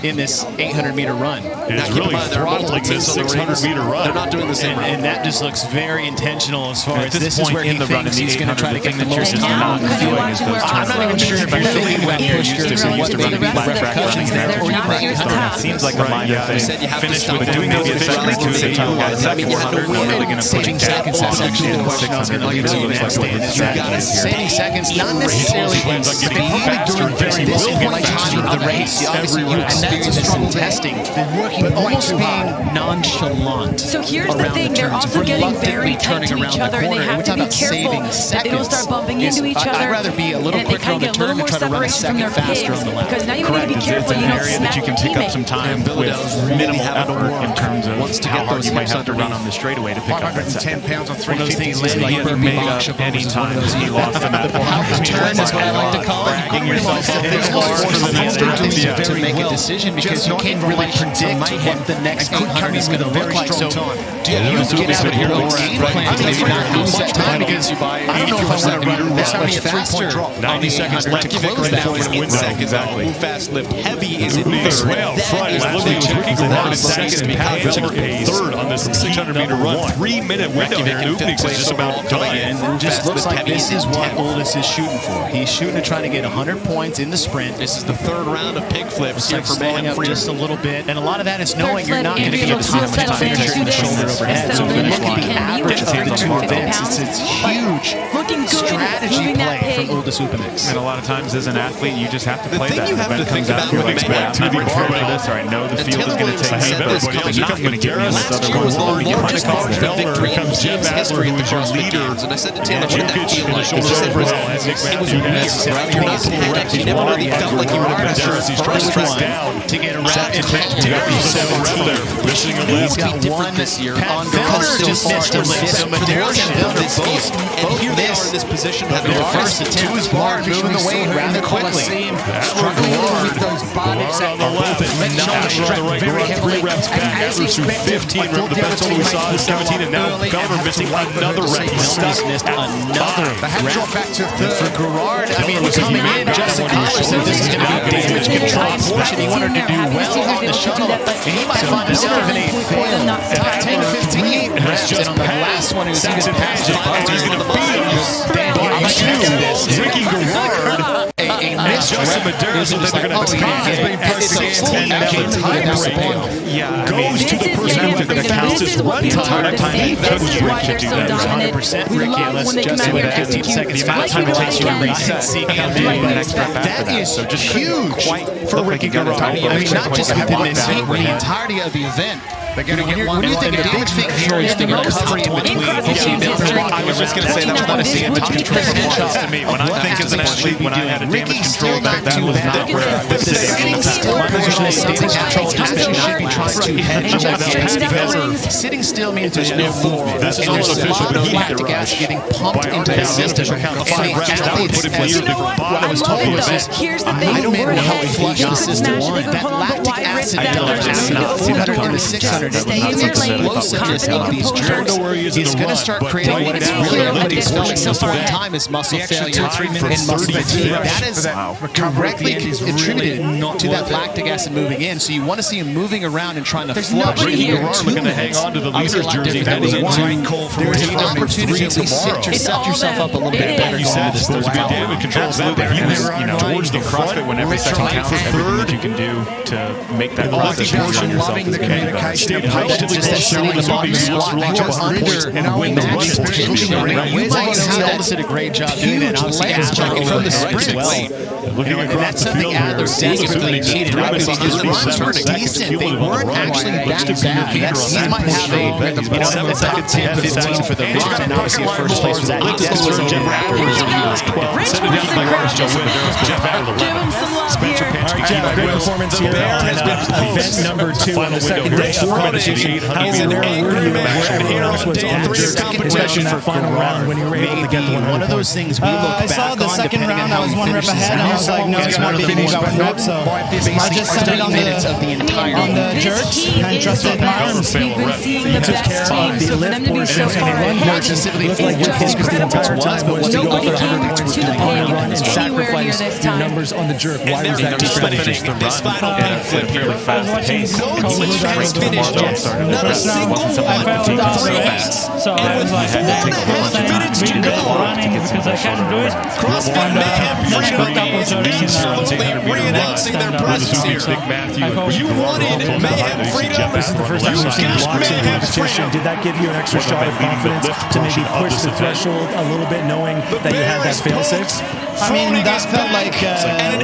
[SPEAKER 2] in this 800-meter run.
[SPEAKER 3] It's really throttling this 600-meter run.
[SPEAKER 2] They're not doing the same. And that just looks very intentional as far as this is where he thinks he's going to try to get the most time. I'm not even sure if you're thinking about pushers and what they repercussions there or
[SPEAKER 17] it seems like a minor thing. Finish with doing maybe a second to the top guys at 400. We're really going to put a gap on
[SPEAKER 2] actually the question I was going to leave to next stand. You've got saving seconds, not necessarily in speed, during this point of the race. Obviously, you experience some testing, but almost being nonchalant.
[SPEAKER 4] So here's the thing, they're also getting very tight to each other, and they have to be careful that they don't start bumping into each other.
[SPEAKER 2] I'd rather be a little quicker on the turn and try to run a second faster on the lap.
[SPEAKER 4] Because now you need to be careful you don't smack your
[SPEAKER 17] teammate. Some time with minimal effort in terms of how hard you might have to run on the straightaway to pick up that second.
[SPEAKER 5] 510 pounds on 350.
[SPEAKER 17] He never made up any time he lost in that
[SPEAKER 2] turn is what I like to call it.
[SPEAKER 17] Bragging yourself up in the
[SPEAKER 2] to make a decision because you can't really predict what the next 800 is going to look like. So do you get out of here and game plan to maybe not lose that time? Because I don't know if I want to run that much faster on the 800 to close that in seconds.
[SPEAKER 6] Move fast, lift heavy is in
[SPEAKER 3] third. Way out front. Looking around in second. Third on this 600-meter run. 3-minute window here. Ubnix is just about done.
[SPEAKER 2] And it just looks like this is what Oldis is shooting for. He's shooting to try to get 100 points in the sprint.
[SPEAKER 6] This is the third round of pig flips here for May.
[SPEAKER 2] crawling up just a little bit. And a lot of that is knowing you're not going to get to the finisher in the shoulder overhead. So if you look at the average of the two events, it's huge strategy play from Uldis Upenix.
[SPEAKER 17] And a lot of times as an athlete, you just have to play that. The event comes out, you're like, I'm prepared for this, or I know the field is going to take me, but everybody else is not going to give me this other one. You find a college fellow, comes Jeff Adler, who is your leader,
[SPEAKER 6] and I said to Taylor, what did that feel like? He said it was weird, right? You never really felt like you were the first one to get around to
[SPEAKER 2] He's got one this year. Felder just missed a lift. So Medeiros and Felder both here they are in this position of their first attempt. To his bar, moving the weight rather quickly.
[SPEAKER 5] Struggling with those bodies
[SPEAKER 3] on the left, and not very heavily. 3 reps back, average through 15. Remember the best one we saw is 17, and now Felder missing another rep. He's stuck.
[SPEAKER 2] Missed another
[SPEAKER 5] rep. Back to third.
[SPEAKER 2] For Gerard, I mean, coming in, Justin Collar said this is going to be damage control portion. He wanted to do well on the shuttle, and he might find himself in a fail. 10 to 15 reps, and on the last one, he was even past 5
[SPEAKER 3] He's going to beat Ricky Gerard.
[SPEAKER 2] A missed
[SPEAKER 3] Justin Medeiros, so they're going to goes to the person who counts his run time.
[SPEAKER 4] This is why they're so dominant.
[SPEAKER 2] 100%
[SPEAKER 4] When they come
[SPEAKER 2] Justin
[SPEAKER 4] out
[SPEAKER 2] with 15 seconds. Fast time to take you a reset. That is huge for Ricky Gerard. I mean, not just within this heat, the entirety of the event.
[SPEAKER 5] They're going to get one.
[SPEAKER 2] When you think of damage control, you think of recovery in between.
[SPEAKER 17] I was just going to say that was not a damage control performance to me. When I think as an athlete, when I had a damage control, that was not where I was sitting.
[SPEAKER 2] Sitting still means there's no movement.
[SPEAKER 3] This is
[SPEAKER 2] there's a lot of
[SPEAKER 3] heat
[SPEAKER 2] lactic acid getting pumped into the system. I was told was this. I don't know how we flush the system on. That lactic acid level 400 into 600 in the explosiveness of these jerks is going to start creating what it's really everybody's feeling so far in time is muscle failure and muscle fatigue. That is directly attributed to that lactic acid moving in. So you want to see him moving around and trying to flush.
[SPEAKER 3] Ricky Gerard looking to hang on to the leader's jersey. That was a
[SPEAKER 2] there's an opportunity to at least set yourself up a little bit better.
[SPEAKER 3] You said it's supposed to be a damage control event, but he was towards the
[SPEAKER 17] CrossFit when every second counts, everything that you can do to make that process easier on yourself is going to be better.
[SPEAKER 3] Stay posted with showing the body squat and win the run.
[SPEAKER 2] You might see Aldis did a great job doing that. Obviously, Adler from the sprint as well. And that's something Adler desperately needed. Obviously, his runs were decent. They weren't actually that bad. He might have a top 10, 15 for the run, and obviously first place was that. He desperately Jeff Adler was 12.
[SPEAKER 19] Jeff Adler. Give him some love here. All right, Jeff, great performance here on event number 2 on the second day. 4 minutes. How were you? Where else was on the jerk, especially in that final round when you were able to get the 100
[SPEAKER 2] one of those things we look back on.
[SPEAKER 7] I saw the second round, I was 1 rep ahead, and I was like, no, I just want to finish that 1 rep, so I just set it on the jerks and trusted my arms.
[SPEAKER 19] We've been seeing the best teams, so for them to be so far ahead is
[SPEAKER 2] specifically
[SPEAKER 19] just incredible.
[SPEAKER 2] Nobody came
[SPEAKER 19] to the
[SPEAKER 2] run
[SPEAKER 19] and sacrifice your numbers on the jerk. Why was that
[SPEAKER 17] just finishing the run at a fairly fast pace?
[SPEAKER 7] So I was like, running because I can't do it.
[SPEAKER 3] CrossFit Mayhem Freedom absolutely re-announcing their presence here. You wanted Mayhem Freedom.
[SPEAKER 19] This is the first time we've seen blocks in competition. Did that give you an extra shot of confidence to maybe push the threshold a little bit, knowing that you had that fail-safe?
[SPEAKER 7] I mean, that felt like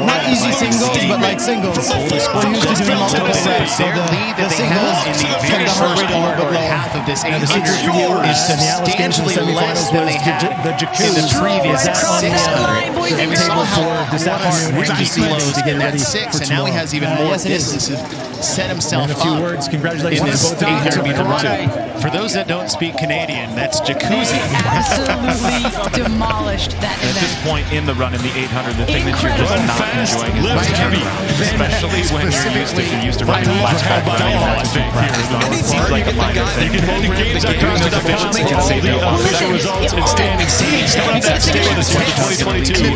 [SPEAKER 7] not easy singles, but like singles. We're used to doing multiple reps, so the singles kept the heart rate a little bit lower.
[SPEAKER 2] Half of this
[SPEAKER 19] And the secret for you is substantially less than the Jacuzzi previous 600.
[SPEAKER 2] And we saw how Ricky closed to get that 6, and now he has even more distance to set himself up.
[SPEAKER 19] A few words, congratulations
[SPEAKER 2] in this
[SPEAKER 19] to both
[SPEAKER 2] 800-meter run. For those that don't speak Canadian, that's Jacuzzi.
[SPEAKER 4] Absolutely demolished that event.
[SPEAKER 17] At this point in the run in the 800, the thing that you're just not enjoying is the heavy, especially when you're used to running the last back running that thing here. It seems like a minor thing.
[SPEAKER 3] You can head to games.com for all the official results and standing seats. Stay with us here for 2022.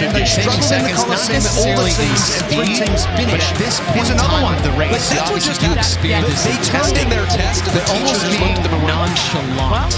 [SPEAKER 2] And they struggle seconds, not necessarily a speed, but at this point in time of the race, you obviously do experience this.
[SPEAKER 6] They tested their test.
[SPEAKER 2] They're almost being nonchalant.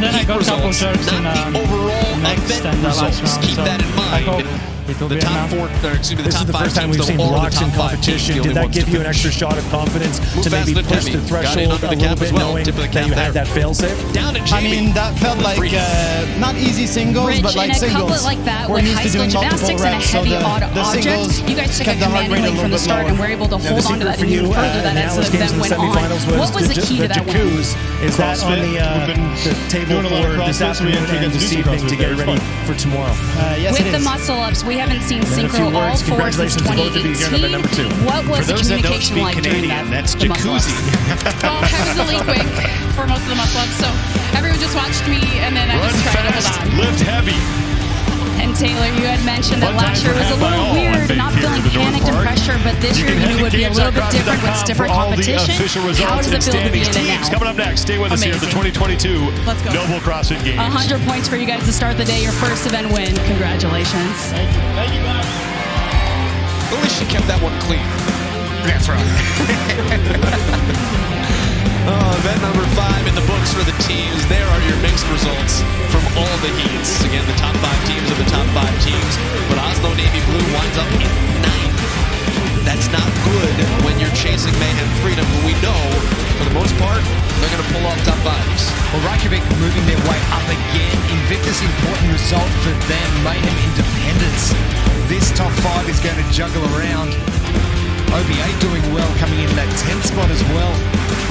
[SPEAKER 16] Then I got a couple jerks in
[SPEAKER 6] overall
[SPEAKER 16] next and the last round.
[SPEAKER 6] Keep
[SPEAKER 16] so
[SPEAKER 6] that in mind.
[SPEAKER 16] I hope
[SPEAKER 6] the top four, or excuse me, the
[SPEAKER 19] This
[SPEAKER 6] top
[SPEAKER 19] is the
[SPEAKER 6] five
[SPEAKER 19] first time
[SPEAKER 6] teams,
[SPEAKER 19] we've seen
[SPEAKER 6] though, all of
[SPEAKER 19] blocks
[SPEAKER 6] the
[SPEAKER 19] in
[SPEAKER 6] top five teams,
[SPEAKER 19] competition.
[SPEAKER 6] the
[SPEAKER 19] Did
[SPEAKER 6] only
[SPEAKER 19] that
[SPEAKER 6] ones
[SPEAKER 19] give
[SPEAKER 6] to
[SPEAKER 19] you an
[SPEAKER 6] finish.
[SPEAKER 19] extra shot of confidence
[SPEAKER 6] Move
[SPEAKER 19] to
[SPEAKER 6] fast,
[SPEAKER 19] maybe
[SPEAKER 6] lift
[SPEAKER 19] push
[SPEAKER 6] heavy.
[SPEAKER 19] the
[SPEAKER 6] Got in
[SPEAKER 19] threshold
[SPEAKER 6] under
[SPEAKER 19] a
[SPEAKER 6] the
[SPEAKER 19] little
[SPEAKER 6] cap as
[SPEAKER 19] bit,
[SPEAKER 6] well.
[SPEAKER 19] knowing
[SPEAKER 6] Tip of the
[SPEAKER 19] that
[SPEAKER 6] cap
[SPEAKER 19] you
[SPEAKER 6] there.
[SPEAKER 19] had that fail-safe?
[SPEAKER 6] Down to
[SPEAKER 7] I
[SPEAKER 6] Jamie.
[SPEAKER 7] mean, that felt like not easy singles,
[SPEAKER 4] Rich,
[SPEAKER 7] but like
[SPEAKER 4] in a
[SPEAKER 7] singles.
[SPEAKER 4] couplet like that,
[SPEAKER 7] We're
[SPEAKER 4] with
[SPEAKER 7] used
[SPEAKER 4] high
[SPEAKER 7] to
[SPEAKER 4] school
[SPEAKER 7] doing multiple
[SPEAKER 4] gymnastics and a
[SPEAKER 7] reps, so
[SPEAKER 4] heavy
[SPEAKER 7] the
[SPEAKER 4] object,
[SPEAKER 7] singles
[SPEAKER 4] you guys took a
[SPEAKER 7] kept the heart
[SPEAKER 4] commanding
[SPEAKER 7] rate a
[SPEAKER 4] lead from
[SPEAKER 7] little
[SPEAKER 4] the
[SPEAKER 7] bit
[SPEAKER 4] start
[SPEAKER 7] lower.
[SPEAKER 4] and were able to hold on to that and even further that as the event went on. What was the key to that win?
[SPEAKER 19] Is that on the table for this afternoon and this evening to get ready for tomorrow?
[SPEAKER 7] Yes,
[SPEAKER 4] With
[SPEAKER 7] it
[SPEAKER 4] the
[SPEAKER 7] is.
[SPEAKER 4] muscle ups, we haven't seen synchro all
[SPEAKER 19] words.
[SPEAKER 4] four since
[SPEAKER 19] Congratulations to both of you. You're number
[SPEAKER 4] 2018.
[SPEAKER 19] 2.
[SPEAKER 4] What was
[SPEAKER 2] For
[SPEAKER 4] the
[SPEAKER 2] those that don't
[SPEAKER 4] communication
[SPEAKER 2] speak
[SPEAKER 4] like during
[SPEAKER 2] Canadian,
[SPEAKER 4] that?
[SPEAKER 2] that's
[SPEAKER 4] the muscle ups?
[SPEAKER 2] jacuzzi.
[SPEAKER 16] Well, I was the lead wing for most of the muscle ups, so everyone just watched me, and then I
[SPEAKER 3] Run
[SPEAKER 16] just tried to hold
[SPEAKER 3] fast,
[SPEAKER 16] on.
[SPEAKER 3] lift heavy.
[SPEAKER 4] And Taylor, you had mentioned that
[SPEAKER 3] Fun
[SPEAKER 4] last
[SPEAKER 3] time
[SPEAKER 4] year was
[SPEAKER 3] for
[SPEAKER 4] a little
[SPEAKER 3] half by all, I
[SPEAKER 4] weird,
[SPEAKER 3] think,
[SPEAKER 4] not
[SPEAKER 3] here
[SPEAKER 4] feeling
[SPEAKER 3] in the North
[SPEAKER 4] panicked and
[SPEAKER 3] Park.
[SPEAKER 4] pressure, but this
[SPEAKER 3] You
[SPEAKER 4] year
[SPEAKER 3] can
[SPEAKER 4] you
[SPEAKER 3] head
[SPEAKER 4] knew it would
[SPEAKER 3] to
[SPEAKER 4] be a little bit different with
[SPEAKER 3] gamesdot.com
[SPEAKER 4] different
[SPEAKER 3] for all the
[SPEAKER 4] competition.
[SPEAKER 3] official
[SPEAKER 4] How
[SPEAKER 3] results
[SPEAKER 4] does it
[SPEAKER 3] and
[SPEAKER 4] feel to be in
[SPEAKER 3] standings.
[SPEAKER 4] it
[SPEAKER 3] Teams
[SPEAKER 4] now?
[SPEAKER 3] coming up next. Stay with us here at the 2022
[SPEAKER 16] Let's go.
[SPEAKER 3] Noble CrossFit Games.
[SPEAKER 4] 100 points for you guys to start the day, your first event win. Congratulations.
[SPEAKER 6] At least she kept that one clean.
[SPEAKER 2] That's right.
[SPEAKER 6] Event number 5 in the books for the teams. There are your mixed results from all the heats. Again, the top 5 teams are the top 5 teams, but Oslo Navy Blue winds up in 9th. That's not good when you're chasing Mayhem Freedom, who we know, for the most part, they're going to pull off top 5s.
[SPEAKER 5] Well, Reykjavik moving their way up again. Invictus, important result for them. Mayhem Independence. This top 5 is going to juggle around. OBA doing well, coming in that 10th spot as well.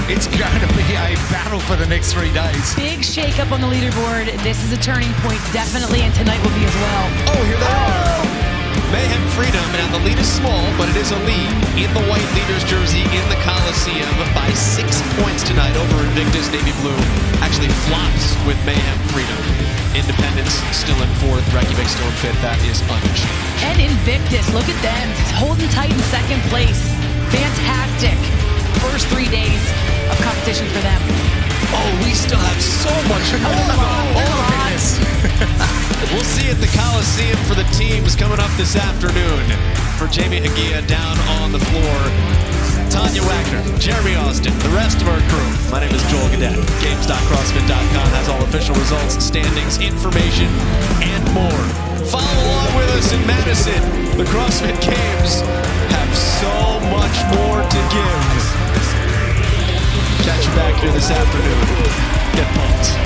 [SPEAKER 5] It's going to be a battle for the next 3 days.
[SPEAKER 4] Big shake-up on the leaderboard. This is a turning point, definitely, and tonight will be as well.
[SPEAKER 6] Oh, here they are. Mayhem Freedom, and the lead is small, but it is a lead in the white leader's jersey in the Coliseum by 6 points tonight over Invictus. Navy Blue actually flops with Mayhem Freedom. Independence still in 4th, Reykjavik still in 5th. That is unchanged.
[SPEAKER 4] And Invictus, look at them, holding tight in 2nd place. Fantastic. First 3 days of competition for them.
[SPEAKER 6] Oh, we still have so much more. We'll see at the Coliseum for the teams coming up this afternoon. For Jamie Hagia down on the floor, Tanya Wagner, Jeremy Austin, the rest of our crew. My name is Joel Gadet. Games.crossfit.com has all official results, standings, information, and more. Follow along with us in Madison. The CrossFit Games have so much more to give. Catch you back here this afternoon. Get pumped.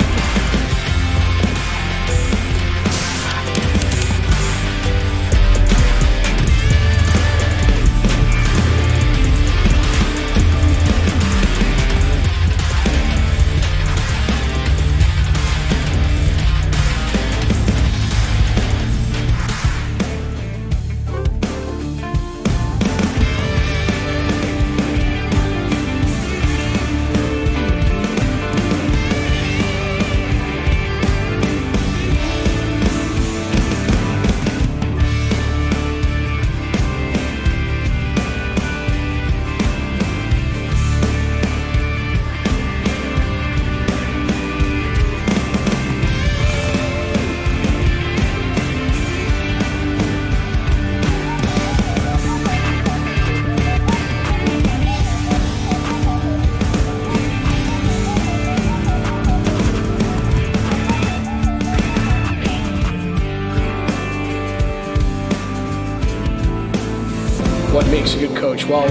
[SPEAKER 20] What makes a good coach? Well,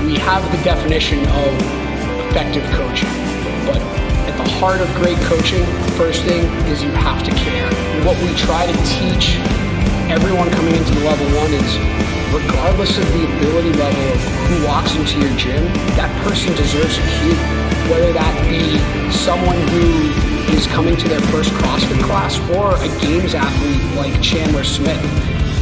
[SPEAKER 20] we have the definition of effective coaching, but at the heart of great coaching, first thing is you have to care. And what we try to teach everyone coming into the level 1 is regardless of the ability level of who walks into your gym, that person deserves a cue. Whether that be someone who is coming to their first CrossFit class or a games athlete like Chandler Smith.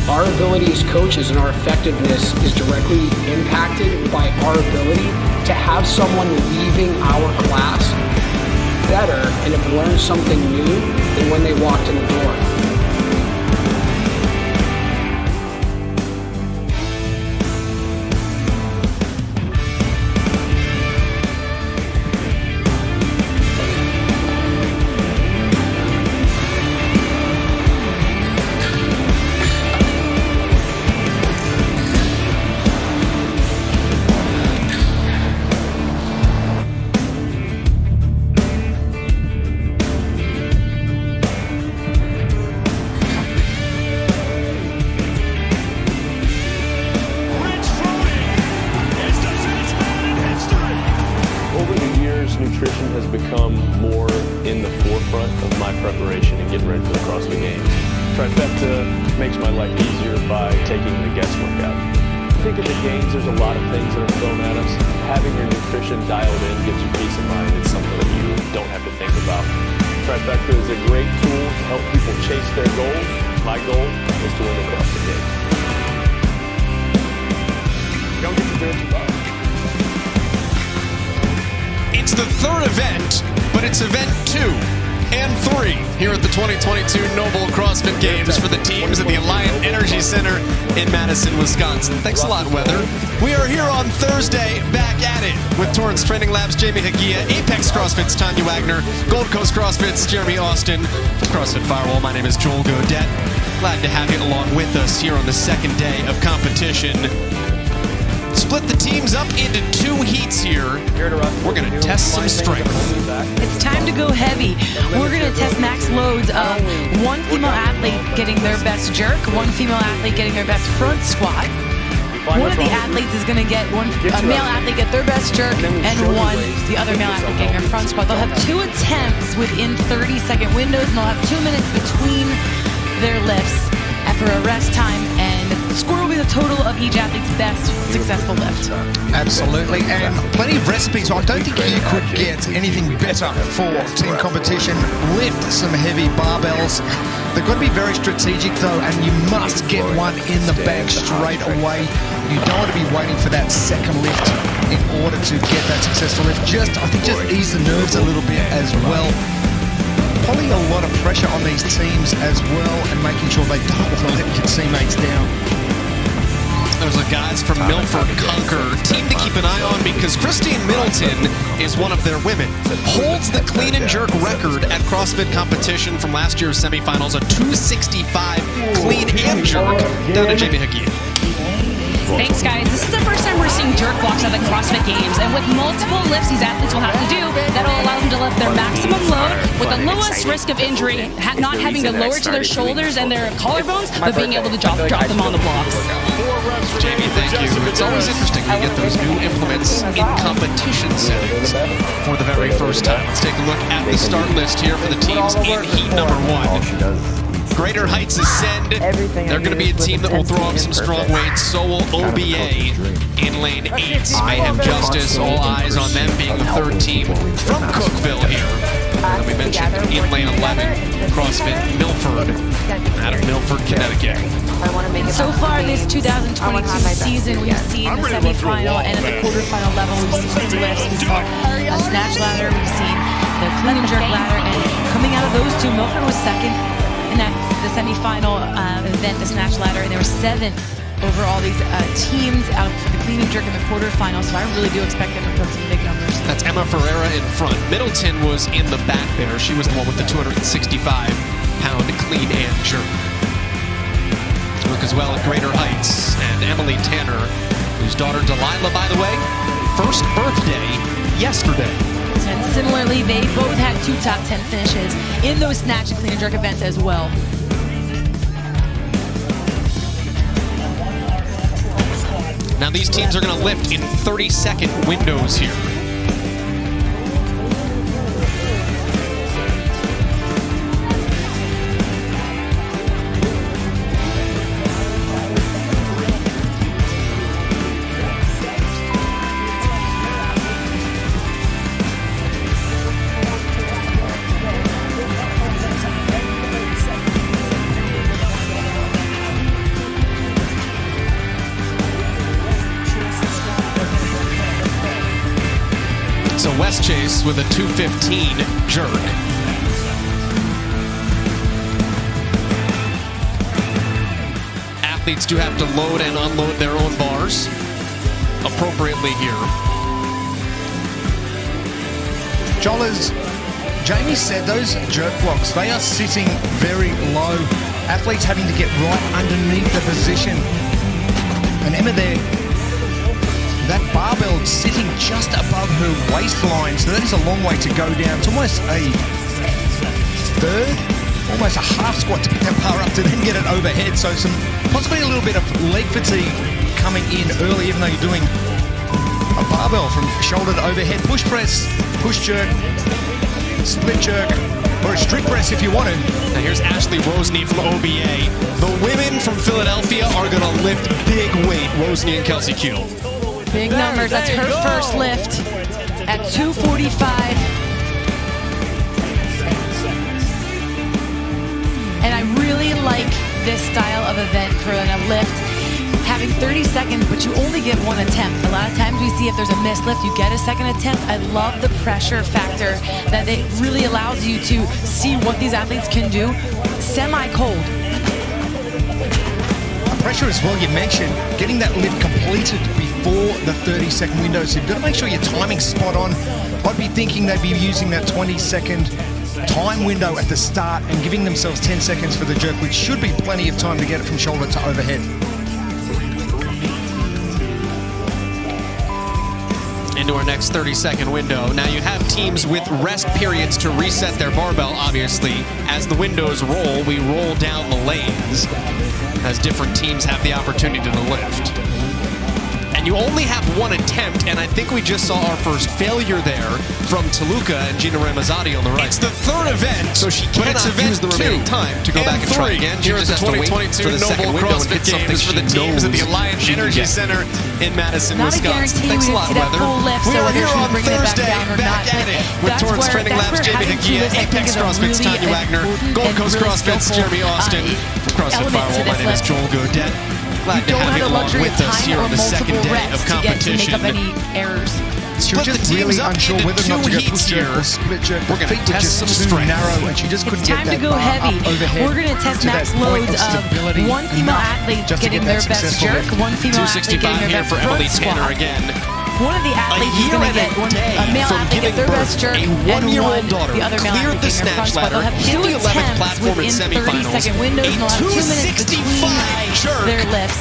[SPEAKER 20] Our ability as coaches and our effectiveness is directly impacted by our ability to have someone leaving our class better and have learned something new than when they walked in the door.
[SPEAKER 13] nutrition has become more in the forefront of my preparation and getting ready for the CrossFit Games. Trifecta makes my life easier by taking the guesswork out. I think at the Games there's a lot of things that are thrown at us. Having your nutrition dialed in gives you peace of mind. It's something that you don't have to think about. Trifecta is a great tool to help people chase their goals. My goal is to win the CrossFit Games. Don't get your dirty ball.
[SPEAKER 6] It's the third event, but it's event 2 and 3 here at the 2022 Noble CrossFit Games for the teams at the Alliant Energy Center in Madison, Wisconsin. Thanks a lot, weather. We are here on Thursday, back at it with Torrance Training Labs' Jamie Hagia, Apex CrossFit's Tanya Wagner, Gold Coast CrossFit's Jeremy Austin, CrossFit Firewall. My name is Joel Godet. Glad to have you along with us here on the second day of competition. Split the teams up into 2 heats here. We're going to test some strength.
[SPEAKER 4] It's time to go heavy. We're going to test max loads of one female athlete getting their best jerk, one female athlete getting their best front squat. One of the athletes is going to get a male athlete get their best jerk, and the other male athlete getting their front squat. They'll have 2 attempts within 30-second windows, and they'll have 2 minutes between their lifts after a rest time, and the score will be the total of each athlete's best successful lift.
[SPEAKER 5] Absolutely, and plenty of recipes. I don't think you could get anything better for team competition. Lift some heavy barbells. They've got to be very strategic though, and you must get one in the bag straight away. You don't want to be waiting for that second lift in order to get that successful lift. I think just ease the nerves a little bit as well. Putting a lot of pressure on these teams as well, and making sure they don't want to let your teammates down.
[SPEAKER 6] Those are guys from Milford Conquer, team to keep an eye on because Christine Middleton is one of their women. Holds the clean and jerk record at CrossFit competition from last year's semifinals, a 265 clean and jerk. Down to Jamie Hagia.
[SPEAKER 15] Thanks, guys. This is the first time we're seeing jerk blocks at the CrossFit Games, and with multiple lifts these athletes will have to do, that'll allow them to lift their maximum load with the lowest risk of injury, not having to lower to their shoulders and their collarbones, but being able to drop them on the blocks.
[SPEAKER 6] Jamie, thank you. It's always interesting when you get those new implements in competition settings for the very first time. Let's take a look at the start list here for the teams in heat number 1. Greater Heights Ascend. They're going to be a team that will throw up some strong weights. So will OBA in lane 8. Mayhem Justice, all eyes on them being the third team from Cookeville here. And we mentioned in lane 11, CrossFit Milford, out of Milford, Connecticut.
[SPEAKER 4] So far this 2022 season, we've seen the semifinal and at the quarterfinal level, we've seen two lifts. We saw a snatch ladder, we've seen the clean and jerk ladder, and coming out of those two, Milford was second. And that's the semifinal event, the snatch ladder, and they were 7th over all these teams out of the clean and jerk in the quarterfinal. So I really do expect them to put some big numbers.
[SPEAKER 6] That's Emma Ferreira in front. Middleton was in the back there. She was the one with the 265-pound clean and jerk. Look as well at Greater Heights and Emily Tanner, whose daughter Delilah, by the way, first birthday yesterday.
[SPEAKER 4] And similarly, they both had 2 top 10 finishes in those snatch and clean and jerk events as well.
[SPEAKER 6] Now these teams are going to lift in 30-second windows here. So West Chase with a 215 jerk. Athletes do have to load and unload their own bars appropriately here.
[SPEAKER 5] Joel, as Jamie said, those jerk blocks, they are sitting very low. Athletes having to get right underneath the position. And Emma there, that barbell sitting just above her waistline, so that is a long way to go down. It's almost a third, almost a half squat to pick that bar up to then get it overhead. So possibly a little bit of leg fatigue coming in early, even though you're doing a bar barbell from shoulder to overhead. Push press, push jerk, split jerk, or a strict press if you want to.
[SPEAKER 6] Now here's Ashley Rosny from OBA. The women from Philadelphia are going to lift big weight. Rosny and Kelsey Kuehl.
[SPEAKER 4] Big numbers. That's her first lift at 245. And I really like this style of event for a lift. Having 30 seconds, but you only get one attempt. A lot of times we see if there's a missed lift, you get a second attempt. I love the pressure factor that it really allows you to see what these athletes can do semi-cold.
[SPEAKER 5] Pressure as well, you mentioned, getting that lift completed before the 30-second window. So you've got to make sure your timing's spot on. I'd be thinking they'd be using that 20-second time window at the start and giving themselves 10 seconds for the jerk, which should be plenty of time to get it from shoulder to overhead.
[SPEAKER 6] Into our next 30-second window. Now you have teams with rest periods to reset their barbell, obviously. As the windows roll, we roll down the lanes as different teams have the opportunity to lift. And you only have one attempt, and I think we just saw our first failure there from Toluca and Gina Ramazzotti on the right. It's the third event, so she cannot use the remaining time to go back and try again. She just has to wait for the second window and hit something for the teams at the Alliance Energy Center in Madison, Wisconsin. Thanks a lot, weather. We are here on Thursday, back at it with Torrance Training Labs, Jamie Hagia, Apex CrossFit's Tanya Wagner, Gold Coast CrossFit's Jeremy Austin. CrossFit Firewall, my name is Joel Godet. Glad to have you along with us here on the second day of competition.
[SPEAKER 4] To make up any errors.
[SPEAKER 5] She was just really unsure whether or not to go push jerk or split jerk.
[SPEAKER 6] We're going to test some strength.
[SPEAKER 5] Narrow, and she just couldn't get that bar
[SPEAKER 4] heavy.
[SPEAKER 5] up overhead.
[SPEAKER 4] We're going to test max loads of one female athlete getting their best jerk, one female athlete getting their best front squat.
[SPEAKER 6] Again.
[SPEAKER 4] One of the athletes is going to get a male athlete get their best jerk, and the other male athlete getting their front squat. They'll have 2 attempts within 30-second windows, and they'll have 2 minutes between their lifts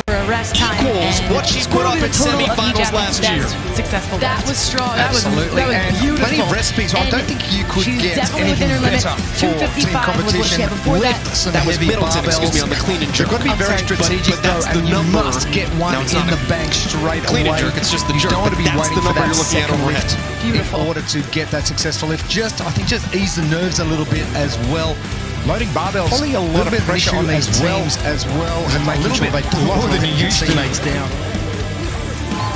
[SPEAKER 4] for a rest time.
[SPEAKER 6] Equals what she put up in semifinals last year.
[SPEAKER 4] Successful. That was strong.
[SPEAKER 5] Absolutely.
[SPEAKER 4] That was beautiful.
[SPEAKER 5] Plenty of recipes. I don't think you could get anything better for team competition with some heavy barbells.
[SPEAKER 6] On the clean and jerk.
[SPEAKER 5] You've got to be very strategic, though, and you must get one in the bank straight away.
[SPEAKER 6] Clean and jerk. It's just the jerk.
[SPEAKER 5] You don't want to be waiting for that
[SPEAKER 6] you're looking at overhead.
[SPEAKER 5] In order to get that successful lift. I think just ease the nerves a little bit as well. Loading barbells, probably a lot of pressure on these teams as well, and making sure they pull more than used teammates down.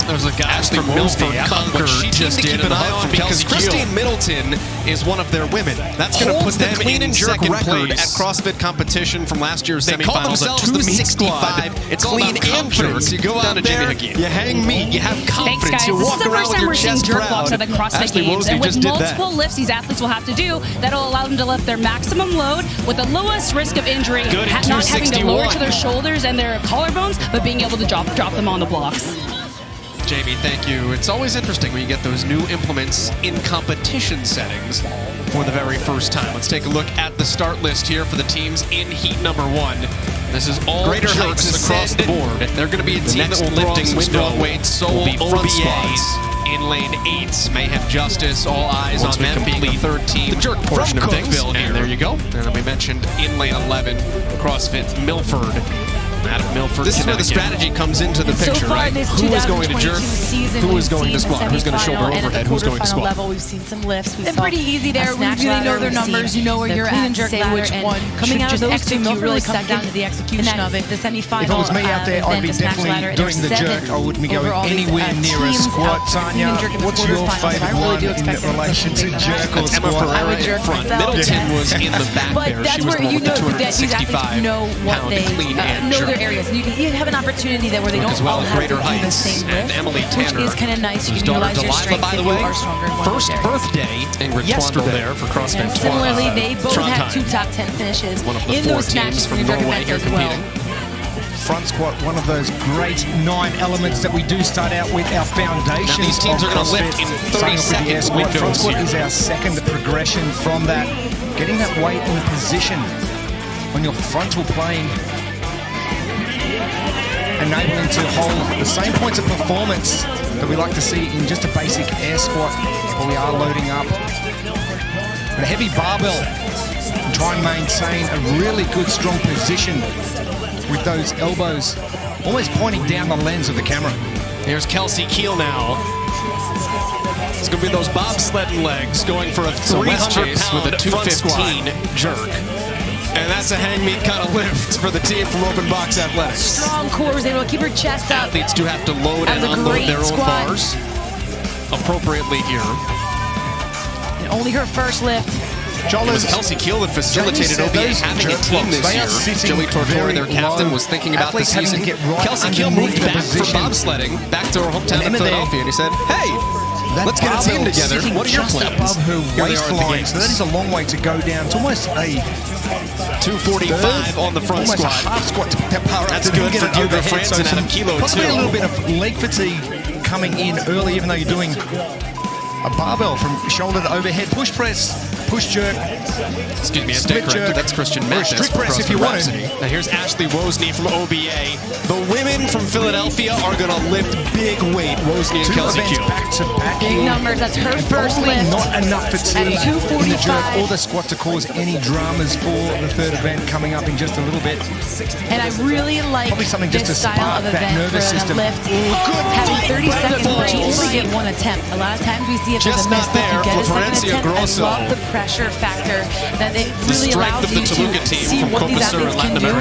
[SPEAKER 6] There was a guy from Milford Concord she just did keep an eye on because Christine Middleton is one of their women. That's going to put them in second record at CrossFit competition from last year's semifinals at 265. It's clean and jerk. You go out there, you hang meat, you have confidence, you walk around with your chest proud.
[SPEAKER 15] Jerk walks at the CrossFit Games, and with multiple lifts these athletes will have to do, that'll allow them to lift their maximum load with the lowest risk of injury, not having to lower to their shoulders and their collarbones, but being able to drop them on the blocks.
[SPEAKER 6] Jamie, thank you. It's always interesting when you get those new implements in competition settings for the very first time. Let's take a look at the start list here for the teams in heat number 1. This is all greater heights across the board. They're going to be a team that will lifting window weights, so will be front squats. In lane 8, Mayhem Justice, all eyes on them being the third team. The jerk portion of things. And there you go. And we mentioned in lane 11, CrossFit Milford. Out of Milford, this is where the strategy comes into the picture, right? Who is going to jerk? Who is going to squat? Who's going to shoulder overhead? Who's going to squat?
[SPEAKER 4] Level, we've seen some lifts.
[SPEAKER 15] They're pretty easy there. We really know their numbers. You know where you're at. Say which one.
[SPEAKER 4] Coming out of those two, you really come down to the execution of it. The semifinal.
[SPEAKER 5] If it was me out there, I'd be definitely doing the jerk. I wouldn't be going anywhere near a squat. Tanya, what's your favorite one in relation to jerk or squat?
[SPEAKER 6] I would jerk front. Middleton was in the back there. She was the one with the 265 pound clean and jerk.
[SPEAKER 4] Know their areas. You have an opportunity there where they don't all have to do the same lift,
[SPEAKER 6] Emily Tanner,
[SPEAKER 4] which is kind of nice. You can utilize your strengths if you are stronger in one
[SPEAKER 6] first birthday yesterday there for CrossFit.
[SPEAKER 4] And similarly, they both had 2 top 10 finishes in those snatches from Norway here as well.
[SPEAKER 5] Front squat, one of those great 9 elements that we do start out with, our foundation.
[SPEAKER 6] Now these teams are going to lift in 30-second windows.
[SPEAKER 5] Front squat is our second progression from that. Getting that weight in position on your frontal plane, enabling to hold the same points of performance that we like to see in just a basic air squat, but we are loading up. But a heavy barbell, and try and maintain a really good strong position with those elbows almost pointing down the lens of the camera.
[SPEAKER 6] Here's Kelsey Keel now. It's going to be those bobsledding legs going for a 300-pound with a 215 jerk. And that's a hang meat kind of lift for the team from Open Box Athletics.
[SPEAKER 4] Strong core, was able to keep her chest up.
[SPEAKER 6] Athletes do have to load and unload their own bars appropriately here.
[SPEAKER 4] And only her first lift.
[SPEAKER 6] It was Kelsey Keel that facilitated OBA having a team this year. Joey Tortora, their captain, was thinking about the season. Kelsey Keel moved back from bobsledding back to her hometown of Philadelphia, and he said, hey, let's get a team together. What are your plans?
[SPEAKER 5] Above her waistline, so that is a long way to go down. It's almost a
[SPEAKER 6] 245 on the front squat.
[SPEAKER 5] Half squat to get that power.
[SPEAKER 6] That's good for Deirdre Franson at a kilo
[SPEAKER 5] possibly
[SPEAKER 6] too.
[SPEAKER 5] A little bit of leg fatigue coming in early, even though you're doing a barbell from shoulder to overhead push press, push jerk.
[SPEAKER 6] Excuse me, I stand corrected. That's Christian Mathis.
[SPEAKER 5] Strict press if you want to.
[SPEAKER 6] Now here's Ashley Wozni from OBA. The women from Philadelphia are going to lift big weight. Wozni and Kelsey Keel.
[SPEAKER 5] Back to back.
[SPEAKER 4] Big numbers. That's her first lift.
[SPEAKER 5] Not enough fatigue
[SPEAKER 4] at 245.
[SPEAKER 5] in the jerk or the squat to cause any dramas for the third event coming up in just a little bit.
[SPEAKER 4] And I really like this style of event for a lift. Having 30 seconds where you only get one attempt. A lot of times we see it
[SPEAKER 6] just not there for Florencia Grosso.
[SPEAKER 4] I love the pressure factor that it really allows you to see what these athletes can do.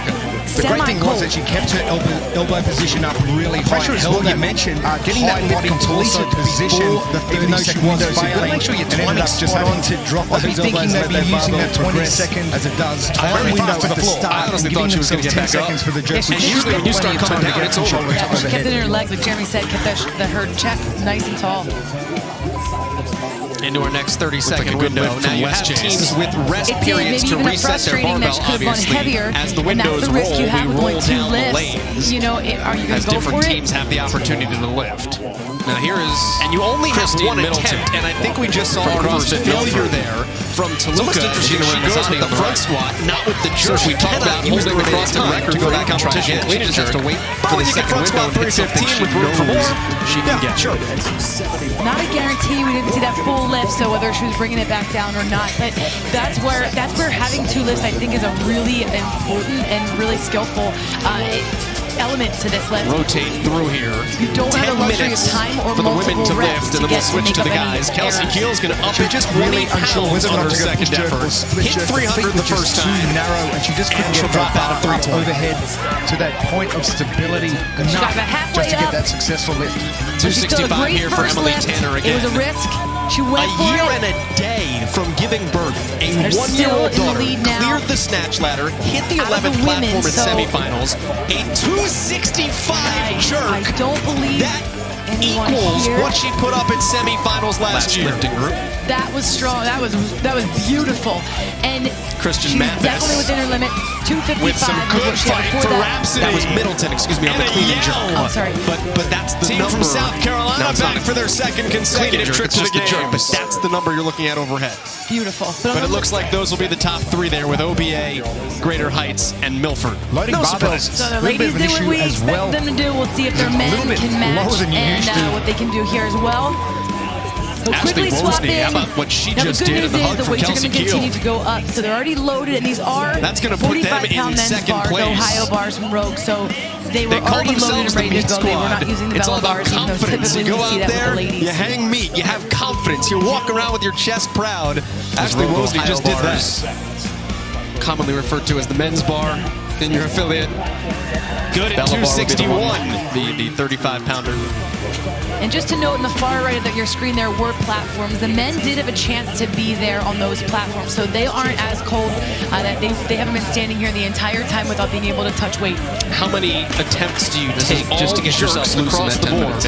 [SPEAKER 5] The great thing was that she kept her elbow position up really high. Pressure is what you mentioned. Getting that lift completed position, even though she was failing, make sure your timing just on to drop those elbows. Thinking they'd be using that 20 seconds as it does. Time window at the start.
[SPEAKER 6] I honestly thought she was going to get back up.
[SPEAKER 5] For the jerk.
[SPEAKER 6] And usually when you start coming down, it's over.
[SPEAKER 4] She kept it in her legs, like Jeremy said, kept her chest nice and tall.
[SPEAKER 6] Into our next 30-second window. Now you have teams with rest periods to reset their barbell, obviously. As the windows roll, we roll down the lanes.
[SPEAKER 4] You know, are you going
[SPEAKER 6] as
[SPEAKER 4] to go
[SPEAKER 6] different
[SPEAKER 4] for
[SPEAKER 6] teams have the opportunity to lift. Now here is, and you only have one attempt, and I think we just saw our first failure there from Toluca. She goes with the front squat, not with the jerk. We talked about holding the CrossFit record to go back and try again. She just has to wait for the second window and hit something she knows she can get.
[SPEAKER 5] Sure.
[SPEAKER 4] Not a guarantee. We didn't see that full lift, so whether she was bringing it back down or not, but that's where having two lifts I think is a really important and really skillful element to this lift.
[SPEAKER 6] Rotate through here.
[SPEAKER 4] You don't have the luxury of time or
[SPEAKER 6] for the women to lift, and then we'll switch to the guys. Kelsey Keel's going to up it just really unsure whether or not to second effort. Hit 300 the first time.
[SPEAKER 5] Too narrow, and she just couldn't get drop out of 3 overhead to that point of stability enough just to get that successful lift.
[SPEAKER 6] 265 here for Emily Tanner again.
[SPEAKER 4] It was a risk. She went
[SPEAKER 6] for it. A year and a day from giving birth, a one-year-old daughter cleared the snatch ladder, hit the 11th platform in semifinals, a 265 jerk.
[SPEAKER 4] I don't believe
[SPEAKER 6] that equals what she put up in semifinals last year. Lifting group.
[SPEAKER 4] That was strong. That was beautiful. And
[SPEAKER 6] Christian Mathis
[SPEAKER 4] definitely within her limit. 255
[SPEAKER 6] with some good fight for Rhapsody. That was Middleton, excuse me, on the clean and jerk.
[SPEAKER 4] I'm sorry.
[SPEAKER 6] But that's the team number from South Carolina back for their second consecutive trip to the game. But that's the number you're looking at overhead.
[SPEAKER 4] Beautiful.
[SPEAKER 6] But it looks like those will be the top three there with OBA, Greater Heights, and Milford.
[SPEAKER 5] Loading barbells.
[SPEAKER 4] So the ladies did what we expect them to do. We'll see if their men can match and what they can do here as well. So quickly swap in.
[SPEAKER 6] How about what she just did in the hug
[SPEAKER 4] the
[SPEAKER 6] for
[SPEAKER 4] weights
[SPEAKER 6] Kelsey
[SPEAKER 4] are going to continue
[SPEAKER 6] Keel?
[SPEAKER 4] to go up. So they're already loaded, and these are 45-pound men's bars, the Ohio bars from Rogue. So they were already loaded and ready to go. They were not using the Bella bars, even though typically we see that with the ladies.
[SPEAKER 6] You hang meat, you have confidence, you walk around with your chest proud. Ashley Wozni just did that. Commonly referred to as the men's bar in your affiliate. Good at 261, the 35-pounder.
[SPEAKER 4] And just to note, in the far right of your screen, there were platforms. The men did have a chance to be there on those platforms, so they aren't as cold. That they haven't been standing here the entire time without being able to touch weight.
[SPEAKER 6] How many attempts do you take just to get yourself loose across the board?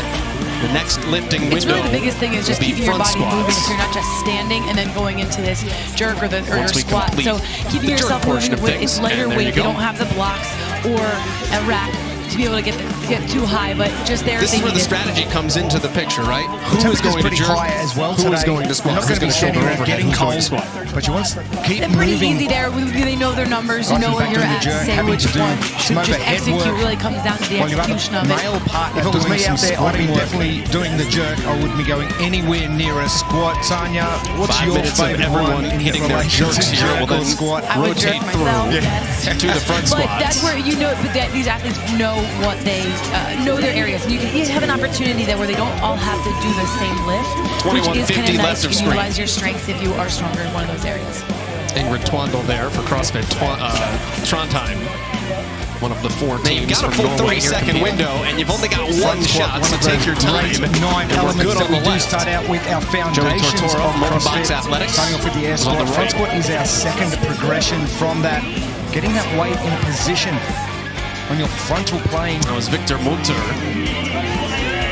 [SPEAKER 6] The next lifting window.
[SPEAKER 4] It's really the biggest thing is just keeping your body moving, so you're not just standing and then going into this jerk or your squat. So keeping yourself moving with its lighter weight. They don't have the blocks or a rack to be able to get too high, but just there.
[SPEAKER 6] This is where the strategy comes into the picture, right? Who is going to jerk?
[SPEAKER 5] As well
[SPEAKER 6] who is going to squat?
[SPEAKER 5] Not going to be standing there getting cold, but you want to keep
[SPEAKER 4] moving. Pretty easy there. They know their numbers. You know where you're at. Say which one should just execute. Really comes down to the execution of it.
[SPEAKER 5] If it was me out there, I'd be definitely doing the jerk. I wouldn't be going anywhere near a squat. Tanya, what's your favorite one in
[SPEAKER 6] hitting their jerks here? Well, then
[SPEAKER 5] squat.
[SPEAKER 6] Rotate through to the front squat.
[SPEAKER 4] But that's where you know. But these athletes know what they know their areas. And you have an opportunity there where they don't all have to do the same lift, which is kind of nice. You can utilize your strengths if you are stronger in one of those areas.
[SPEAKER 6] Ingrid Twandel there for CrossFit Trondheim. One of the 4 teams. You've got a full 30-second window, and you've only got one shot, so take your time.
[SPEAKER 18] 9 elements that we do start out with our foundations of CrossFit.
[SPEAKER 6] Athletics.
[SPEAKER 18] Starting off with the air squat. Front squat is our second progression from that. Getting that weight in position on your frontal plane.
[SPEAKER 6] That was Victor Munter.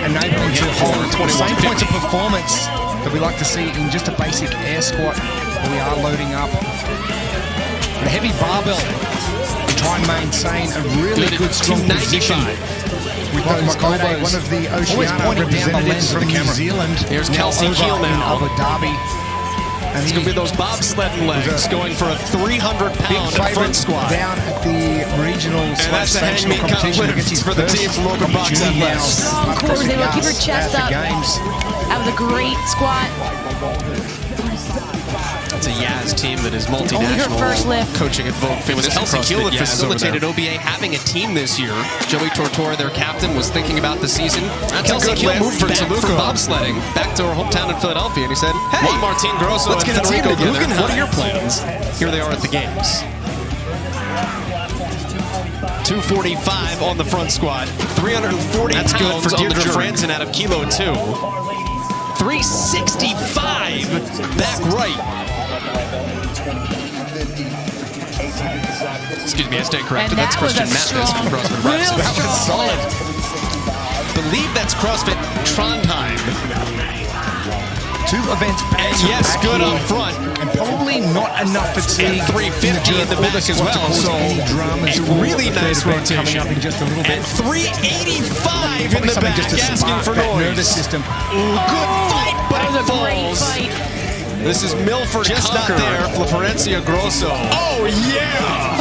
[SPEAKER 18] Enabling to hold the same points of performance that we like to see in just a basic air squat, where we are loading up the heavy barbell to try and maintain a really good strong position with those elbows. One of the Oceania representatives from New Zealand.
[SPEAKER 6] Here's Kelsey Keel now.
[SPEAKER 18] Abu Dhabi.
[SPEAKER 6] And it's going to be those bobsledding legs going for a 300-pound front squat.
[SPEAKER 18] Down at the regional national competition
[SPEAKER 6] for the team from Open Box Athletics.
[SPEAKER 4] Strong core, was able to keep her chest up. That was a great squat.
[SPEAKER 6] It's a Yaz team that is multinational, coaching at both famous Kelsey Keel that facilitated OBA having a team this year. Joey Tortora, their captain, was thinking about the season. Kelsey Keel moved for bobsledding back to her hometown in Philadelphia, and he said, hey, Martin Grosso and Federico together. What are your plans? Here they are at the games. 245 on the front squat, 340 pounds for Deirdre Franzen out of Kilo 2. 365 back right. Excuse me, I stand corrected. That's Christian Mathis from CrossFit Reps.
[SPEAKER 18] That was solid.
[SPEAKER 6] Believe that's CrossFit Trondheim.
[SPEAKER 18] 2 events back
[SPEAKER 6] and yes, good up front.
[SPEAKER 18] And probably not enough fatigue.
[SPEAKER 6] And 350 in the back as well. So a really nice rotation.
[SPEAKER 18] Coming up in just a little bit.
[SPEAKER 6] And 385 in the back, asking for noise.
[SPEAKER 18] Nervous system.
[SPEAKER 6] Ooh, good fight, but it falls. This is Milford just not there. Florencia Grosso. Oh, yeah!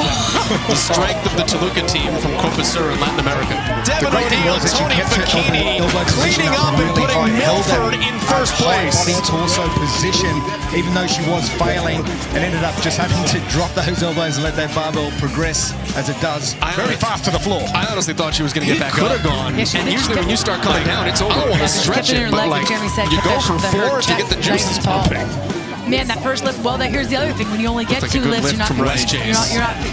[SPEAKER 6] The strength of the Toluca team from Copa Sur in Latin America. Devin O'Neill, Tony Facchini cleaning up and putting Milford in first place.
[SPEAKER 18] Body torso position, even though she was failing, and ended up just having to drop those elbows and let that barbell progress as it does. Very fast to the floor.
[SPEAKER 6] I honestly thought she was going to get back up. Could have gone. And usually when you start coming down, it's over. I want to stretch it, but like, you go for 4 to get the juices pumping.
[SPEAKER 4] Man, that first lift, well, here's the other thing. When you only get 2 lifts, you're not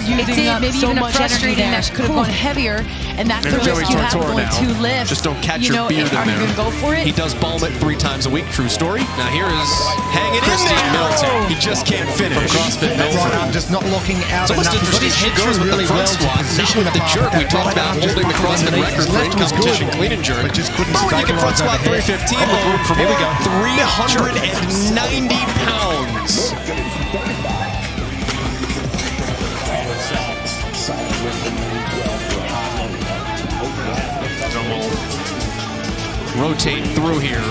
[SPEAKER 4] using up maybe so much energy that could have gone heavier, and that's the risk you have going 2 lifts.
[SPEAKER 6] Just don't catch your beard in there.
[SPEAKER 4] Are you going to go for it?
[SPEAKER 6] He does balm it 3 times a week, true story. Now here is hanging in there. He just can't finish. From CrossFit
[SPEAKER 18] Milford. I'm just not locking out enough.
[SPEAKER 6] His head goes with the front squat, not with the jerk. We talked about holding the CrossFit record for in-competition clean and jerk. Oh, you can front squat 315 with room for more. 390 pounds. Rotate through here.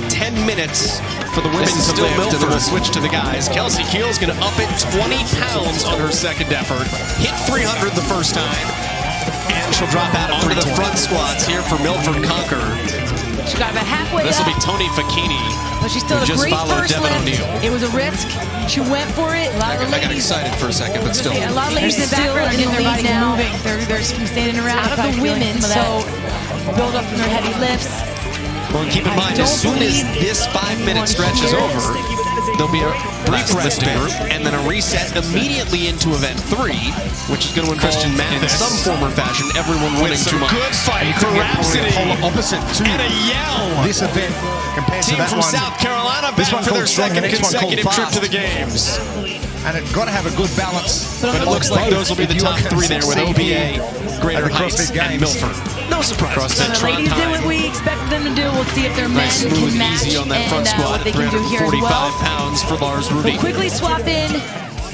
[SPEAKER 6] 10 minutes for the women to lift, and then we'll switch to the guys. Kelsey Keel's going to up it 20 pounds on her second effort. Hit 300 the first time. And she'll drop out onto the front squats here for Milford Conquer.
[SPEAKER 4] She got about halfway
[SPEAKER 6] This will be Tony Facchini.
[SPEAKER 4] But she still had a great first lift. It was a risk. She went for it. A lot of
[SPEAKER 6] I got excited for a second, but still.
[SPEAKER 4] Yeah, a lot of ladies in the back are getting their body moving. They're standing around. Out of the women, so build up from their heavy lifts.
[SPEAKER 6] Well, and keep in mind, as soon as this 5-minute stretch is over, there'll be a brief resting group, and then a reset immediately into event 3, which is going to win Christian Mathis in some form or fashion, everyone winning 2 miles.
[SPEAKER 18] Good fight for Rhapsody. Opposite to
[SPEAKER 6] and a yell.
[SPEAKER 18] This event compared to that
[SPEAKER 6] one. Team from
[SPEAKER 18] one.
[SPEAKER 6] South Carolina back for their second consecutive trip to the games.
[SPEAKER 18] And it's got to have a good balance.
[SPEAKER 6] But it looks like those will be the top 3 there with OBA, Greater Heights, and Milford. No surprise.
[SPEAKER 4] So the ladies did what we expected them to do. We'll see if their men can match
[SPEAKER 6] easy on that front squat.
[SPEAKER 4] what they can do here as well.
[SPEAKER 6] 45 pounds for Lars Rudy.
[SPEAKER 4] We'll quickly swap in.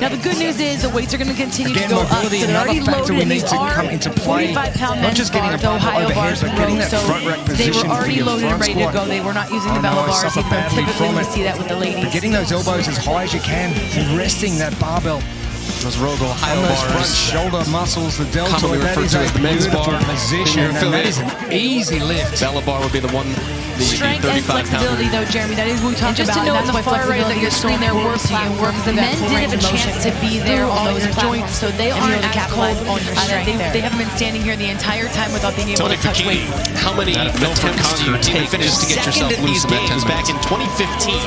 [SPEAKER 4] Now the good news is the weights are going to continue to go up. So they're already loaded, and these are 45-pound men's bars, Ohio bars and rows. So they were already loaded and ready to go. They were not using the Bella bars, even though typically we see that with the ladies.
[SPEAKER 18] But getting those elbows as high as you can, resting that barbell.
[SPEAKER 6] Those Rogo Ohio
[SPEAKER 18] those
[SPEAKER 6] bars.
[SPEAKER 18] Front shoulder muscles, the deltoid,
[SPEAKER 6] Commonly referred to as the men's bar.
[SPEAKER 18] Position, and that is an easy lift.
[SPEAKER 6] Bella bar would be the one
[SPEAKER 15] strength and flexibility, though, Jeremy. That is what we talked about. Just to know on the far right that you're screen there, work platforms. The men did have a chance to be there on those joints, so they aren't as cold on your strength there. They haven't been standing here the entire time without being able to touch weight.
[SPEAKER 6] How many attempts do you take just to get yourself loose in games back in 2015?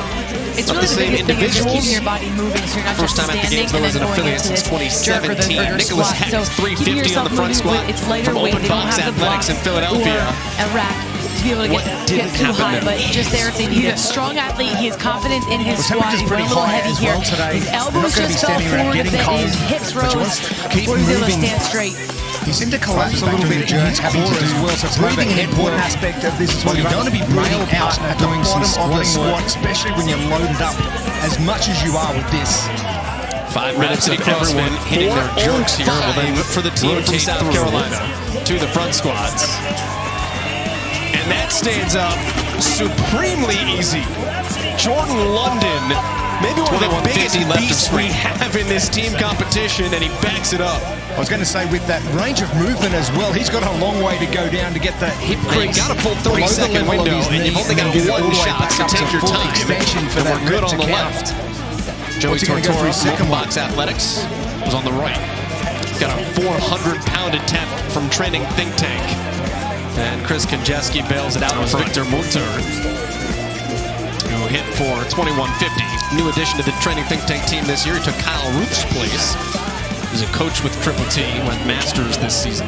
[SPEAKER 15] It's really the biggest thing is just keeping your body moving, so you're not just standing and then going into this jerk or the
[SPEAKER 6] Nicholas
[SPEAKER 15] squat.
[SPEAKER 6] Heck, 350 on the front squat
[SPEAKER 15] it's lighter
[SPEAKER 6] from
[SPEAKER 15] weight.
[SPEAKER 6] Open
[SPEAKER 15] They don't
[SPEAKER 6] Box
[SPEAKER 15] have the
[SPEAKER 6] Athletics in
[SPEAKER 15] blocks
[SPEAKER 6] Philadelphia.
[SPEAKER 15] or a rack to be able to get too high, but just there if they need it. He's a strong athlete. He has confidence in his squat. He's a little heavy here. His elbows just fell forward a bit. His hips rose before he was able to stand straight.
[SPEAKER 18] He seemed to collapse a little bit in his core as well, so it's breathing an important aspect of this as well. You don't want to be breathing out at the bottom of the squat, especially when you're loaded up as much as you are with this.
[SPEAKER 6] 5 minutes of CrossFit hitting their jerks here. Well, then for the team from South Carolina to the front squats. And that stands up supremely easy. Jordan London, maybe one of the biggest beasts we have in this team competition, and he backs it up.
[SPEAKER 18] I was going to say, with that range of movement as well, he's got a long way to go down to get the hip crease.
[SPEAKER 6] You've got a full 30-second window, and you've only got one shot, so take your time.
[SPEAKER 18] For
[SPEAKER 6] and we're good on the left. Joey Tortora, Open Box Athletics, was on the right. Got a 400-pound attempt from Training Think Tank. And Chris Konjeski bails it out with Victor Munter, who hit for 2150. New addition to the Training Think Tank team this year. He took Kyle Roop's place. He's a coach with Triple T, went Masters this season.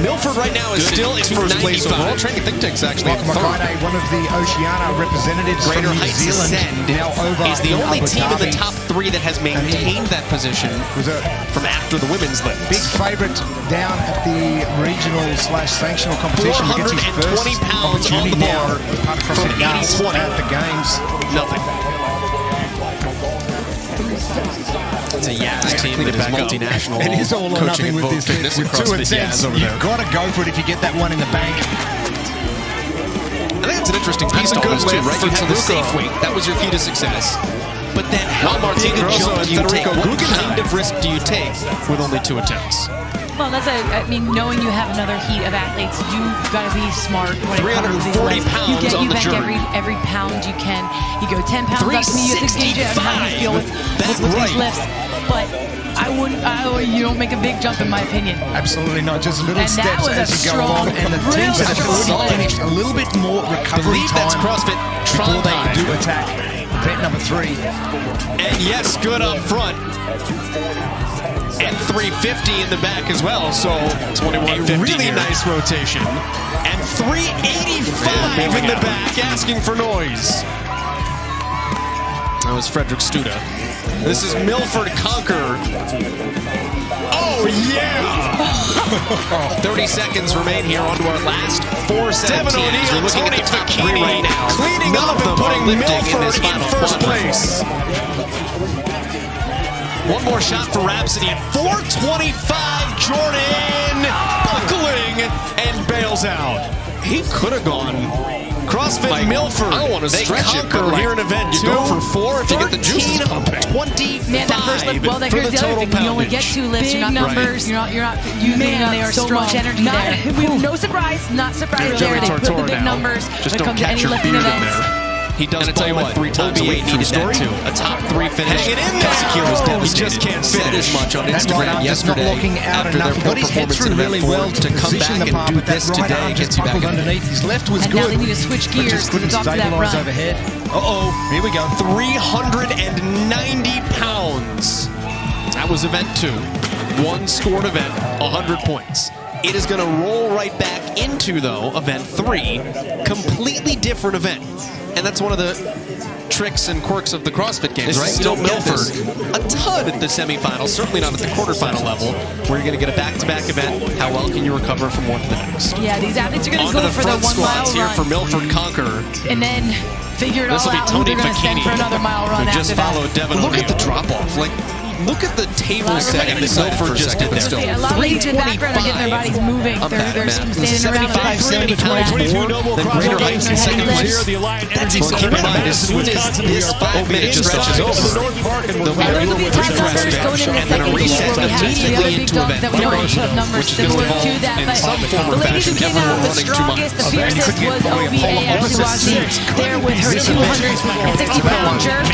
[SPEAKER 6] Milford right now is still in first place overall. Training Think Tank's actually in third.
[SPEAKER 18] One of the Oceania representatives from New Zealand, now over
[SPEAKER 6] is the only team in the top 3 that has maintained that position from after the women's lift.
[SPEAKER 18] Big favourite down at the regional / sanctional competition.
[SPEAKER 6] 420 pounds on the bar from 80-20
[SPEAKER 18] at the games.
[SPEAKER 6] Nothing. It's a Yaz team that is multinational.
[SPEAKER 18] It is all or nothing with this. With 2 attempts, you've got to go for it if you get that one in the bank.
[SPEAKER 6] I think it's an interesting piece to this too, right? You had the safe weight. That was your key to success. But then how big a jump do you take? What kind of risk do you take with only 2 attempts?
[SPEAKER 15] Well, that's I mean, knowing you have another heat of athletes, you've got to be smart when it comes to these lifts. You bank every pound you can. You go 10 pounds up to me, you have to gauge how you feel with these lifts. But you don't make a big jump, in my opinion.
[SPEAKER 18] Absolutely not. Just little steps as you go along. And the teams that have already finished a little bit more recovery time
[SPEAKER 6] that's CrossFit
[SPEAKER 18] before they do attack event number 3.
[SPEAKER 6] And yes, good up front. And 350 in the back as well, so 2150. A really nice rotation. And 385 in the back, asking for noise. That was Frederick Studa. This is Milford Conquer. Oh, yeah! 30 seconds remain here onto our last 4 sets. We're looking at the top 3 right now.
[SPEAKER 3] Cleaning up and putting Milford in first place.
[SPEAKER 6] One more shot for Rhapsody. 425, Jordan buckling and bails out. He could have gone CrossFit like, Milford. I don't want to stretch it, but here in event 2. You go for 4 if you get the juices pumping. 25
[SPEAKER 15] man, that first lift, well, that here's the other thing. You only get 2 lifts. You're not numbers. Right. You're not using they are so strong. Much energy there. We have no surprise. Not surprised there. They put the big numbers.
[SPEAKER 6] Just don't catch your beard in there. He does tell you what, 3 times a week needed that too. A top 3 finish.
[SPEAKER 3] Hanging in there.
[SPEAKER 6] Was devastated. He just can't fit as much on Instagram yesterday.
[SPEAKER 18] Not looking out enough. He got his head through really well to come back and do this today. Gets you back underneath. His left was good.
[SPEAKER 15] And now they need to switch gears to talk to that run.
[SPEAKER 18] Overhead. Here we go.
[SPEAKER 6] 390 pounds. That was event 2. 1 scored event, 100 points. It is going to roll right back into, though, event 3. Completely different event. And that's one of the tricks and quirks of the CrossFit Games, right? Still Milford a ton at the semifinals, certainly not at the quarterfinal level, where you're going to get a back-to-back event. How well can you recover from one to the next?
[SPEAKER 15] Yeah, these athletes are going to go for the 1 mile run.
[SPEAKER 6] Here for Milford Conquer.
[SPEAKER 15] And then figure it all out who they're going to send for another mile run after
[SPEAKER 6] that. Just followed Devin O'Neill. Look at the drop-off. Like, Look at the table setting that Milford just did there.
[SPEAKER 8] A lot of these in the background are getting their bodies moving. They're standing around
[SPEAKER 6] 70 pounds more than Greater Heights and Singers. That's keep in mind, as soon as this 5-minute stretch is over, they'll be able to refresh bench and then a reset immediately into event three, which is going to involve in some form or fashion everyone running 2 miles.
[SPEAKER 8] The fiercest was OVA actually watching there with her 260-pound jerk.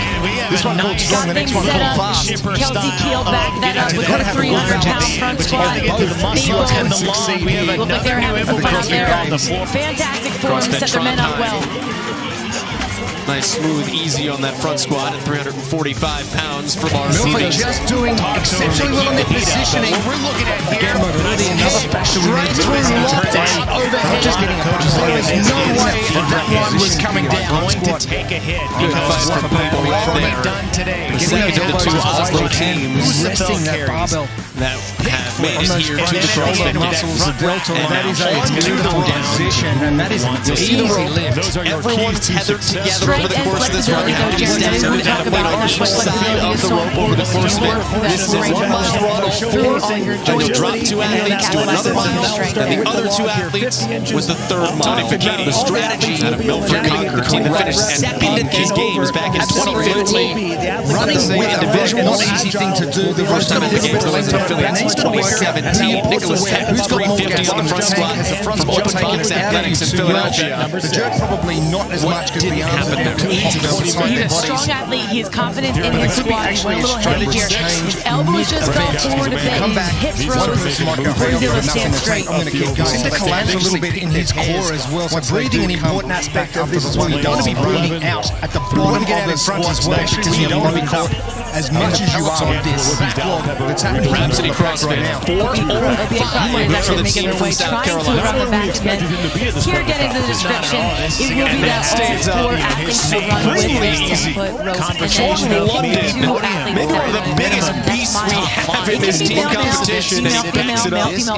[SPEAKER 18] This one holds strong, the next one holds fast.
[SPEAKER 8] Kelsey keeled back that up with her 300-pound front squat. They both look like they're having some fun out there. Fantastic form, set their men up well.
[SPEAKER 6] Nice, smooth, easy on that front squat at 345 pounds for Lars.
[SPEAKER 18] Milford just doing exceptionally well on their positioning. What we're looking at here, mobility, another factor we need to lockdown overhead. Just getting a punch. There's no way that one was coming down.
[SPEAKER 2] Going to take a hit because
[SPEAKER 6] for people
[SPEAKER 2] what
[SPEAKER 6] there.
[SPEAKER 2] they've done today.
[SPEAKER 6] Beginning of the two Oslo teams
[SPEAKER 18] resting that barbell.
[SPEAKER 6] that have made it here to the CrossFit
[SPEAKER 18] muscles, the delta, that is a beautiful position, and that is an easy lift.
[SPEAKER 6] Everyone's tethered together over the course of this run. How many steps are down on each side of the rope over the course of it? This is a 1 mile run, all four. Then you'll drop 2 athletes, do another mile, then the other 2 athletes with the 3rd mile. The strategy out of Milford Conquer, team that finished second at these games back in 2015.
[SPEAKER 18] Running with a vision, not an easy thing to do. The
[SPEAKER 6] First time at the games, the Lansing affiliates in 2017. Nicholas Heck, 350 on the front squat from Open Box Athletics in Philadelphia.
[SPEAKER 18] The jerk probably not as much because the arms are too easy to
[SPEAKER 8] He's a strong athlete. He's confident in his squat. He went a little heavy here. His elbows just fell forward a bit. His hips rose. He's able to stand straight.
[SPEAKER 18] I'm going to keep going. Seems to collapse a little bit in his core as well. So breathing an important aspect of this as well. You don't want to be breathing out at the bottom of the squat as well, because you don't want to be caught as much as you are with this backlog that's happening.
[SPEAKER 6] Rhapsody CrossFit, 405 for the team from South Carolina.
[SPEAKER 8] Here again is the description. It will be that all 4 athletes will run with their 10-foot ropes. And then
[SPEAKER 6] Maybe one of the biggest beasts we have in this team competition.
[SPEAKER 18] I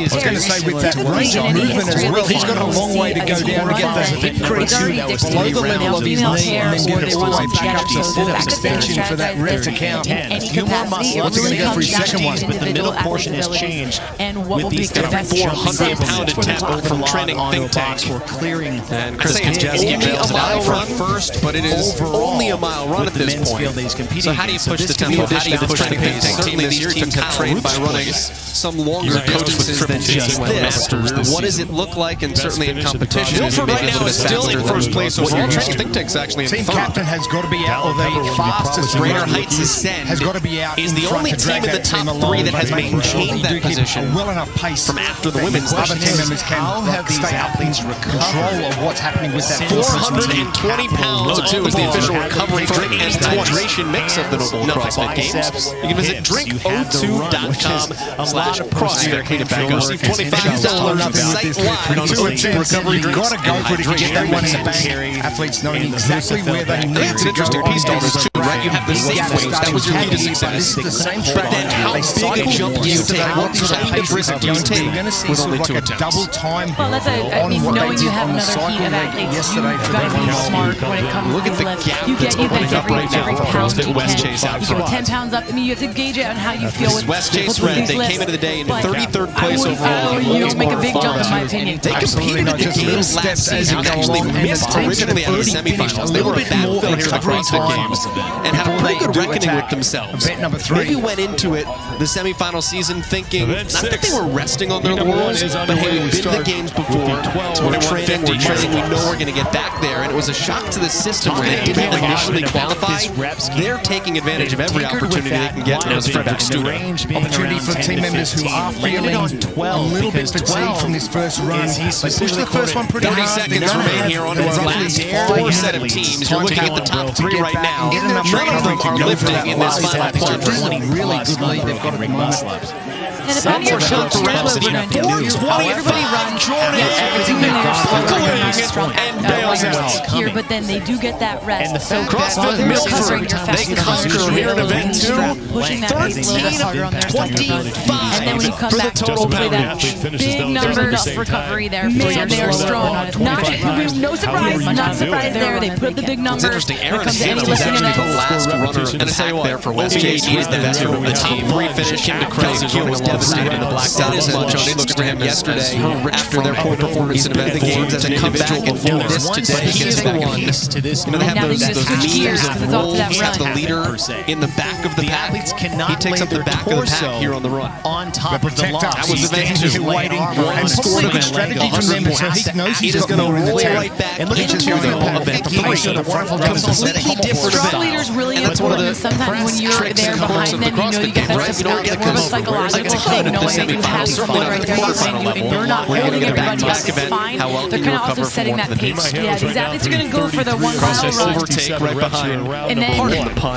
[SPEAKER 18] was going to say, with that range of movement as well, he's got a long way to go down to get those hip crease below the level of his knee, and then work his way back up to full extension for that rep to count.
[SPEAKER 2] A few more muscle ups
[SPEAKER 18] What's he going to go for his second one?
[SPEAKER 2] but the middle portion has changed.
[SPEAKER 8] And what will
[SPEAKER 2] with
[SPEAKER 8] be
[SPEAKER 2] these kind of
[SPEAKER 6] 400-pound attempt from training think tank.
[SPEAKER 2] We're clearing.
[SPEAKER 6] And Chris Konjaski bails it out for first, but it is only a mile run at this point. So how do you push the tempo? How do you push the pace? Certainly these teams have trained by running some longer coaches than just this. What does it look like? And certainly in competition,
[SPEAKER 18] Milford right now is still in first place overall.
[SPEAKER 6] Think tank's actually in
[SPEAKER 18] Team captain has got to be out, or the fastest
[SPEAKER 6] Greater Heights Ascend
[SPEAKER 18] has got to be out.
[SPEAKER 6] Is the only team in the top 3 that has maintained that position
[SPEAKER 18] well enough pace
[SPEAKER 6] from after the women's
[SPEAKER 18] other team members can stay up in control of what's happening with that
[SPEAKER 6] 420 pounds too is the official recovery drink and hydration mix of the CrossFit Games. You can visit drinko2.com/CrossFit. Receive $25 site-wide on recovery drinks.
[SPEAKER 18] You've got to go for it if you get that one in the bank. Athletes knowing exactly where they need to go.
[SPEAKER 6] It's an interesting piece to all this too, right? You have the safe weights. That was your key to success.
[SPEAKER 18] The same track.
[SPEAKER 6] Then how big a jump do you take? What kind of risk do you take with only 2 attempts?
[SPEAKER 18] Double time.
[SPEAKER 8] Well, that's knowing you have another heat of athletes, you've got to be smart when it comes
[SPEAKER 6] Look
[SPEAKER 8] to
[SPEAKER 6] at the
[SPEAKER 8] lift.
[SPEAKER 6] gap
[SPEAKER 8] You
[SPEAKER 6] that's
[SPEAKER 8] get
[SPEAKER 6] opening up right now for CrossFit West Chase out
[SPEAKER 8] You get
[SPEAKER 6] front.
[SPEAKER 8] 10 pounds up. I mean, you have to gauge it on how you feel with
[SPEAKER 6] West Chase Red, they came into the day in 33rd place overall.
[SPEAKER 8] You don't make a big jump, in my opinion.
[SPEAKER 6] They competed at the games last season and actually missed originally out of the semifinals. They were a battlefield here at the CrossFit Games and had a pretty good reckoning with themselves. Maybe went into it, the semifinal season, thinking not that they were resting on their laurels, but hey, we've been to the games before. We're training, we know we're going to get back there. And it was a shock to the system when they didn't initially qualify. They're taking advantage of every opportunity they can get. Now it's Frederick Studer.
[SPEAKER 18] Opportunity for team members who are feeling a little bit fatigued from this first run. They pushed the first one pretty
[SPEAKER 6] 30
[SPEAKER 18] hard.
[SPEAKER 6] seconds remain here on its last 4 set of teams. You're looking at the top 3 right now. None of them are lifting in this final quadrant.
[SPEAKER 18] Really good lead they've got at the moment.
[SPEAKER 4] if I'm your coach, here's what we're going to do. Everybody run.
[SPEAKER 3] and bails out.
[SPEAKER 4] Here, but then they do get that rest.
[SPEAKER 3] And the CrossFit Milford, they conquer here in event 2,
[SPEAKER 4] pushing that pace a little bit harder on their side. And then when you come back,
[SPEAKER 3] play
[SPEAKER 4] that big numbers recovery there. Man, they are strong. No surprise, not surprised there. They put the big numbers.
[SPEAKER 6] It's interesting. Aaron Hanna was actually the last runner in attack there for West Chase. He is the veteran of the team. Re-finishing to Crazy Gill was devastated in the black dot. That is much on Instagram yesterday after their poor performance in event games as an individual and do this today. He is the one. They have those memes of Wolves have the leader in the back of the pack. He takes up the back of the pack here on the run.
[SPEAKER 2] On top of the line.
[SPEAKER 6] That was event 2.
[SPEAKER 18] Waiting and scored a strategy from them, so he knows he's going to roll right back into the event 3. Completely different
[SPEAKER 4] strong leaders really important. Sometimes when you're there behind them, you know you get that support. It's more of a psychological thing, knowing that you have someone right there behind you and you're not holding everybody up. It's fine. They're kind of also setting that pace. Yeah, these athletes are going to go for the 1 mile run.
[SPEAKER 6] Overtake right behind.
[SPEAKER 4] And then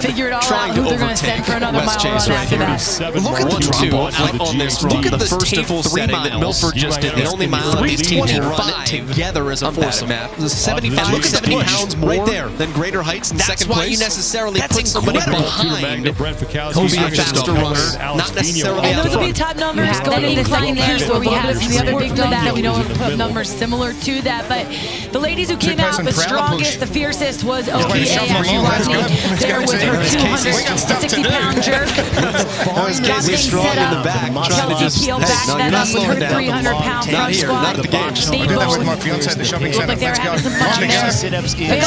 [SPEAKER 4] figure it all out who they're going to send for another mile run after that.
[SPEAKER 6] Look at the drop off on this run. The first full setting that Milford just did. The only mile that these teams run it together as a foursome. 75, 70 pounds more right there than Greater Heights in second place. That's why you necessarily put somebody behind who's a faster runner, not necessarily
[SPEAKER 4] and
[SPEAKER 6] out
[SPEAKER 4] those will be
[SPEAKER 6] front.
[SPEAKER 4] top numbers going into second there, so we have the other big numbers that we know will put numbers similar to that. But the ladies who came out the strongest, the fiercest was OPA actually running there with her 260-pound jerk. That being set up, Kelsey peeled back that up with her 300-pound front squat. They both looked like they were having some fun there. They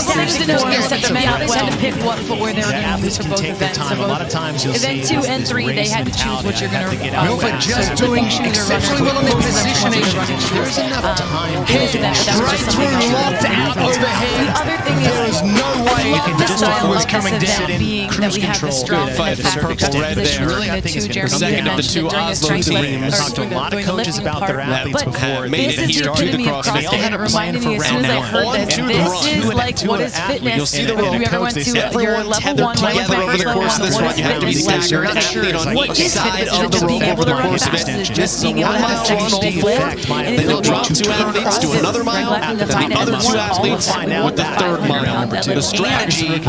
[SPEAKER 4] had to pick what footwear they were going to use for both events. Event 2 and 3, they had to choose what you're going to run.
[SPEAKER 18] Milford just doing exceptionally well in their positioning.
[SPEAKER 2] There's enough time.
[SPEAKER 18] Right through, locked out overhead.
[SPEAKER 4] The other thing is,
[SPEAKER 18] there is no way
[SPEAKER 4] this style
[SPEAKER 18] was
[SPEAKER 4] of
[SPEAKER 18] coming
[SPEAKER 4] this
[SPEAKER 18] down.
[SPEAKER 4] event being that we have the strong and fast
[SPEAKER 6] red there.
[SPEAKER 4] really, I think
[SPEAKER 6] the second of the two Oslo teams.
[SPEAKER 2] Talked to a lot of coaches about their athletes before.
[SPEAKER 4] This is the epitome of CrossFit, and it reminded me as soon as I heard this. This is like what is fitness.
[SPEAKER 6] You'll see the
[SPEAKER 4] if you ever went to your level 1
[SPEAKER 6] together over the course of this run. You have to be staggered athlete on each side of the rope over the course of it. This is a 1 mile run all four. Then they'll drop 2 athletes to another mile, and the other 2 athletes with the 3rd mile. The strategy is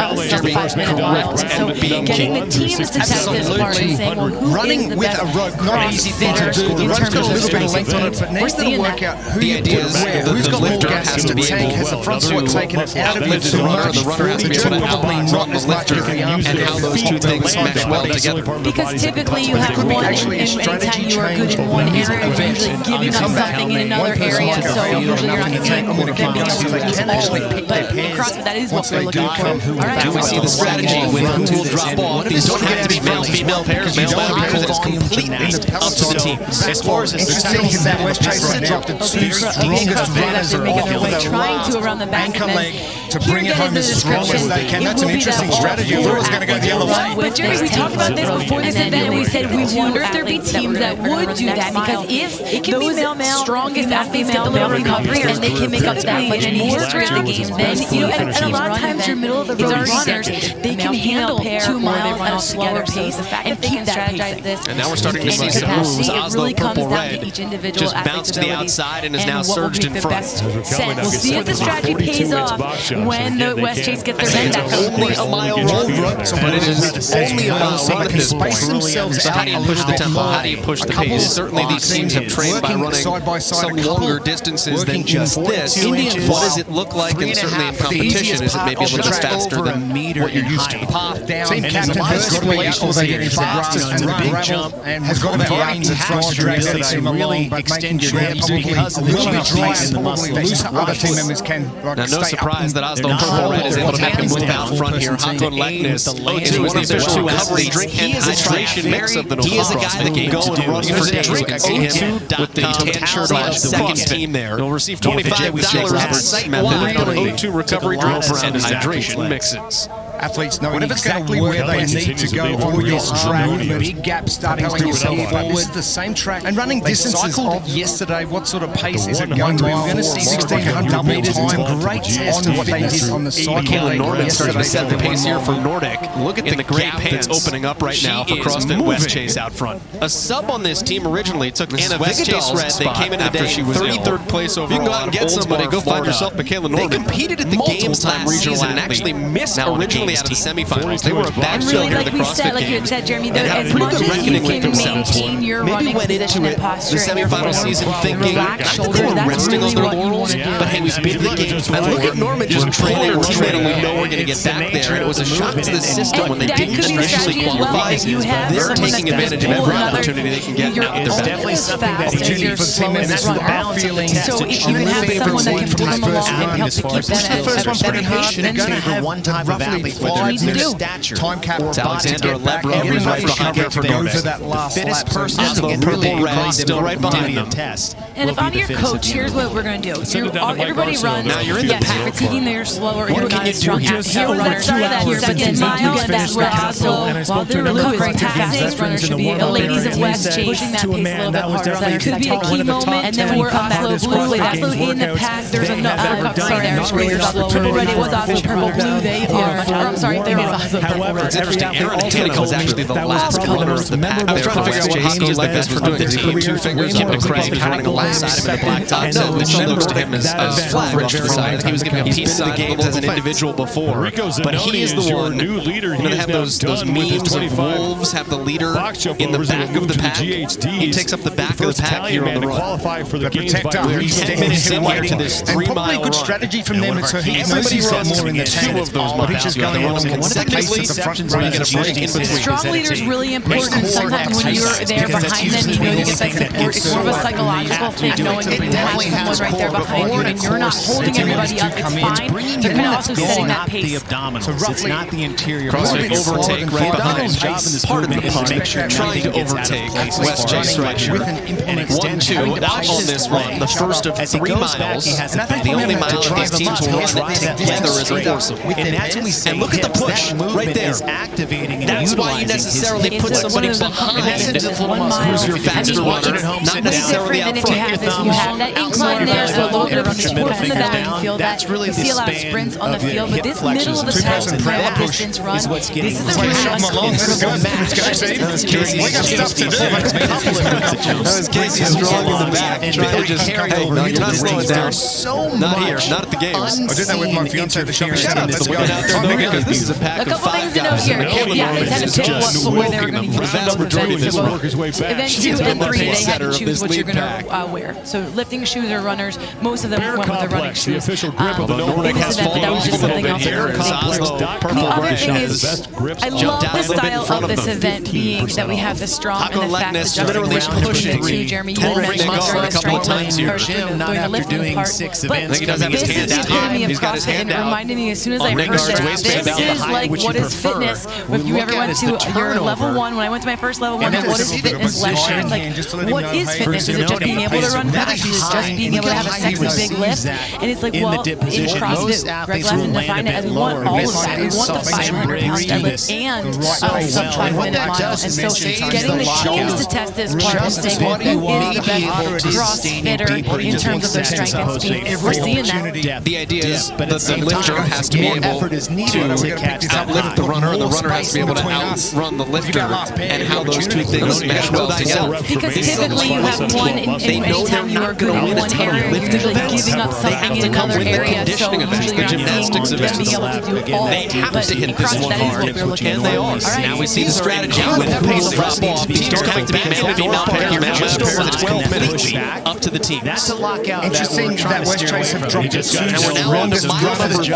[SPEAKER 6] being correct and being
[SPEAKER 4] getting the teams to test this part and saying, well, who
[SPEAKER 18] running
[SPEAKER 4] is the
[SPEAKER 18] with
[SPEAKER 4] best
[SPEAKER 18] a rope, not an easy thing to do. The rope's got a little bit of length on it, but needs to work out who you put where. Who's got more gas in the tank? Has the front squat taken it out of it too much?
[SPEAKER 6] The runner has to be able to outrun the lifter, and how those two things mesh well together.
[SPEAKER 4] Because typically you have one, anytime you are good in one area, you're usually giving up something in another area, so usually you're not going to get more than being able to use all. But in CrossFit, that is what we're looking for. All right.
[SPEAKER 6] Do we see the strategy with who will drop off? These don't have to be male-female pairs. Male-female pairs is completely up to the team.
[SPEAKER 2] As far as
[SPEAKER 18] interesting is that West Chase right now, the 2 strongest runners are off with
[SPEAKER 4] trying to around the back
[SPEAKER 18] anchor leg to bring it home as strong as they can. That's an interesting strategy. I thought it was going to go the other way.
[SPEAKER 4] But Jerry, we talked about this before this event, and we said we wonder if there'd be teams that would do that, because if those strongest athletes get the male recovery and they can make up that much more ground, then you know, and a lot of times your middle of the road runners, they can handle 2 miles at a slower pace and keep that pace.
[SPEAKER 6] And now we're starting to see some moves. Oslo Purple Red just bounced to the outside and is now surged in front.
[SPEAKER 4] We'll see if the strategy pays off when the West Chase gets their men back.
[SPEAKER 6] Only a mile run, but it is only a mile run at this point. So how do you push the tempo? How do you push the pace? Certainly these teams have trained by running some longer distances than just this. What does it look like? And certainly in competition, is it maybe a little bit faster than what you're used to?
[SPEAKER 18] Team captain has got to be equal. They get fast and the big jump has got to be right to try to drag that team along, but making sure probably will be dry and probably looser other team members can.
[SPEAKER 6] Now, no surprise that Oslo Purple Red is able to make him move out front here. Haton Leknes is one of the official recovery drink and hydration mix of the He is a guy that can go and run for days. You can see him with the tan shirt on, second team there. He'll receive $25 site-wide on O2 recovery drinks and hydration mixes.
[SPEAKER 18] athletes knowing exactly where they need to go on this track. Big gap starting to yourself forward. This is the same track. And running distances of yesterday, what sort of pace is it going to be? We're going to see 1,600 double meters. It's a great test of what they did on the cycle.
[SPEAKER 6] Michaela Norman starting to set the pace here for Nordic. Look at the great that's opening up right now for CrossFit West Chase out front. A sub on this team originally took Anna West Chase Red. They came into the day in 33rd place overall. You can go out and get somebody. Go find yourself Michaela Norman. They competed at the games last season and actually missed originally out of the semifinals. They were a bad show here at the CrossFit
[SPEAKER 4] like you
[SPEAKER 6] Games.
[SPEAKER 4] said, Jeremy, as much as you can maintain your running position and posture,
[SPEAKER 6] the semifinal season thinking they were resting on their laurels, but hey, we've been to the games. And look at Norman just training her teammate, and we know we're going to get back there. And it was a shock to the system when they didn't initially qualify. They're taking advantage of every opportunity they can get out
[SPEAKER 19] It's
[SPEAKER 6] there.
[SPEAKER 19] definitely something that your slowest runner. So if you have someone that can pull them along and help to keep them at a better pace, then
[SPEAKER 2] you're going to have one type of athlete, whether it's their stature,
[SPEAKER 18] time cap,
[SPEAKER 6] it's Alexandra Lebrov who's right behind her for Nordic.
[SPEAKER 18] The
[SPEAKER 2] fittest person
[SPEAKER 6] Oslo Purple Red still right behind them.
[SPEAKER 4] And if I'm your coach, here's what we're going to do. Everybody runs.
[SPEAKER 6] Now you're in the
[SPEAKER 4] you're fatiguing, they're slower, you're not as strong.
[SPEAKER 19] Just
[SPEAKER 4] Here was that start of that second mile, that Oslo, while they're recovering, fast runners should be ladies of West Chase, pushing that pace a little bit harder. That could be a key moment. And then when Oslo Blue, Oslo in the pack, there's another sorry, there's Oslo Purple Red, it was Oslo Purple Blue. They are, I'm sorry, they were Oslo Purple Red.
[SPEAKER 6] It's interesting. Aaron Tanica was actually the last runner of the pack. I was trying to figure out what hockey like this was doing. He put 2 fingers up to Craig, who's running alongside him in the black top. No, Mitchell looks to him as flag off to the side. I think he was giving a piece of the games as an individual before. But he is the one who's going to have those memes of wolves have the leader in the back of the pack. He takes up the back of the pack here on the run.
[SPEAKER 19] We're
[SPEAKER 6] 10 minutes in here to this 3-mile
[SPEAKER 18] good
[SPEAKER 6] run.
[SPEAKER 18] strategy from them. So he knows he's got more in the tank.
[SPEAKER 6] 2 of those miles. He's going to run them consecutively. You get a break in between.
[SPEAKER 4] Strong leader is really important. Sometimes when you're there behind them, you know you get that support. It's more of a psychological thing, knowing that you have someone right there behind you and you're not holding everybody up. It's fine. They're kind of also setting that pace.
[SPEAKER 2] So it's not the interior.
[SPEAKER 6] CrossFit overtake right behind. Part of the punt, trying to overtake West Chase right here. 1-2 out on this run, the first of 3 miles. The only mile that these teams will run that together as a foursome. And look at the push right there. That's why you necessarily put somebody behind who's your faster runner, not necessarily out front.
[SPEAKER 4] You have that incline there, so long they're running towards the backfield. You see a lot of sprints on the field, but this middle of the pack, distance run, this is the
[SPEAKER 6] We got stuff to do. That was Casey Strong in the back. Trying to just, hey, no, you're not slowing down. Not here, not at the games.
[SPEAKER 18] I did that with my fiance at the show. Shut up, let's go.
[SPEAKER 6] This is a pack of 5 guys.
[SPEAKER 4] Yeah, they tend to pick where they're going to use
[SPEAKER 6] the vast majority of this work his way back.
[SPEAKER 4] Event 2 and 3, they had to choose what you're going to wear. So lifting shoes or runners, most of them went with the running shoes.
[SPEAKER 3] The official grip of the
[SPEAKER 6] Nordic has fallen off a little bit here.
[SPEAKER 4] The other thing is, I love the style of this event being that we have the strong and the fast
[SPEAKER 6] literally pushing.
[SPEAKER 4] Jeremy, you mentioned during the strength doing the lifting part. But this is the epitome of CrossFit, and it reminded me as soon as I heard that this is like what is fitness. If you ever went to your level 1, when I went to my first level 1, what is fitness lecture? It's like, what is fitness? Is it just being able to run fast? Is it just being able to have a sexy big lift? And it's like, well, in CrossFit, Greg Levin defined it as we want all of that. We want the 500-pound deadlift and sub 5-minute mile. And so getting the teams to test this part and say, who is the best CrossFitter in terms of their strength and speed? We're seeing that.
[SPEAKER 6] The idea is that the lifter has to be able to outlift the runner, and the runner has to be able to outrun the lifter, and how those 2 things mesh well together.
[SPEAKER 4] Because typically you have one, anytime you are good in one area, you're usually giving up something in another area, so usually you're not seeing them be able to do all.
[SPEAKER 6] They have to hit this one hard, and they are. Now we see the strategy with the pace drop off. Teams coming to be maybe not picking just over the 12 minutes up to the teams.
[SPEAKER 2] That's a lockout.
[SPEAKER 18] Interesting that West Chase have dropped it.
[SPEAKER 6] And we're now on to mile number 3.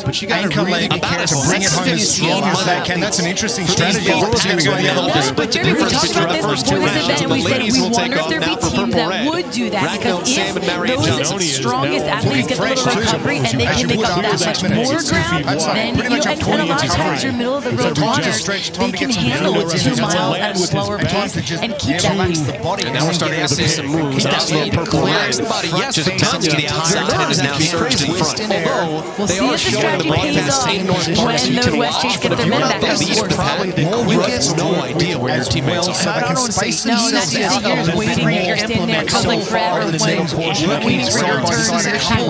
[SPEAKER 2] But you got to
[SPEAKER 18] leg to bring it home as strong as they can. That's an interesting strategy. I was going to go the other way.
[SPEAKER 4] But Jeremy, we talked about this before this event, and we said we wonder if there'd be teams that would do that, because if those strongest athletes get the little recovery and they can make up that much more ground, then and a lot of times your middle of the road runners, they can handle 2 miles at a slower pace and keep that pace.
[SPEAKER 6] And now we're starting to see some moves. Oslo Purple Red just tons to the outside and is now surged in front. Although they are showing the broadcast ain't north so you can
[SPEAKER 4] West Chase
[SPEAKER 6] watch,
[SPEAKER 4] get
[SPEAKER 6] but if
[SPEAKER 4] their
[SPEAKER 6] you're
[SPEAKER 4] men
[SPEAKER 6] not the
[SPEAKER 4] back,
[SPEAKER 6] lead of the pack, you have no idea where your teammates are.
[SPEAKER 18] So they can space
[SPEAKER 4] No, that's
[SPEAKER 18] themselves
[SPEAKER 4] it.
[SPEAKER 18] out
[SPEAKER 4] You're just waiting here. You're standing there like forever waiting for your turn.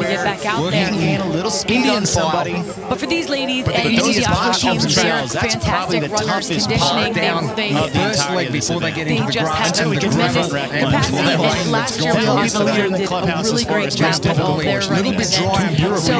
[SPEAKER 4] Get back out there.
[SPEAKER 18] Gain a little speed on somebody.
[SPEAKER 4] But for these ladies and the Oslo teams, they are fantastic runners, conditioning. They
[SPEAKER 18] first leg before they get into the grass.
[SPEAKER 4] have tremendous capacity. And last year, Oslo did a really great job with all their running events. So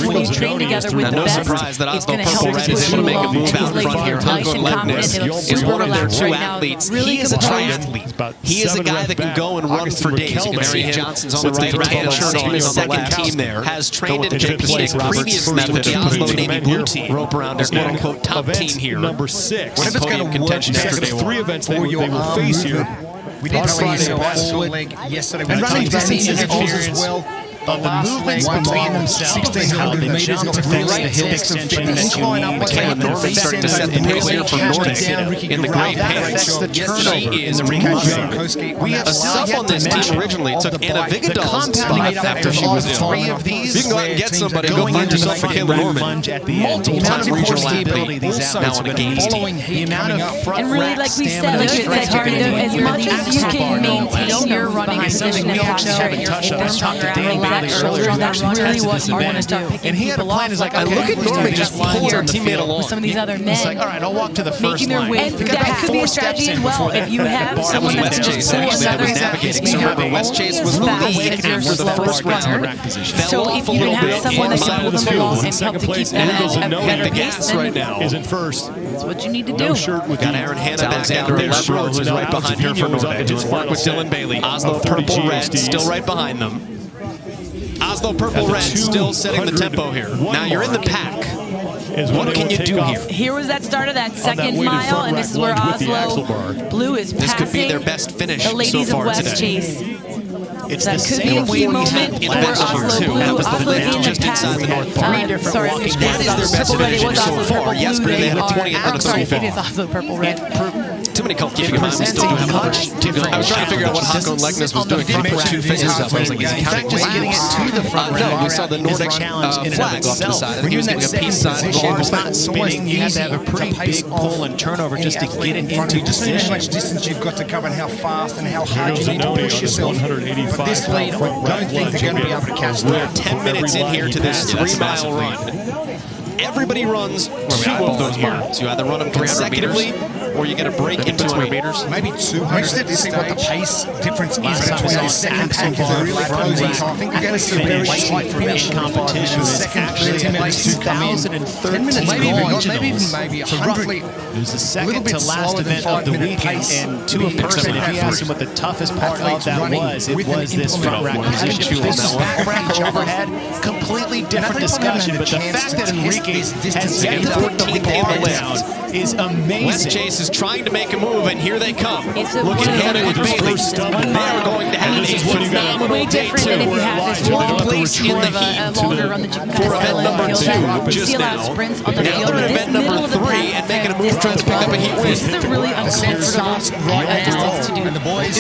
[SPEAKER 4] when you train together with the best,
[SPEAKER 6] surprise that
[SPEAKER 4] it's
[SPEAKER 6] Oslo
[SPEAKER 4] going to
[SPEAKER 6] Purple
[SPEAKER 4] help
[SPEAKER 6] Red is able to make a move out front here.
[SPEAKER 4] nice
[SPEAKER 6] Hanko
[SPEAKER 4] and confident. They look
[SPEAKER 6] Legnes is
[SPEAKER 4] super
[SPEAKER 6] one of their
[SPEAKER 4] relaxed
[SPEAKER 6] two
[SPEAKER 4] right now.
[SPEAKER 6] athletes.
[SPEAKER 4] Really
[SPEAKER 6] He is a
[SPEAKER 4] composed.
[SPEAKER 6] triathlete. He is a guy that can go and run for days. You can see Johnson's on the right, Ryan Sherman, his second team there, has trained in Japan's previous method of the Oslo Navy Blue team. Rope around their quote-unquote top team here.
[SPEAKER 3] Number 6.
[SPEAKER 18] What if it's going to work?
[SPEAKER 3] Yesterday, 3 events they will face here.
[SPEAKER 18] We did see a forward leg yesterday. And running distance is as well. But the movements between them, 1,600 meters, got really the hill extension that you need.
[SPEAKER 6] Caleb Norman starting to set the pace here for Nordic in the great pants. She is we have a sub on this team originally. Took Anna Vigadal's spot after she was ill. You can go out and get somebody. Go find yourself a Caleb Norman. Multiple-time regional athlete. Now on a games team.
[SPEAKER 4] And really, like we said, it's hard to do as much as you can maintain your running position and posture and your stronger that's really what you want to do.
[SPEAKER 2] And he had a plan. He's like,
[SPEAKER 6] I look at Norman just pulls our teammate along.
[SPEAKER 4] With some of these other men.
[SPEAKER 2] He's like, all right, I'll walk to the first line.
[SPEAKER 4] And that could be a strategy as well. If you have someone that's just pull another
[SPEAKER 6] navigating. So remember, West Chase was the lead after the first round.
[SPEAKER 4] So if you can have someone that can pull them along and help to keep them at a better pace,
[SPEAKER 3] right now isn't first.
[SPEAKER 4] That's what you need to do.
[SPEAKER 3] No shirt with
[SPEAKER 6] got Aaron Hanna back out there. Lebro, who's right behind her for Nordic. His work with Dylan Bailey. Oslo Purple Red still right behind them. Oslo Purple Red still setting the tempo here. Now you're in the pack. What can you do here?
[SPEAKER 4] Here was that start of that second mile, and this is where Oslo Blue is passing.
[SPEAKER 6] This could be their best finish
[SPEAKER 4] the ladies
[SPEAKER 6] so far
[SPEAKER 4] of West
[SPEAKER 6] today.
[SPEAKER 4] Chase.
[SPEAKER 2] It's
[SPEAKER 4] that could be a key moment for Oslo Blue.
[SPEAKER 6] That was the
[SPEAKER 4] Oslo
[SPEAKER 6] lift
[SPEAKER 4] Blue
[SPEAKER 6] just inside the north. That is their best finish so far. Yesterday they had a 20th on the
[SPEAKER 4] sorry,
[SPEAKER 6] fall.
[SPEAKER 4] it is Oslo Purple Red.
[SPEAKER 6] Too many cultures. I was trying to figure out what Hanko Legnes was doing. He put 2 fingers up. I was like, is he counting laps? No, we saw the Nordic flag go up to the side. I think he was giving a peace sign.
[SPEAKER 2] The bar's not spinning. You have to have a pretty big pull and turnover just to get it into
[SPEAKER 18] position. How much
[SPEAKER 2] position.
[SPEAKER 18] distance you've got to cover and how fast and how hard you need to push yourself. But this lead, I don't think they're going to be able to catch that.
[SPEAKER 6] 10 minutes in here to this 3-mile run. Everybody runs 2 of those miles. You either run them consecutively or you get a break in between.
[SPEAKER 18] Maybe 200. I'm interested to see what the pace difference is between the second pack if they're really closing. So I think we're going to see a very slight finish competition. The second 30 minutes to come in. 10 minutes maybe 100.
[SPEAKER 2] It was the second to last event of the weekend, and to a person, if you asked him what the toughest part of that was, it was this front rack position. This is back rack or overhead, completely different discussion, but the fact that Enrique has yet to put the bar down is amazing.
[SPEAKER 6] West Chase is trying to make a move, and here they come.
[SPEAKER 4] Looking
[SPEAKER 6] at it with Bailey. They are going to have a phenomenal
[SPEAKER 4] way
[SPEAKER 6] day
[SPEAKER 4] different than if you have this long
[SPEAKER 6] place in the heat
[SPEAKER 4] longer run that you can
[SPEAKER 6] for event number 2 just now. Now they're at event number 3 and making a move trying to pick up a heat win.
[SPEAKER 4] This is a really uncomfortable distance to do.
[SPEAKER 18] And the boys,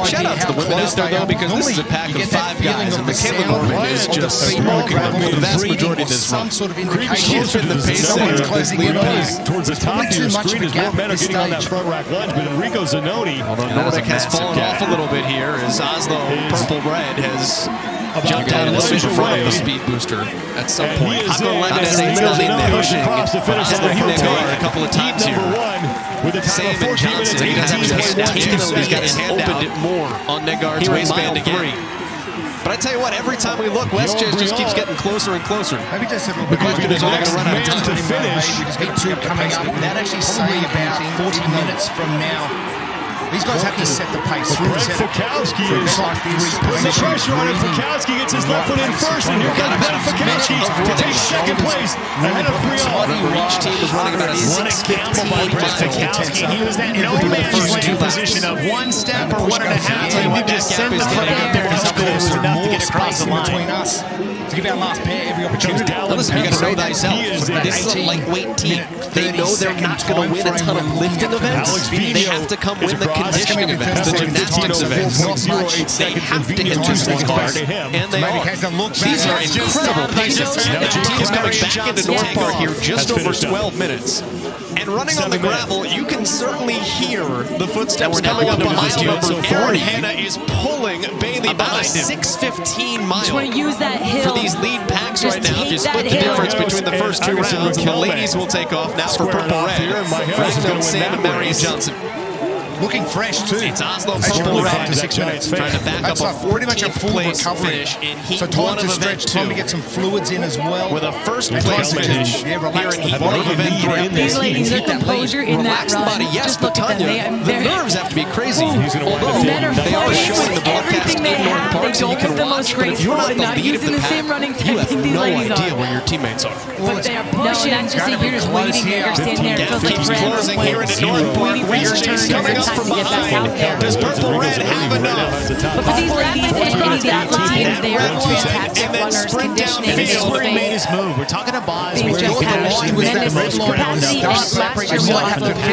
[SPEAKER 6] shout out to the women out there, though, because this is a pack of 5 guys, and Michaela Norman is just smoking them for the vast majority of this run. She's been the pace setter of this lead pack.
[SPEAKER 3] Towards the top of your screen as more men are getting on that front rack lunge, but Enrico Zanoni,
[SPEAKER 6] Nordic has fallen off a little bit here as Oslo Purple Red has jumped out a little bit in front of the speed booster at some point. Hanko Legnes is not in there pushing. A couple of times here. Same in Johnson. He has opened it more on Negard's waistband again. But I tell you what, every time we look, West Chase just keeps getting closer and closer.
[SPEAKER 18] Maybe just a little bit more.
[SPEAKER 6] They're going to run out of time
[SPEAKER 18] to finish. Heat 2 coming up. That actually say about 40 minutes from now. These guys have to set the pace.
[SPEAKER 3] Brent Fikowski is putting the pressure on it. Fikowski gets his left foot in first, and here comes Brent Fikowski to take second place ahead of Brion.
[SPEAKER 6] Each team is running about a 6:15
[SPEAKER 2] He was that no man's land position of 1 step or 1.5, and we just send the foot out there as close enough to get across the line.
[SPEAKER 18] Between us to give our last pair every opportunity.
[SPEAKER 6] Listen, you got to know thyself. This is a lightweight team. They know they're not going to win a ton of lifting events. They have to come win the conditioning events, the gymnastics events. They have to hit this one hard, and they are. These are incredible paces. Team is coming back into North Park here just over 12 minutes. And running on the gravel, you can certainly hear the footsteps coming up behind you. Aaron Hanna is pulling Bailey about a 6:15 mile.
[SPEAKER 4] Just want to use that hill
[SPEAKER 6] For these lead packs right now, if you split the difference between the first 2 rounds, the ladies will take off now for Purple Red. Ragnar Sam and Marion Johnson.
[SPEAKER 18] Looking fresh too.
[SPEAKER 6] It's Oslo Purple Red
[SPEAKER 18] after 6 minutes.
[SPEAKER 6] trying to back
[SPEAKER 18] That's
[SPEAKER 6] up a
[SPEAKER 18] pretty much a full
[SPEAKER 6] place
[SPEAKER 18] recovery.
[SPEAKER 6] finish in Heat
[SPEAKER 18] So
[SPEAKER 6] 1
[SPEAKER 18] time
[SPEAKER 6] of
[SPEAKER 18] to stretch,
[SPEAKER 6] Event 2.
[SPEAKER 18] time to get some fluids in as well.
[SPEAKER 6] With a first place finish here in Heat 1 of Event 3.
[SPEAKER 4] These ladies, their composure in that
[SPEAKER 6] Relax the
[SPEAKER 4] run.
[SPEAKER 6] body, yes,
[SPEAKER 4] Just
[SPEAKER 6] but
[SPEAKER 4] look at them.
[SPEAKER 6] Tanya, the nerves have to be crazy.
[SPEAKER 4] Although
[SPEAKER 6] They are showing the broadcast
[SPEAKER 4] everything they
[SPEAKER 6] in North
[SPEAKER 4] have,
[SPEAKER 6] Park,
[SPEAKER 4] they
[SPEAKER 6] so you
[SPEAKER 4] don't
[SPEAKER 6] can
[SPEAKER 4] look the
[SPEAKER 6] watch,
[SPEAKER 4] most
[SPEAKER 6] but if you're
[SPEAKER 4] graceful
[SPEAKER 6] not
[SPEAKER 4] and
[SPEAKER 6] the
[SPEAKER 4] not
[SPEAKER 6] lead of
[SPEAKER 4] using
[SPEAKER 6] the
[SPEAKER 4] the same
[SPEAKER 6] pack,
[SPEAKER 4] running
[SPEAKER 6] you have
[SPEAKER 4] technique these
[SPEAKER 6] no
[SPEAKER 4] ladies
[SPEAKER 6] idea
[SPEAKER 4] are.
[SPEAKER 6] where your teammates are.
[SPEAKER 4] But they are pushing, and just you're just waiting, you're standing there, it feels like
[SPEAKER 6] Keeps closing here into North Park.
[SPEAKER 4] waiting for your turn,
[SPEAKER 6] Coming
[SPEAKER 4] your
[SPEAKER 6] up
[SPEAKER 4] time
[SPEAKER 6] from
[SPEAKER 4] to get back out there.
[SPEAKER 6] Does Purple Red have enough?
[SPEAKER 4] But for these ladies and that line, they are fantastic
[SPEAKER 6] and then
[SPEAKER 4] runners,
[SPEAKER 6] sprint down
[SPEAKER 4] conditioning,
[SPEAKER 2] This is where he made
[SPEAKER 4] spring.
[SPEAKER 2] his move. We're talking to Boz.
[SPEAKER 4] They
[SPEAKER 2] We
[SPEAKER 4] just
[SPEAKER 2] just
[SPEAKER 4] have tremendous capacity. Last year, we also did a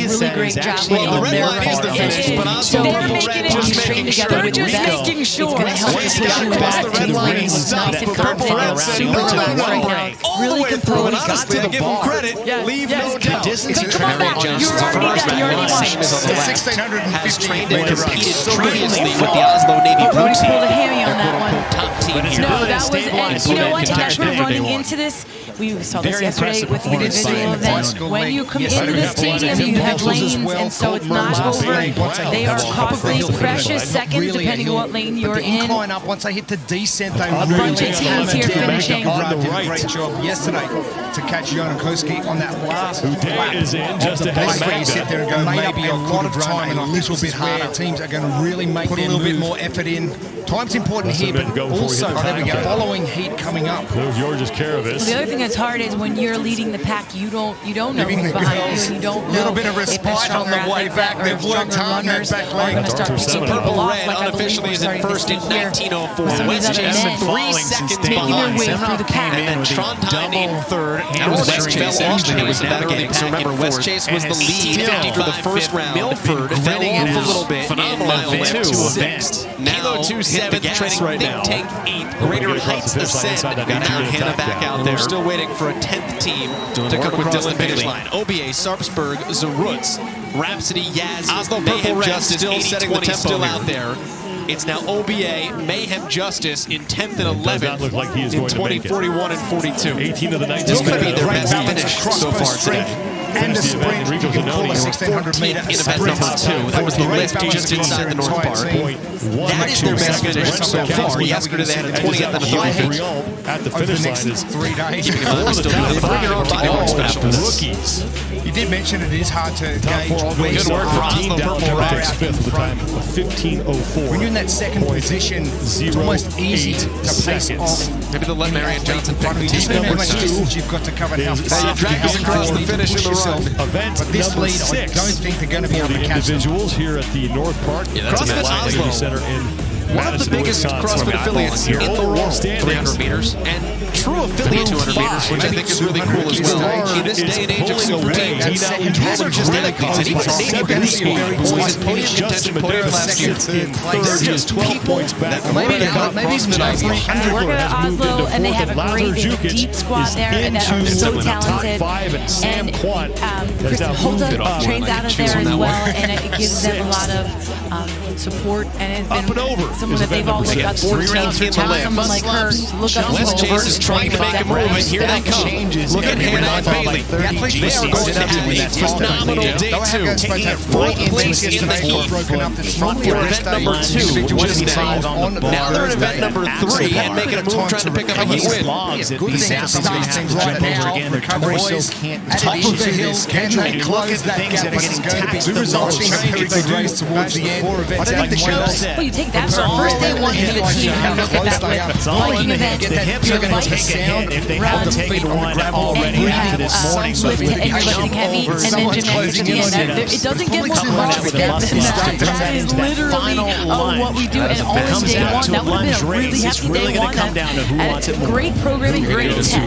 [SPEAKER 4] really great job with
[SPEAKER 6] the red
[SPEAKER 4] their
[SPEAKER 6] line is the
[SPEAKER 4] running.
[SPEAKER 6] finish, but also
[SPEAKER 4] So
[SPEAKER 6] Purple
[SPEAKER 4] they're
[SPEAKER 6] Red
[SPEAKER 4] making it
[SPEAKER 6] just
[SPEAKER 4] train
[SPEAKER 6] making
[SPEAKER 4] together
[SPEAKER 6] sure
[SPEAKER 4] with that. It's going to help us push you back to the ring. It's nice and confident, super tough right now. Really composed.
[SPEAKER 6] Honestly, I give him credit. Leave no doubt.
[SPEAKER 4] Come on back. You already won.
[SPEAKER 18] 1650
[SPEAKER 6] has trained and competed previously with the Oslo Navy Blue
[SPEAKER 4] Pulled
[SPEAKER 6] team.
[SPEAKER 4] a hammy on that one.
[SPEAKER 6] Top team here.
[SPEAKER 4] No, that was, and you know what, as we're running into this, we saw this yesterday with the individual event. When you come into this stadium, you have lanes, and so it's not over. They are costly, precious seconds, depending on what lane you're in.
[SPEAKER 18] Incline up once they hit the descent, they
[SPEAKER 4] A bunch of teams here finishing.
[SPEAKER 18] Did a great job yesterday to catch Jonakoski on that last lap
[SPEAKER 3] is in just
[SPEAKER 18] of the
[SPEAKER 3] ahead of
[SPEAKER 18] place where you
[SPEAKER 3] Magda.
[SPEAKER 18] sit there and go, maybe a lot of time and a little bit harder. Teams are going to really make put a little bit more effort in. Time's important here, but also following heat coming up.
[SPEAKER 3] George's Caravis.
[SPEAKER 4] The other thing that's hard is when you're leading the pack, you don't know who's behind you, and you don't know
[SPEAKER 18] little bit of respite on the way back. They've worked hard on that back lane.
[SPEAKER 4] Going to start picking people
[SPEAKER 6] Purple
[SPEAKER 4] off,
[SPEAKER 6] Red
[SPEAKER 4] like I believe
[SPEAKER 6] unofficially
[SPEAKER 4] we're
[SPEAKER 6] is in
[SPEAKER 4] starting to
[SPEAKER 6] first in
[SPEAKER 4] see here.
[SPEAKER 6] 1904. West Chase 3 seconds behind.
[SPEAKER 4] Way through the pack.
[SPEAKER 6] And then Trondheim in third. And West Chase actually was navigating. So remember, West Chase was the lead after the first round. Milford fell off a little bit in mile 2 sixth. Now 2-7 training right now. Tank 8th. Greater Heights Ascend. Got Aaron Hanna back out there. We're still waiting for a 10th team to come across the finish line. OBA, Sarpsborg, Zarutz, Rhapsody, Yaz, Oslo Purple Red still setting the tempo still out there. It's now OBA, Mayhem Justice in 10th and 11th
[SPEAKER 3] look like he is
[SPEAKER 6] in
[SPEAKER 3] going to make it.
[SPEAKER 6] 2041 and 42.
[SPEAKER 3] 18 of the 19.
[SPEAKER 6] This could be their best finish so far today.
[SPEAKER 18] And a sprint, you can pull a 1600 meter
[SPEAKER 6] in event number 2. That was the lift just inside the North Park. That is their best finish so far. Yesterday they had a 20th and a 30th.
[SPEAKER 3] At the finish line is
[SPEAKER 18] 3 days.
[SPEAKER 6] Bring your own body weight special for this.
[SPEAKER 3] rookies.
[SPEAKER 18] You did mention it is hard to gauge.
[SPEAKER 6] Good work for Oslo Purple Red.
[SPEAKER 3] Fifth with a time of 15:04.
[SPEAKER 18] When you're in that second position, it's almost easy to pace off.
[SPEAKER 6] Maybe they'll let Marion Johnson pick the
[SPEAKER 18] Just
[SPEAKER 6] team.
[SPEAKER 18] remember how much distance you've got to cover and how fast
[SPEAKER 6] drag us across the finish in the run.
[SPEAKER 3] Event
[SPEAKER 18] But this
[SPEAKER 3] number
[SPEAKER 18] lead, I
[SPEAKER 3] 6
[SPEAKER 18] don't think they're going to be able
[SPEAKER 3] for
[SPEAKER 18] to
[SPEAKER 3] the
[SPEAKER 18] catch them.
[SPEAKER 3] individuals here at the North Park
[SPEAKER 6] CrossFit
[SPEAKER 3] Activity
[SPEAKER 6] Oslo.
[SPEAKER 3] Center in
[SPEAKER 6] One of the
[SPEAKER 3] Madison,
[SPEAKER 6] biggest
[SPEAKER 3] Wisconsin.
[SPEAKER 6] CrossFit affiliates in the world, 300 meters, and true affiliate 200 meters, which I think is really cool as well. In this day and age of super teams, these are just athletes, and even Navy Blue Squad was in podium contention podium last year. They're just people that work out CrossFit Oslo.
[SPEAKER 4] They work at Oslo, and they have a great, they have a deep squad there, and that are so talented. And Kristen Holta trains out of there as well, and it gives them a lot of support, and it's been someone that they've all looked up to.
[SPEAKER 6] 3 rounds in the lift.
[SPEAKER 4] Someone like her to look up to.
[SPEAKER 6] West Chase is trying to make a move, and here they come. Look at Hannah and Bailey. They are going to have a phenomenal day 2. Taking fourth place in the heat. Front for event number 2 just now. Now they're in event number 3 and making a move trying to pick up a heat win.
[SPEAKER 18] Good thing to stop things right now. Recovery boys, top of the hill, can they close that gap? It's going to be resulting in a very good race towards the end. I don't think the show's
[SPEAKER 4] Well, you take that for our first day one for the team. Look at that with biking event.
[SPEAKER 19] The hips are going to take a hit if they haven't taken one already after this morning. So if
[SPEAKER 4] and you're lifting heavy, and then gymnastics at the end. It doesn't get more crossfit than that. That is literally what we do. And always day one, that would have been a really hefty day one. Great programming, great test. For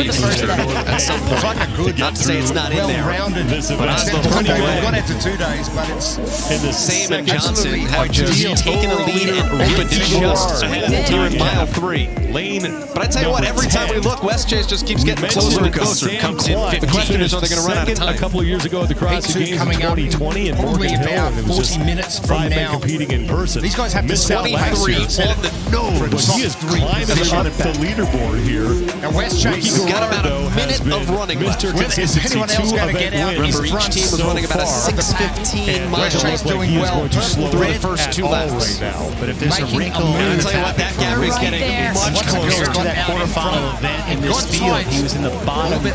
[SPEAKER 4] the first day.
[SPEAKER 6] At some point, not to say it's not in there.
[SPEAKER 5] But Oslo we've gone into 2 days, but it's
[SPEAKER 3] in the
[SPEAKER 6] Sam and Johnson have just taken a lead and opened just ahead during mile 3.
[SPEAKER 3] Lane,
[SPEAKER 6] but I tell you what, every time we look, West Chase just keeps getting closer and closer. Comes in 15. The question is, are they going to run out of time?
[SPEAKER 3] A couple of years ago at the CrossFit Games in 2020 in Morgan Hill, and it was just
[SPEAKER 5] 40 minutes from
[SPEAKER 3] 5 men
[SPEAKER 5] now.
[SPEAKER 3] competing in person.
[SPEAKER 5] These guys have to
[SPEAKER 3] missed out last year.
[SPEAKER 6] on the nose.
[SPEAKER 3] But he is climbing up the leaderboard here.
[SPEAKER 5] And West Chase
[SPEAKER 6] has got about a minute of running left.
[SPEAKER 5] Is anyone else going to get out?
[SPEAKER 6] Remember, each team was running about a 6:15 mile.
[SPEAKER 5] West Chase doing well.
[SPEAKER 6] Through the first 2 laps.
[SPEAKER 2] But if there's a wrinkle,
[SPEAKER 6] I'll tell you what, that gap is getting much
[SPEAKER 2] closer to that quarterfinal event in this field. He was in the bottom 10.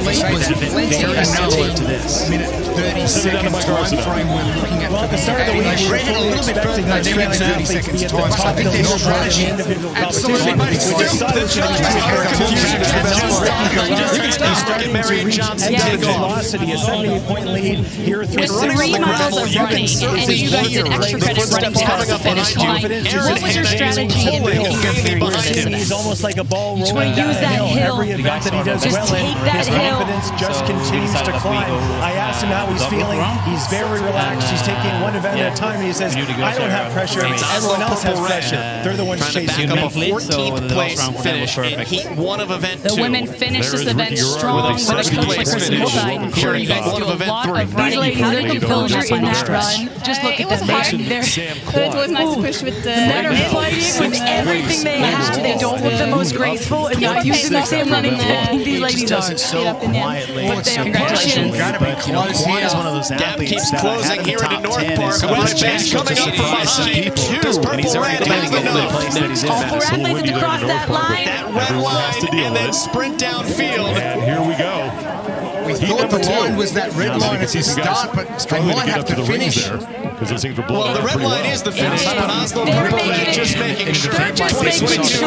[SPEAKER 2] This would have been very similar to this.
[SPEAKER 5] Minute 30 seconds time frame we're looking at.
[SPEAKER 19] Well, at the start of the week, we were fully expecting the Australian athletes to be at the top of the leaderboard in the individual competition. We decided to He's starting to reach ending velocity, a 78-point lead here through
[SPEAKER 15] 3 miles of running, and you guys did extra credit running past the finish line. What was your strategy in making
[SPEAKER 19] He's almost like a ball rolling
[SPEAKER 15] to
[SPEAKER 19] down
[SPEAKER 15] use
[SPEAKER 19] a
[SPEAKER 15] that
[SPEAKER 19] hill.
[SPEAKER 15] hill.
[SPEAKER 19] Every event that he does
[SPEAKER 15] Just
[SPEAKER 19] well in,
[SPEAKER 15] take that
[SPEAKER 19] his
[SPEAKER 15] hill.
[SPEAKER 19] confidence just continues to climb. I asked him how he's feeling. He's very relaxed. He's taking one event at a time. He says, I don't have pressure. Everyone else has pressure. They're the ones chasing
[SPEAKER 6] back up
[SPEAKER 19] me.
[SPEAKER 6] a 14th place finish in Heat 1 of event 2.
[SPEAKER 15] The women finished this event strong with a coach like Kristen Wolfine.
[SPEAKER 6] Here in
[SPEAKER 15] You guys do a lot of running.
[SPEAKER 4] These ladies, their composure in that run. Just look at them.
[SPEAKER 10] It was nice to push with the
[SPEAKER 4] Men are fighting with everything they have. They don't look the most graceful and not using the same running that these ladies are.
[SPEAKER 2] So quietly.
[SPEAKER 4] But they're pushing.
[SPEAKER 2] Quad is one of those athletes
[SPEAKER 6] keeps
[SPEAKER 2] that
[SPEAKER 6] closing here in North Park. West Chase coming up from behind. Does Purple Red have the nose?
[SPEAKER 4] All 4 athletes to cross that line.
[SPEAKER 6] That red line and then sprint downfield.
[SPEAKER 3] And here we go.
[SPEAKER 5] We thought the line was that red line at the start, but they might have to finish.
[SPEAKER 6] Well, the red line is the finish, but Oslo Purple Red just making sure. 2022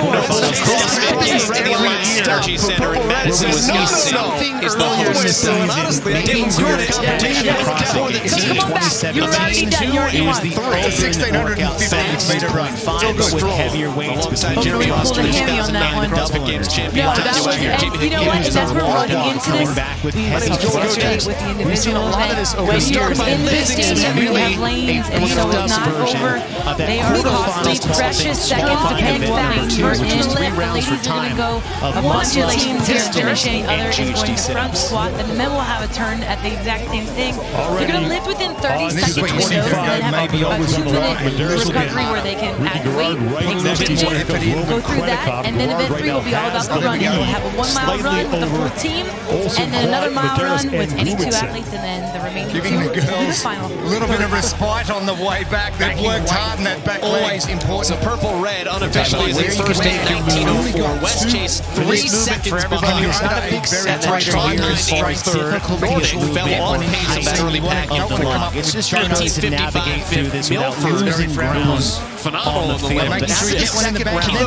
[SPEAKER 6] Energy Center in Madison, Wisconsin is the host. And honestly, I give them credit. Competition is definitely the team.
[SPEAKER 4] Come on back. You're already done. You're already won.
[SPEAKER 5] It's a 1,650-meter run.
[SPEAKER 2] With heavier weights
[SPEAKER 6] Alongside Jeremy Oster, 2009 CrossFit Games champion.
[SPEAKER 4] No, that was, and you know what? And as we're running into this, we've seen a lot of this over the years. In this stadium, you have lanes, and so it's not over. They are costly, precious seconds to pick that first in lift. The ladies are going to go one team to finish, the other is going to front squat, and then we'll have a turn at the exact same thing. They're going to lift within 30-second windows, and then have a 2-minute recovery where they can add weight, take some changes, go through that, and then event 3 will be all about the running. We'll have a 1-mile run with the full team, and then another mile run with any 2 athletes, and then the remaining 2
[SPEAKER 5] the
[SPEAKER 4] to the
[SPEAKER 5] girls
[SPEAKER 4] final.
[SPEAKER 5] a little bit of respite on the way back. They've worked hard in that back leg.
[SPEAKER 6] Always important. So Purple Red unofficially is in first at 1904. West Chase 3 seconds behind. And then Trondheim in third. Nordic fell off pace of that early pack of the block.
[SPEAKER 2] It's just trying to navigate through this without losing ground.
[SPEAKER 6] Phenomenal on the left.
[SPEAKER 5] Making sure you get one in the back.
[SPEAKER 6] Greater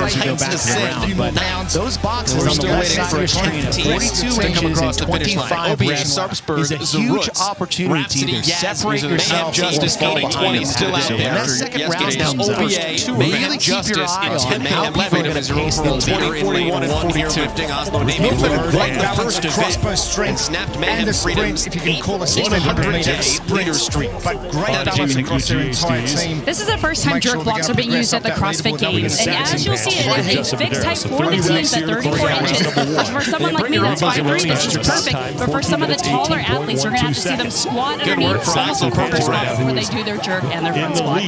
[SPEAKER 6] heights to ascend.
[SPEAKER 2] But those boxes on the left side of the screen at 42 inches and 25 reps is a huge opportunity to either separate yourself
[SPEAKER 6] Justice
[SPEAKER 2] or fall
[SPEAKER 6] counting
[SPEAKER 2] behind
[SPEAKER 6] 20 still out there.
[SPEAKER 2] that second round
[SPEAKER 6] Yesterday's
[SPEAKER 2] comes up.
[SPEAKER 6] OBA,
[SPEAKER 2] Really keep your eye on how people are going to pace those
[SPEAKER 6] 20, 41, and 42. Oslo Navy
[SPEAKER 5] Right balance of crossbow strength
[SPEAKER 6] snapped
[SPEAKER 5] and
[SPEAKER 6] Mayhem
[SPEAKER 5] the sprint,
[SPEAKER 6] Freedom's
[SPEAKER 5] if you can call a 1600-meter sprint
[SPEAKER 6] streak.
[SPEAKER 5] But great balance across their entire team.
[SPEAKER 15] This is the first time jerk blocks are being used at the CrossFit Games, and as you'll see, it is a fixed height for the teams at 34 inches. For someone like me that's 5'3", this is perfect, but for some of the taller athletes, you're going to have to see them squat underneath almost a quarter squat before they do their jerk and their front squat.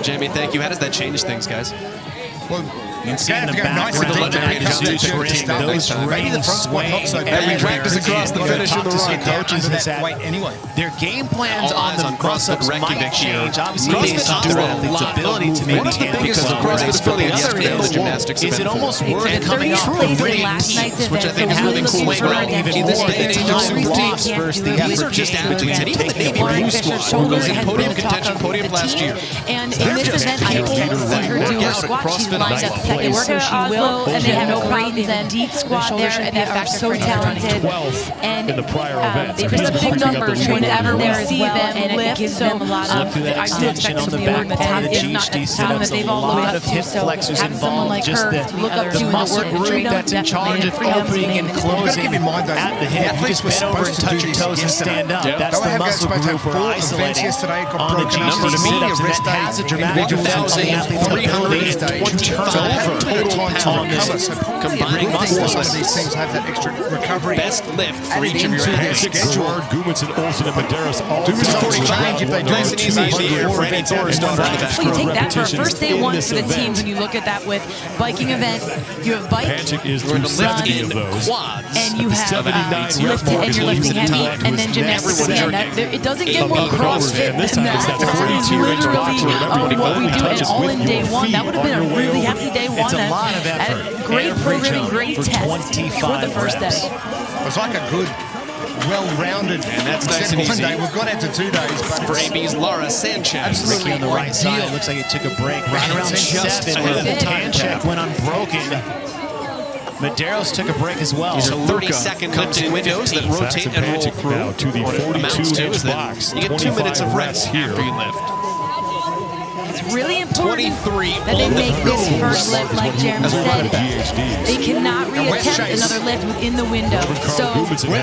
[SPEAKER 6] Jamie, thank you. How does that change things, guys?
[SPEAKER 5] Well,
[SPEAKER 2] You can see in the background those rings sway
[SPEAKER 11] every practice across the finish in the run.
[SPEAKER 2] Coaches is that their game plans on the cross-ups might change. Obviously, based on their athlete's ability to maintain because of CrossFit ability in the gymnastics. Is it almost worth coming off the rings, which I think is really cool as well, even more than loss versus the effort?
[SPEAKER 6] These are just athletes, and even the Navy Blue squad, who was in podium contention, podium last year.
[SPEAKER 4] And in this event, I don't see her do a squat. She's lined up second, so she will. And they have no brains and deep squat there, and they are so talented. And
[SPEAKER 3] in the prior event,
[SPEAKER 4] they just big numbers whenever we see them, and it gives them a lot of
[SPEAKER 2] extension on the back part of the GHD sit-ups, a lot of hip flexors involved, just the muscle group that's in charge of opening and closing at the hip. You just bend over and touch your toes and stand up. That's the muscle group we're isolating on the GHD sit-ups, and that has a dramatic effect on the athlete's ability to turn over on this combined muscle.
[SPEAKER 5] Some of these teams have that extra recovery.
[SPEAKER 6] Best lift for each of your athletes.
[SPEAKER 3] Gerard, Gudmundsson, Olsen, and Medeiros all
[SPEAKER 5] change if they do
[SPEAKER 6] nice and easy here for any Thor's daughter.
[SPEAKER 4] Well, you take that for a first day one for the teams, and you look at that with biking event. You have bike,
[SPEAKER 3] Patrick is through 70 of those.
[SPEAKER 4] and you have lift, and you're lifting heavy, and then gymnastics again. It doesn't get more CrossFit than that. That's literally what we do, and all in day one. That would have been a really hefty day one.
[SPEAKER 2] It's a lot of effort.
[SPEAKER 4] Great programming, great test for the first day.
[SPEAKER 5] It was like a good, well-rounded,
[SPEAKER 6] and that's nice and easy.
[SPEAKER 5] We've got out to 2 days, but
[SPEAKER 6] for AB's Laura Sanchez.
[SPEAKER 2] Ricky on the right side. Looks like it took a break right around 7 where the time check went unbroken. Medeiros took a break as well.
[SPEAKER 6] These are 30-second lifting windows that rotate and roll through.
[SPEAKER 3] Now to the 42-inch box.
[SPEAKER 6] You get 2 minutes of rest
[SPEAKER 3] here.
[SPEAKER 6] after you lift.
[SPEAKER 4] It's really important that they make this first lift, like Jeremy said. They cannot reattempt another lift within the window. So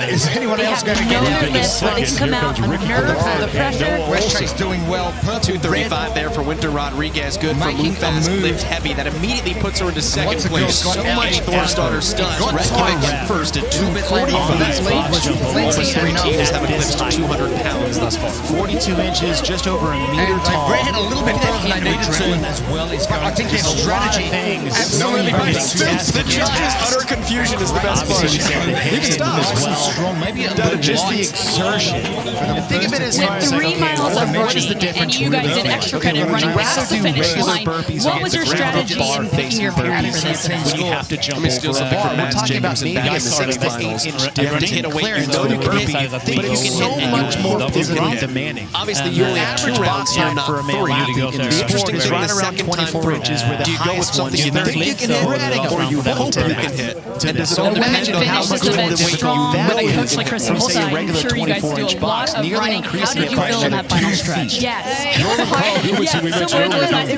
[SPEAKER 5] is anyone else going to get
[SPEAKER 4] their lift where they can come out under the pressure.
[SPEAKER 5] West Chase doing well.
[SPEAKER 6] 2:35 there for Winter Rodriguez. Good for move fast, lift heavy. That immediately puts her into second place. So much Thor's studs. Rescuing first at 2:45. Only 3 teams have eclipsed 200 pounds thus far.
[SPEAKER 2] 42 inches, just over a meter tall.
[SPEAKER 5] They ran a little bit further than they needed to as well. I think their strategy
[SPEAKER 6] absolutely the judges' utter confusion is the best part. You can stop.
[SPEAKER 5] Strong, maybe
[SPEAKER 2] just the exertion.
[SPEAKER 4] Think of it as
[SPEAKER 15] 3 miles of running, and you guys did extra credit running past the finish line. What was your strategy in picking your pair for this event?
[SPEAKER 2] When you have to jump
[SPEAKER 6] over a bar, we're talking about maybe in the semifinals. You have to hit a weight you know you can hit, but you can
[SPEAKER 2] so much more physically demanding.
[SPEAKER 6] Obviously, you only have 2 rounds here, not 3.
[SPEAKER 2] The interesting thing is right around 24 inches where the highest one you think you can hit, or you hope you can hit.
[SPEAKER 6] And does it
[SPEAKER 15] So
[SPEAKER 6] imagine how much more difficult
[SPEAKER 15] with a coach like Chris Holstein,
[SPEAKER 2] a
[SPEAKER 15] I'm
[SPEAKER 2] regular
[SPEAKER 15] sure you guys do
[SPEAKER 2] 24-inch
[SPEAKER 15] a
[SPEAKER 2] box,
[SPEAKER 15] lot of
[SPEAKER 2] nearly
[SPEAKER 15] running. How
[SPEAKER 2] increasing
[SPEAKER 15] did
[SPEAKER 2] it
[SPEAKER 15] you
[SPEAKER 2] by
[SPEAKER 15] feel in that final stretch?
[SPEAKER 4] Yes.
[SPEAKER 15] It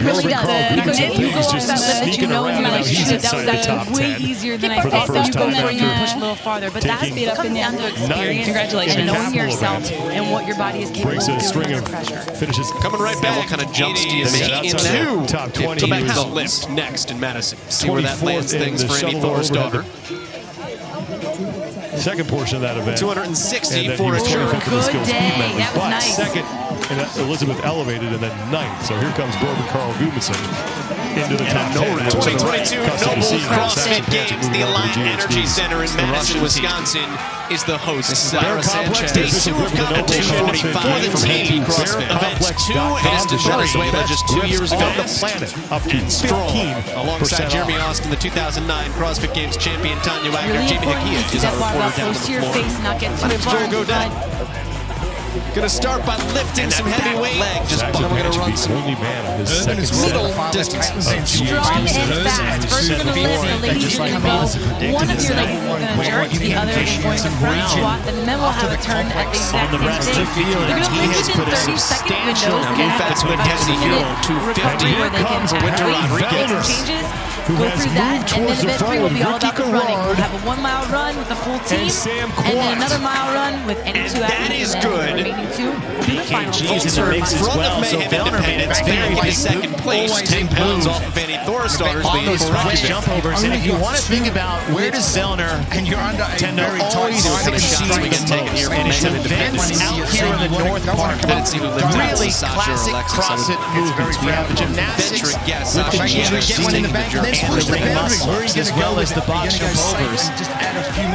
[SPEAKER 15] really does. Because if you go off that lift that you know in your relationship, that was way easier than I thought. You go for it, you push a little farther. But that comes down to experience. Congratulations.
[SPEAKER 4] And knowing yourself and what your body is capable of doing under pressure.
[SPEAKER 3] Finishes
[SPEAKER 6] coming right back. What kind of jumps do you make in that?
[SPEAKER 3] Top 20.
[SPEAKER 6] So back to the lift next in Madison. See where that lands things for Amy Thor's daughter.
[SPEAKER 3] Second portion of that event.
[SPEAKER 6] 260 for a sure.
[SPEAKER 4] Good day. That was nice.
[SPEAKER 3] Second, and Elizabeth elevated, and then 9th. So here comes Corbin Carl Gudmundsson into the top 10.
[SPEAKER 6] 2022 Noble CrossFit Games. The Alliant Energy Center in Madison, Wisconsin is the host. Sarah Sanchez. Day 2 of competition for the team. CrossFit Event 2 is to Venezuela just 2 years ago.
[SPEAKER 3] The planet up to
[SPEAKER 6] strong. Alongside Jeremy Austin, the 2009 CrossFit Games champion Tanya Wagner.
[SPEAKER 4] Really
[SPEAKER 6] Jamie Hickey is our reporter down
[SPEAKER 4] close
[SPEAKER 6] to
[SPEAKER 4] to your
[SPEAKER 6] the
[SPEAKER 4] face,
[SPEAKER 6] floor.
[SPEAKER 4] not get
[SPEAKER 6] My
[SPEAKER 4] too
[SPEAKER 6] name's
[SPEAKER 4] far.
[SPEAKER 6] Joel Godin. Gonna start by lifting some heavyweight leg. Just we're gonna run some
[SPEAKER 3] only man on his second
[SPEAKER 6] middle distance.
[SPEAKER 4] Strong and fast. First you're going to lift, the ladies are going to go. One of your legs is going to jerk, the other is going to front squat, and then we'll have a turn at the exact same thing. You're going to lift it in 30-second windows.
[SPEAKER 6] Move fast with Desi Hill, 250.
[SPEAKER 4] Where they can
[SPEAKER 6] Winter Rodriguez.
[SPEAKER 4] changes. Go through that, and then event 3 will be all about the running. We'll have a 1-mile run with the full team, and then another mile run with any 2 athletes.
[SPEAKER 6] That is good.
[SPEAKER 4] Remaining 2.
[SPEAKER 2] kgs in the mix as well. So Vellner made it very
[SPEAKER 6] second place, 10 pounds off of Annie Thorisdotter's
[SPEAKER 2] all
[SPEAKER 6] lead.
[SPEAKER 2] those quick jump overs. And if you want to think about where does Vellner tend to always succeed the most, and it's events out here in the North Park, really classic CrossFit movements. We have the gymnastics with the GHD and the ring muscles, as well as the box jump overs.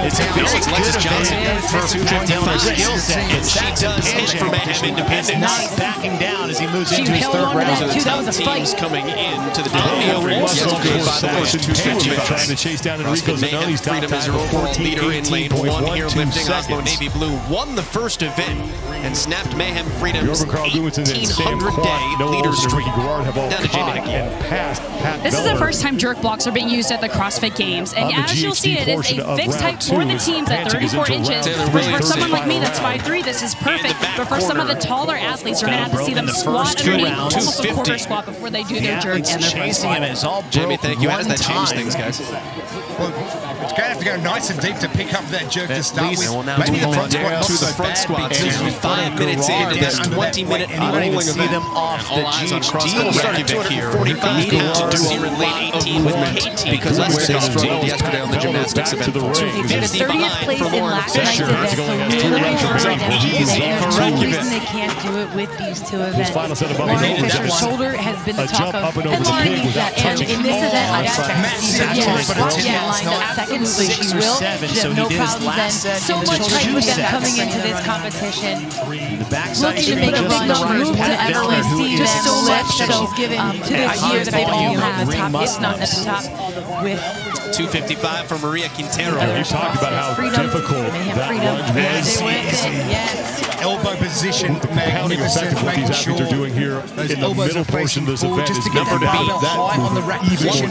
[SPEAKER 2] It's a very good event for Vellner's skill set. And she does hit for Mayhem Independence. Not backing down as he moves into his third round.
[SPEAKER 6] That was a fight. Coming into the
[SPEAKER 3] trying to chase down Enrico Zanoni's top time of
[SPEAKER 6] leader in lane 1 here, lifting Oslo Navy Blue won the first event and snapped Mayhem Freedom's 1,800-day leader streak. Down to Jamie Hickey.
[SPEAKER 15] This is the first time jerk blocks are being used at the CrossFit Games, and as you'll see, it is a fixed height for the teams at 34 inches. For someone like me that's 5'3", this is perfect, but for some of the taller athletes, you're going to have to see them squat underneath, almost a quarter squat before they do their jerk and their front squat.
[SPEAKER 6] Jamie, thank you. How does that change things, guys?
[SPEAKER 18] Well, it's going to have to go nice and deep to pick up that jerk to start with.
[SPEAKER 6] Maybe the front squat to the front squat. 5 minutes into this 20-minute rolling event.
[SPEAKER 2] See them off the GHD.
[SPEAKER 6] Started 245 pounds to do in lane 18 with KT because of where they struggled yesterday on the gymnastics event. 250 behind for Lauren Fisher.
[SPEAKER 4] Easy for Reykjavik. They can't do it with these two events. Lauren Fisher's shoulder has been the talk of headlining that. And in this event, I expect to see her lined up second. She will. She have no problems then. So much hype with them coming into this competition. Looking to make a big number to everyone see them so much that she's given to this year that they all have the top, if not at the top, with
[SPEAKER 6] 255 for Maria Quintero.
[SPEAKER 3] You talked about how difficult that lunge was.
[SPEAKER 18] Yes. Elbow position,
[SPEAKER 3] pounding effect of what these athletes are doing here in the middle portion of this event is number to beat that movement even more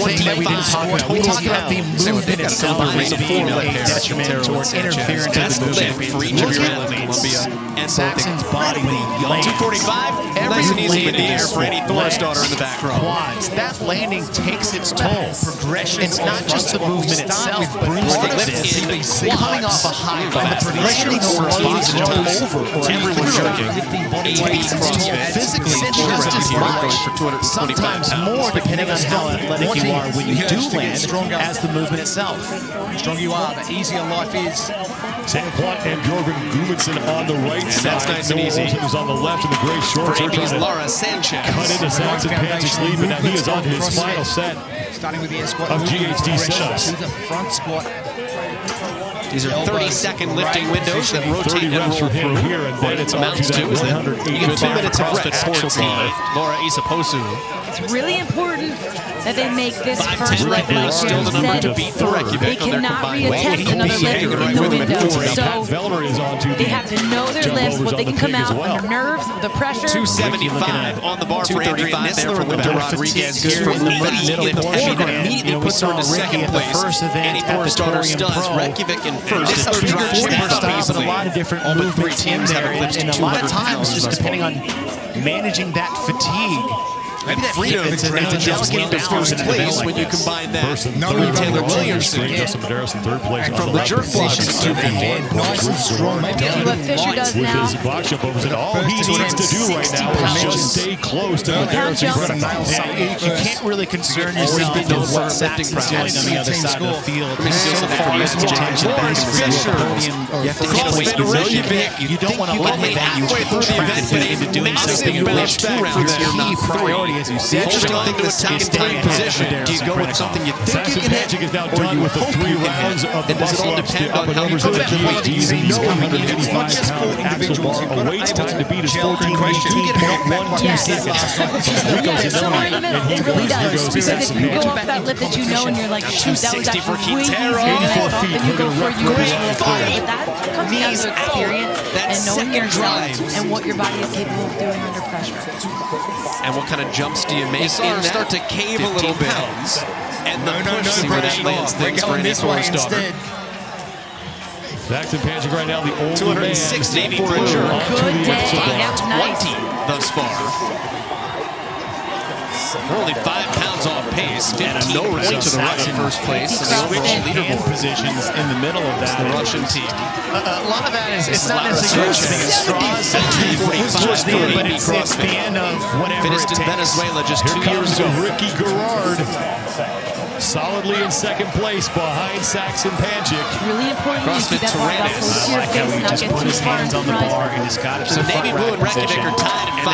[SPEAKER 3] difficult.
[SPEAKER 2] We talked about the movement itself being a detriment towards interference in the movement for each of your athletes. And Saxon's body being
[SPEAKER 6] 245, nice and easy in the air for Annie Thorisdotter in the back row.
[SPEAKER 2] Quads. That landing takes its toll. Progression. It's not just the movement itself, but part of it is coming off a high blast. Landing over everyone's jerking. Physically, just as much. Sometimes more, depending on how athletic you are when you do land, as the movement itself.
[SPEAKER 18] The stronger you are, the easier life is.
[SPEAKER 3] Sanquat and Jorgen Gudmundsson on the right side.
[SPEAKER 6] That's nice and easy.
[SPEAKER 3] Olsen is on the left in the gray shorts.
[SPEAKER 6] For Amy's Laura Sanchez.
[SPEAKER 3] Cut into Saxon Panzic's lead, but now he is on his final set
[SPEAKER 18] Starting with the air squat
[SPEAKER 3] of GHD setups.
[SPEAKER 18] to the front squat.
[SPEAKER 6] These are 30-second lifting windows that rotate and roll through.
[SPEAKER 3] Here, and then it's
[SPEAKER 6] amounts to is that you get 2 minutes of rest for Laura Isaposu.
[SPEAKER 4] It's really important that they make this
[SPEAKER 6] 5'10"
[SPEAKER 4] first lift like
[SPEAKER 6] still the number to beat for
[SPEAKER 4] They
[SPEAKER 6] Reykjavik on their
[SPEAKER 4] cannot
[SPEAKER 6] combined weight.
[SPEAKER 4] reattempt another lift in the window. So
[SPEAKER 3] Vellner is on to
[SPEAKER 4] they have to know their lifts, what they can come out under nerves, the pressure.
[SPEAKER 6] 275 on the bar for Andrea Nissler and Linda Rodriguez. Good from the lift heavy that immediately puts her into second place. Annie Thorisdotter does Reykjavik in first. Nissler drives
[SPEAKER 2] a lot of different movements in there, and a lot of times, just depending on managing that fatigue.
[SPEAKER 6] And Freedom it's a delicate balance in place when you combine that. Taylor Williamson
[SPEAKER 3] Justin Medeiros in third place.
[SPEAKER 6] and from the jerk blocks to
[SPEAKER 18] Nice and strong.
[SPEAKER 4] See what Fisher does
[SPEAKER 3] with
[SPEAKER 4] now.
[SPEAKER 3] his box jump overs, and all he needs to do right now is just stay close to Medeiros.
[SPEAKER 2] You can't really concern yourself with what Saxon's doing on the other side of the field. So far as potential
[SPEAKER 6] Fisher.
[SPEAKER 2] you have to hit a weight position. You don't want to let that. You track into doing something in which key priority, as you said,
[SPEAKER 6] Do you go with something you think you can hit?
[SPEAKER 3] Is now done with the 3 rounds of the
[SPEAKER 6] does it all
[SPEAKER 3] muscle-ups,
[SPEAKER 6] depend
[SPEAKER 3] the up
[SPEAKER 6] on
[SPEAKER 3] and
[SPEAKER 6] how you
[SPEAKER 3] overs, and the
[SPEAKER 6] put that
[SPEAKER 3] GHDs. He's no 185-pound axle bar. Awaits time to beat his 14:18.12 seconds. Rico Zanoni, and he
[SPEAKER 4] It really
[SPEAKER 3] goes
[SPEAKER 4] does. Because if you go off that lift that you know and you're like, shoot, that was actually way easier than I thought, then you go for your lift. But that comes down to experience and knowing your drive and what your body is capable of doing under pressure.
[SPEAKER 6] And what kind of jumps do you make? You start to cave a little bit. And the push, see where that lands things for Annie Thorisdotter.
[SPEAKER 3] Saxon Panzig right now, the older
[SPEAKER 6] 260 for a
[SPEAKER 3] man.
[SPEAKER 6] jerk.
[SPEAKER 4] Good day. That's nice.
[SPEAKER 6] 20 thus far. We're only 5 pounds off pace. 15 points to the Russian first place. And the overall leaderboard
[SPEAKER 2] positions in the middle of that.
[SPEAKER 6] The Russian team.
[SPEAKER 2] A lot of that is it's not necessarily straws, but it's the end of whatever
[SPEAKER 6] finished
[SPEAKER 2] it
[SPEAKER 6] in
[SPEAKER 2] takes.
[SPEAKER 6] Venezuela just 2
[SPEAKER 3] Here
[SPEAKER 6] years
[SPEAKER 3] comes
[SPEAKER 6] ago.
[SPEAKER 3] Ricky Garrard. Solidly in second place behind Saxon Panchik.
[SPEAKER 15] Really important to keep that barbell close to your face, not get too far in front.
[SPEAKER 2] And he's got it
[SPEAKER 6] So Navy Blue and Reykjavik are tied at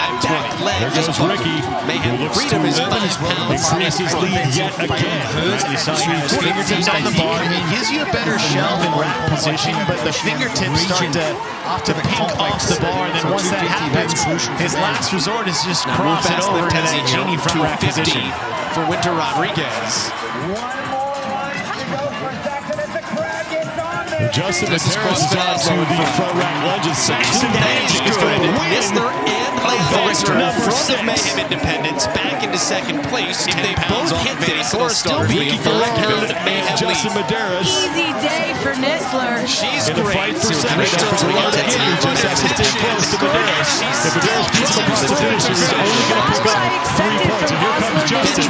[SPEAKER 6] 5-20.
[SPEAKER 3] There goes Ricky.
[SPEAKER 6] Mayhem Freedom is 5 pounds.
[SPEAKER 3] Increase his lead yet again.
[SPEAKER 2] You saw his fingertips on the bar. It gives you a better shelf and rack position, but the fingertips start to pink off the bar. And then once that happens, his last resort is just cross it over to that genie front rack position.
[SPEAKER 6] For Winter Rodriguez.
[SPEAKER 3] Justin Maderas is on to the front rack lunges. Saxon Panchik is going to win.
[SPEAKER 6] Nisler and Mayhem in front of Mayhem Independence back into second place. If they both hit this, it'll still be a 5-pound Mayhem
[SPEAKER 3] Justin
[SPEAKER 6] lead.
[SPEAKER 3] Maderas
[SPEAKER 8] Easy day for Nisler.
[SPEAKER 6] She's
[SPEAKER 3] in the
[SPEAKER 6] great.
[SPEAKER 3] fight for second. Just has to stay close to Maderas. If Maderas beats him across the finish, he's only going to pick up 3 points. And here comes Justin.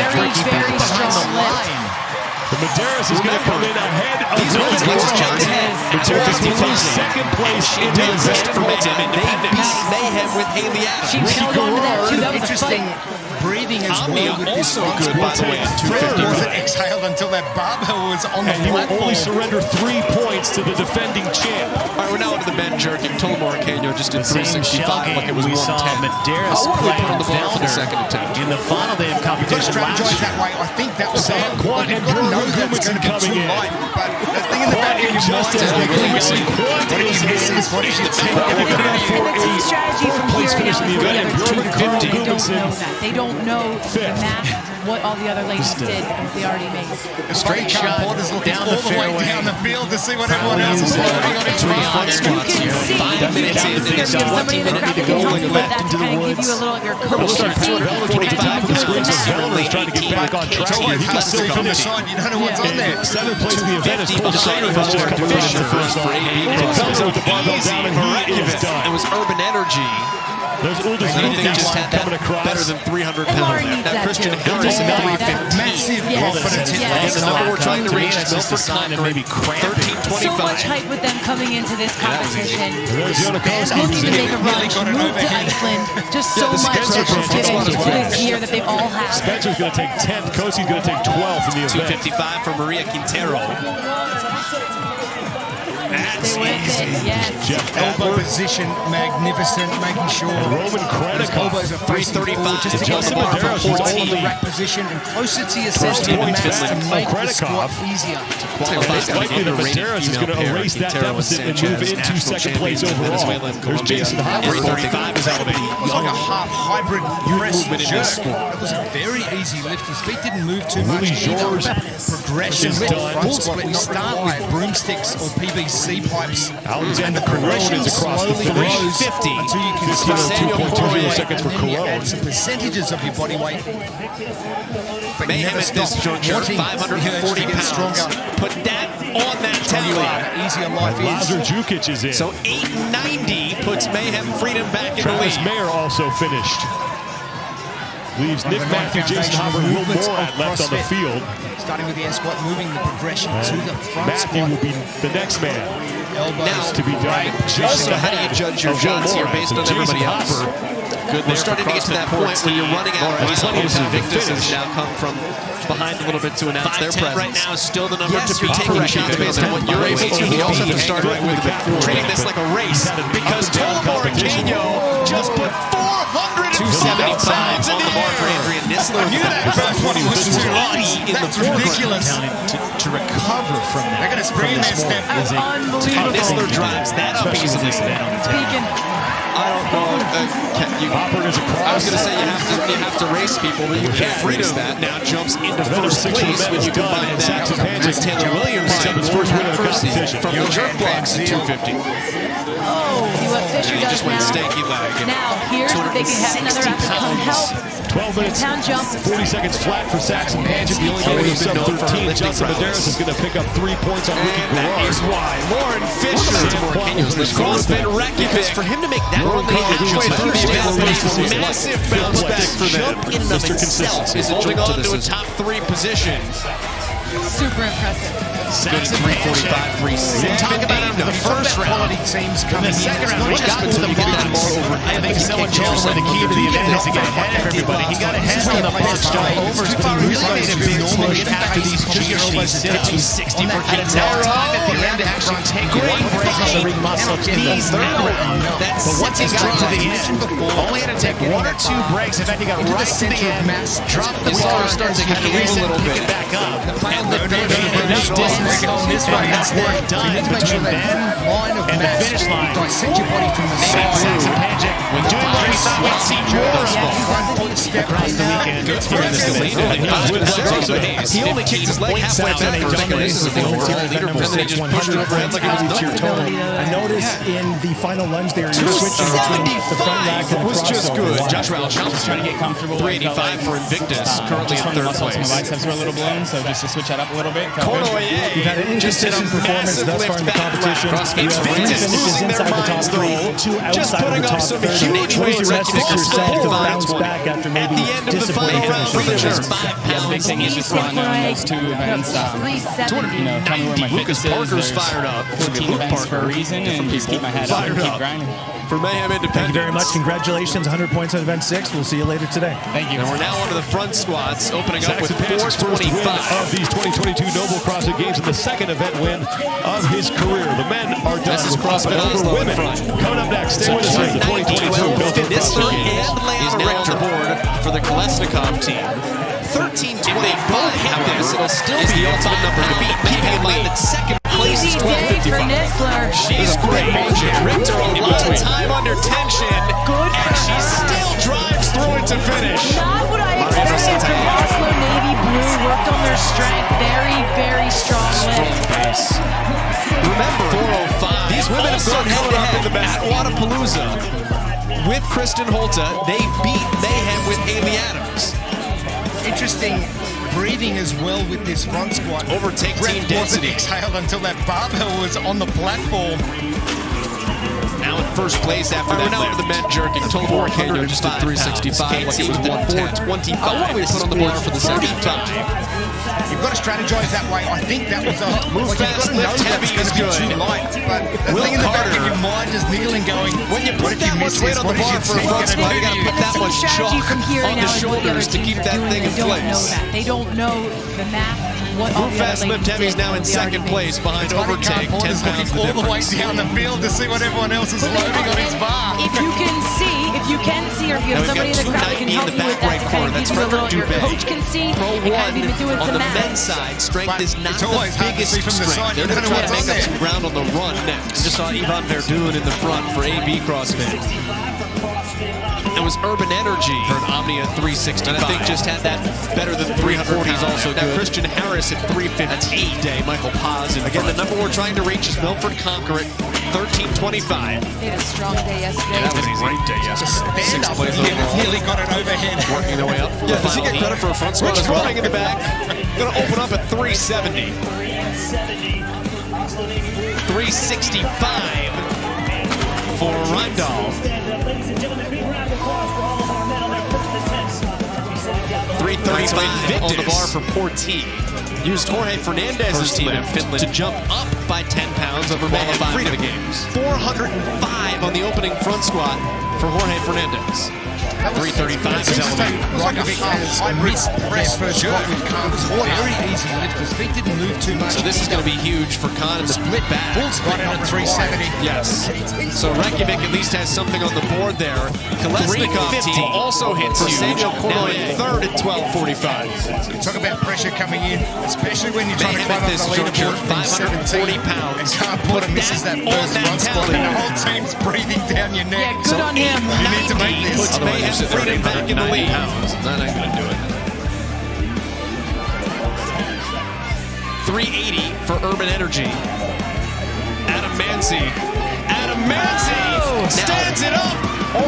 [SPEAKER 8] Very, very strong lift.
[SPEAKER 3] Maderas is going to come in ahead of Maderas is second place in the event
[SPEAKER 6] for Mayhem Independence. Mayhem with Haley Adams.
[SPEAKER 8] She held on to that too. That was a fight.
[SPEAKER 5] Breathing as
[SPEAKER 6] Omnia
[SPEAKER 5] well with this
[SPEAKER 6] also good, by the way.
[SPEAKER 5] wasn't exhaled until that barbell was on the
[SPEAKER 3] and he will
[SPEAKER 5] platform.
[SPEAKER 3] only surrender 3 points to the defending champ.
[SPEAKER 6] All right, we're now into the men jerking. Tullamore Canio just did
[SPEAKER 2] The same
[SPEAKER 6] 365 like it was
[SPEAKER 2] we saw
[SPEAKER 6] 110.
[SPEAKER 2] Maderas
[SPEAKER 6] What do we put on the bar for the
[SPEAKER 2] Velder
[SPEAKER 6] second attempt?
[SPEAKER 2] in the final day of competition last
[SPEAKER 5] Strategize
[SPEAKER 2] year.
[SPEAKER 5] that way. I think that was
[SPEAKER 3] Sam Quant and Drew Gumitson coming in.
[SPEAKER 5] But the thing in the back of your mind
[SPEAKER 3] Just as
[SPEAKER 5] is
[SPEAKER 3] Gumitson, Quant is in.
[SPEAKER 5] what is your take?
[SPEAKER 3] Looking at for a fourth place finish in the event. And Bjorn Carl
[SPEAKER 15] They don't know
[SPEAKER 3] Gumitson
[SPEAKER 15] that. They don't know the map, what all the other ladies did, what they already made.
[SPEAKER 5] A straight shot Porter's looking
[SPEAKER 2] down
[SPEAKER 5] all
[SPEAKER 2] the
[SPEAKER 5] the way
[SPEAKER 2] fairway.
[SPEAKER 5] down the field to see what everyone else is doing on each
[SPEAKER 6] Front squats here. 5 minutes in, and there's 20 minutes to go left into the
[SPEAKER 15] Give
[SPEAKER 6] woods.
[SPEAKER 15] you a little of your
[SPEAKER 3] We'll
[SPEAKER 15] coach.
[SPEAKER 3] start throwing Velder towards the top of the screen. So Velder is trying to get back on track here. He can still
[SPEAKER 5] from the
[SPEAKER 3] finish.
[SPEAKER 5] side. You don't know what's on there.
[SPEAKER 3] 7th place in the event is Cole Sater has just come in the first
[SPEAKER 6] for
[SPEAKER 3] line.
[SPEAKER 6] AB.
[SPEAKER 3] Velder with the barbell down, and he is
[SPEAKER 6] It
[SPEAKER 3] done.
[SPEAKER 6] was Urban Energy.
[SPEAKER 3] There's Uldis
[SPEAKER 6] Anything just had that
[SPEAKER 3] coming across.
[SPEAKER 6] better than 300
[SPEAKER 15] Lauren
[SPEAKER 6] pounds.
[SPEAKER 15] needs
[SPEAKER 6] Now
[SPEAKER 15] that
[SPEAKER 6] Christian
[SPEAKER 15] too.
[SPEAKER 6] Harris
[SPEAKER 15] Yeah,
[SPEAKER 6] at
[SPEAKER 15] that-
[SPEAKER 6] 315.
[SPEAKER 5] Massive
[SPEAKER 15] Yes,
[SPEAKER 5] confidence in
[SPEAKER 15] yes.
[SPEAKER 6] And the number we're trying to reach is
[SPEAKER 2] That's just a
[SPEAKER 6] Milford
[SPEAKER 2] sign of
[SPEAKER 6] Conquering,
[SPEAKER 2] maybe cramping.
[SPEAKER 6] 1325.
[SPEAKER 15] So much hype with them coming into this competition.
[SPEAKER 3] There's Jonakowski.
[SPEAKER 15] Looking to make a run,
[SPEAKER 5] got an
[SPEAKER 15] move to
[SPEAKER 5] overhead.
[SPEAKER 15] Iceland. Just so
[SPEAKER 3] the
[SPEAKER 15] much
[SPEAKER 3] Spencer
[SPEAKER 15] that was given
[SPEAKER 3] performance
[SPEAKER 15] to
[SPEAKER 3] was
[SPEAKER 15] this year that they've all had.
[SPEAKER 3] Spencer's going to take 10th. Kosi's going to take 12th in the event.
[SPEAKER 6] 255 for Maria Quintero.
[SPEAKER 15] Stay with it, yes.
[SPEAKER 3] Jeff
[SPEAKER 5] Elbow
[SPEAKER 3] Atler.
[SPEAKER 5] position, magnificent, making sure
[SPEAKER 3] Roman
[SPEAKER 5] those
[SPEAKER 3] Krennikov.
[SPEAKER 5] elbows are facing
[SPEAKER 6] 335
[SPEAKER 5] forward just to
[SPEAKER 6] to
[SPEAKER 5] get the
[SPEAKER 6] Justin
[SPEAKER 5] bar
[SPEAKER 3] Maderas
[SPEAKER 5] from
[SPEAKER 3] is
[SPEAKER 5] 14
[SPEAKER 3] only
[SPEAKER 5] rack position and closer to your
[SPEAKER 3] 12
[SPEAKER 5] center
[SPEAKER 3] points
[SPEAKER 5] mass to
[SPEAKER 3] back
[SPEAKER 5] make
[SPEAKER 3] from
[SPEAKER 5] the squat
[SPEAKER 3] Krennikov.
[SPEAKER 5] easier.
[SPEAKER 3] It's likely that Maderas is going to erase that deficit and move into second place overall. There's Jason Hopper.
[SPEAKER 6] 35 is elevated.
[SPEAKER 5] It was like a half hybrid press
[SPEAKER 6] movement in
[SPEAKER 5] jerk.
[SPEAKER 6] this squat.
[SPEAKER 5] It was a very easy lift. His feet didn't move too
[SPEAKER 3] Willie
[SPEAKER 5] much.
[SPEAKER 3] George
[SPEAKER 5] Progression
[SPEAKER 3] is
[SPEAKER 5] lift,
[SPEAKER 3] done.
[SPEAKER 5] front squat. We start with broomsticks or PVC pipes.
[SPEAKER 3] Alexander Carone is across the
[SPEAKER 5] slowly
[SPEAKER 3] finish.
[SPEAKER 5] grows
[SPEAKER 6] 50
[SPEAKER 5] until you can
[SPEAKER 6] for
[SPEAKER 5] start
[SPEAKER 6] Samuel
[SPEAKER 3] 2.20
[SPEAKER 6] Poirier.
[SPEAKER 3] seconds for
[SPEAKER 5] and then you add
[SPEAKER 3] Carone.
[SPEAKER 5] some percentages of your body weight. But you
[SPEAKER 6] Mayhem
[SPEAKER 5] never
[SPEAKER 6] at this
[SPEAKER 5] stop
[SPEAKER 6] juncture,
[SPEAKER 5] wanting
[SPEAKER 6] 540
[SPEAKER 5] to get
[SPEAKER 6] pounds.
[SPEAKER 5] stronger.
[SPEAKER 6] Put that on that
[SPEAKER 5] Tell you
[SPEAKER 6] tally.
[SPEAKER 5] how easier life is.
[SPEAKER 3] Lazar Jukic is in.
[SPEAKER 6] So 890 puts Mayhem Freedom back in the
[SPEAKER 3] Travis
[SPEAKER 6] lead.
[SPEAKER 3] Mayer also finished. Leaves Nick Matthew, Jason Hopper, and Will Morat left on the field.
[SPEAKER 5] Starting with the air squat, moving the progression to the front
[SPEAKER 3] Matthew
[SPEAKER 5] squat.
[SPEAKER 3] will be the next man.
[SPEAKER 5] Elbows
[SPEAKER 3] to be done.
[SPEAKER 6] Also, how do you judge your shots here based on everybody else? Good. We're starting to get to that point where you're running out of time. Victus has now come from behind a little bit to announce their presence. Right now is still the number to be taking shots based on what you're able to. You also have to start right with treating this like a race because Tullamore and Canio just put 275 on the bar for Adrian Nisler.
[SPEAKER 5] I knew that first one was too long. That's ridiculous.
[SPEAKER 2] To recover from that.
[SPEAKER 5] They're going to spring their step.
[SPEAKER 6] Nisler drives that up easily. I don't know. I was going to say you have to race people, but you can't race that. Now jumps into first place when you combine that with Taylor Williams his first win of the competition from the jerk blocks at 250.
[SPEAKER 15] Oh, see what Fisher
[SPEAKER 6] He
[SPEAKER 15] does
[SPEAKER 6] just went
[SPEAKER 15] now.
[SPEAKER 6] stanky leg.
[SPEAKER 15] Now, here's where they can have another athlete come help.
[SPEAKER 3] 12 minutes.
[SPEAKER 15] Town
[SPEAKER 8] jump.
[SPEAKER 3] 40 seconds flat for Saxon Paget. The only game is sub 13. Justin Medeiros is going to pick up 3 points on Ricky Garrard.
[SPEAKER 6] That is why Lauren Fisher, CrossFit wreck, because for him to make that run halfway through the event, a massive bounce back for them. In and of itself is holding on to a top 3 position.
[SPEAKER 8] Super impressive.
[SPEAKER 2] Saxon 345, 360.
[SPEAKER 18] Talk about it in the first round. Teams coming in the second round. He got to the box.
[SPEAKER 2] I think someone told him where the key to the event is to get ahead of everybody. He got ahead on the box jump overs, but he really made a big push after these GHD sit-ups. 60 for King time at the end to actually take one break on the ring muscle in the third round. But once he got to the end, only had to take 1 or 2 breaks. In fact, he got right to the end, dropped the bar, started to kind of move a little bit, back up, and looked enough distance on this one. That's work done between then and the finish line.
[SPEAKER 18] Dissect your body from the side.
[SPEAKER 2] Saxon Paget doing what we thought we'd see more of across the weekend.
[SPEAKER 6] He only kicked his leg halfway back for a second. This is the overall leader, and then he just pushed it around like it was nothing.
[SPEAKER 19] I noticed in the final lunge there, you're switching between the front rack and the
[SPEAKER 6] was just good. Joshua
[SPEAKER 1] Just trying to get comfortable.
[SPEAKER 6] 385 for Invictus, currently in third place.
[SPEAKER 1] My biceps were a little blown, so just to switch that up a little bit.
[SPEAKER 19] You've had an inconsistent performance thus far in the competition. You have 3 finishes inside the top 3, 2 outside of the top 30. Please rest yourself to bounce back after maybe disappointing finishes.
[SPEAKER 1] Yeah, the big thing is just run those 2 events. You know, tell me where my fitness is.
[SPEAKER 6] Parker's fired up.
[SPEAKER 1] 14 events for a reason, and just keep my head up and keep grinding.
[SPEAKER 6] For Mayhem Independence.
[SPEAKER 19] Thank you very much. Congratulations. 100 points on event 6. We'll see you later today.
[SPEAKER 1] Thank you.
[SPEAKER 6] And we're now onto the front squats, opening up with
[SPEAKER 3] Saxon Paget's first win
[SPEAKER 6] 425.
[SPEAKER 3] of these 2022 Noble CrossFit Games and the second event win of his career. The men are done.
[SPEAKER 6] This is CrossFit
[SPEAKER 3] over women. Coming up next, stay with us for the 2022 Noble CrossFit Games.
[SPEAKER 6] Is now on the board for the Kolesnikov team. 13-25. Have this, it'll still be the ultimate number to beat. Keeping in mind that second place is 1255. She's great. Ripped her a lot of time under tension. Good. And she still drives through it to finish.
[SPEAKER 8] Not what I expected from Oslo Navy Blue. Worked on their strength. Very, very strong lift.
[SPEAKER 6] Remember, 405. These women have gone head-to-head in the at Wadapalooza with Kristen Holta. They beat Mayhem with Haley Adams.
[SPEAKER 18] Interesting breathing as well with this front squat.
[SPEAKER 6] Overtake team
[SPEAKER 18] Breath wasn't
[SPEAKER 6] density.
[SPEAKER 18] exhaled until that barbell was on the platform.
[SPEAKER 6] Now in first place after that. Now the men jerking. Total 400 just at 365. Like it was 425. We put on the bar for the second time.
[SPEAKER 18] You've got to strategize that way. I think that was a
[SPEAKER 6] move fast, lift heavy is good.
[SPEAKER 18] Too light, but the thing in the back of your mind is kneeling, going,
[SPEAKER 6] when you put that much weight on the bar for a front squat, you got to put that much chalk on the shoulders to keep that thing in place.
[SPEAKER 8] They don't know the math.
[SPEAKER 6] Move fast, lift heavy is now in second place behind Overtake. 10 pounds
[SPEAKER 18] all the way down the field to see what everyone else is loading on his bar.
[SPEAKER 8] If you can see, or if you have somebody in the crowd that can help you with that, kind of gives you a little, your coach can see, and kind of even doing some math.
[SPEAKER 6] On the men's side, strength is not the biggest strength. They're going to try to make up some ground on the run next. Just saw Yvonne Verdun in the front for AB CrossFit. It was Urban Energy for an Omnia 365. And I think just had that better than 340s also good. Christian Harris at 315. That's 8 day. Michael Paz. Again, the number we're trying to reach is Milford Conquer at 1325.
[SPEAKER 8] They had a strong day yesterday.
[SPEAKER 6] Yeah, that was a great day yesterday. 6th place overall.
[SPEAKER 18] Nearly got it overhead.
[SPEAKER 6] Working their way up. Yeah, does he get credit for a front squat as well? In the back. Going to open up at 370. 365 for Reindal. 335 on the bar for Porti. Used Jorge Fernandez's team in Finland to jump up by 10 pounds over Mayhem Freedom Games. 405 on the opening front squat for Jorge Fernandez. 335 is elevated.
[SPEAKER 18] Rakovic has missed press for sure. It was very easy lift. His feet didn't move too much.
[SPEAKER 6] So this is going to be huge for Khan in the split back.
[SPEAKER 18] Full split at 370.
[SPEAKER 6] Yes. So Reykjavik at least has something on the board there. Kolesnikov team also hits for Samuel now in third at 1245.
[SPEAKER 18] You talk about pressure coming in, especially when you're trying to climb up the leaderboard from
[SPEAKER 6] 540 pounds.
[SPEAKER 18] And can't put and misses that first front squat, and the whole team's breathing down your neck.
[SPEAKER 8] Yeah, good on him.
[SPEAKER 18] You need to make this.
[SPEAKER 6] Puts Mayhem Freedom back in the lead. That ain't going to do it. 380 for Urban Energy. Adam Mancy stands it up.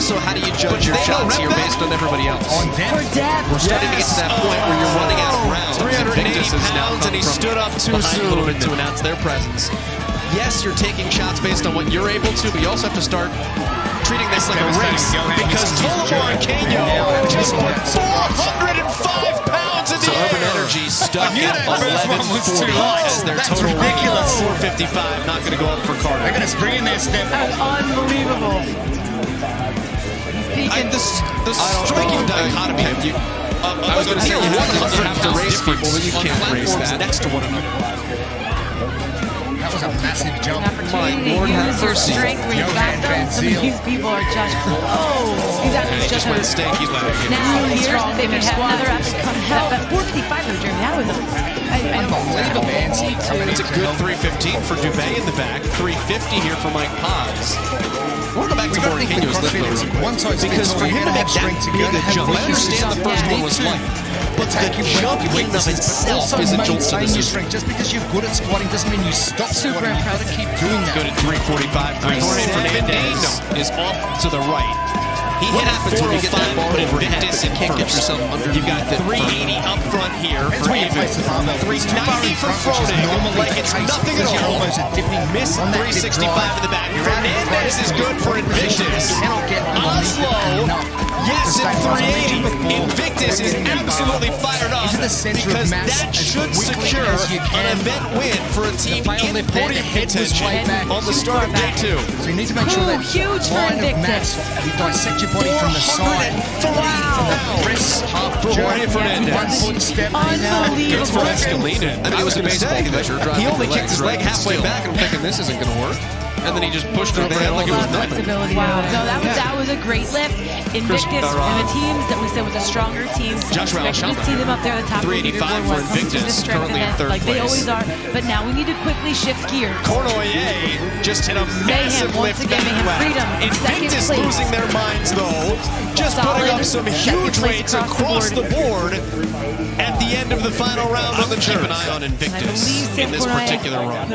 [SPEAKER 6] also, how do you judge your shots here based on everybody else? We're starting to get to that point where you're running out of rounds.
[SPEAKER 2] 380 pounds, and he stood up too soon
[SPEAKER 6] a little bit to announce their presence. Yes, you're taking shots based on what you're able to, but you also have to start treating this like a race, because Tolomar and Kenyo just put 405 pounds in the air. Urban Energy stuck at 1140 as their total ridiculous 455. Not going to go up for Carter.
[SPEAKER 18] They're going to spring in their step.
[SPEAKER 8] Unbelievable.
[SPEAKER 6] The striking dichotomy of you. I was going to say, you have to race people, but you can't race that next to one another.
[SPEAKER 18] That was a massive jump.
[SPEAKER 8] My Lord, have mercy. Strength when you back them. Some of these people are just, these athletes just
[SPEAKER 6] went stanky leg.
[SPEAKER 8] Now here's they may have another athlete come help. But 455 of Jeremy, that was unbelievable.
[SPEAKER 6] It's a good 315 for Dubé in the back. 350 here for Mike Paz. We'll go back to Morgan's lift load, because for him to make that big a jump, I understand the first one was light, but the jump in of itself is a jolt to the system.
[SPEAKER 18] Just because you're good at squatting doesn't mean you stop
[SPEAKER 8] Super proud to keep
[SPEAKER 6] doing that. Good at 345, 370 is off to the right. What happens when you get that bar over Invictus and can't get yourself under? You've got the 380 up front here for Evan. 390 for Froning, like it's nothing at all. Miss 365 in the back. Fernandez is good for Invictus. Oslo, yes, at 380. Invictus is absolutely fired up because that should secure an event win for a team in podium contention on the start of day 2.
[SPEAKER 18] So you need to make sure that
[SPEAKER 8] huge for Invictus.
[SPEAKER 18] You dissect your body from the side. From the wrist up
[SPEAKER 6] for Jorge Fernandez.
[SPEAKER 18] 1 foot step.
[SPEAKER 6] Good for Escalina. I mean, it was a baseball measure. He only kicked his leg halfway back, and I'm thinking this isn't going to work. And then he just pushed her down like it was nothing.
[SPEAKER 8] Wow, no, that was a great lift. Invictus and the teams that we said was a stronger team.
[SPEAKER 6] Joshua
[SPEAKER 8] We see them up there at the top.
[SPEAKER 6] 385 for Invictus, currently in third
[SPEAKER 8] like
[SPEAKER 6] place.
[SPEAKER 8] they always are. But now we need to quickly shift gears.
[SPEAKER 6] Cornoyer just hit a massive lift back left. Invictus losing their minds though, just putting up some huge weights across the board at the end of the final round on the Keep an eye on Invictus in this particular run.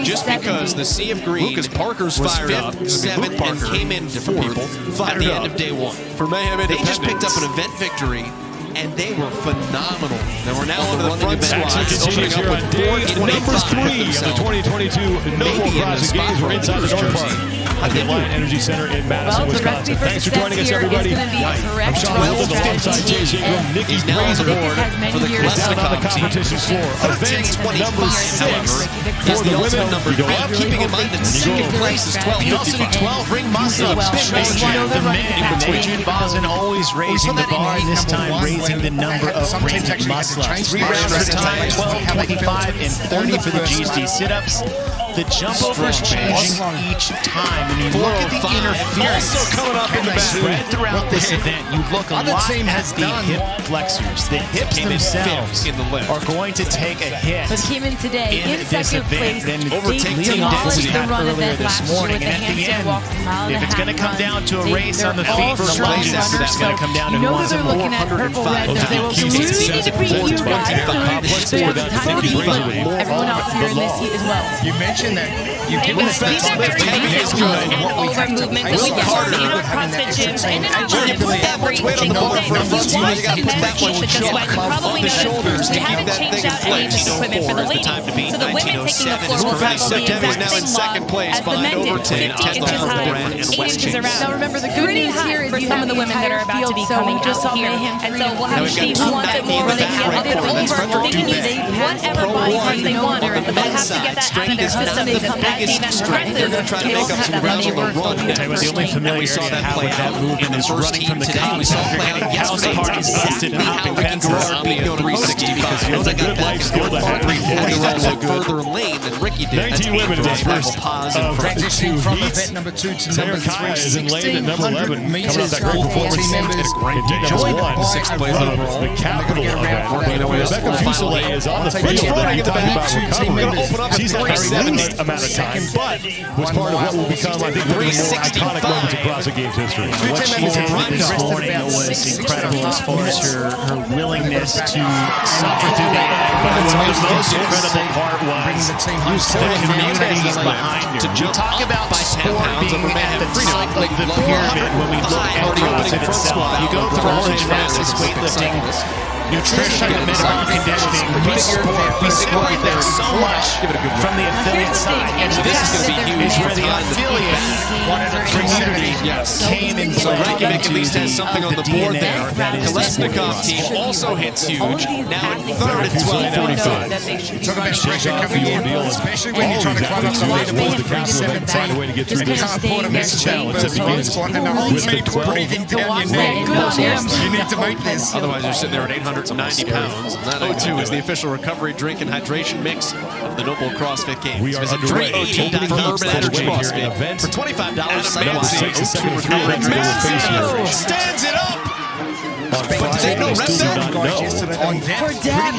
[SPEAKER 6] Just because the Sea of Green Lucas Parker's fired up, 7th, and came in 4th at the end of day 1.
[SPEAKER 3] For Mayhem
[SPEAKER 6] They just picked up an event victory, and they were phenomenal. They were now on the front squad, opening up with
[SPEAKER 3] number 3 of the 2022 No More CrossFit Games. We're inside the North Park at the Alliant Energy Center in Madison, Wisconsin. Thanks for joining us, everybody. I'm Sean Wilson, alongside Chase Ingram. Nikki Grazer
[SPEAKER 6] for the
[SPEAKER 3] is down on the competition floor. Event number 6, however, for the women.
[SPEAKER 6] You go up, keeping in mind that second place is 12.
[SPEAKER 17] You also do 12 ring muscle-ups. The men, Adrian Boston always raising the bar, this time raising the number of ring muscle-ups. 3 rounds at a time, 12, 25, and 30 for the GSD sit-ups. The jump overs changing each time. And you look at the interference
[SPEAKER 6] also coming up in the back.
[SPEAKER 17] spread throughout this event. You look a lot at the hip flexors. The hips themselves are going to take a hit.
[SPEAKER 8] But came in today in
[SPEAKER 17] this
[SPEAKER 8] second place.
[SPEAKER 17] event.
[SPEAKER 8] Overtaking
[SPEAKER 17] Density had earlier this morning. And at the end, if it's going to come down to a race on the feet for longest, it's going to come down to who wants a 405.
[SPEAKER 8] We need to beat you guys. Everyone else here in this heat as well.
[SPEAKER 18] You mentioned that you've given us that
[SPEAKER 8] over movement that we get in our CrossFit gyms and in our gym every single day. You watch the men teach that just went, you probably noticed we haven't changed out any of this equipment for the ladies. So the women taking the floor will travel the exact same log as the men did, 50 inches high, 8 inches around. Now remember, the good news here is for some of the women that are about to be coming out here. And so we'll have Steve who wants it more where they can get it over. They can use whatever body part they want, but they have to get that out of their system because that team that's aggressive, they won't have that money worth.
[SPEAKER 17] The only familiarity I have with that movement is running from the cops. House parties busted and hopping fences.
[SPEAKER 6] Go 360 because you know they got that skill to have 340 further lane than Ricky did.
[SPEAKER 3] 19 women in this first
[SPEAKER 18] transitioning from event number 2 to number 3.
[SPEAKER 3] is in lane at number 11, coming off that great performance in heat number 1, 6th place overall. The capital event. Rebecca Fuselier is on the field that you talked about recovery. She's had the least amount of time. time, but was part of what will become, I think, one of the more iconic moments in CrossFit Games history.
[SPEAKER 14] What she did this morning was incredible as far as her willingness to suffer through that. But the most incredible part was the community behind her. We talk about sport being at the top of the pyramid when we look at CrossFit itself. You go through gymnastics, weightlifting, nutrition, and metabolic conditioning. We separate that so much from the affiliate side. And this is where the affiliate community came in.
[SPEAKER 6] So Reykjavik at least has something on the board there. Kolesnikov team also hits huge. Now in third at 12:45.
[SPEAKER 18] Talk about pressure coming in, especially when you're trying to climb up the leaderboard to grab 7
[SPEAKER 3] find a way to get through this.
[SPEAKER 18] Can't afford a mess challenge at the begin squat and the whole team breathing down your neck. You need to make this.
[SPEAKER 6] Otherwise, you're sitting there at 890 pounds. That O2 is the official recovery drink and hydration mix of the Noble CrossFit Games.
[SPEAKER 3] We are underway.
[SPEAKER 6] Urban Energy CrossFit for $25.
[SPEAKER 18] Stands it up.
[SPEAKER 6] But did they know rep there?
[SPEAKER 18] For Dad.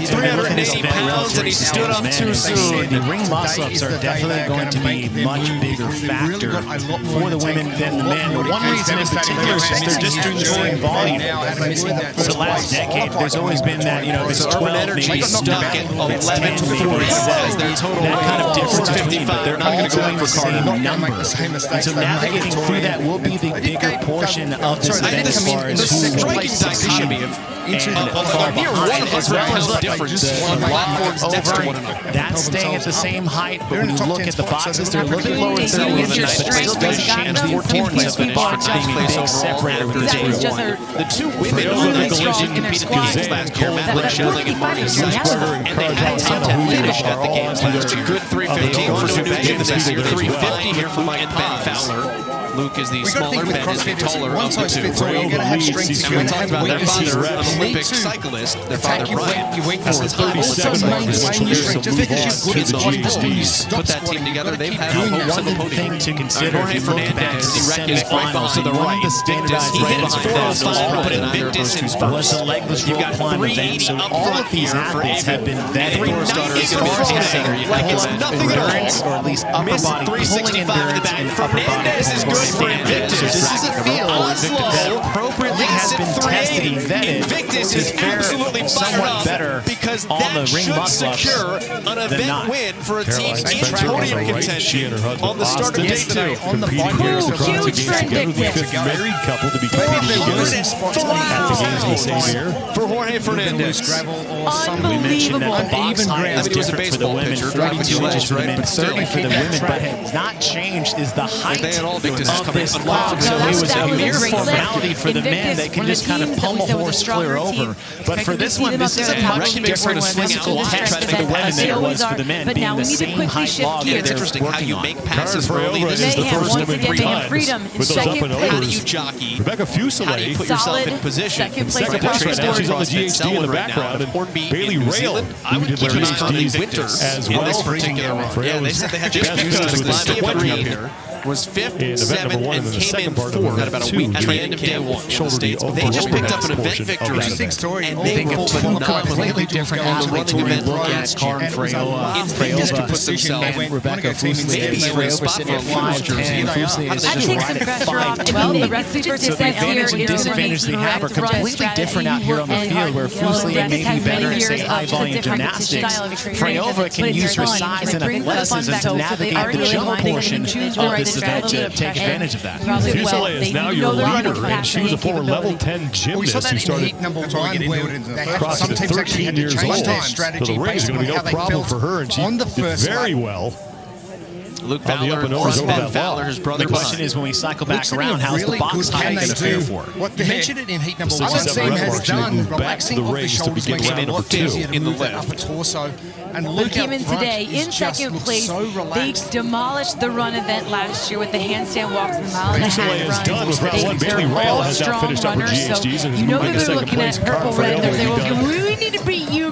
[SPEAKER 6] 380 pounds and he stood up too soon.
[SPEAKER 14] The ring muscle-ups are definitely going to be a much bigger factor for the women than the men. One reason in particular is they're just doing volume. For the last decade, there's always been that, this 12, maybe
[SPEAKER 6] stuck at 11:47 their total.
[SPEAKER 14] That kind of difference between, but they're all going the same number. And so navigating through that will be the bigger portion of this event as far as who will succeed. That's staying at the same height, but when you look at the boxes, they're a little bit lower than the other night, but it still does change the importance of the box being a big separator with the day.
[SPEAKER 6] The two women on that team competed at the games last year, Madeline Schilling and Marty Sussberger, and they had 10 finished at the games last year. It's a good 315 for New Gyms this year, 350 here for Mike Ben Fowler. Luke is the smaller, Ben is the taller of the two. And we talked about their father, an Olympic cyclist, their father Brian. This is 37 put that team together. They've had hopes of a podium.
[SPEAKER 14] To consider,
[SPEAKER 6] Jorge Fernandez, the right off to the right.
[SPEAKER 14] Victus,
[SPEAKER 6] he hits 405, but Victus is
[SPEAKER 14] was a legless rope climb event. So all of these athletes have been vetted as far as endurance, or at least upper body pulling endurance and upper body.
[SPEAKER 6] This is a field
[SPEAKER 14] that appropriately has been tested and vetted to fare somewhat better
[SPEAKER 6] because
[SPEAKER 14] on the ring muscle-ups
[SPEAKER 6] an event win for a team in podium contention on the start of day 2.
[SPEAKER 3] On the huge for Invictus. The fifth married couple to be competing together at the games in the same year.
[SPEAKER 6] For Jorge Fernandez.
[SPEAKER 14] We mentioned that the box height is different for the women, 42 inches for the men, 30 for the women, but has not changed is the height of this log. So it was a mere formality for the men that can just kind of pummel horse clear over. But for this one, this is a much different physical test for the women than it was for the men, being the same height log that they're
[SPEAKER 6] interesting how you make passes
[SPEAKER 3] early. This is the first women 3 times with those up and
[SPEAKER 6] How do
[SPEAKER 3] overs.
[SPEAKER 6] you jockey?
[SPEAKER 3] Rebecca Fuselier
[SPEAKER 6] Put yourself in position.
[SPEAKER 3] second place right now. She's on the GHD in the background. And Bailey Rail,
[SPEAKER 6] I would keep an eye on the winter
[SPEAKER 3] as
[SPEAKER 6] in
[SPEAKER 3] well.
[SPEAKER 6] this particular one. Yeah, they said they had just because here. Was 5th, 7th, and came in 4th at about a week at the end of day 1 in the States. But they just picked up an event victory, and they pulled a completely different on the running event.
[SPEAKER 14] Look at Karin Freova,
[SPEAKER 6] To put themselves
[SPEAKER 14] and Rebecca Fuselier.
[SPEAKER 6] maybe in a spot for a women's jersey.
[SPEAKER 14] Fuselier is just right at 5'10".
[SPEAKER 4] Well, the rest of the
[SPEAKER 14] So the advantage and disadvantage they have are completely different out here on the field, where Fuselier may be better at, say, high-volume gymnastics. Freova can use her size and athleticism to navigate the jump portion of this event to take advantage of that.
[SPEAKER 3] Fuselier is now your leader, and she was a former level 10 gymnast who started CrossFit at 13 years old. So the ring is going to be no problem for her, and she did very well.
[SPEAKER 6] Luke Fowler, Ben Fowler, his brother.
[SPEAKER 14] The question is, when we cycle back around, how's the box height going to fare for it?
[SPEAKER 18] What they mentioned it in heat number 1.
[SPEAKER 3] What
[SPEAKER 18] Team has done
[SPEAKER 3] relaxing of the shoulders makes it a lot easier to move that upper torso. And
[SPEAKER 8] Luke came in today in second place. They demolished the run event last year with the handstand walks and the mile and a half
[SPEAKER 3] is done with round 1. Bailey Rail has now finished upper GHDs and is moving to second place.
[SPEAKER 8] Purple red. They were we need to beat you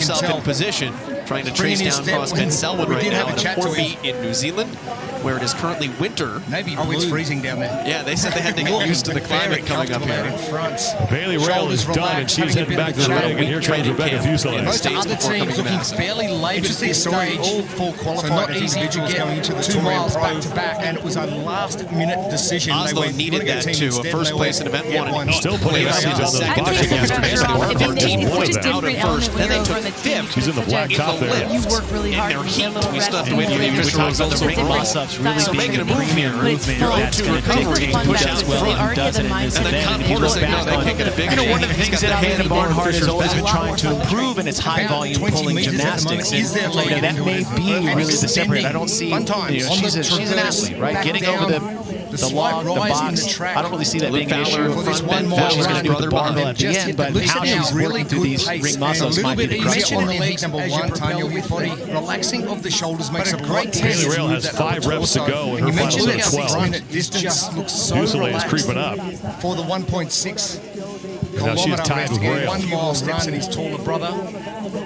[SPEAKER 2] yourself in position, trying to trace down Crossfit Selwyn right now at a 4 feet in New Zealand.
[SPEAKER 6] where it is currently winter.
[SPEAKER 18] Maybe it's freezing down there.
[SPEAKER 6] Yeah, they said they had to get used to the climate coming up here.
[SPEAKER 3] Bailey Rail is done, and she's heading back to the ring. And here comes Rebecca Fuselier.
[SPEAKER 18] Most other teams looking fairly late at this stage. All full qualified, so not easy to get going into the 2 miles back to back, and it was a last-minute decision.
[SPEAKER 6] Oslo needed that too. A first place in event 1.
[SPEAKER 3] Still putting on the boxing yesterday.
[SPEAKER 6] Out at first, then they took 5th.
[SPEAKER 3] She's in the black top there.
[SPEAKER 10] You work really hard.
[SPEAKER 6] In their heat, we still have to wait for the official results. So making a move here, to recovery, push out front, and then Con Porter's saying, no, they can't get a big
[SPEAKER 14] one of the things that Amanda Barnhart has always been trying to improve in its high-volume pulling gymnastics. And that may be really the separator. I don't see, she's an athlete, right? Getting over the log, the box, I don't really see that being an issue. She's going to do the barbell at the end, but how she's working through these ring muscles might be the question.
[SPEAKER 18] On the legs, number 1, Tanya, with body relaxing of the shoulders makes a great test.
[SPEAKER 3] Bailey Rail has 5 reps to go, and her finals at 12.
[SPEAKER 18] This just looks so
[SPEAKER 3] Fuselier is creeping up.
[SPEAKER 18] For the 1.6
[SPEAKER 3] now she is tied with Rail.
[SPEAKER 18] 1 mile run and his taller brother.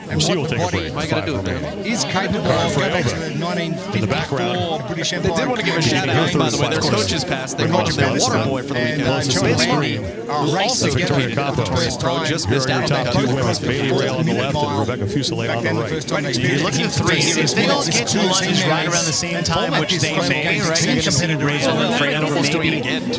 [SPEAKER 3] And she will take a break.
[SPEAKER 6] I gotta do it, man.
[SPEAKER 18] Is capable of going back to the 1954 British Empire.
[SPEAKER 6] They did want to give a shout out, by the way. Their coaches passed. They called him their water boy for the weekend. Who also
[SPEAKER 3] Victoria Capo.
[SPEAKER 6] Just missed out on
[SPEAKER 3] top 2 winners. Bailey Rail on the left and Rebecca Fuselier on the right.
[SPEAKER 14] You're looking at 3. If they all get 2 lunges right around the same time, which they may, right? You're going to see Rail and Fredo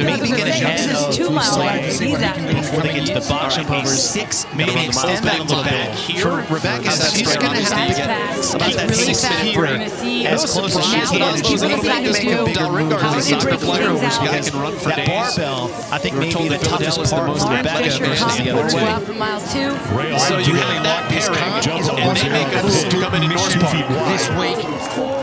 [SPEAKER 14] maybe get ahead of Fuselier before they get to the box jump overs. Maybe extend that a little bit. For Rebecca, she's going to have about that 6-minute break as close as she can. She's going to need to make a bigger move as a soccer player because that barbell, I think, maybe the toughest part for Rebecca versus the other two.
[SPEAKER 10] From mile 2.
[SPEAKER 6] So you have that pairing, and they make a move to come in North Park
[SPEAKER 18] this week.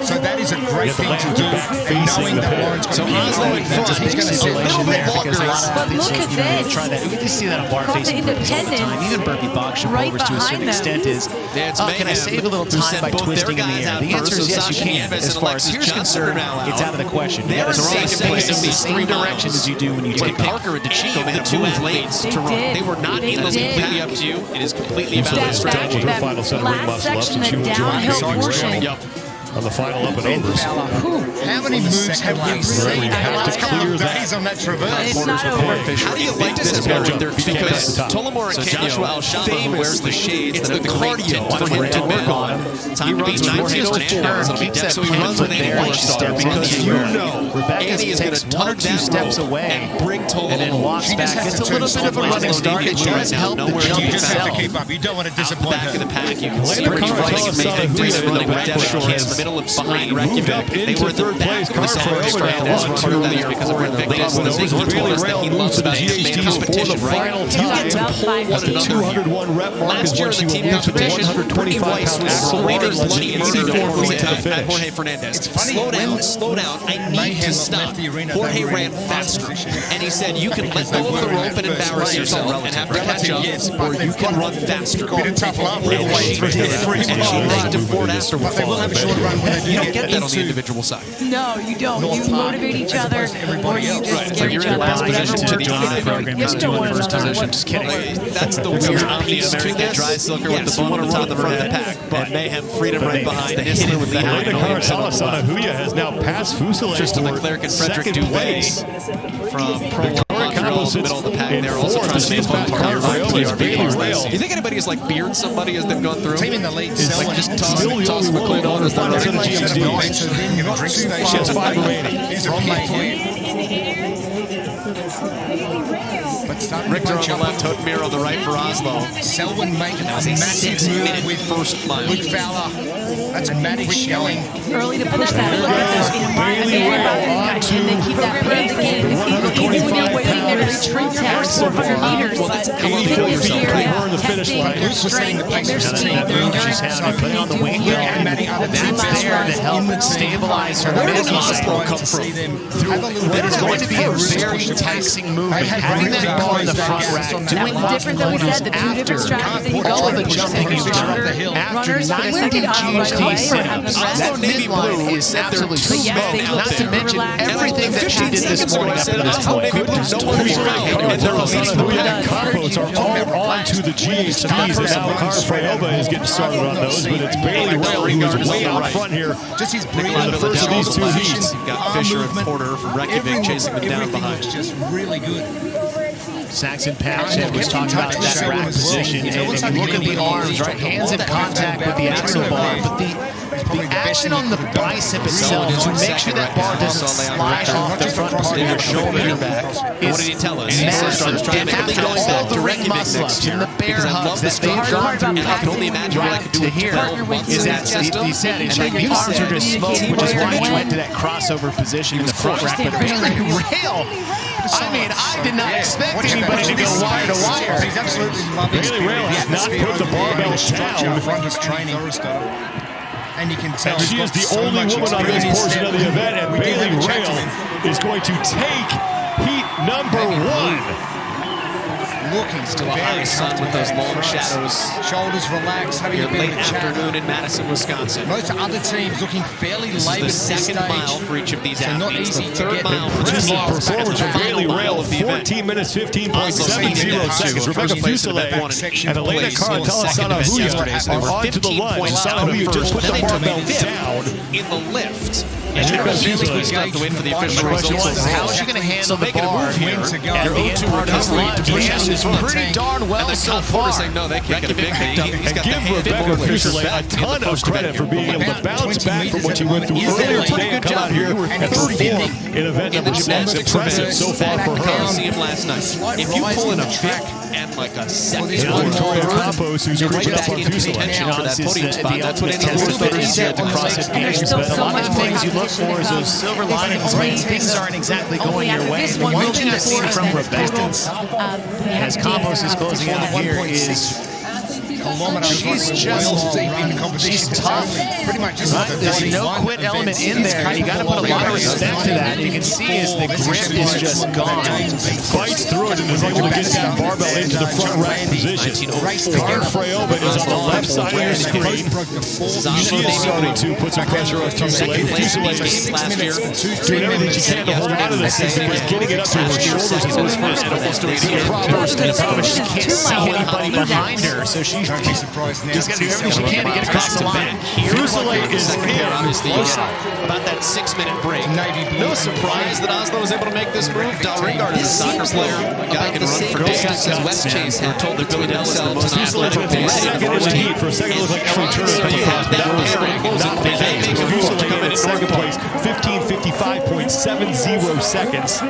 [SPEAKER 18] So that is a great thing to do, knowing that Warren's going to be
[SPEAKER 6] Oslo in front.
[SPEAKER 18] He's going to sit a little bit longer.
[SPEAKER 10] But look at this.
[SPEAKER 14] We can see that on bar facing all the time. Even burpee box jump overs to a certain extent is, can I save a little time by twisting in the air? The answer is yes, you can. As far as here's concerned, it's out of the question. You have to face in the same direction as you do when you take
[SPEAKER 6] Parker and DeChico made 2 athletes to run. They were not in. It's completely up to you. It is completely about the strategy.
[SPEAKER 3] With her final set of ring muscle ups, and she will join Bailey on the final up and overs.
[SPEAKER 18] How many moves have we seen?
[SPEAKER 3] Have to clear
[SPEAKER 18] days on that traverse.
[SPEAKER 6] How do you like this as well? Because Tullamore and Kenyo Al-Shama wears the shades. It's the cardio for him to work on. He runs 19 so he runs with Annie Whitestar because you know Annie is going to tug that steps away and bring Tullamore.
[SPEAKER 14] And then walks back. It's a little bit of a running start. It does help the jump
[SPEAKER 18] You just have
[SPEAKER 14] itself.
[SPEAKER 18] to keep up. You don't want to disappoint
[SPEAKER 6] Back
[SPEAKER 18] her.
[SPEAKER 6] of the pack, you can see Brittany Rice and Megan Freeman running with Deb Shores in the middle and behind Reykjavik. They were in the back of the center strand as run earlier because of Brent Victus. And the big one told us that he loves that main competition, right? You get to pull one another here. Last year in the team competition, Brittany Rice was slaughtered bloody murder at Jorge Fernandez. Slow down, I need to stop. Jorge ran faster. And he said, you can let go of the rope and embarrass yourself and have to catch up, or you can run faster.
[SPEAKER 18] Been a tough love.
[SPEAKER 6] And she did. And she thanked him for it afterwards.
[SPEAKER 18] They will have a short run when they do
[SPEAKER 6] You don't get that on the individual side.
[SPEAKER 10] No, you don't. You motivate each other, or you just scare each other.
[SPEAKER 14] Last position to join the program is doing the first position. Just kidding.
[SPEAKER 6] That's the weird piece to this.
[SPEAKER 14] Dry silker with the ball on top of the front of the pack, but Mayhem Freedom right behind the Hitler with the high.
[SPEAKER 3] Anahuya has now passed Fuselier.
[SPEAKER 6] Tristan Leclerc and Frederick Dubé from Pro 1 Montreal in the middle of the pack. They're also trying to make one part. You think anybody's like beard somebody as they've gone through?
[SPEAKER 18] Team in the lead,
[SPEAKER 6] like just toss McLean on as they're running.
[SPEAKER 3] She has 5 remaining.
[SPEAKER 6] Richter on the left, Hotmir on the right for Oslo.
[SPEAKER 18] Selwyn making a massive move with
[SPEAKER 6] first mile.
[SPEAKER 18] Luke Fowler. That's Maddie showing.
[SPEAKER 10] Early to push that.
[SPEAKER 3] Bailey Rail on to
[SPEAKER 10] and they keep that pace. Even when you're waiting there to reach test 400 meters, but
[SPEAKER 3] 84 feet, putting her in the finish line.
[SPEAKER 18] Luke was setting the pace for the team.
[SPEAKER 14] She's having to play on the wing wheel, and that's there to help stabilize her mid-muscle.
[SPEAKER 18] Come from.
[SPEAKER 14] That is going to be a very taxing movement. Having that ball in the front rack, doing
[SPEAKER 10] different than we said, the two different strategies that you
[SPEAKER 14] all the jumping you've done after 90 GHD sit-ups. That midline is absolutely smoked. Not to mention everything that she did this morning up to this point.
[SPEAKER 3] Anahuya and Campos are all on to the GHDs, and now Carfraova is getting started on those, but it's Bailey Rail who's way out front here.
[SPEAKER 18] Just his
[SPEAKER 3] breathing the first of these two heats.
[SPEAKER 6] You've got Fisher and Porter from Reykjavik chasing them down behind.
[SPEAKER 18] Just really good.
[SPEAKER 14] Saxon Patchett was talking about that rack position, and look at the arms, right? Hands in contact with the axle bar, but the action on the bicep itself to make sure that bar doesn't slide off the front part of your shoulder back.
[SPEAKER 6] What did he tell us?
[SPEAKER 14] Massive. And after going all the ring muscle-ups and the bear hugs that they've gone through,
[SPEAKER 6] and I can only imagine what I could do
[SPEAKER 14] here is that he said your arms are just smoked, which is why he went to that crossover position in the front rack. But Bailey Rail, I mean, I did not expect anybody to go wire to wire.
[SPEAKER 18] He's absolutely loving
[SPEAKER 3] Bailey Rail has not put the barbell down.
[SPEAKER 18] Front is training. And you can tell
[SPEAKER 3] she is the only woman on this portion of the event, and Bailey Rail is going to take heat number 1.
[SPEAKER 18] Looking
[SPEAKER 6] still a high sun with those long shadows.
[SPEAKER 18] Shoulders relaxed, having a bit
[SPEAKER 6] late
[SPEAKER 18] of a chat.
[SPEAKER 6] afternoon in Madison, Wisconsin.
[SPEAKER 18] Most other teams looking fairly
[SPEAKER 6] This
[SPEAKER 18] late
[SPEAKER 6] is the second mile for each of these
[SPEAKER 18] so not
[SPEAKER 6] athletes.
[SPEAKER 18] easy
[SPEAKER 6] The
[SPEAKER 18] to
[SPEAKER 6] third
[SPEAKER 18] get
[SPEAKER 6] mile for
[SPEAKER 3] Impressive
[SPEAKER 6] the
[SPEAKER 3] performance from Bailey Rail of 14 minutes, 15.70 seconds. Rebecca Fuselier and Elena Caratello-Sanahuya are on to the line. Sanahuya just put the barbell down
[SPEAKER 6] in the lift.
[SPEAKER 3] And here comes
[SPEAKER 6] Fuselier. We still have to wait for the official results.
[SPEAKER 14] How is she going to handle the bar here?
[SPEAKER 6] At the end part of his line,
[SPEAKER 14] is pretty darn well so far.
[SPEAKER 6] Saying, no, they can't get a big thing.
[SPEAKER 3] And give Rebecca Fuselier a ton of credit for being able to bounce back from what she went through earlier today and come out here and perform in event number 1. That's impressive so far for her.
[SPEAKER 6] See him last night. If you pull in a Vic and like a second
[SPEAKER 3] Victoria Campos, who's creeping up on
[SPEAKER 6] contention
[SPEAKER 3] Fuselier.
[SPEAKER 6] for that podium spot. That's what it's a little bit easier at the CrossFit Games.
[SPEAKER 14] But a lot of the things you look for is those silver linings when things aren't exactly going your way. The one thing I've seen from Rebecca as Campos is closing out here is she's just deep in the competition. She's tough. Pretty much just there's no quit element in there, and you got to put a lot of respect to that. You can see as the grip is just gone.
[SPEAKER 3] Fights through it and is able to get that barbell into the front rack position. Carfraova is on the left side of your screen. She is starting to put some pressure on Fuselier. Fuselier doing everything she can to hold on to this thing because getting it up to her shoulders is what's first. And almost doing the proper step.
[SPEAKER 14] She can't see anybody behind her, so she's just got to do everything she can to get across the line.
[SPEAKER 3] Fuselier is in.
[SPEAKER 6] Obviously, about that 6-minute break. No surprise that Oslo was able to make this move. Dalringard is a soccer player. A guy can run for distance, as West Chase had told the Billy themselves.
[SPEAKER 3] Fuselier second in the heat for a second look like Ellie Turner at the cross, but that was Fuselier coming in second place, 15:55.70 seconds.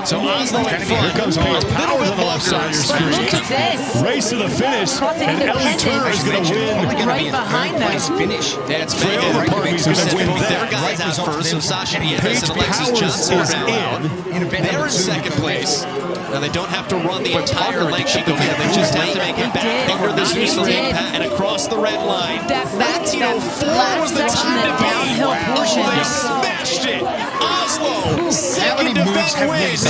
[SPEAKER 6] So Oslo in front.
[SPEAKER 3] Here comes Paige Powers on the left side of your screen.
[SPEAKER 8] Look at this.
[SPEAKER 3] Race to the finish, and Ellie Turner is going to win.
[SPEAKER 8] Right behind them.
[SPEAKER 6] Yeah, it's
[SPEAKER 3] Frail Party's going to win
[SPEAKER 6] both their
[SPEAKER 3] that.
[SPEAKER 6] guys out first, so Sasha Diaz
[SPEAKER 3] Paige
[SPEAKER 6] and Alexis
[SPEAKER 3] Powers
[SPEAKER 6] Johnson
[SPEAKER 3] is
[SPEAKER 6] are now out. They're in second place. Now they don't have to run the entire length of the field. They just have to make it back over the Switzerland and across the red line.
[SPEAKER 8] That 1904
[SPEAKER 6] was the time to be.
[SPEAKER 8] downhill portion.
[SPEAKER 6] Oh, they smashed it. Oslo, second event win.
[SPEAKER 8] It's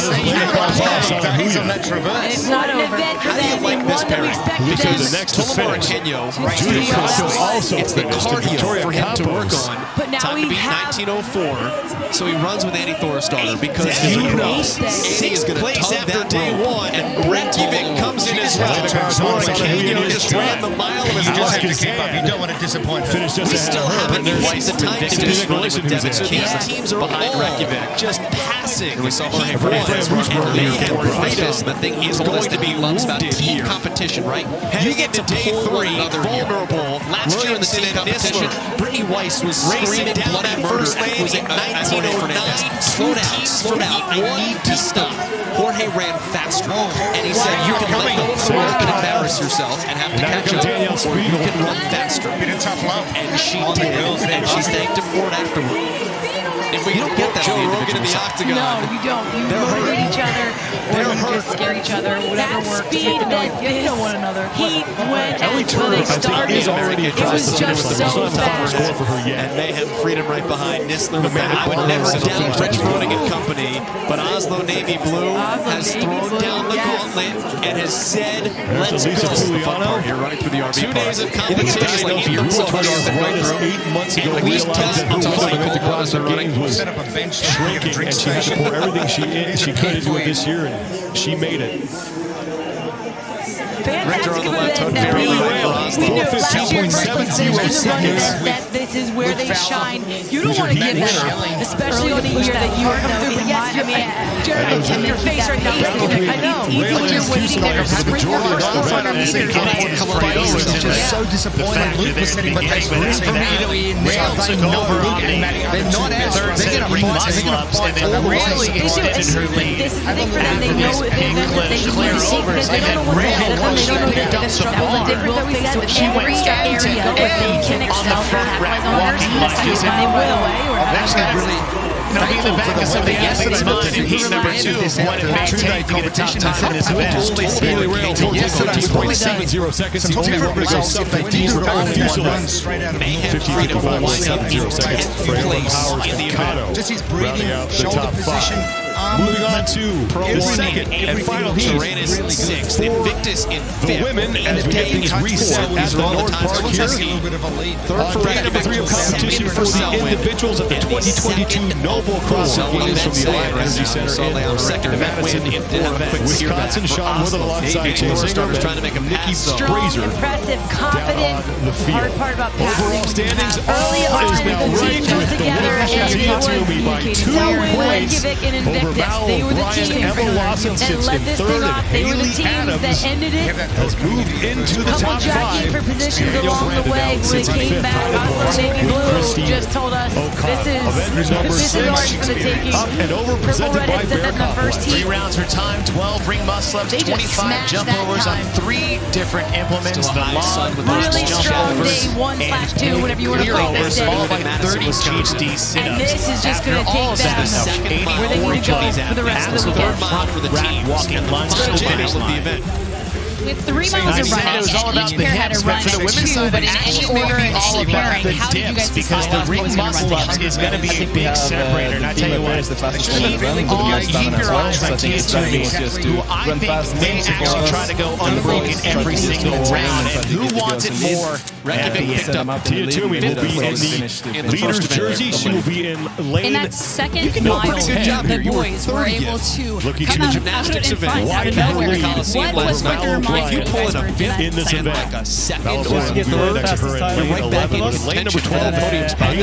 [SPEAKER 8] not an event for
[SPEAKER 6] How do you
[SPEAKER 8] them.
[SPEAKER 6] like this pairing?
[SPEAKER 3] Because the next to finish, Judy Costo also
[SPEAKER 6] it's the
[SPEAKER 3] finished.
[SPEAKER 6] cardio for him to work on.
[SPEAKER 8] But now
[SPEAKER 6] Time
[SPEAKER 8] we
[SPEAKER 6] to beat
[SPEAKER 8] have
[SPEAKER 6] 1904, so he runs with Annie Thorisdottir because
[SPEAKER 3] You
[SPEAKER 6] he
[SPEAKER 3] know.
[SPEAKER 6] knows Annie is going to tug that day one, and Reykjavik comes in as well. Canyon just ran the mile of his
[SPEAKER 18] You just
[SPEAKER 6] life.
[SPEAKER 18] have to keep up. You don't want to disappoint her.
[SPEAKER 3] Finished just
[SPEAKER 6] We
[SPEAKER 3] ahead
[SPEAKER 6] still
[SPEAKER 3] of her.
[SPEAKER 6] haven't
[SPEAKER 3] And
[SPEAKER 6] quite the time to
[SPEAKER 3] Nicholas
[SPEAKER 6] just running
[SPEAKER 3] who's
[SPEAKER 6] with Devin. So
[SPEAKER 3] there.
[SPEAKER 6] these teams are behind Reykjavik, just passing. We saw Jorge
[SPEAKER 3] Fernandez
[SPEAKER 6] Fernandez
[SPEAKER 3] run
[SPEAKER 6] and they
[SPEAKER 3] earlier
[SPEAKER 6] can
[SPEAKER 3] for us.
[SPEAKER 6] fight us. The thing is going to be loves about team competition, right? You get to day 3, vulnerable. Last year in the team competition, Brittany Weiss was screaming bloody murder. It was at 1909. Slow down. I need to stop. Jorge ran faster, and he said, "You can let go of the rope and embarrass yourself and have to catch up, or you can run faster."
[SPEAKER 18] Bit of tough love.
[SPEAKER 6] And she did, and she thanked him for it afterward. If we don't get that Joe Rogan in the octagon,
[SPEAKER 8] No, you don't. You motivate each other, or you just scare each other. Whatever works. You know one another. He went until they started.
[SPEAKER 3] is already
[SPEAKER 8] It was just so fast.
[SPEAKER 3] Score for her yet.
[SPEAKER 6] And Mayhem Freedom right behind Nistler. I would never doubt Rich Froning and company, but Oslo Navy Blue has thrown down the gauntlet and has said, "Let's go."
[SPEAKER 3] Here running through the RV
[SPEAKER 6] 2 days of competition, like
[SPEAKER 3] you right as 8 months ago realized that her commitment to CrossFit Games was shrinking, and she had to pour everything she could into it this year, and she made it.
[SPEAKER 8] Fantastic event that we knew last year first place finish in the run event that this is where they shine. You don't want to give that up, especially on a year that you are coming through. Yes, I mean, Jared, your face right now. I know. It's easy when you're waiting there. Sprint your first 400 meters.
[SPEAKER 18] Just so disappointed. Luke was sitting with that room for me to be in there. They know Luke and Maddie. They're not as they're going to fight all the way.
[SPEAKER 8] This is the thing for them. They know the event that they need to see because they don't know what's ahead of them. They don't know the struggle, the difference that we said with every area. If they can excel, capitalize on their teams, they will.
[SPEAKER 18] That's really thankful for the way they yesterday mind in heat number 2 of what it may take to get a top time in this event.
[SPEAKER 14] Yesterday was 0.70 seconds. The only run results if they did do it all run straight out of the
[SPEAKER 3] 50.170 seconds. Powers and Kato
[SPEAKER 18] just his breathing, shoulder position.
[SPEAKER 3] Moving on to Pro second and final heat.
[SPEAKER 2] Tyrannus 6th, Invictus in 5th.
[SPEAKER 3] The women, as we get things reset at the North Park here. Third for rack number 3 of competition for the individuals at the 2022 Noble CrossFit Games from the Alliant Energy Center in Madison. Wisconsin, Sean Woodland alongside Chase Singer,
[SPEAKER 6] trying to make a
[SPEAKER 3] Nikki
[SPEAKER 8] Strong,
[SPEAKER 3] Fraser
[SPEAKER 8] impressive, confident.
[SPEAKER 3] the field.
[SPEAKER 8] Hard part about passing.
[SPEAKER 3] Overall standings
[SPEAKER 8] Early on,
[SPEAKER 3] is now
[SPEAKER 8] the
[SPEAKER 3] right
[SPEAKER 8] team comes
[SPEAKER 3] with the
[SPEAKER 8] together and it was
[SPEAKER 3] Toomey by 2 points
[SPEAKER 8] and
[SPEAKER 3] over
[SPEAKER 8] Invictus. They were the
[SPEAKER 3] Brian
[SPEAKER 8] team
[SPEAKER 3] Emma Lawson
[SPEAKER 8] that
[SPEAKER 3] sits
[SPEAKER 8] led
[SPEAKER 3] in
[SPEAKER 8] this
[SPEAKER 3] third,
[SPEAKER 8] thing
[SPEAKER 3] and
[SPEAKER 8] off. They were the
[SPEAKER 3] Haley
[SPEAKER 8] teams
[SPEAKER 3] Adams
[SPEAKER 8] that ended it.
[SPEAKER 3] has moved into the
[SPEAKER 8] Couple
[SPEAKER 3] top
[SPEAKER 8] jockeying
[SPEAKER 3] 5.
[SPEAKER 8] for positions
[SPEAKER 3] Daniel
[SPEAKER 8] along the
[SPEAKER 3] Brandon
[SPEAKER 8] way
[SPEAKER 3] now
[SPEAKER 8] when
[SPEAKER 3] sits
[SPEAKER 8] they
[SPEAKER 3] in
[SPEAKER 8] came
[SPEAKER 3] fifth.
[SPEAKER 8] back. Oslo Navy Blue just told us
[SPEAKER 3] Avengers number
[SPEAKER 8] this is ours
[SPEAKER 3] 6
[SPEAKER 8] for the taking.
[SPEAKER 3] up and over,
[SPEAKER 8] Purple
[SPEAKER 3] presented by
[SPEAKER 8] Redheads
[SPEAKER 3] Bear
[SPEAKER 8] in the first
[SPEAKER 3] Complex.
[SPEAKER 2] 3
[SPEAKER 8] heat.
[SPEAKER 2] rounds for time, 12 ring muscle ups,
[SPEAKER 8] They just
[SPEAKER 2] 25
[SPEAKER 8] smashed
[SPEAKER 2] jump
[SPEAKER 8] that
[SPEAKER 2] overs on
[SPEAKER 8] time.
[SPEAKER 2] 3 different implements. The long with
[SPEAKER 8] Really
[SPEAKER 2] those jump
[SPEAKER 8] strong
[SPEAKER 2] overs
[SPEAKER 8] day 1/2, whatever you want to
[SPEAKER 2] clear
[SPEAKER 8] call
[SPEAKER 2] overs,
[SPEAKER 8] this day.
[SPEAKER 2] followed by 30 GHD sit-ups.
[SPEAKER 8] And this is just going to
[SPEAKER 2] After all
[SPEAKER 8] take
[SPEAKER 2] of that,
[SPEAKER 8] them where they need to go for the rest of the weekend.
[SPEAKER 2] mile for the team. Walking lunge to the finish line.
[SPEAKER 15] With 3 miles of running,
[SPEAKER 2] it was all about
[SPEAKER 15] each
[SPEAKER 2] the
[SPEAKER 15] pair had
[SPEAKER 2] hips,
[SPEAKER 15] to
[SPEAKER 2] but
[SPEAKER 15] run
[SPEAKER 2] for the women's
[SPEAKER 15] 2,
[SPEAKER 2] side,
[SPEAKER 15] but in
[SPEAKER 2] it
[SPEAKER 15] any
[SPEAKER 2] actually
[SPEAKER 15] order
[SPEAKER 2] may
[SPEAKER 15] and
[SPEAKER 2] be all
[SPEAKER 15] any
[SPEAKER 2] about
[SPEAKER 15] pairing,
[SPEAKER 2] the
[SPEAKER 15] how did you guys
[SPEAKER 2] dips, because
[SPEAKER 15] decide
[SPEAKER 2] the ring muscle ups is going to be a big separator. And I tell you what, keep your eyes on Tia Toomey, who I think may actually try to go unbroken every single round. And who wants it more?
[SPEAKER 3] Reykjavik picked up Tia Toomey will be in the leader's jersey. She will be in lane.
[SPEAKER 15] In that second mile, the boys were able to come out
[SPEAKER 6] gymnastics
[SPEAKER 15] in front
[SPEAKER 6] event.
[SPEAKER 15] out of nowhere. What was Quicker Mind
[SPEAKER 3] You pull in a fifth in this event.
[SPEAKER 6] Like a second
[SPEAKER 3] We're
[SPEAKER 6] right back in
[SPEAKER 3] lane number 12 podium spot.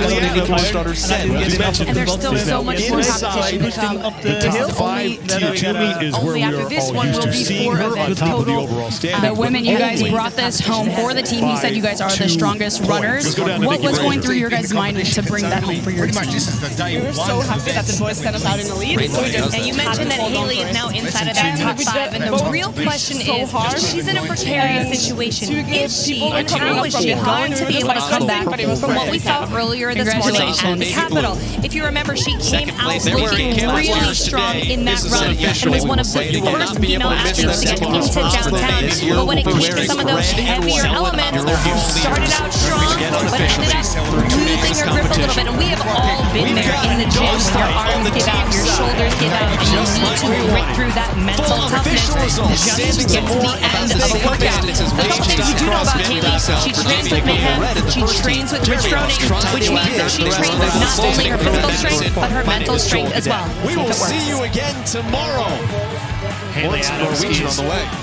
[SPEAKER 8] And there's still so much more competition to come.
[SPEAKER 3] The top 5 Tia Toomey is where we are all used to seeing her on top of the overall standing.
[SPEAKER 15] The women, you guys brought this home for the team. You said you guys are the strongest runners. What was going through your guys' mind to bring that home for your team?
[SPEAKER 10] We were so happy that the boys sent us out in the lead.
[SPEAKER 8] And you mentioned that Haley is now inside of that top 5, and the real question is, she's in a precarious situation. Is she, and how is she going to be able to come back from what we saw earlier this morning at the Capitol? If you remember, she came out looking really strong in that run and was one of the first female athletes to get into downtown. But when it came to some of those heavier elements, started out strong, but ended up losing her grip a little bit. And we have all been there in the gym. Your arms give out, your shoulders give out, and you need to grit through that mental toughness just to get to the end of a workout. A couple things you do know about Haley: she trains with mayhem, she trains with rich roading, which means that she trains not only her physical strength but her mental strength as well.
[SPEAKER 2] We will see you again tomorrow.
[SPEAKER 14] Haley Adams is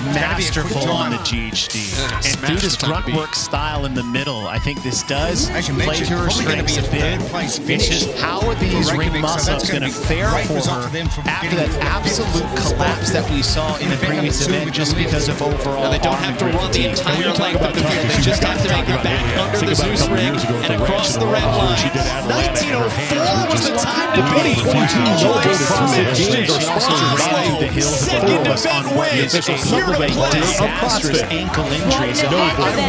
[SPEAKER 14] masterful on the GHD. And through this grunt work style in the middle, I think this does play to her strengths a bit. It's just how are these ring muscle-ups going to fare for her after that absolute collapse that we saw in the previous event just because of overall
[SPEAKER 6] Now they don't have to run the entire length of the field. They just have to make it back under the Zeus ring and across the red line. 1904 was the time to beat.
[SPEAKER 14] Second event wins. Disastrous ankle injuries.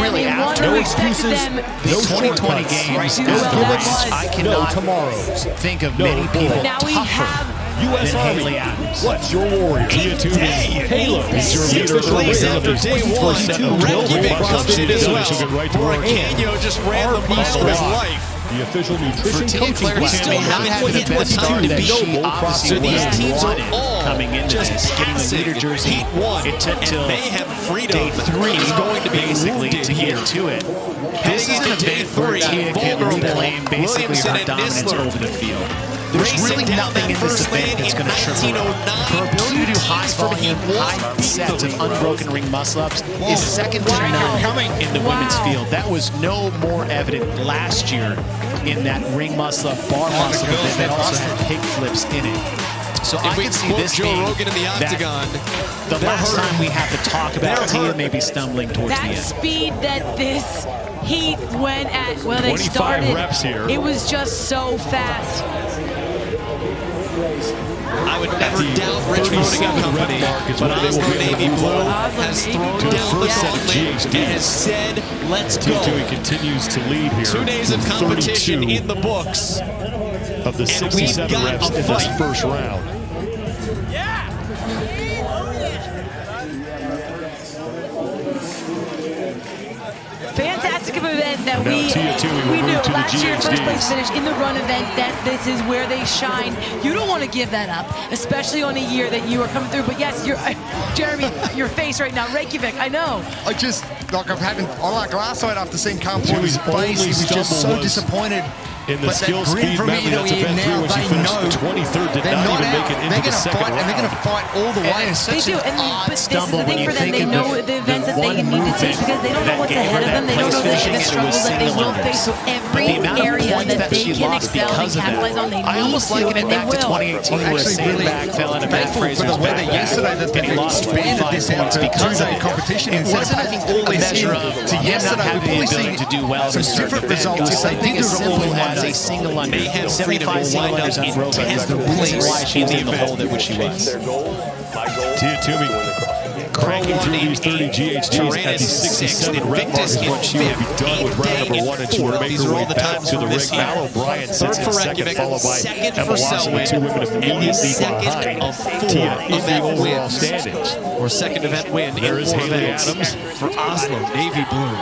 [SPEAKER 14] Really, after
[SPEAKER 3] no excuses,
[SPEAKER 14] the 2020 games, I cannot think of many people tougher
[SPEAKER 3] U.S.
[SPEAKER 14] than
[SPEAKER 3] Army.
[SPEAKER 14] Haley Adams.
[SPEAKER 3] What's your warrior? Tia Toomey. Halo is your leader for
[SPEAKER 2] place after day 1. Reykjavik comes in as well. Morganio just ran the mile of his life.
[SPEAKER 3] The official nutrition coaching
[SPEAKER 2] we still haven't had the best time to beat. So these teams are all
[SPEAKER 14] coming into
[SPEAKER 2] just
[SPEAKER 14] getting the leader jersey.
[SPEAKER 2] Heat 1.
[SPEAKER 14] It took till
[SPEAKER 2] Mayhem Freedom
[SPEAKER 14] day 3
[SPEAKER 2] is going to be
[SPEAKER 14] basically
[SPEAKER 2] wounded
[SPEAKER 14] to
[SPEAKER 2] here.
[SPEAKER 14] get to it. This is an event where Tia can reclaim basically her dominance over the field.
[SPEAKER 2] There's really nothing in this event that's going to trip her up. Her ability to do high volume, high sets of unbroken ring muscle-ups is second to none in the women's field. That was no more evident last year in that ring muscle-up, bar muscle-up that also had pig flips in it. So I can see this
[SPEAKER 6] Joe Rogan in the octagon.
[SPEAKER 2] The last time we have to talk about Tia maybe stumbling towards the end.
[SPEAKER 9] That speed that this heat went at, well, they started.
[SPEAKER 3] 25 reps here.
[SPEAKER 9] It was just so fast.
[SPEAKER 6] I would never doubt Rich Roading and company, but Oslo Navy Blue has thrown down the gauntlet and has said, let's go.
[SPEAKER 3] He continues to lead here.
[SPEAKER 6] 2 days of competition in the books.
[SPEAKER 3] Of the 67 reps in this first round.
[SPEAKER 9] Fantastic event that we knew last year, first place finish in the run event, that this is where they shine. You don't want to give that up, especially on a year that you are coming through. But yes, Jeremy, your face right now, Reykjavik, I know.
[SPEAKER 18] I just, like I like last night after seeing Kampor's face, he was just so disappointed.
[SPEAKER 3] In the skill speed medley, that's event 3 when she finished 23rd, did not even make it into the second round.
[SPEAKER 18] And they're going to fight all the way.
[SPEAKER 9] They do, and but this is the thing for them. They know the events that they need to take because they don't know what's ahead of them. They don't know the struggles that they will face. So every area that they can excel and capitalize on, they need to, and they will.
[SPEAKER 2] 2018 where Sandbag fell out of Matt Fraser's back yesterday that they lost 45 points because of competition. It wasn't a measure of to yesterday. We've probably seen to do well. Some different results. If they did as simple as a single under, 75 single unders unbroken is the reason why she was in the hole that which she was.
[SPEAKER 3] Tia Toomey cranking through these 30 GHGs at the 67 rep mark is what she will be done with round number 1 and 2 to make her way back to the ring. Mal O'Brien sits in second, followed by Emma Lawson, the 2 women immediately behind Tia in the overall standings.
[SPEAKER 6] Or second event win.
[SPEAKER 3] There is Haley Adams
[SPEAKER 6] for Oslo Navy Blue.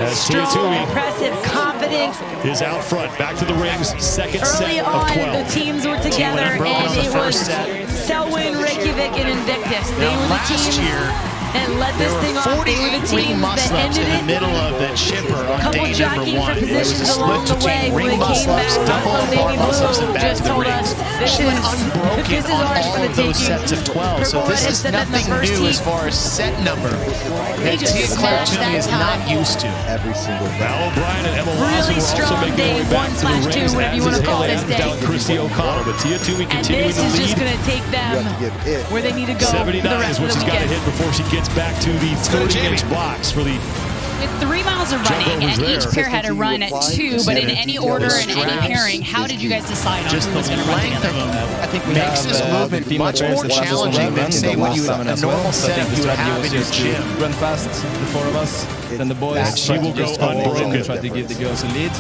[SPEAKER 3] As Tia Toomey
[SPEAKER 9] impressive, confident.
[SPEAKER 3] Is out front, back to the rings, second
[SPEAKER 9] early
[SPEAKER 3] set
[SPEAKER 9] on,
[SPEAKER 3] of 12.
[SPEAKER 9] the teams were together, and it was Selwyn, Reykjavik, and Invictus. They were the teams that led this thing off. They were the teams that ended it.
[SPEAKER 2] In the middle of that shipper on
[SPEAKER 9] couple
[SPEAKER 2] day
[SPEAKER 9] jockeying
[SPEAKER 2] number 1.
[SPEAKER 9] for positions along the way when they came back. Oslo Navy Blue just told us this is ours for the
[SPEAKER 2] those
[SPEAKER 9] taking.
[SPEAKER 2] sets of 12. So this is nothing new as far as set number that Tia Toomey is not used to.
[SPEAKER 21] Every single day.
[SPEAKER 3] Mal O'Brien and Emma Lawson
[SPEAKER 9] Really
[SPEAKER 3] will also
[SPEAKER 9] strong
[SPEAKER 3] make
[SPEAKER 9] day
[SPEAKER 3] their way back to the
[SPEAKER 9] 1/2,
[SPEAKER 3] rings,
[SPEAKER 9] whatever you
[SPEAKER 3] as
[SPEAKER 9] want
[SPEAKER 3] is
[SPEAKER 9] to call
[SPEAKER 3] Haley
[SPEAKER 9] this
[SPEAKER 3] Adams
[SPEAKER 9] day.
[SPEAKER 3] down Christy O'Connell, but Tia Toomey
[SPEAKER 9] And
[SPEAKER 3] continuing
[SPEAKER 9] this
[SPEAKER 3] to
[SPEAKER 9] is just
[SPEAKER 3] lead.
[SPEAKER 9] going to take them where they need to go for
[SPEAKER 3] 79
[SPEAKER 9] the rest
[SPEAKER 3] is what
[SPEAKER 9] of the
[SPEAKER 3] she's got to
[SPEAKER 9] weekend.
[SPEAKER 3] hit before she gets back to the 30-inch box for the
[SPEAKER 15] With 3 miles of running, and each pair had to run at 2, but in any order and any pairing, how did you guys decide on who was going to run together?
[SPEAKER 2] I think makes this movement much more challenging than, say, when you a normal setup you would have in your gym.
[SPEAKER 21] Run fast, the 4 of us. Then the boys
[SPEAKER 3] she will go unbroken.
[SPEAKER 21] Try to give the girls a lead.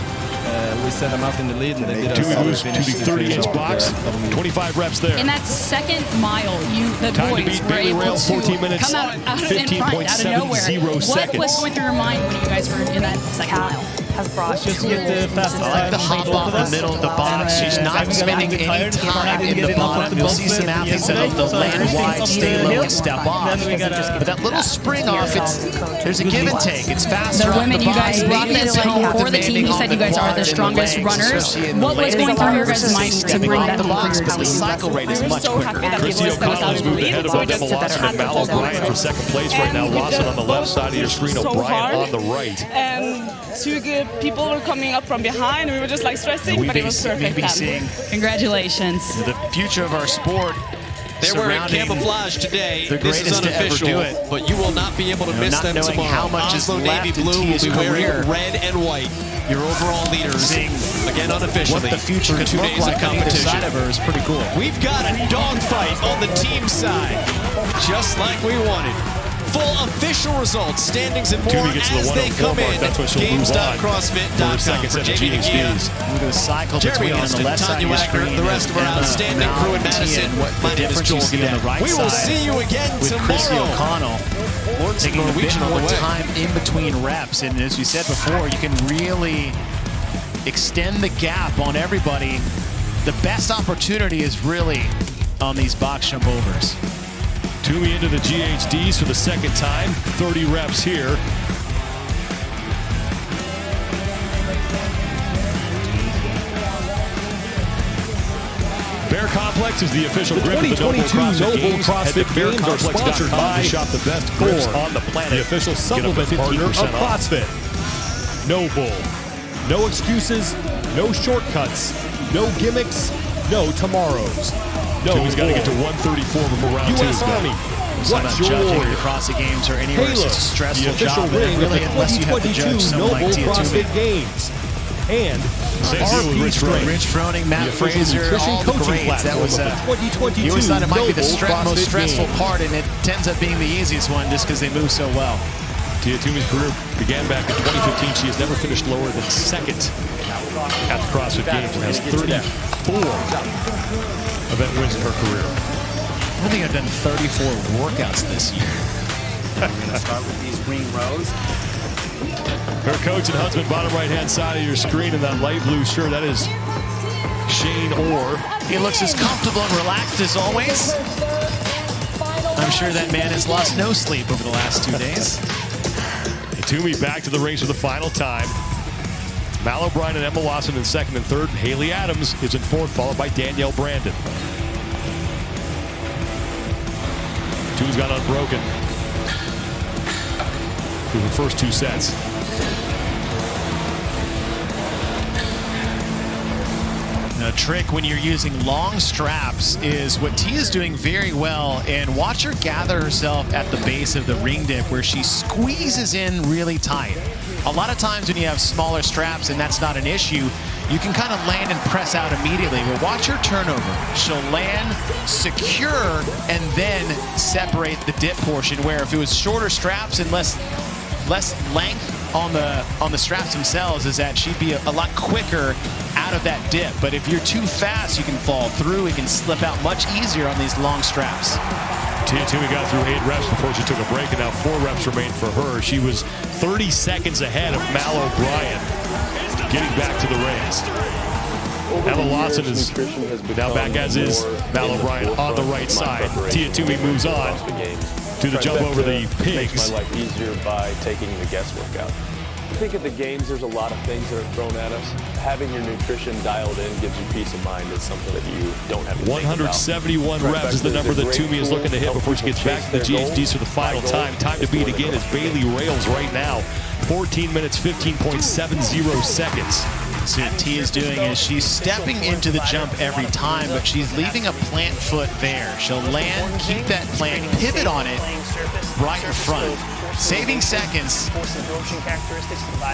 [SPEAKER 21] We set them up in the lead, and they did
[SPEAKER 3] Toomey moves to the 30-inch box. 25 reps there.
[SPEAKER 15] In that second mile, the
[SPEAKER 3] Time to
[SPEAKER 15] boys
[SPEAKER 3] beat
[SPEAKER 15] were
[SPEAKER 3] Bailey
[SPEAKER 15] able
[SPEAKER 3] Rail, 14
[SPEAKER 15] to
[SPEAKER 3] minutes,
[SPEAKER 15] come out in front, out of nowhere.
[SPEAKER 3] 15.70
[SPEAKER 15] What
[SPEAKER 3] seconds.
[SPEAKER 15] was going through your mind when you guys were in that second mile?
[SPEAKER 9] Has brought
[SPEAKER 21] just get the fastest
[SPEAKER 2] I like the hop off the middle of the box. She's not spending any time in the bottom. You'll see some athletes that have to land wide, stay low, and step off. But that little spring off, there's a give and take. It's faster
[SPEAKER 15] The
[SPEAKER 2] off
[SPEAKER 15] women
[SPEAKER 2] the
[SPEAKER 15] you
[SPEAKER 2] box.
[SPEAKER 15] guys brought
[SPEAKER 2] Maybe
[SPEAKER 15] in
[SPEAKER 2] it's more
[SPEAKER 15] for the team,
[SPEAKER 2] demanding
[SPEAKER 15] you
[SPEAKER 2] on
[SPEAKER 15] said you guys are the strongest runners. What was going through your guys' mind to bring that
[SPEAKER 2] the
[SPEAKER 15] home
[SPEAKER 2] box?
[SPEAKER 15] for
[SPEAKER 2] But the
[SPEAKER 15] your team?
[SPEAKER 2] cycle rate is much quicker.
[SPEAKER 3] Christy O'Connell has moved ahead of both Emma Lawson and Mal O'Brien for second place right now. Lawson on the left side of your screen, O'Brien on the right.
[SPEAKER 10] And 2 good people were coming up from behind. We were just like stressing, but it was perfect.
[SPEAKER 15] Congratulations.
[SPEAKER 2] The future of our sport.
[SPEAKER 6] They're wearing camouflage today.
[SPEAKER 2] The
[SPEAKER 6] This is
[SPEAKER 2] greatest to ever
[SPEAKER 6] unofficial,
[SPEAKER 2] do it.
[SPEAKER 6] but you will not be able to miss
[SPEAKER 2] not
[SPEAKER 6] them
[SPEAKER 2] knowing
[SPEAKER 6] tomorrow.
[SPEAKER 2] how much is
[SPEAKER 6] Oslo
[SPEAKER 2] left
[SPEAKER 6] Navy
[SPEAKER 2] in
[SPEAKER 6] Blue will
[SPEAKER 2] Tia's
[SPEAKER 6] be wearing
[SPEAKER 2] career.
[SPEAKER 6] red and white. Your overall leaders, again unofficially,
[SPEAKER 2] What the future could
[SPEAKER 6] 2
[SPEAKER 2] look
[SPEAKER 6] days
[SPEAKER 2] like
[SPEAKER 6] of
[SPEAKER 2] on either
[SPEAKER 6] competition.
[SPEAKER 2] side of her is pretty cool.
[SPEAKER 6] We've got a dogfight on the team side, just like we wanted. Full official results, standings, and more
[SPEAKER 3] Toomey gets to the
[SPEAKER 6] as they
[SPEAKER 3] 104
[SPEAKER 6] come
[SPEAKER 3] mark.
[SPEAKER 6] in.
[SPEAKER 3] That's what she'll move on for
[SPEAKER 6] Games.crossfit.com
[SPEAKER 3] the second
[SPEAKER 6] for
[SPEAKER 3] set of
[SPEAKER 6] Jamie
[SPEAKER 3] GHDs.
[SPEAKER 6] McGee,
[SPEAKER 2] Look at the cycle
[SPEAKER 6] Jeremy
[SPEAKER 2] between on
[SPEAKER 6] Austin,
[SPEAKER 2] the left side
[SPEAKER 6] Tanya
[SPEAKER 2] of your
[SPEAKER 6] Wagner,
[SPEAKER 2] screen
[SPEAKER 6] the rest of our
[SPEAKER 2] and
[SPEAKER 6] outstanding
[SPEAKER 2] Mal
[SPEAKER 6] crew in
[SPEAKER 2] and
[SPEAKER 6] Madison.
[SPEAKER 2] Tia. What
[SPEAKER 6] My
[SPEAKER 2] the
[SPEAKER 6] name is
[SPEAKER 2] difference
[SPEAKER 6] Joel
[SPEAKER 2] you see on the
[SPEAKER 6] Giddens.
[SPEAKER 2] right
[SPEAKER 6] We will
[SPEAKER 2] side
[SPEAKER 6] see you again
[SPEAKER 2] with Christy
[SPEAKER 6] tomorrow.
[SPEAKER 2] O'Connell taking a bit
[SPEAKER 6] Norwegian on the
[SPEAKER 2] more
[SPEAKER 6] way.
[SPEAKER 2] time in between reps. And as we said before, you can really extend the gap on everybody. The best opportunity is really on these box jump overs.
[SPEAKER 3] Toomey into the GHDs for the second time. 30 reps here. Bear Complex is the official grip of the Noble CrossFit Games.
[SPEAKER 19] CrossFit Games are sponsored by
[SPEAKER 3] to shop the best grips on the planet.
[SPEAKER 19] The official supplement partner of CrossFit. Noble. No excuses, no shortcuts, no gimmicks, no tomorrows. No,
[SPEAKER 3] he's got to get to 134 before round
[SPEAKER 19] US
[SPEAKER 3] 2.
[SPEAKER 19] Army. What's your
[SPEAKER 14] judging
[SPEAKER 19] warrior?
[SPEAKER 14] the CrossFit Games or anywhere. It's just a stressful
[SPEAKER 19] the official
[SPEAKER 14] job.
[SPEAKER 19] ring
[SPEAKER 14] Really,
[SPEAKER 19] of the
[SPEAKER 14] unless you have to judge
[SPEAKER 19] 2022
[SPEAKER 14] someone
[SPEAKER 19] Noble
[SPEAKER 14] like Tia
[SPEAKER 19] CrossFit
[SPEAKER 14] Toomey.
[SPEAKER 19] Games. And
[SPEAKER 3] Rich
[SPEAKER 14] Froning, Matt Fraser, all the greats. That was you always thought it might be the most stressful part, and it ends up being the easiest one just because they move so well.
[SPEAKER 3] Tia Toomey's career began back in 2015. She has never finished lower than second at the CrossFit Games and has 34 event wins in her career.
[SPEAKER 14] I think I've done 34 workouts this year.
[SPEAKER 12] We're going to start with these ring rows.
[SPEAKER 3] Her coach and husband, bottom right-hand side of your screen in that light blue shirt, that is Shane Orr.
[SPEAKER 14] He looks as comfortable and relaxed as always. I'm sure that man has lost no sleep over the last 2 days.
[SPEAKER 3] Toomey back to the race for the final time. Mal O'Brien and Emma Lawson in second and third. Haley Adams is in fourth, followed by Danielle Brandon. Toomey's got unbroken through the first 2 sets.
[SPEAKER 14] A trick when you're using long straps is what Tia's doing very well, and watch her gather herself at the base of the ring dip where she squeezes in really tight. A lot of times when you have smaller straps and that's not an issue, you can kind of land and press out immediately. But watch her turnover. She'll land, secure, and then separate the dip portion, where if it was shorter straps and less length on the straps themselves, is that she'd be a lot quicker out of that dip. But if you're too fast, you can fall through. It can slip out much easier on these long straps.
[SPEAKER 3] Tia Toomey got through 8 reps before she took a break, and now 4 reps remain for her. She was 30 seconds ahead of Mal O'Brien getting back to the race. Emma Lawson is now back, as is Mal O'Brien on the right side. Tia Toomey moves on to the jump over the pigs.
[SPEAKER 13] My life easier by taking the guesswork out. I think at the games, there's a lot of things that are thrown at us. Having your nutrition dialed in gives you peace of mind. It's something that you don't have to
[SPEAKER 3] 171 reps is the number that Toomey is looking to hit before she gets back to the GHDs for the final time. Time to beat again is Bailey Rails right now. 14 minutes, 15.70 seconds.
[SPEAKER 14] So what Tia's doing is she's stepping into the jump every time, but she's leaving a plant foot there. She'll land, keep that plant, pivot on it right in front. Saving seconds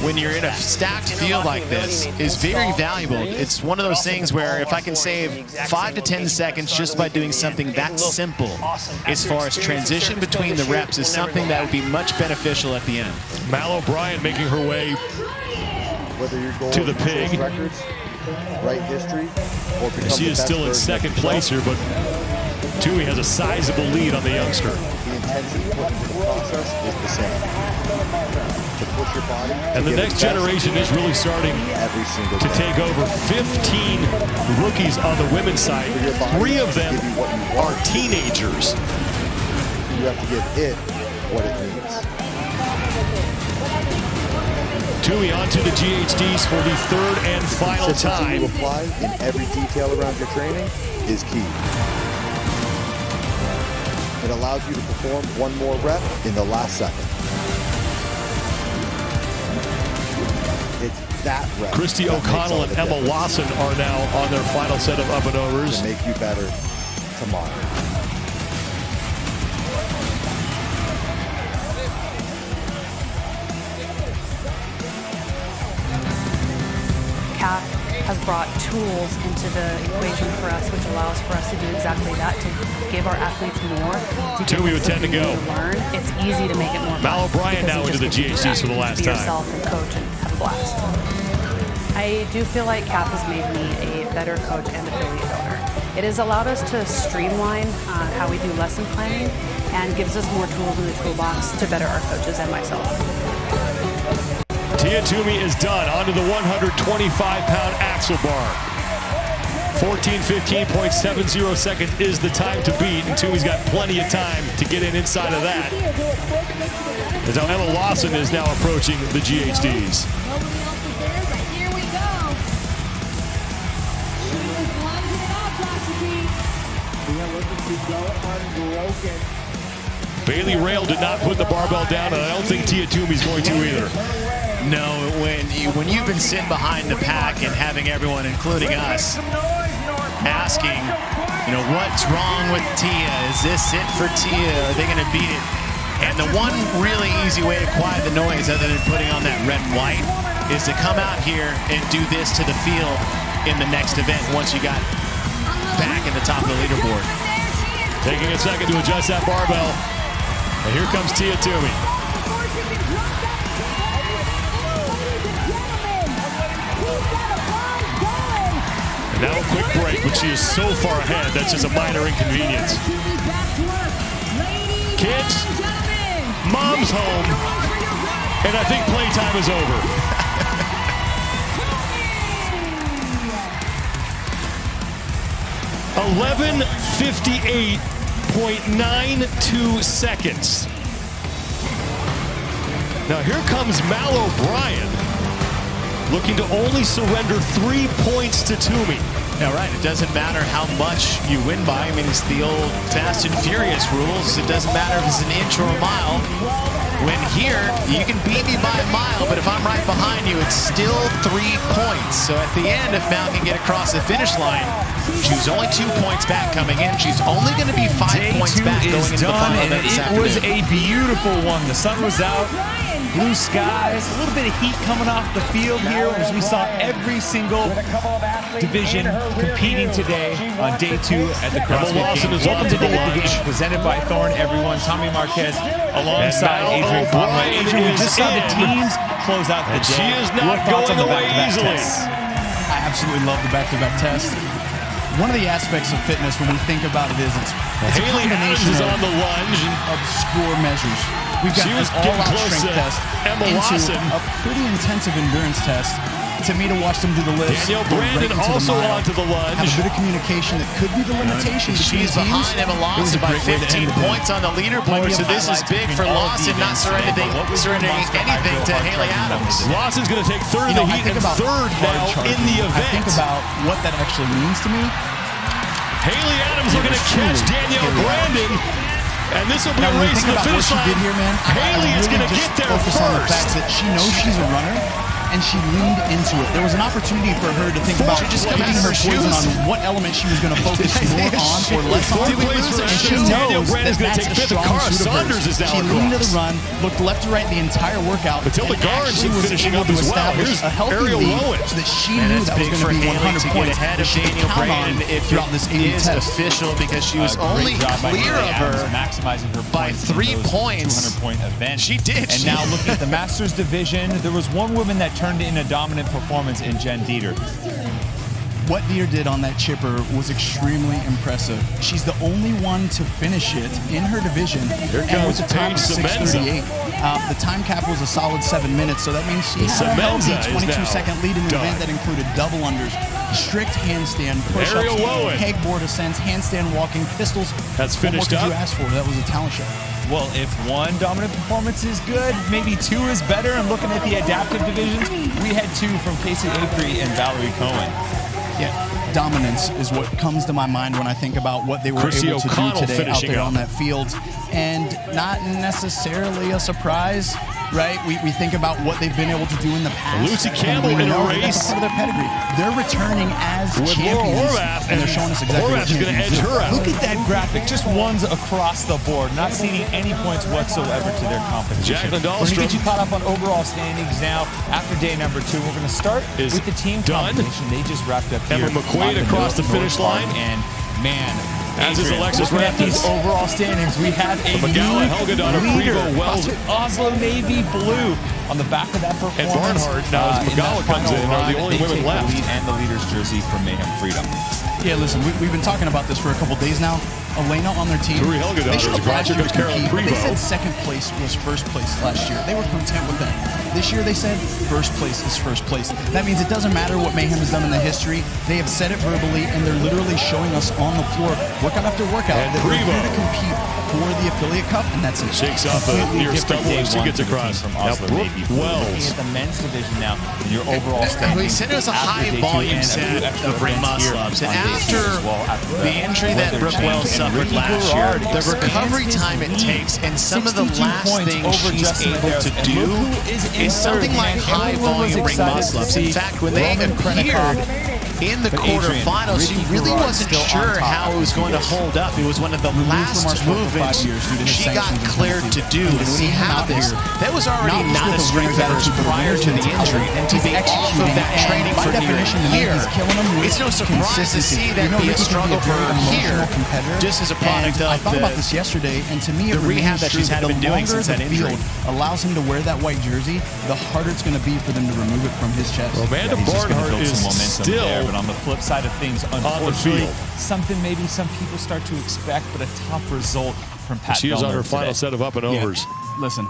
[SPEAKER 14] when you're in a stacked field like this is very valuable. It's one of those things where if I can save 5 to 10 seconds just by doing something that simple as far as transition between the reps is something that would be much beneficial at the end.
[SPEAKER 3] Mal O'Brien making her way to the pig.
[SPEAKER 22] Write history, or
[SPEAKER 3] she is still in second place here, but Toomey has a sizable lead on the youngster.
[SPEAKER 22] The intensity put into the process is the same. To push your body.
[SPEAKER 3] And the next generation is really starting to take over. 15 rookies on the women's side. 3 of them are teenagers.
[SPEAKER 22] You have to give it what it needs.
[SPEAKER 3] Toomey onto the GHDs for the third and final time.
[SPEAKER 22] You apply in every detail around your training is key. It allows you to perform one more rep in the last second. It's that rep.
[SPEAKER 3] Christy O'Connell and Emma Lawson are now on their final set of up and overs.
[SPEAKER 22] To make you better tomorrow.
[SPEAKER 23] CAF has brought tools into the equation for us, which allows for us to do exactly that, to give our athletes more.
[SPEAKER 3] Toomey with 10 to go.
[SPEAKER 23] Learn. It's easy to make it more fun.
[SPEAKER 3] Mal O'Brien now into the GHDs for the last time.
[SPEAKER 23] Be yourself and coach and have a blast. I do feel like CAF has made me a better coach and affiliate owner. It has allowed us to streamline how we do lesson planning and gives us more tools in the toolbox to better our coaches and myself.
[SPEAKER 3] Tia Toomey is done. Onto the 125-pound axle bar. 14:15.70 seconds is the time to beat, and Toomey's got plenty of time to get in inside of that. As now Emma Lawson is now approaching the GHDs.
[SPEAKER 24] Here we go. She is lighting it up, Dr. B.
[SPEAKER 3] Bailey Rail did not put the barbell down, and I don't think Tia Toomey's going to either.
[SPEAKER 2] No, when you've been sitting behind the pack and having everyone, including us, asking, you know, what's wrong with Tia? Is this it for Tia? Are they going to beat it? And the one really easy way to quiet the noise, other than putting on that red and white, is to come out here and do this to the field in the next event once you got back at the top of the leaderboard.
[SPEAKER 3] Taking a second to adjust that barbell. And here comes Tia Toomey. And now a quick break, but she is so far ahead, that's just a minor inconvenience. Kids, mom's home, and I think playtime is over. 11:58.92 seconds. Now here comes Mal O'Brien, looking to only surrender 3 points to Toomey.
[SPEAKER 2] Now, right, it doesn't matter how much you win by. I mean, it's the old Fast and Furious rules. It doesn't matter if it's an inch or a mile. When here, you can beat me by a mile, but if I'm right behind you, it's still 3 points. So at the end, if Mal can get across the finish line, she's only 2 points back coming in. She's only going to be 5 points back going into the final event this afternoon.
[SPEAKER 7] It was a beautiful one. The sun was out, blue skies, a little bit of heat coming off the field here as we saw every single division competing today on day 2 at the CrossFit Games. Welcome to Day 2, presented by Thorne, everyone. Tommy Marquez alongside Adrian Conroy. Adrian, we just saw the teams close out the day.
[SPEAKER 3] She is not going away easily.
[SPEAKER 16] I absolutely love the back-to-back test. One of the aspects of fitness, when we think about it, is it's a combination
[SPEAKER 3] is
[SPEAKER 16] of
[SPEAKER 3] on the lunge.
[SPEAKER 16] obscure measures. We've got an all-out strength test into a pretty intensive endurance test. To me, to watch them do the lifts,
[SPEAKER 3] Danielle Brandon also onto the lunge.
[SPEAKER 16] Have a bit of communication that could be the limitation.
[SPEAKER 2] She's behind Emma Lawson by 15 points on the leaderboard, so this is big for Lawson, not surrendering anything to Haley Adams.
[SPEAKER 3] Lawson's going to take third in the heat and third now in the event.
[SPEAKER 16] I think about what that actually means to me.
[SPEAKER 3] Haley Adams looking to catch Danielle Brandon. And this will be a race to the finish line. Haley is going to get there
[SPEAKER 16] first.
[SPEAKER 3] first.
[SPEAKER 16] On the fact that she knows she's a runner, and she leaned into it. There was an opportunity for her to think about picking her poison on what element she was going to focus more on or less on. And she knows that that's a strong suit of hers. She leaned to the run, looked left to right the entire workout,
[SPEAKER 3] Matilda Garns
[SPEAKER 16] was
[SPEAKER 3] finishing
[SPEAKER 16] able
[SPEAKER 3] up
[SPEAKER 16] to
[SPEAKER 3] as well.
[SPEAKER 16] establish
[SPEAKER 3] Here's
[SPEAKER 16] a healthy lead so that she knew that was going to be 100 points
[SPEAKER 2] ahead of Danielle Brandon if
[SPEAKER 16] throughout this 80
[SPEAKER 2] is
[SPEAKER 16] test.
[SPEAKER 2] Official, because she was only clear of her
[SPEAKER 7] maximizing her
[SPEAKER 2] by 3 points.
[SPEAKER 7] 200-point event.
[SPEAKER 2] She did.
[SPEAKER 7] And now looking at the Masters division, there was one woman that turned in a dominant performance in Jen Dieter.
[SPEAKER 16] What Dieter did on that chipper was extremely impressive. She's the only one to finish it in her division. And with the time of 6:38. The time cap was a solid 7 minutes, so that means she had a healthy 22-second lead in an event that included double unders, strict handstand, push-ups, pegboard ascents, handstand walking, pistols.
[SPEAKER 3] That's finished
[SPEAKER 16] what more
[SPEAKER 3] up.
[SPEAKER 16] could you ask for? That was a talent show.
[SPEAKER 7] Well, if one dominant performance is good, maybe 2 is better. And looking at the adaptive divisions, we had 2 from Casey Acree and Valerie Cohen.
[SPEAKER 16] Yeah, dominance is what comes to my mind when I think about what they were able to do today out there on that field. And not necessarily a surprise, right? We think about what they've been able to do in the past.
[SPEAKER 3] Lucy Campbell in a race.
[SPEAKER 16] That's part of their pedigree. They're returning as champions, and they're showing us exactly what
[SPEAKER 3] is going to edge her out.
[SPEAKER 7] Look at that graphic, just ones across the board, not ceding any points whatsoever to their competition.
[SPEAKER 3] Jacqueline
[SPEAKER 7] We're going to
[SPEAKER 3] Dahlstrom.
[SPEAKER 7] get you caught up on overall standings now after day number 2. We're going to start with the team competition. They just wrapped up here.
[SPEAKER 3] Emma McQuaid across the finish line.
[SPEAKER 7] And man,
[SPEAKER 3] as is Alexis
[SPEAKER 7] looking at these
[SPEAKER 3] Rathis.
[SPEAKER 7] overall standings, we have a
[SPEAKER 3] Magala,
[SPEAKER 7] new
[SPEAKER 3] Helgadottir,
[SPEAKER 7] leader,
[SPEAKER 3] Prevost, Wells.
[SPEAKER 7] Oslo Navy Blue. On the back of that performance,
[SPEAKER 3] And Barnhart, now as Magala comes in, are the only women left.
[SPEAKER 7] The lead and the leader's jersey from Mayhem Freedom.
[SPEAKER 16] Yeah, listen, we've been talking about this for a couple days now. Elena on their team.
[SPEAKER 3] Turi Helgadottir
[SPEAKER 16] They should have last year to
[SPEAKER 3] Caroline
[SPEAKER 16] compete, but they said
[SPEAKER 3] Prevost.
[SPEAKER 16] second place was first place last year. They were content with that. This year they said first place is first place. That means it doesn't matter what Mayhem has done in the history. They have said it verbally, and they're literally showing us on the floor, workout after workout,
[SPEAKER 3] And
[SPEAKER 16] that they're here
[SPEAKER 3] Prevost
[SPEAKER 16] to compete for the Affiliate Cup, and that's it.
[SPEAKER 3] Shakes off a near stumble as she gets across.
[SPEAKER 7] From
[SPEAKER 3] Now
[SPEAKER 7] Oslo
[SPEAKER 3] Brooke
[SPEAKER 7] Navy Blue. Looking
[SPEAKER 3] Wells.
[SPEAKER 7] at the men's division now, and your overall standings.
[SPEAKER 2] We said it was a high volume set of ring muscle ups, and after the injury that Brooke Wells suffered, suffered last year, the recovery time it takes, and some of the last things she's able to do is something like high-volume ring muscle-ups. In fact, when they appeared in the quarterfinals, she really wasn't sure how it was going to hold up. It was one of the last movements she got cleared to do. And when you have this, that was already not a strength of hers prior to the injury. And to be off of that training for near a year, it's no surprise to see that be a struggle for her here, just as a product of
[SPEAKER 16] I thought about this yesterday, and to me,
[SPEAKER 2] the rehab that she's had been doing since that injury
[SPEAKER 16] allows him to wear that white jersey, the harder it's going to be for them to remove it from his chest.
[SPEAKER 3] Amanda Barnhart is still
[SPEAKER 7] there, but on the flip side of things, unfortunately, something maybe some people start to expect, but a tough result from Pat
[SPEAKER 3] She is on her
[SPEAKER 7] today.
[SPEAKER 3] final set of up and overs.
[SPEAKER 16] Listen,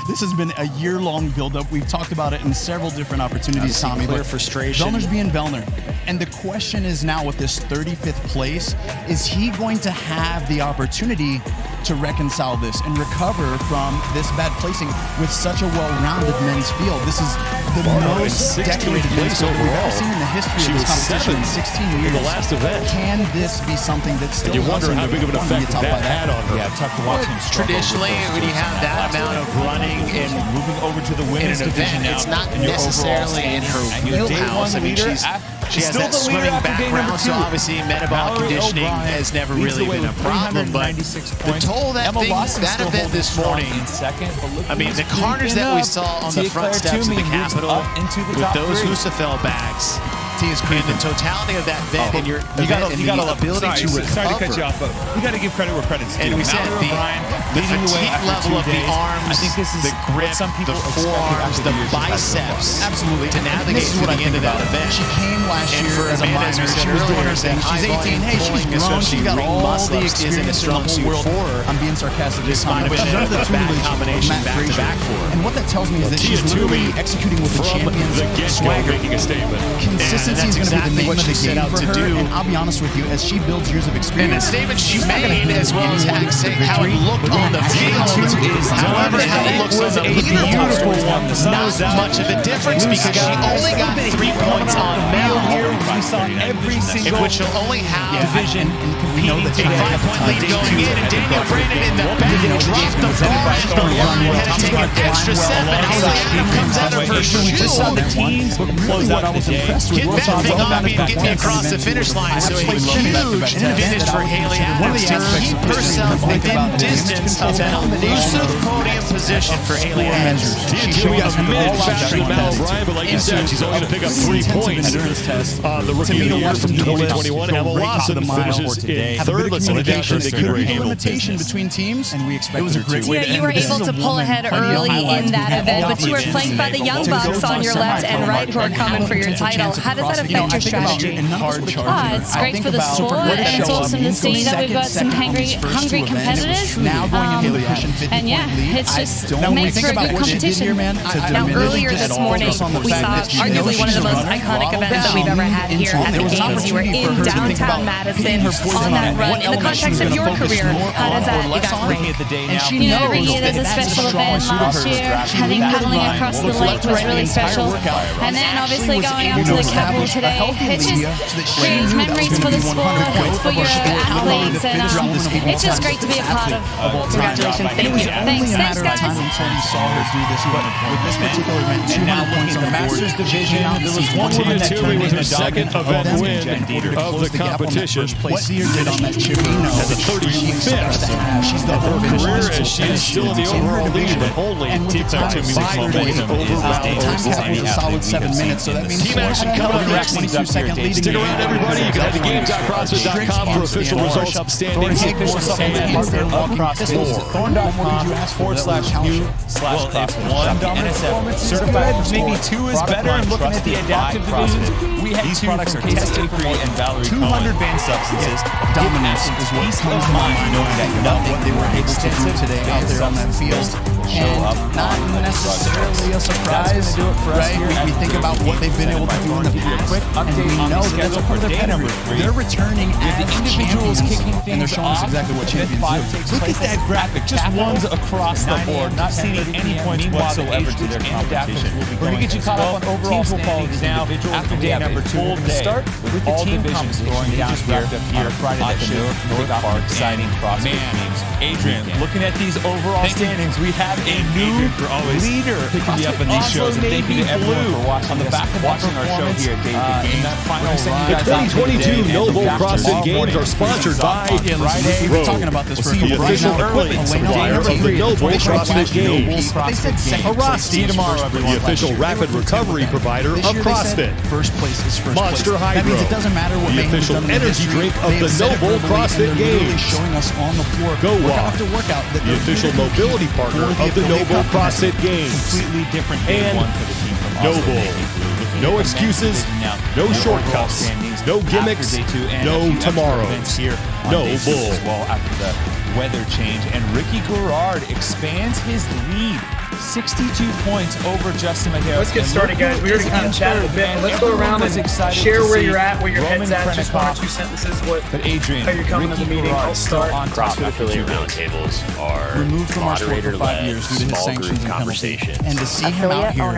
[SPEAKER 16] this has been a year-long build-up. We've talked about it in several different opportunities, Tommy.
[SPEAKER 2] Clear frustration.
[SPEAKER 16] Vellner's being Vellner. And the question is now with this 35th place, is he going to have the opportunity to reconcile this and recover from this bad placing with such a well-rounded men's field? This is the most decorated men's field we've ever seen in the history of this competition in 16 years.
[SPEAKER 3] In the last event.
[SPEAKER 16] Can this be something that still
[SPEAKER 3] you wonder how big of an effect that had on her.
[SPEAKER 7] Yeah, tough to watch him struggle.
[SPEAKER 2] Traditionally, when you have that amount of running and
[SPEAKER 7] moving over to the women's division now,
[SPEAKER 2] it's not necessarily in her wheelhouse. I mean, she has that swimming background, so obviously metabolic conditioning has never really been a problem. But the toll that event this morning, I mean, the carnage that we saw on the front steps of the Capitol with those Husafel bags, and the totality of that event and your ability to recover.
[SPEAKER 7] Sorry to cut you off, but we got to give credit where credit's due.
[SPEAKER 2] And we said the fatigue level of the arms,
[SPEAKER 7] I think this is
[SPEAKER 2] the grip, the forearms, the biceps,
[SPEAKER 16] absolutely,
[SPEAKER 2] to navigate through the end of that event.
[SPEAKER 16] She came last year as a minor. She was doing her thing. She's 18. Hey, she's grown. She's got all the experience in the whole world. I'm being sarcastic. She's under the tutelage of Matt Frazier. And what that tells me is that she's literally executing with the champion's swagger. Consistency is going to be the name of the game for her. And I'll be honest with you, as she builds years of experience,
[SPEAKER 2] and the statement she made, as well as how it looked on the field, however, how it looks on the leaderboard, not much of a difference because she only got 3 points on Mel here.
[SPEAKER 7] We saw every single
[SPEAKER 2] which she'll only have
[SPEAKER 7] division
[SPEAKER 2] competing a 5-point lead going in, and Daniel Brandon in the back dropped the bar at the line, had to take an extra step, and Haley Adam comes out of her shoe.
[SPEAKER 7] Just saw the teams close out the day.
[SPEAKER 2] Get that thing on me and get me across the finish line. So a huge advantage for Haley Adams to keep herself within distance of that elusive podium position for Haley Adams.
[SPEAKER 3] We got a minute faster than Mal O'Brien, but like you said, she's only going to pick up 3 points. The rookie of the year from 2021, Emma Lawson finishes in third. Let's see
[SPEAKER 16] the limitation between teams, and we expect it was a great way to end.
[SPEAKER 8] You were able to pull ahead early in that event, but you were flanked by the Young Bucks on your left and right who are coming for your title. How does that affect your strategy? It's great for the sport, and it's awesome to see that we've got some hungry competitors. And yeah, it's just makes for a good competition. Now, earlier this morning, we saw arguably one of the most iconic events that we've ever had here at the Games. You were in downtown Madison on that run. In the context of your career, how does that evaluate? You know, bringing it as a special event last year, having paddling across the lake was really special. And then obviously going up to the Capitol today, it just creates memories for the sport, for your athletes, and it's just great to be a part of. Congratulations. Thank you. Thanks, guys.
[SPEAKER 16] Until you saw her do this, but with this particular event, 200 points on the Masters division.
[SPEAKER 3] There was one woman that turned was her second event win of the competition.
[SPEAKER 16] What Sear did on that chip,
[SPEAKER 3] as a 35th.
[SPEAKER 16] She's the
[SPEAKER 3] her career as she is still in the overall lead, but only
[SPEAKER 16] Team Action is a solid 7 minutes, so that means
[SPEAKER 3] Team Action coming up next.
[SPEAKER 16] 22-second lead.
[SPEAKER 3] Stick around, everybody. You can head to games.crossfit.com for official results, standings, and
[SPEAKER 7] Thorn.com/new/CrossFit. Certified, maybe 2 is better. And looking at the adaptive divisions, we had these products are tested-free and Valerie 200 banned substances.
[SPEAKER 16] Dominance is what comes to mind, knowing that what they were able to to do today out there on that field. And not necessarily a surprise, right? We think about what they've been able to do in the past, and we know that that's a part of their pedigree. They're returning as champions, and they're showing us exactly what champions do.
[SPEAKER 7] Look at that graphic, just ones across the board, not seeing any points whatsoever to their competition. We're going to get you caught up on overall standings now after day number 2. We'll start with the team competition. Going down here on a Friday night show. North Park, exciting CrossFit games. Adrian, looking at these overall standings, we have a new leader picking me up in these shows. And thank you to everyone for watching our show here at Day
[SPEAKER 3] The 2022 Noble CrossFit Games are sponsored by
[SPEAKER 16] We've been talking about this for a
[SPEAKER 3] the official equipment supplier of the Noble CrossFit Games.
[SPEAKER 16] Arasti,
[SPEAKER 3] the official rapid recovery provider of CrossFit.
[SPEAKER 16] First place is first
[SPEAKER 3] Monster
[SPEAKER 16] place.
[SPEAKER 3] Hydro,
[SPEAKER 16] That means it doesn't matter what
[SPEAKER 3] the official energy drink of the Noble CrossFit Games.
[SPEAKER 16] Showing us on the floor,
[SPEAKER 3] Go
[SPEAKER 16] workout
[SPEAKER 3] Walk,
[SPEAKER 16] after workout, that
[SPEAKER 3] the official mobility partner of the Noble CrossFit Games.
[SPEAKER 7] Completely different day
[SPEAKER 3] And
[SPEAKER 7] one for the team from
[SPEAKER 3] Noble. No excuses, no shortcuts, no gimmicks, no tomorrows. No bull.
[SPEAKER 7] As well after the weather change, and Ricky Garrard expands his lead. 62 points over Justin Mateo.
[SPEAKER 5] Let's get started, guys. We already kind of chatted a bit. Let's go around and share where you're at, where your head's at. Just 1 or 2 sentences. How you're coming to the meeting. I'll start.
[SPEAKER 11] CrossFit affiliate roundtables are
[SPEAKER 16] removed from our sport for 5 years due to his sanctions and penalties. And to see him out here,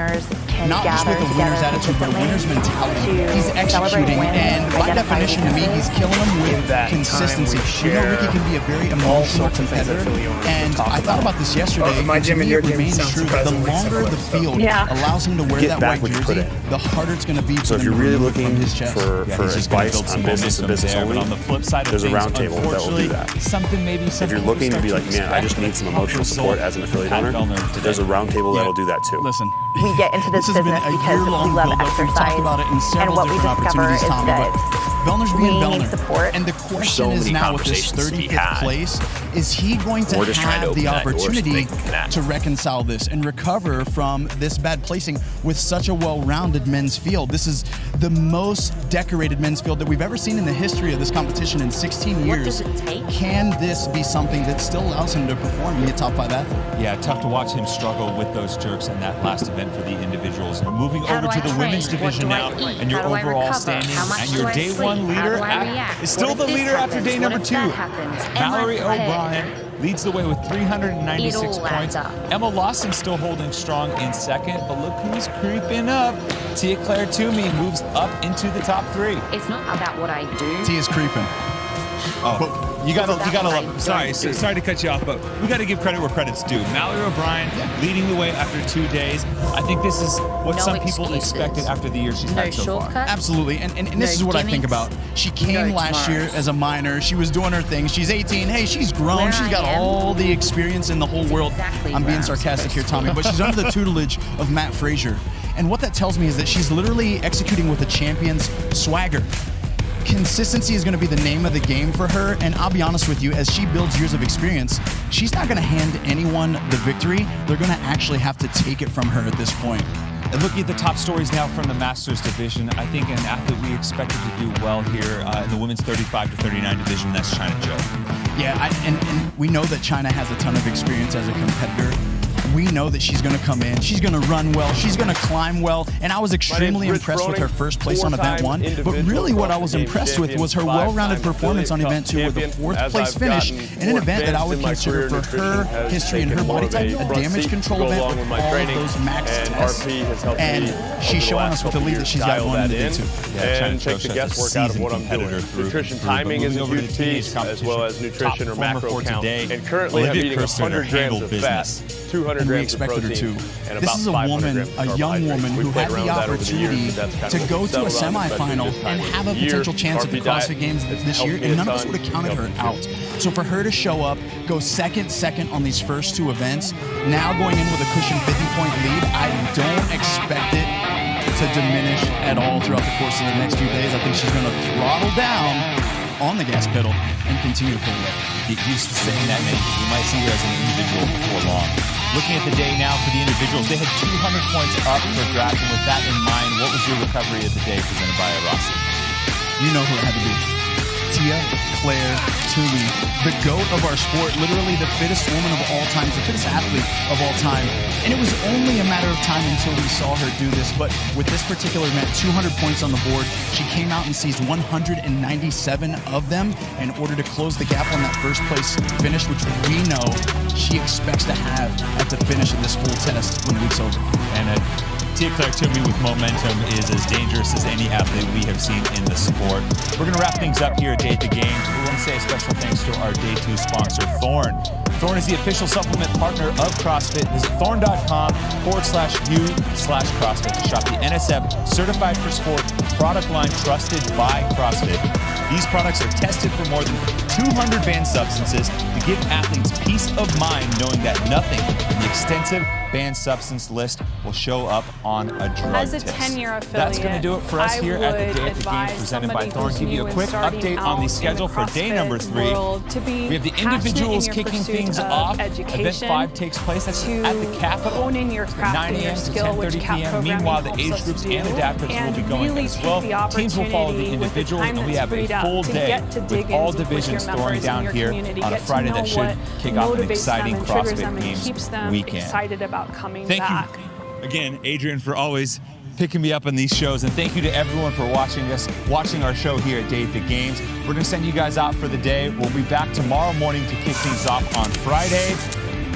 [SPEAKER 16] not just with a winner's attitude, but a winner's mentality. He's executing, and by definition to me, he's killing them with consistency. We know Ricky can be a very emotional competitor, and I thought about this yesterday.
[SPEAKER 5] My gym and your gym
[SPEAKER 16] remains true. The longer the field allows him to wear that white jersey, the harder it's going to be for him to remove it from his chest.
[SPEAKER 11] for advice on business and business only,
[SPEAKER 7] on the flip side
[SPEAKER 11] there's a roundtable that will do that. If you're looking to be like, man, I just need some emotional support as an affiliate owner, there's a roundtable that'll do that too.
[SPEAKER 16] Listen,
[SPEAKER 20] we get into this business because we love exercise, and what we discover is that
[SPEAKER 16] Vellner's being
[SPEAKER 20] we
[SPEAKER 16] Vellner.
[SPEAKER 20] need support.
[SPEAKER 16] And the question is now with this 35th place, is he going to have the opportunity to reconcile this and recover from this bad placing with such a well-rounded men's field? This is the most decorated men's field that we've ever seen in the history of this competition in 16 years.
[SPEAKER 20] What does it take?
[SPEAKER 16] Can this be something that still allows him to perform and be a top 5 athlete?
[SPEAKER 7] Yeah, tough to watch him struggle with those jerks in that last event for the individuals. We're moving over to the women's division now, and your overall standings and your day 1 leader is still the leader after day number 2. Mallory O'Brien leads the way with 396 points. Emma Lawson still holding strong in second, but look who's creeping up. Tia Claire Toomey moves up into the top 3.
[SPEAKER 20] It's not about what I do.
[SPEAKER 16] Tia's creeping.
[SPEAKER 7] Oh, you gotta love. Sorry to cut you off, but we gotta give credit where credit's due. Mallory O'Brien leading the way after 2 days. I think this is what some people expected after the year she's had so far.
[SPEAKER 16] Absolutely, and this is what I think about. She came last year as a minor. She was doing her thing. She's 18. Hey, she's grown. She's got all the experience in the whole world. I'm being sarcastic here, Tommy, but she's under the tutelage of Matt Frazier. And what that tells me is that she's literally executing with a champion's swagger. Consistency is going to be the name of the game for her, and I'll be honest with you, as she builds years of experience, she's not going to hand anyone the victory. They're going to actually have to take it from her at this point.
[SPEAKER 7] And looking at the top stories now from the Masters division, I think an athlete we expected to do well here in the women's 35 to 39 division, that's China Zhou.
[SPEAKER 16] Yeah, and we know that China has a ton of experience as a competitor. We know that she's going to come in, she's going to run well, she's going to climb well, and I was extremely impressed with her first place on event 1, but really what I was impressed with was her well-rounded performance on event 2 with a 4th place finish in an event that I would consider for her history and her body type a damage control event with all of those max tests, and she's showing us with the lead that she's got going into day 2.
[SPEAKER 13] And take the guesswork out of what I'm doing. Nutrition timing is a huge piece, as well as nutrition or macro count. And currently I'm eating 100 grams of fat, 200
[SPEAKER 16] and we
[SPEAKER 13] grams of
[SPEAKER 16] expected her
[SPEAKER 13] protein,
[SPEAKER 16] to.
[SPEAKER 13] and
[SPEAKER 16] This
[SPEAKER 13] about
[SPEAKER 16] is a
[SPEAKER 13] 500
[SPEAKER 16] woman,
[SPEAKER 13] grams of
[SPEAKER 16] a young
[SPEAKER 13] carbohydrates.
[SPEAKER 16] woman
[SPEAKER 13] We
[SPEAKER 16] who
[SPEAKER 13] played
[SPEAKER 16] had the
[SPEAKER 13] around that over the years,
[SPEAKER 16] opportunity
[SPEAKER 13] but that's kind
[SPEAKER 16] to
[SPEAKER 13] of
[SPEAKER 16] go
[SPEAKER 13] what
[SPEAKER 16] to a
[SPEAKER 13] we settled on,
[SPEAKER 16] semifinal
[SPEAKER 13] especially
[SPEAKER 16] and
[SPEAKER 13] this
[SPEAKER 16] have a
[SPEAKER 13] time of
[SPEAKER 16] potential
[SPEAKER 13] year.
[SPEAKER 16] chance at the
[SPEAKER 13] RP diet
[SPEAKER 16] CrossFit Games
[SPEAKER 13] has
[SPEAKER 16] this year,
[SPEAKER 13] helped me
[SPEAKER 16] and
[SPEAKER 13] a
[SPEAKER 16] none of us
[SPEAKER 13] ton,
[SPEAKER 16] would have counted her
[SPEAKER 13] helped me
[SPEAKER 16] out. So for her to show up, go second on these first 2 events, now going in with a cushion 50-point lead, I don't expect it to diminish at all throughout the course of the next few days. I think she's going to throttle down on the gas pedal and continue to pull it up.
[SPEAKER 7] Get used to saying that name because we might see her as an individual before long. Looking at the day now for the individuals, they had 200 points up for draft, and with that in mind, what was your recovery of the day presented by Arasi?
[SPEAKER 16] You know who it had to be. Tia Claire Toomey, the GOAT of our sport, literally the fittest woman of all time, the fittest athlete of all time. And it was only a matter of time until we saw her do this. But with this particular event, 200 points on the board, she came out and seized 197 of them in order to close the gap on that first place finish, which we know she expects to have at the finish of this full test when the week's over.
[SPEAKER 7] And Tia Claire Toomey with momentum is as dangerous as any athlete we have seen in the sport. We're going to wrap things up here at Day at the Games. We want to say a special thanks to our Day 2 sponsor, Thorne. Thorne is the official supplement partner of CrossFit. Visit thorne.com/u/CrossFit to shop the NSF Certified for Sport product line trusted by CrossFit. These products are tested for more than 200 banned substances to give athletes peace of mind knowing that nothing in the extensive banned substance list will show up on a drug
[SPEAKER 23] As a
[SPEAKER 7] test.
[SPEAKER 23] 10-year affiliate,
[SPEAKER 7] That's going to do it for us here at the Day at the Games presented by Thorne. Give you a quick update on the schedule for day number 3. We have the individuals kicking things off. Event 5 takes place at the Capitol at 9 a.m. to 10:30 p.m. Meanwhile, the age groups and adapters will be going as well. Teams will follow the individuals, and we have a full day with all divisions throwing down here on a Friday that should kick off an exciting CrossFit Games weekend. Thank you again, Adrian, for always picking me up on these shows, and thank you to everyone for watching our show here at Day at the Games. We're going to send you guys out for the day. We'll be back tomorrow morning to kick things off on Friday.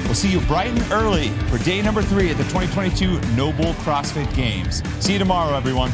[SPEAKER 7] We'll see you bright and early for day number 3 at the 2022 Noble CrossFit Games. See you tomorrow, everyone.